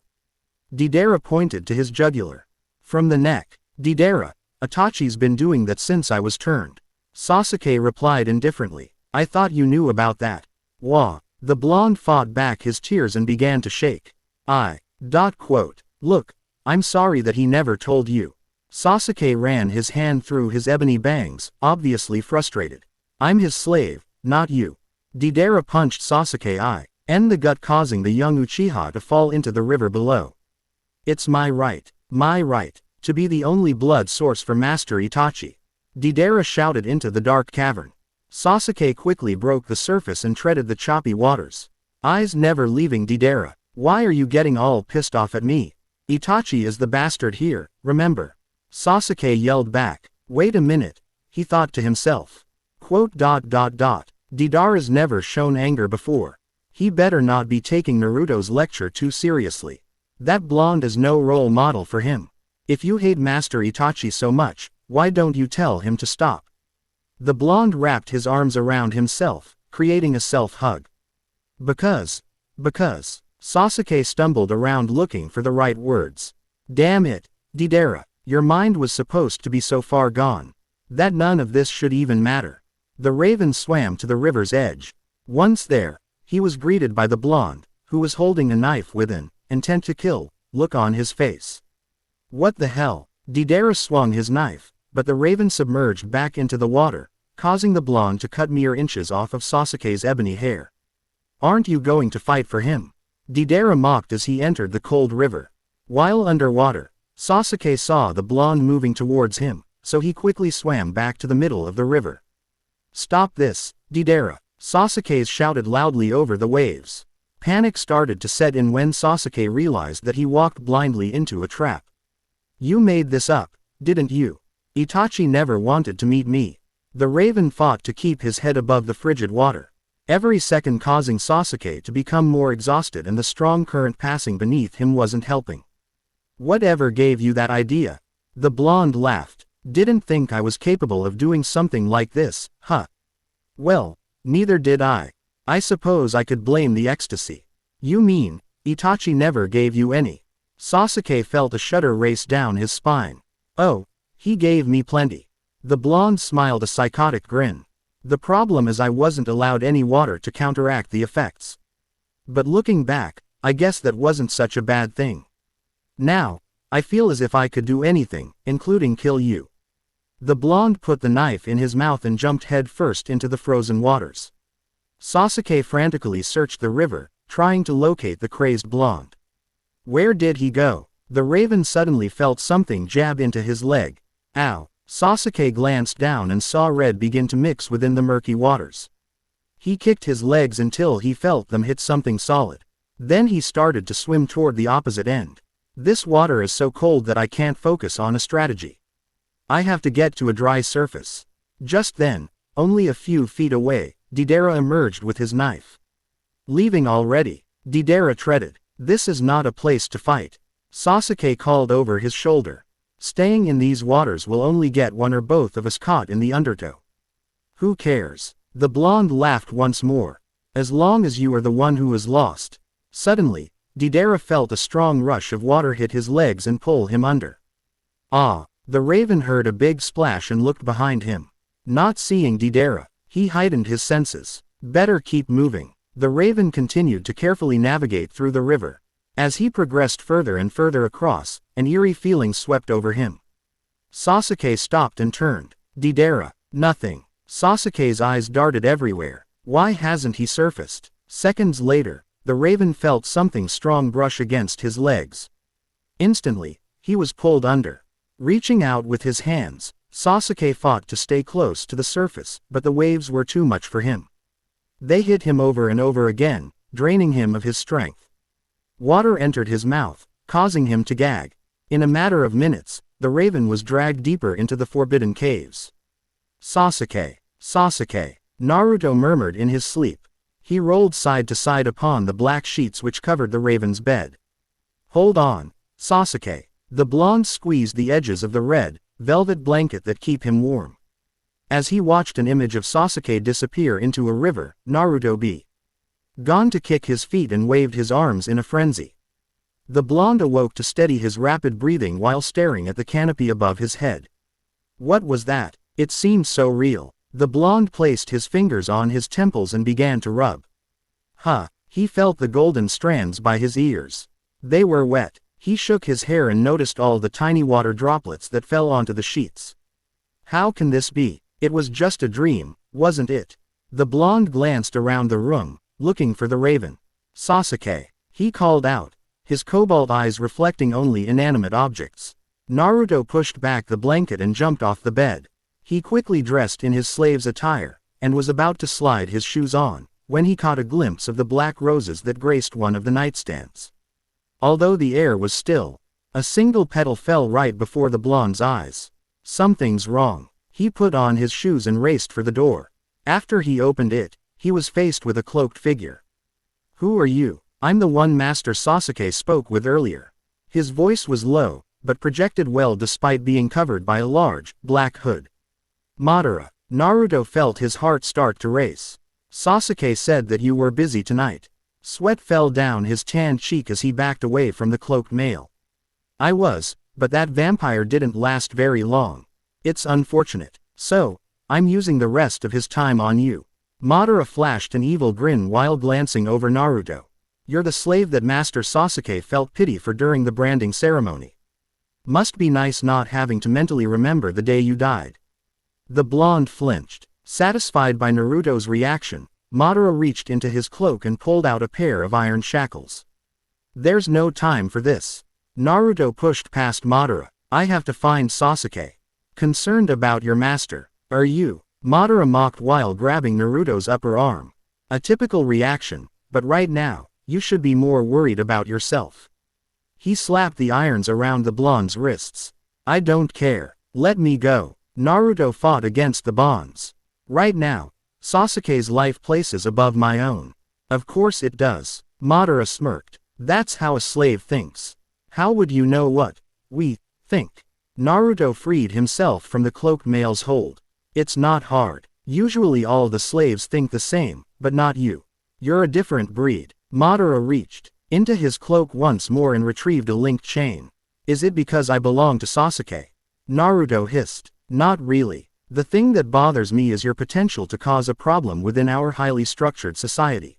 Deidara pointed to his jugular. From the neck. Deidara, Itachi's been doing that since I was turned. Sasuke replied indifferently. I thought you knew about that. Wah. The blonde fought back his tears and began to shake. Look, I'm sorry that he never told you. Sasuke ran his hand through his ebony bangs, obviously frustrated. I'm his slave, not you. Deidara punched Sasuke. End the gut, causing the young Uchiha to fall into the river below. It's my right, to be the only blood source for Master Itachi. Deidara shouted into the dark cavern. Sasuke quickly broke the surface and treaded the choppy waters. Eyes never leaving Deidara. Why are you getting all pissed off at me? Itachi is the bastard here, remember? Sasuke yelled back. Wait a minute, he thought to himself. Deidara's never shown anger before. He better not be taking Naruto's lecture too seriously. That blonde is no role model for him. If you hate Master Itachi so much, why don't you tell him to stop? The blonde wrapped his arms around himself, creating a self-hug. Because. Sasuke stumbled around looking for the right words. Damn it, Deidara, your mind was supposed to be so far gone that none of this should even matter. The raven swam to the river's edge. Once there, he was greeted by the blonde, who was holding a knife with an intent to kill look on his face. What the hell? Deidara swung his knife, but the raven submerged back into the water, causing the blonde to cut mere inches off of Sasuke's ebony hair. Aren't you going to fight for him? Deidara mocked as he entered the cold river. While underwater, Sasuke saw the blonde moving towards him, so he quickly swam back to the middle of the river. Stop this, Deidara! Sasuke shouted loudly over the waves. Panic started to set in when Sasuke realized that he walked blindly into a trap. You made this up, didn't you? Itachi never wanted to meet me. The raven fought to keep his head above the frigid water, every second causing Sasuke to become more exhausted, and the strong current passing beneath him wasn't helping. Whatever gave you that idea? The blonde laughed. Didn't think I was capable of doing something like this, huh? Well, neither did I. I suppose I could blame the ecstasy. You mean, Itachi never gave you any? Sasuke felt a shudder race down his spine. Oh, he gave me plenty. The blonde smiled a psychotic grin. The problem is I wasn't allowed any water to counteract the effects. But looking back, I guess that wasn't such a bad thing. Now, I feel as if I could do anything, including kill you. The blonde put the knife in his mouth and jumped head first into the frozen waters. Sasuke frantically searched the river, trying to locate the crazed blonde. Where did he go? The raven suddenly felt something jab into his leg. Ow! Sasuke glanced down and saw red begin to mix within the murky waters. He kicked his legs until he felt them hit something solid. Then he started to swim toward the opposite end. This water is so cold that I can't focus on a strategy. I have to get to a dry surface. Just then, only a few feet away, Deidara emerged with his knife. Leaving already? Deidara treaded. This is not a place to fight. Sasuke called over his shoulder. Staying in these waters will only get one or both of us caught in the undertow. Who cares? The blonde laughed once more. As long as you are the one who is lost. Suddenly, Deidara felt a strong rush of water hit his legs and pull him under. Ah! The raven heard a big splash and looked behind him. Not seeing Deidara, he heightened his senses. Better keep moving. The raven continued to carefully navigate through the river. As he progressed further and further across, an eerie feeling swept over him. Sasuke stopped and turned. Deidara, nothing. Sasuke's eyes darted everywhere. Why hasn't he surfaced? Seconds later, the raven felt something strong brush against his legs. Instantly, he was pulled under. Reaching out with his hands, Sasuke fought to stay close to the surface, but the waves were too much for him. They hit him over and over again, draining him of his strength. Water entered his mouth, causing him to gag. In a matter of minutes, the raven was dragged deeper into the forbidden caves. Sasuke, Naruto murmured in his sleep. He rolled side to side upon the black sheets which covered the raven's bed. Hold on, Sasuke. The blonde squeezed the edges of the red, velvet blanket that keep him warm. As he watched an image of Sasuke disappear into a river, Naruto gone to kick his feet and waved his arms in a frenzy. The blonde awoke to steady his rapid breathing while staring at the canopy above his head. What was that? It seemed so real. The blonde placed his fingers on his temples and began to rub. He felt the golden strands by his ears. They were wet. He shook his hair and noticed all the tiny water droplets that fell onto the sheets. How can this be? It was just a dream, wasn't it? The blonde glanced around the room, looking for the raven. Sasuke, he called out, his cobalt eyes reflecting only inanimate objects. Naruto pushed back the blanket and jumped off the bed. He quickly dressed in his slave's attire, and was about to slide his shoes on, when he caught a glimpse of the black roses that graced one of the nightstands. Although the air was still, a single petal fell right before the blonde's eyes. Something's wrong. He put on his shoes and raced for the door. After he opened it, he was faced with a cloaked figure. "Who are you?" "I'm the one Master Sasuke spoke with earlier." His voice was low, but projected well despite being covered by a large, black hood. "Madara." Naruto felt his heart start to race. "Sasuke said that you were busy tonight." Sweat fell down his tanned cheek as he backed away from the cloaked male. "I was, but that vampire didn't last very long. It's unfortunate. So, I'm using the rest of his time on you." Madara flashed an evil grin while glancing over Naruto. "You're the slave that Master Sasuke felt pity for during the branding ceremony. Must be nice not having to mentally remember the day you died." The blonde flinched. Satisfied by Naruto's reaction, Madara reached into his cloak and pulled out a pair of iron shackles. "There's no time for this." Naruto pushed past Madara. "I have to find Sasuke." "Concerned about your master, are you?" Madara mocked while grabbing Naruto's upper arm. A typical reaction, but right now, you should be more worried about yourself. He slapped the irons around the blonde's wrists. "I don't care. Let me go." Naruto fought against the bonds. "Right now, Sasuke's life places above my own." "Of course it does." Madara smirked. "That's how a slave thinks." "How would you know what we think?" Naruto freed himself from the cloaked male's hold. "It's not hard. Usually all the slaves think the same, but not you. You're a different breed." Madara reached into his cloak once more and retrieved a linked chain. "Is it because I belong to Sasuke?" Naruto hissed. "Not really. The thing that bothers me is your potential to cause a problem within our highly structured society.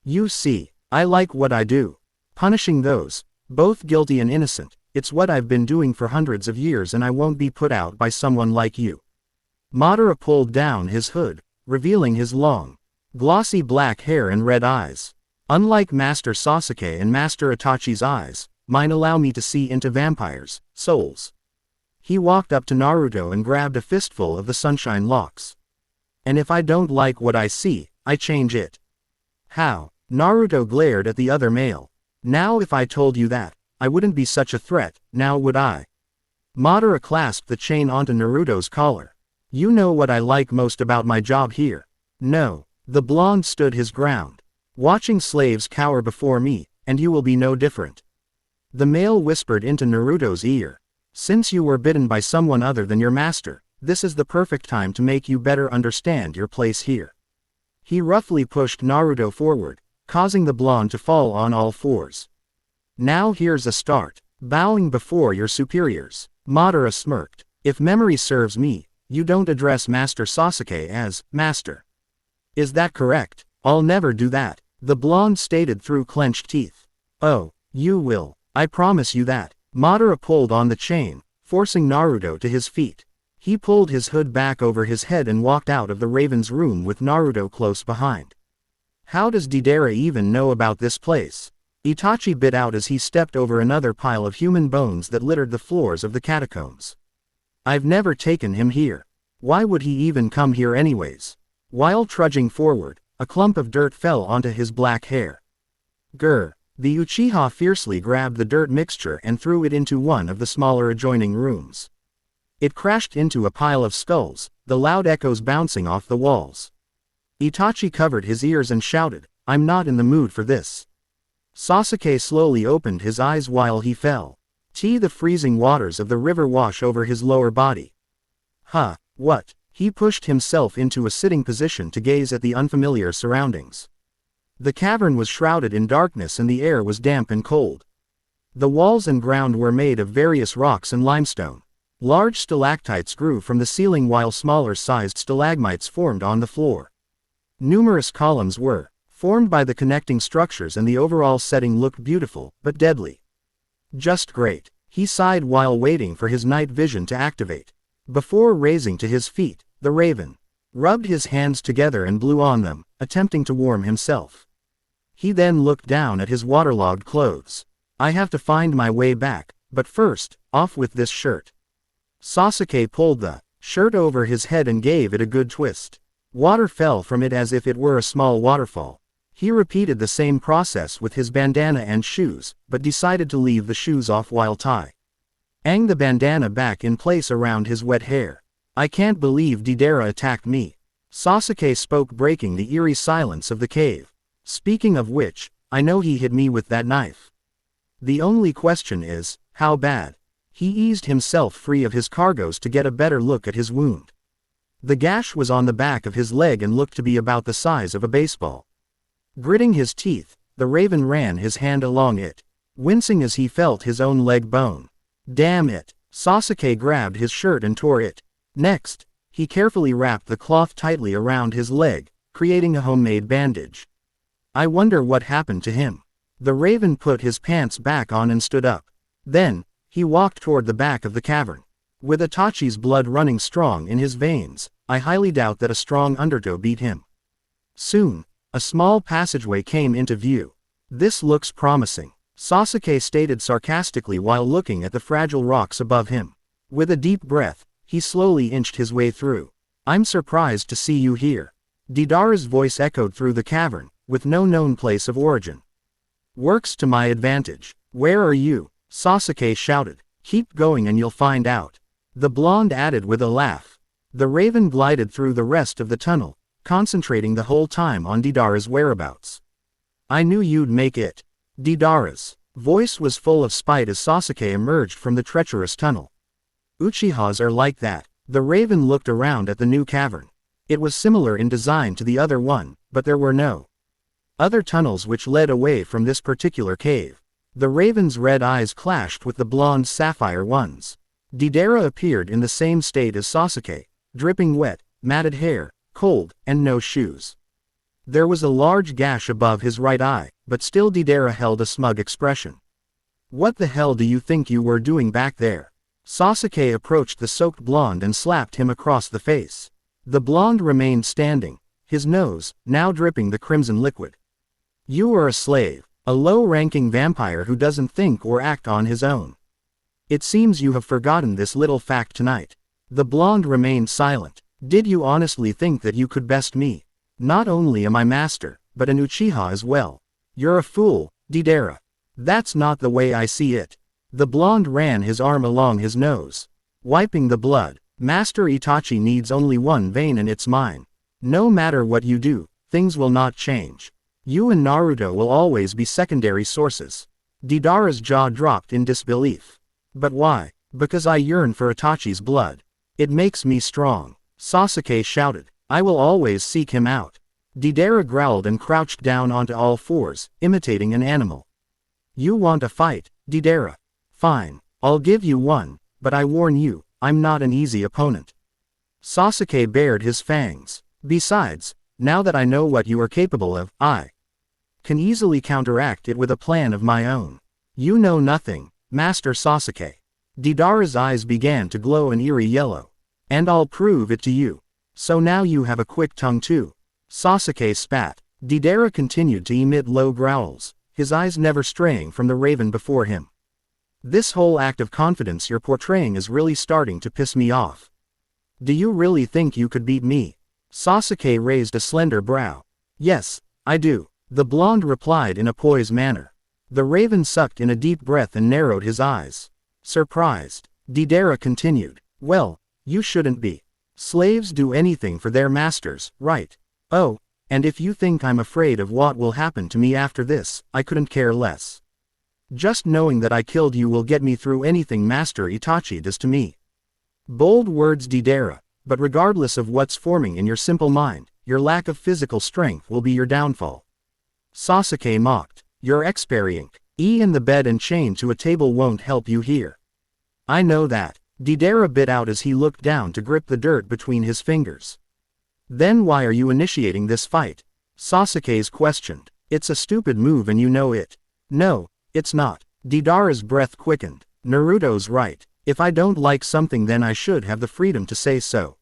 You see, I like what I do. Punishing those, both guilty and innocent, it's what I've been doing for hundreds of years and I won't be put out by someone like you." Madara pulled down his hood, revealing his long, glossy black hair and red eyes. "Unlike Master Sasuke and Master Itachi's eyes, mine allow me to see into vampires' souls." He walked up to Naruto and grabbed a fistful of the sunshine locks. "And if I don't like what I see, I change it." "How?" Naruto glared at the other male. "Now if I told you that, I wouldn't be such a threat, now would I?" Madara clasped the chain onto Naruto's collar. "You know what I like most about my job here." "No." The blonde stood his ground. "Watching slaves cower before me, and you will be no different." The male whispered into Naruto's ear. "Since you were bitten by someone other than your master, this is the perfect time to make you better understand your place here." He roughly pushed Naruto forward, causing the blonde to fall on all fours. "Now here's a start. Bowing before your superiors." Madara smirked. "If memory serves me, you don't address Master Sasuke as Master. Is that correct?" "I'll never do that," the blonde stated through clenched teeth. "Oh, you will. I promise you that." Madara pulled on the chain, forcing Naruto to his feet. He pulled his hood back over his head and walked out of the Raven's room with Naruto close behind. "How does Deidara even know about this place?" Itachi bit out as he stepped over another pile of human bones that littered the floors of the catacombs. "I've never taken him here. Why would he even come here anyways?" While trudging forward, a clump of dirt fell onto his black hair. Grr. The Uchiha fiercely grabbed the dirt mixture and threw it into one of the smaller adjoining rooms. It crashed into a pile of skulls, the loud echoes bouncing off the walls. Itachi covered his ears and shouted, "I'm not in the mood for this." Sasuke slowly opened his eyes while he fell. The freezing waters of the river wash over his lower body. "Huh, what?" He pushed himself into a sitting position to gaze at the unfamiliar surroundings. The cavern was shrouded in darkness and the air was damp and cold. The walls and ground were made of various rocks and limestone. Large stalactites grew from the ceiling while smaller-sized stalagmites formed on the floor. Numerous columns were formed by the connecting structures and the overall setting looked beautiful, but deadly. "Just great," he sighed while waiting for his night vision to activate. Before raising to his feet, the Raven rubbed his hands together and blew on them, attempting to warm himself. He then looked down at his waterlogged clothes. I have to find my way back, but first, off with this shirt. Sasuke pulled the shirt over his head and gave it a good twist. Water fell from it as if it were a small waterfall. He repeated the same process with his bandana and shoes, but decided to leave the shoes off while tying the bandana back in place around his wet hair. I can't believe Deidara attacked me. Sasuke spoke, breaking the eerie silence of the cave. Speaking of which, I know he hit me with that knife. The only question is, how bad? He eased himself free of his cargoes to get a better look at his wound. The gash was on the back of his leg and looked to be about the size of a baseball. Gritting his teeth, the Raven ran his hand along it, wincing as he felt his own leg bone. Damn it! Sasuke grabbed his shirt and tore it. Next, he carefully wrapped the cloth tightly around his leg, creating a homemade bandage. I wonder what happened to him. The Raven put his pants back on and stood up. Then, he walked toward the back of the cavern. With Itachi's blood running strong in his veins, I highly doubt that a strong undertow beat him. Soon, a small passageway came into view. This looks promising, Sasuke stated sarcastically while looking at the fragile rocks above him. With a deep breath, he slowly inched his way through. I'm surprised to see you here. Deidara's voice echoed through the cavern, with no known place of origin. Works to my advantage. Where are you? Sasuke shouted. Keep going and you'll find out. The blonde added with a laugh. The Raven glided through the rest of the tunnel, concentrating the whole time on Deidara's whereabouts. I knew you'd make it. Deidara's voice was full of spite as Sasuke emerged from the treacherous tunnel. Uchihas are like that. The Raven looked around at the new cavern. It was similar in design to the other one, but there were no other tunnels which led away from this particular cave. The Raven's red eyes clashed with the blonde sapphire ones. Deidara appeared in the same state as Sasuke, dripping wet, matted hair, cold, and no shoes. There was a large gash above his right eye, but still Deidara held a smug expression. What the hell do you think you were doing back there? Sasuke approached the soaked blonde and slapped him across the face. The blonde remained standing, his nose, now dripping the crimson liquid. You are a slave, a low-ranking vampire who doesn't think or act on his own. It seems you have forgotten this little fact tonight. The blonde remained silent. Did you honestly think that you could best me? Not only am I master, but an Uchiha as well. You're a fool, Deidara. That's not the way I see it. The blonde ran his arm along his nose, wiping the blood. Master Itachi needs only one vein and it's mine. No matter what you do, things will not change. You and Naruto will always be secondary sources. Deidara's jaw dropped in disbelief. But why? Because I yearn for Itachi's blood. It makes me strong. Sasuke shouted. I will always seek him out. Deidara growled and crouched down onto all fours, imitating an animal. You want a fight, Deidara? Fine, I'll give you one, but I warn you, I'm not an easy opponent. Sasuke bared his fangs. Besides, now that I know what you are capable of, I can easily counteract it with a plan of my own. You know nothing, Master Sasuke. Deidara's eyes began to glow an eerie yellow. And I'll prove it to you. So now you have a quick tongue too. Sasuke spat. Deidara continued to emit low growls, his eyes never straying from the Raven before him. This whole act of confidence you're portraying is really starting to piss me off. Do you really think you could beat me? Sasuke raised a slender brow. Yes, I do, the blonde replied in a poised manner. The Raven sucked in a deep breath and narrowed his eyes. Surprised, Deidara continued. Well, you shouldn't be. Slaves do anything for their masters, right? Oh, and if you think I'm afraid of what will happen to me after this, I couldn't care less. Just knowing that I killed you will get me through anything Master Itachi does to me. Bold words, Deidara, but regardless of what's forming in your simple mind, your lack of physical strength will be your downfall. Sasuke mocked. Your experiencing in the bed and chained to a table won't help you here. I know that. Deidara bit out as he looked down to grip the dirt between his fingers. Then why are you initiating this fight? Sasuke's questioned. It's a stupid move and you know it. No, it's not. Deidara's breath quickened. Naruto's right. If I don't like something then I should have the freedom to say so.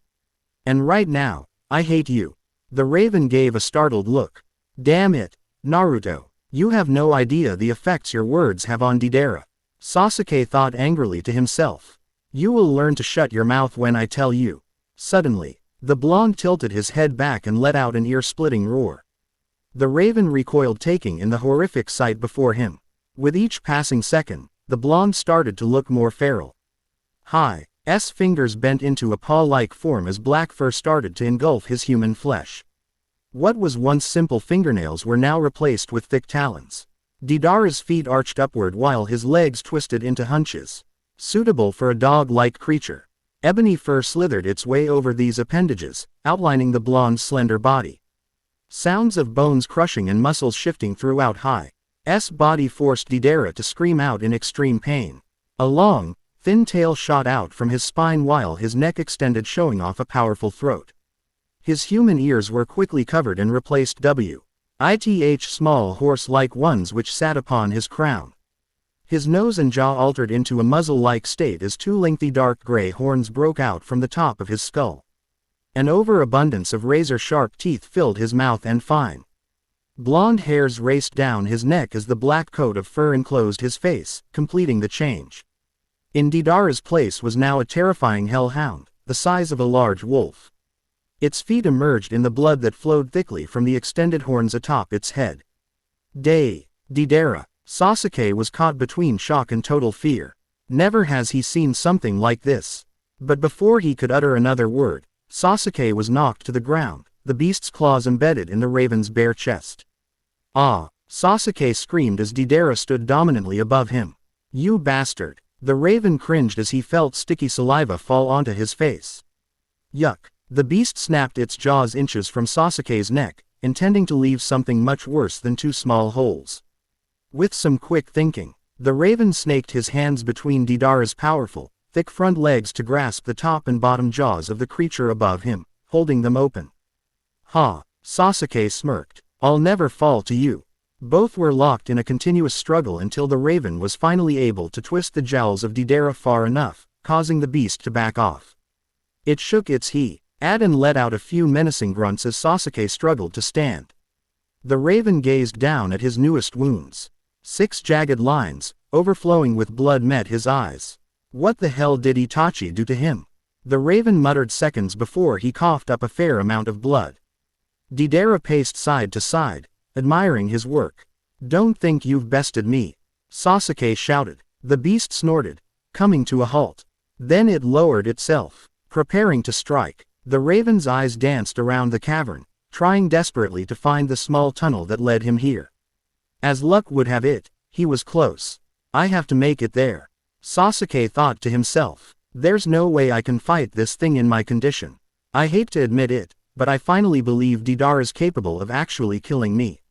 And right now, I hate you. The Raven gave a startled look. Damn it. Naruto, you have no idea the effects your words have on Deidara. Sasuke thought angrily to himself. You will learn to shut your mouth when I tell you. Suddenly, the blonde tilted his head back and let out an ear-splitting roar. The raven recoiled, taking in the horrific sight before him. With each passing second, the blonde started to look more feral. S fingers bent into a paw-like form as black fur started to engulf his human flesh. What was once simple fingernails were now replaced with thick talons. Deidara's feet arched upward while his legs twisted into hunches. Suitable for a dog-like creature. Ebony fur slithered its way over these appendages, outlining the blonde's slender body. Sounds of bones crushing and muscles shifting throughout S body forced Deidara to scream out in extreme pain. A long, thin tail shot out from his spine while his neck extended, showing off a powerful throat. His human ears were quickly covered and replaced with small horse-like ones which sat upon his crown. His nose and jaw altered into a muzzle-like state as two lengthy dark gray horns broke out from the top of his skull. An overabundance of razor-sharp teeth filled his mouth and fine blonde hairs raced down his neck as the black coat of fur enclosed his face, completing the change. In Deidara's place was now a terrifying hellhound, the size of a large wolf. Its feet emerged in the blood that flowed thickly from the extended horns atop its head. Deidara. Sasuke was caught between shock and total fear. Never has he seen something like this. But before he could utter another word, Sasuke was knocked to the ground, the beast's claws embedded in the raven's bare chest. Ah! Sasuke screamed as Deidara stood dominantly above him. You bastard! The raven cringed as he felt sticky saliva fall onto his face. Yuck! The beast snapped its jaws inches from Sasuke's neck, intending to leave something much worse than two small holes. With some quick thinking, the raven snaked his hands between Deidara's powerful, thick front legs to grasp the top and bottom jaws of the creature above him, holding them open. Sasuke smirked. I'll never fall to you. Both were locked in a continuous struggle until the raven was finally able to twist the jowls of Deidara far enough, causing the beast to back off. It shook its head and let out a few menacing grunts as Sasuke struggled to stand. The raven gazed down at his newest wounds. 6 jagged lines, overflowing with blood, met his eyes. What the hell did Itachi do to him? The raven muttered seconds before he coughed up a fair amount of blood. Deidara paced side to side, admiring his work. Don't think you've bested me, Sasuke shouted. The beast snorted, coming to a halt. Then it lowered itself, preparing to strike. The raven's eyes danced around the cavern, trying desperately to find the small tunnel that led him here. As luck would have it, he was close. I have to make it there, Sasuke thought to himself. There's no way I can fight this thing in my condition. I hate to admit it, but I finally believe Deidara's capable of actually killing me.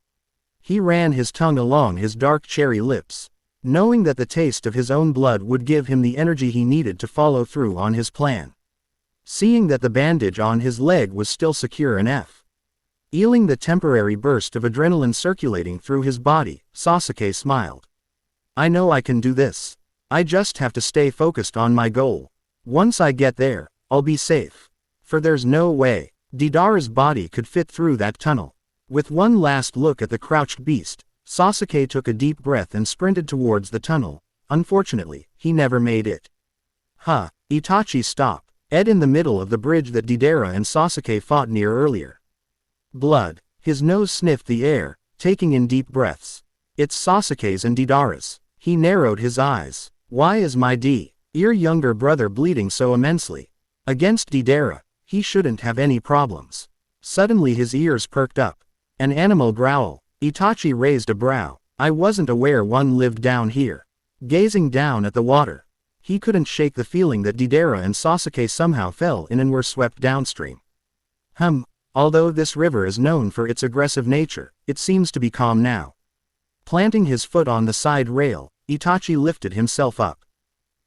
He ran his tongue along his dark cherry lips, knowing that the taste of his own blood would give him the energy he needed to follow through on his plan. Seeing that the bandage on his leg was still secure and feeling the temporary burst of adrenaline circulating through his body, Sasuke smiled. I know I can do this. I just have to stay focused on my goal. Once I get there, I'll be safe. For there's no way Deidara's body could fit through that tunnel. With one last look at the crouched beast, Sasuke took a deep breath and sprinted towards the tunnel. Unfortunately, he never made it. Itachi stopped, in the middle of the bridge that Deidara and Sasuke fought near earlier. Blood. His nose sniffed the air, taking in deep breaths. It's Sasuke's and Deidara's. He narrowed his eyes. Why is my younger brother bleeding so immensely? Against Deidara, he shouldn't have any problems. Suddenly his ears perked up. An animal growl. Itachi raised a brow. I wasn't aware one lived down here. Gazing down at the water, he couldn't shake the feeling that Deidara and Sasuke somehow fell in and were swept downstream. Although this river is known for its aggressive nature, it seems to be calm now. Planting his foot on the side rail, Itachi lifted himself up.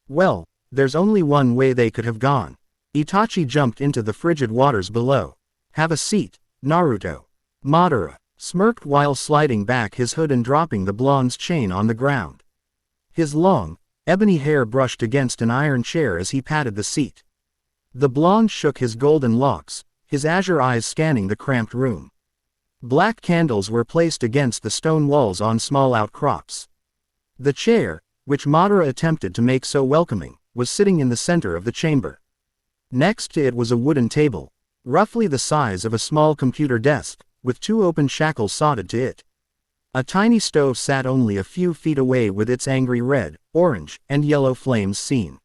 Well, there's only one way they could have gone. Itachi jumped into the frigid waters below. Have a seat, Naruto. Madara smirked while sliding back his hood and dropping the blonde's chain on the ground. His long, ebony hair brushed against an iron chair as he patted the seat. The blonde shook his golden locks, his azure eyes scanning the cramped room. Black candles were placed against the stone walls on small outcrops. The chair, which Madara attempted to make so welcoming, was sitting in the center of the chamber. Next to it was a wooden table, roughly the size of a small computer desk, with 2 open shackles soldered to it. A tiny stove sat only a few feet away with its angry red, orange, and yellow flames seen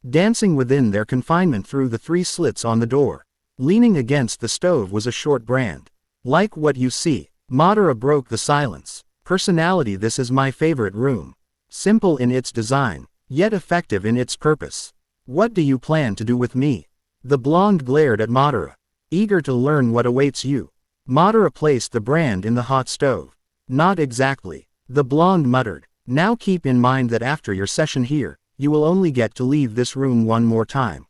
dancing within their confinement through the 3 slits on the door. Leaning against the stove was a short brand. Like what you see. Madara broke the silence. Personality. This is my favorite room. Simple in its design, yet effective in its purpose. What do you plan to do with me? The blonde glared at Madara, eager to learn what awaits you. Madara placed the brand in the hot stove. Not exactly, the blonde muttered. Now keep in mind that after your session here, you will only get to leave this room one more time.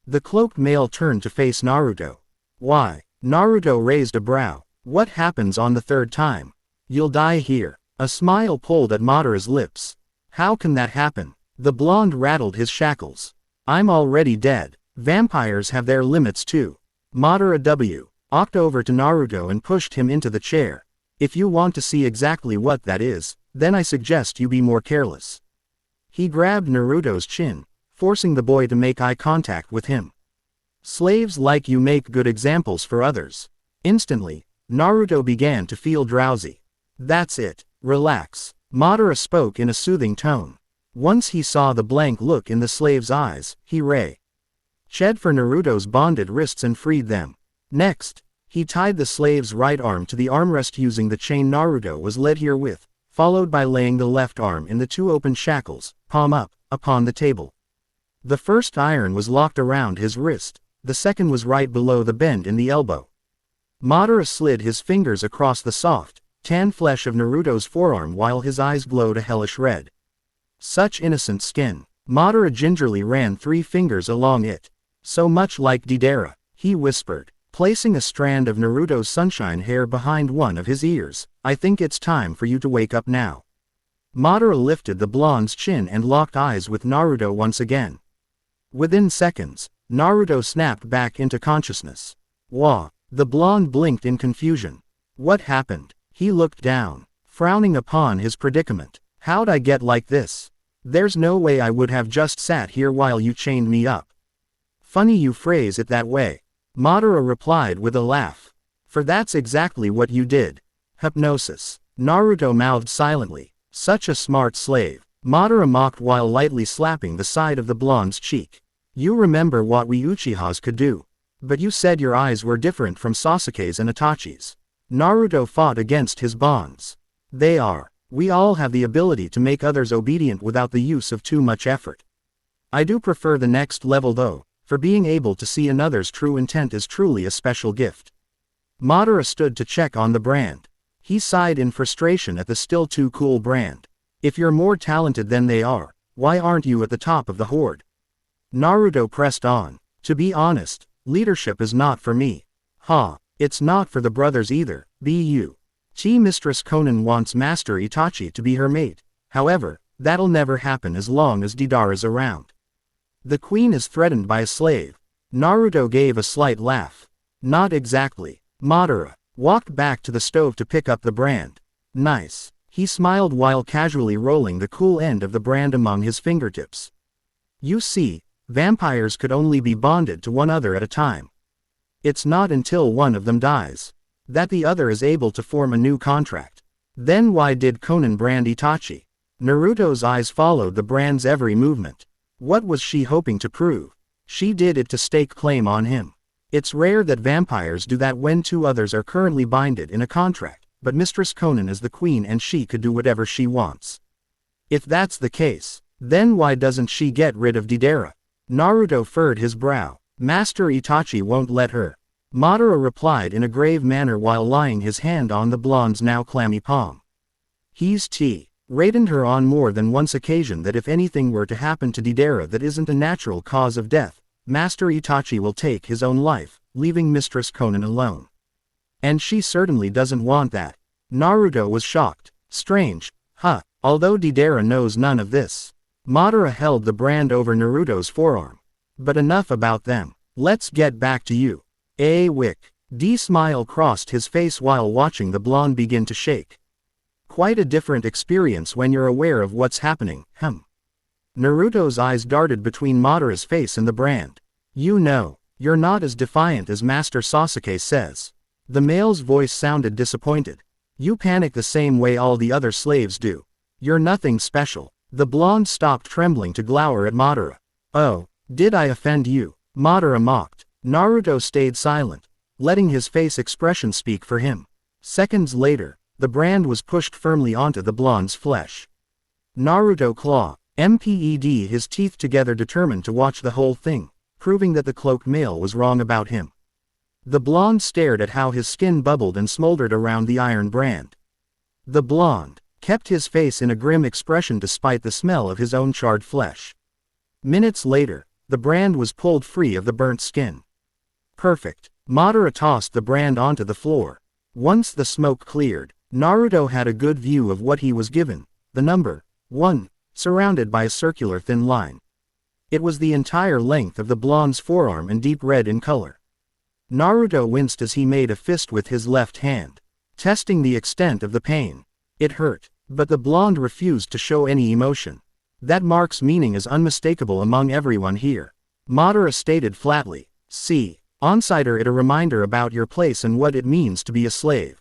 The cloaked male turned to face Naruto. Why? Naruto raised a brow. What happens on the 3rd time? You'll die here. A smile pulled at Madara's lips. How can that happen? The blonde rattled his shackles. I'm already dead. Vampires have their limits too. Madara walked over to Naruto and pushed him into the chair. If you want to see exactly what that is, then I suggest you be more careless. He grabbed Naruto's chin, forcing the boy to make eye contact with him. Slaves like you make good examples for others. Instantly, Naruto began to feel drowsy. That's it, relax. Madara spoke in a soothing tone. Once he saw the blank look in the slave's eyes, he ched for Naruto's bonded wrists and freed them. Next, he tied the slave's right arm to the armrest using the chain Naruto was led here with, followed by laying the left arm in the 2 open shackles, palm up, upon the table. The first iron was locked around his wrist, the second was right below the bend in the elbow. Madara slid his fingers across the soft, tan flesh of Naruto's forearm while his eyes glowed a hellish red. Such innocent skin. Madara gingerly ran 3 fingers along it. So much like Deidara, he whispered, placing a strand of Naruto's sunshine hair behind one of his ears. I think it's time for you to wake up now. Madara lifted the blonde's chin and locked eyes with Naruto once again. Within seconds, Naruto snapped back into consciousness. Wah! The blonde blinked in confusion. What happened? He looked down, frowning upon his predicament. How'd I get like this? There's no way I would have just sat here while you chained me up. Funny you phrase it that way. Madara replied with a laugh. For that's exactly what you did. Hypnosis. Naruto mouthed silently. Such a smart slave. Madara mocked while lightly slapping the side of the blonde's cheek. You remember what we Uchihas could do. But you said your eyes were different from Sasuke's and Itachi's. Naruto fought against his bonds. They are. We all have the ability to make others obedient without the use of too much effort. I do prefer the next level though, for being able to see another's true intent is truly a special gift. Madara stood to check on the brand. He sighed in frustration at the still too cool brand. If you're more talented than they are, why aren't you at the top of the horde? Naruto pressed on. To be honest, leadership is not for me. It's not for the brothers either. Mistress Konan wants Master Itachi to be her mate. However, that'll never happen as long as Deidara's around. The queen is threatened by a slave. Naruto gave a slight laugh. Not exactly. Madara walked back to the stove to pick up the brand. Nice. He smiled while casually rolling the cool end of the brand among his fingertips. You see, vampires could only be bonded to one other at a time. It's not until one of them dies that the other is able to form a new contract. Then why did Konan brand Itachi? Naruto's eyes followed the brand's every movement. What was she hoping to prove? She did it to stake claim on him. It's rare that vampires do that when 2 others are currently binded in a contract, but Mistress Konan is the queen and she could do whatever she wants. If that's the case, then why doesn't she get rid of Deidara? Naruto furrowed his brow. Master Itachi won't let her. Madara replied in a grave manner while laying his hand on the blonde's now clammy palm. He's rated her on more than once occasion that if anything were to happen to Deidara that isn't a natural cause of death, Master Itachi will take his own life, leaving Mistress Konan alone. And she certainly doesn't want that. Naruto was shocked. Strange, although Deidara knows none of this. Madara held the brand over Naruto's forearm. But enough about them. Let's get back to you. Wick. D's smile crossed his face while watching the blonde begin to shake. Quite a different experience when you're aware of what's happening, Naruto's eyes darted between Madara's face and the brand. You know, you're not as defiant as Master Sasuke says. The male's voice sounded disappointed. You panic the same way all the other slaves do. You're nothing special. The blonde stopped trembling to glower at Madara. Oh, did I offend you? Madara mocked. Naruto stayed silent, letting his face expression speak for him. Seconds later, the brand was pushed firmly onto the blonde's flesh. Naruto claw, MPED, his teeth together, determined to watch the whole thing, proving that the cloaked male was wrong about him. The blonde stared at how his skin bubbled and smoldered around the iron brand. The blonde kept his face in a grim expression despite the smell of his own charred flesh. Minutes later, the brand was pulled free of the burnt skin. Perfect. Madara tossed the brand onto the floor. Once the smoke cleared, Naruto had a good view of what he was given, the number 1, surrounded by a circular thin line. It was the entire length of the blonde's forearm and deep red in color. Naruto winced as he made a fist with his left hand, testing the extent of the pain. It hurt, but the blonde refused to show any emotion. That mark's meaning is unmistakable among everyone here. Madara stated flatly, "See, consider it a reminder about your place and what it means to be a slave."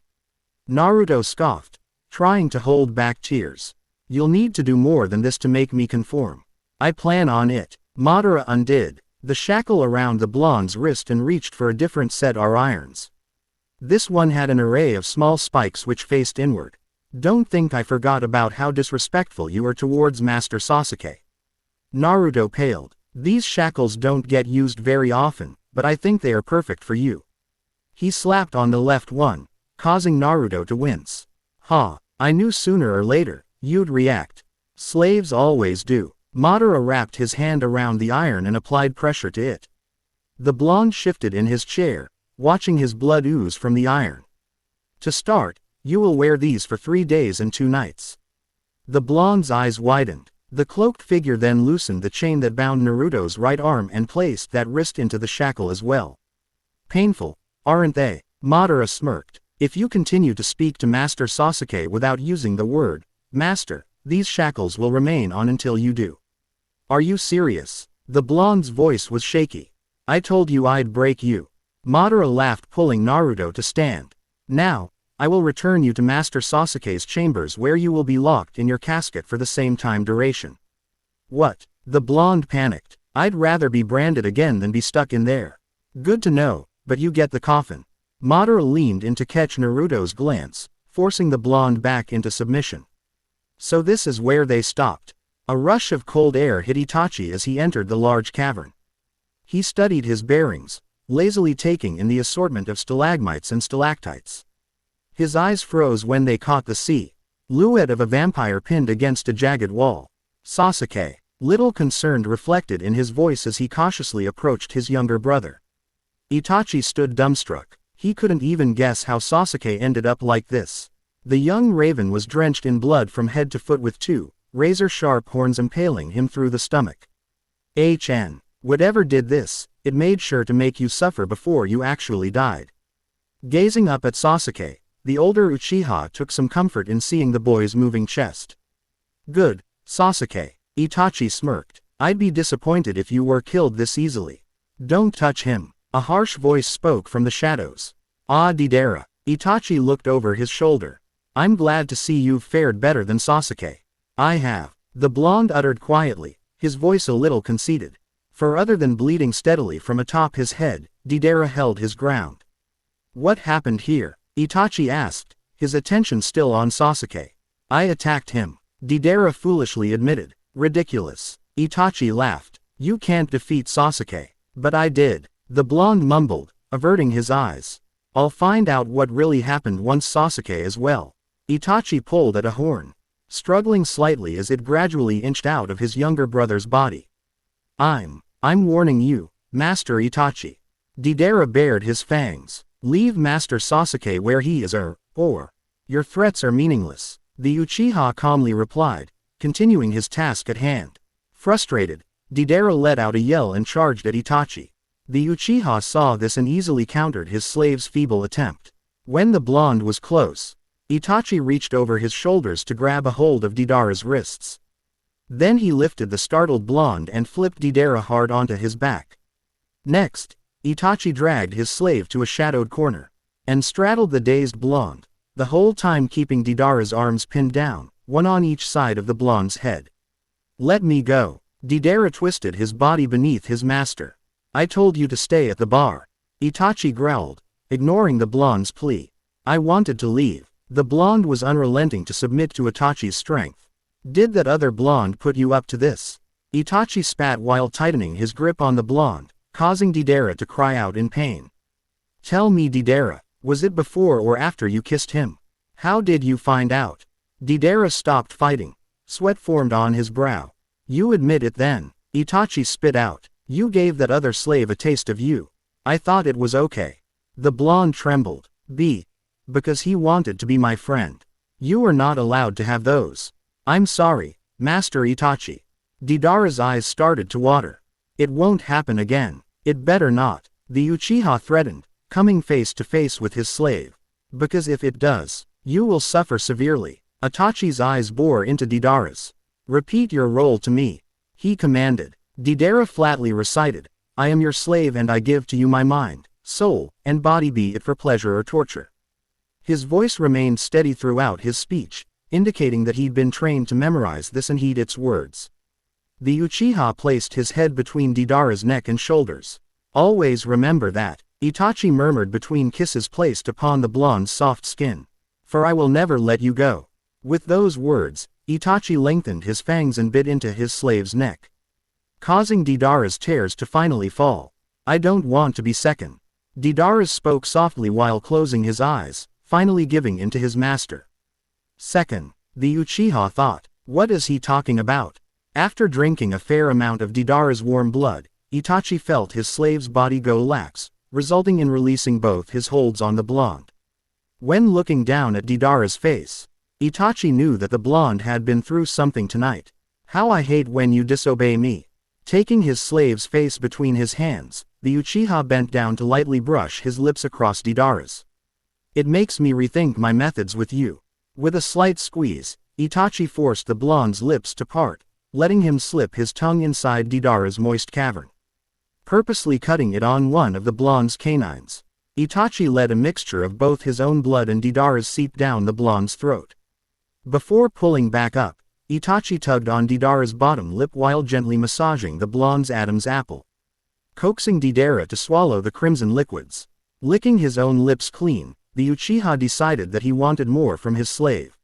Naruto scoffed, trying to hold back tears. "You'll need to do more than this to make me conform." "I plan on it." Madara undid the shackle around the blonde's wrist and reached for a different set of irons. This one had an array of small spikes which faced inward. "Don't think I forgot about how disrespectful you are towards Master Sasuke." Naruto paled. "These shackles don't get used very often, but I think they are perfect for you." He slapped on the left one, causing Naruto to wince. "Ha, I knew sooner or later you'd react. Slaves always do." Madara wrapped his hand around the iron and applied pressure to it. The blonde shifted in his chair, watching his blood ooze from the iron. "To start, you will wear these for 3 days and 2 nights. The blonde's eyes widened. The cloaked figure then loosened the chain that bound Naruto's right arm and placed that wrist into the shackle as well. "Painful, aren't they?" Madara smirked. "If you continue to speak to Master Sasuke without using the word Master, these shackles will remain on until you do." "Are you serious?" The blonde's voice was shaky. "I told you I'd break you." Madara laughed, pulling Naruto to stand. "Now, I will return you to Master Sasuke's chambers where you will be locked in your casket for the same time duration." "What?" The blonde panicked. "I'd rather be branded again than be stuck in there." "Good to know, but you get the coffin." Madara leaned in to catch Naruto's glance, forcing the blonde back into submission. So this is where they stopped. A rush of cold air hit Itachi as he entered the large cavern. He studied his bearings, lazily taking in the assortment of stalagmites and stalactites. His eyes froze when they caught the silhouette of a vampire pinned against a jagged wall. "Sasuke," little concerned reflected in his voice as he cautiously approached his younger brother. Itachi stood dumbstruck. He couldn't even guess how Sasuke ended up like this. The young raven was drenched in blood from head to foot with 2 razor-sharp horns impaling him through the stomach. Whatever did this, it made sure to make you suffer before you actually died." Gazing up at Sasuke, the older Uchiha took some comfort in seeing the boy's moving chest. "Good, Sasuke," Itachi smirked. "I'd be disappointed if you were killed this easily." "Don't touch him," a harsh voice spoke from the shadows. "Ah, Deidara." Itachi looked over his shoulder. "I'm glad to see you've fared better than Sasuke." "I have," the blonde uttered quietly, his voice a little conceited. For other than bleeding steadily from atop his head, Deidara held his ground. "What happened here?" Itachi asked, his attention still on Sasuke. "I attacked him," Deidara foolishly admitted. "Ridiculous." Itachi laughed. "You can't defeat Sasuke." "But I did," the blonde mumbled, averting his eyes. "I'll find out what really happened once Sasuke as well." Itachi pulled at a horn, struggling slightly as it gradually inched out of his younger brother's body. I'm warning you, Master Itachi." Deidara bared his fangs. "Leave Master Sasuke where he is or your threats are meaningless," the Uchiha calmly replied, continuing his task at hand. Frustrated, Deidara let out a yell and charged at Itachi. The Uchiha saw this and easily countered his slave's feeble attempt. When the blonde was close, Itachi reached over his shoulders to grab a hold of Deidara's wrists. Then he lifted the startled blonde and flipped Deidara hard onto his back. Next, Itachi dragged his slave to a shadowed corner and straddled the dazed blonde, the whole time keeping Deidara's arms pinned down, one on each side of the blonde's head. "Let me go." Deidara twisted his body beneath his master. "I told you to stay at the bar," Itachi growled, ignoring the blonde's plea. "I wanted to leave." The blonde was unrelenting to submit to Itachi's strength. "Did that other blonde put you up to this?" Itachi spat while tightening his grip on the blonde, causing Deidara to cry out in pain. "Tell me, Deidara, was it before or after you kissed him? How did you find out?" Deidara stopped fighting. Sweat formed on his brow. "You admit it then," Itachi spit out. "You gave that other slave a taste of you. I thought it was okay." The blonde trembled. Because he wanted to be my friend. You are not allowed to have those." "I'm sorry, Master Itachi." Deidara's eyes started to water. "It won't happen again." "It better not," the Uchiha threatened, coming face to face with his slave. "Because if it does, you will suffer severely." Itachi's eyes bore into Deidara's. "Repeat your role to me," he commanded. Deidara flatly recited, "I am your slave and I give to you my mind, soul, and body, be it for pleasure or torture." His voice remained steady throughout his speech, indicating that he'd been trained to memorize this and heed its words. The Uchiha placed his head between Deidara's neck and shoulders. "Always remember that," Itachi murmured between kisses placed upon the blonde's soft skin. "For I will never let you go." With those words, Itachi lengthened his fangs and bit into his slave's neck, causing Deidara's tears to finally fall. "I don't want to be second." Deidara spoke softly while closing his eyes, finally giving in to his master. "Second," the Uchiha thought. What is he talking about? After drinking a fair amount of Deidara's warm blood, Itachi felt his slave's body go lax, resulting in releasing both his holds on the blonde. When looking down at Deidara's face, Itachi knew that the blonde had been through something tonight. "How I hate when you disobey me." Taking his slave's face between his hands, the Uchiha bent down to lightly brush his lips across Deidara's. "It makes me rethink my methods with you." With a slight squeeze, Itachi forced the blonde's lips to part, letting him slip his tongue inside Deidara's moist cavern, purposely cutting it on one of the blonde's canines. Itachi let a mixture of both his own blood and Deidara's seep down the blonde's throat. Before pulling back up, Itachi tugged on Deidara's bottom lip while gently massaging the blonde's Adam's apple, coaxing Deidara to swallow the crimson liquids. Licking his own lips clean, the Uchiha decided that he wanted more from his slave.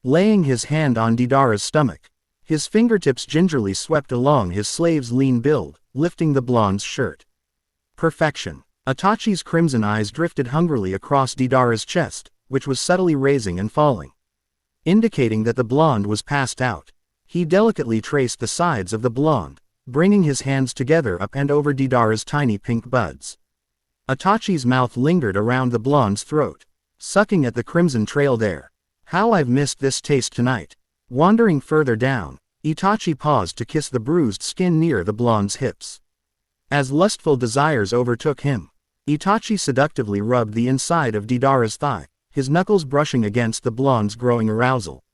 Laying his hand on Deidara's stomach, his fingertips gingerly swept along his slave's lean build, lifting the blonde's shirt. Perfection. Itachi's crimson eyes drifted hungrily across Deidara's chest, which was subtly raising and falling, indicating that the blonde was passed out. He delicately traced the sides of the blonde, bringing his hands together up and over Deidara's tiny pink buds. Itachi's mouth lingered around the blonde's throat, sucking at the crimson trail there. "How I've missed this taste tonight." Wandering further down, Itachi paused to kiss the bruised skin near the blonde's hips. As lustful desires overtook him, Itachi seductively rubbed the inside of Deidara's thigh, his knuckles brushing against the blonde's growing arousal.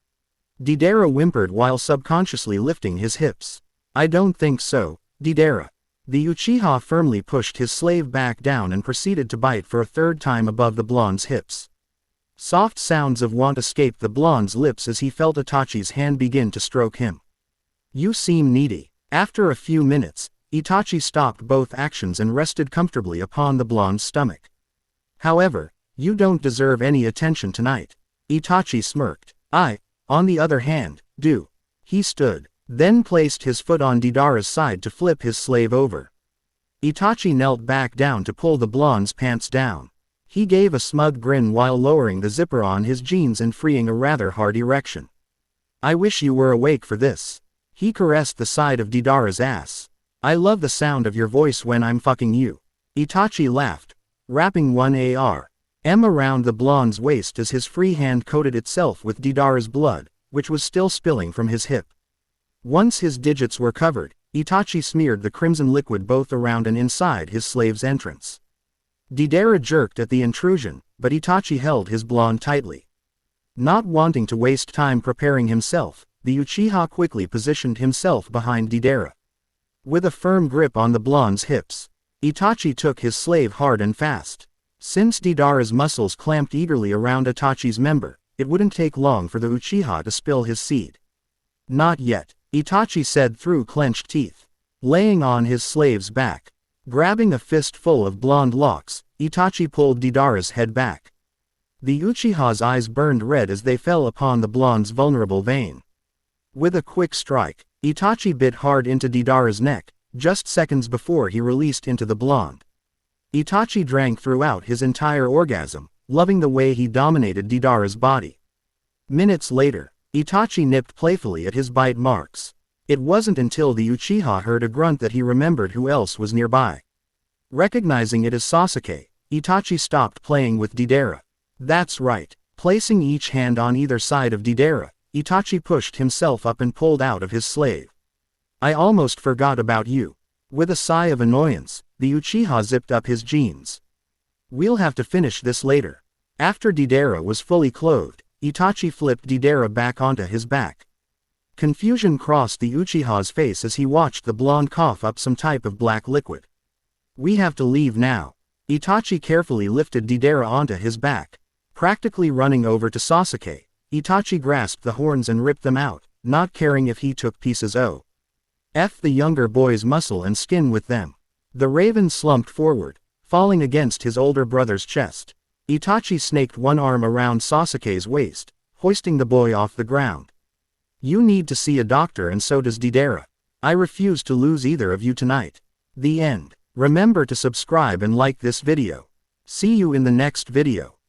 Deidara whimpered while subconsciously lifting his hips. "I don't think so, Deidara." The Uchiha firmly pushed his slave back down and proceeded to bite for a third time above the blonde's hips. Soft sounds of want escaped the blonde's lips as he felt Itachi's hand begin to stroke him. "You seem needy." After a few minutes, Itachi stopped both actions and rested comfortably upon the blonde's stomach. "However, you don't deserve any attention tonight." Itachi smirked. "I, on the other hand, do." He stood, then placed his foot on Deidara's side to flip his slave over. Itachi knelt back down to pull the blonde's pants down. He gave a smug grin while lowering the zipper on his jeans and freeing a rather hard erection. "I wish you were awake for this." He caressed the side of Deidara's ass. "I love the sound of your voice when I'm fucking you." Itachi laughed, wrapping one arm around the blonde's waist as his free hand coated itself with Deidara's blood, which was still spilling from his hip. Once his digits were covered, Itachi smeared the crimson liquid both around and inside his slave's entrance. Deidara jerked at the intrusion, but Itachi held his blonde tightly. Not wanting to waste time preparing himself, the Uchiha quickly positioned himself behind Deidara. With a firm grip on the blonde's hips, Itachi took his slave hard and fast. Since Deidara's muscles clamped eagerly around Itachi's member, it wouldn't take long for the Uchiha to spill his seed. Not yet, Itachi said through clenched teeth. Laying on his slave's back. Grabbing a fistful of blonde locks, Itachi pulled Deidara's head back. The Uchiha's eyes burned red as they fell upon the blonde's vulnerable vein. With a quick strike, Itachi bit hard into Deidara's neck, just seconds before he released into the blonde. Itachi drank throughout his entire orgasm, loving the way he dominated Deidara's body. Minutes later, Itachi nipped playfully at his bite marks. It wasn't until the Uchiha heard a grunt that he remembered who else was nearby. Recognizing it as Sasuke, Itachi stopped playing with Deidara. That's right. Placing each hand on either side of Deidara, Itachi pushed himself up and pulled out of his slave. I almost forgot about you. With a sigh of annoyance, the Uchiha zipped up his jeans. We'll have to finish this later. After Deidara was fully clothed, Itachi flipped Deidara back onto his back. Confusion crossed the Uchiha's face as he watched the blonde cough up some type of black liquid. We have to leave now. Itachi carefully lifted Deidara onto his back. Practically running over to Sasuke, Itachi grasped the horns and ripped them out, not caring if he took pieces of the younger boy's muscle and skin with them. The raven slumped forward, falling against his older brother's chest. Itachi snaked one arm around Sasuke's waist, hoisting the boy off the ground. You need to see a doctor and so does Deidara. I refuse to lose either of you tonight. The end. Remember to subscribe and like this video. See you in the next video.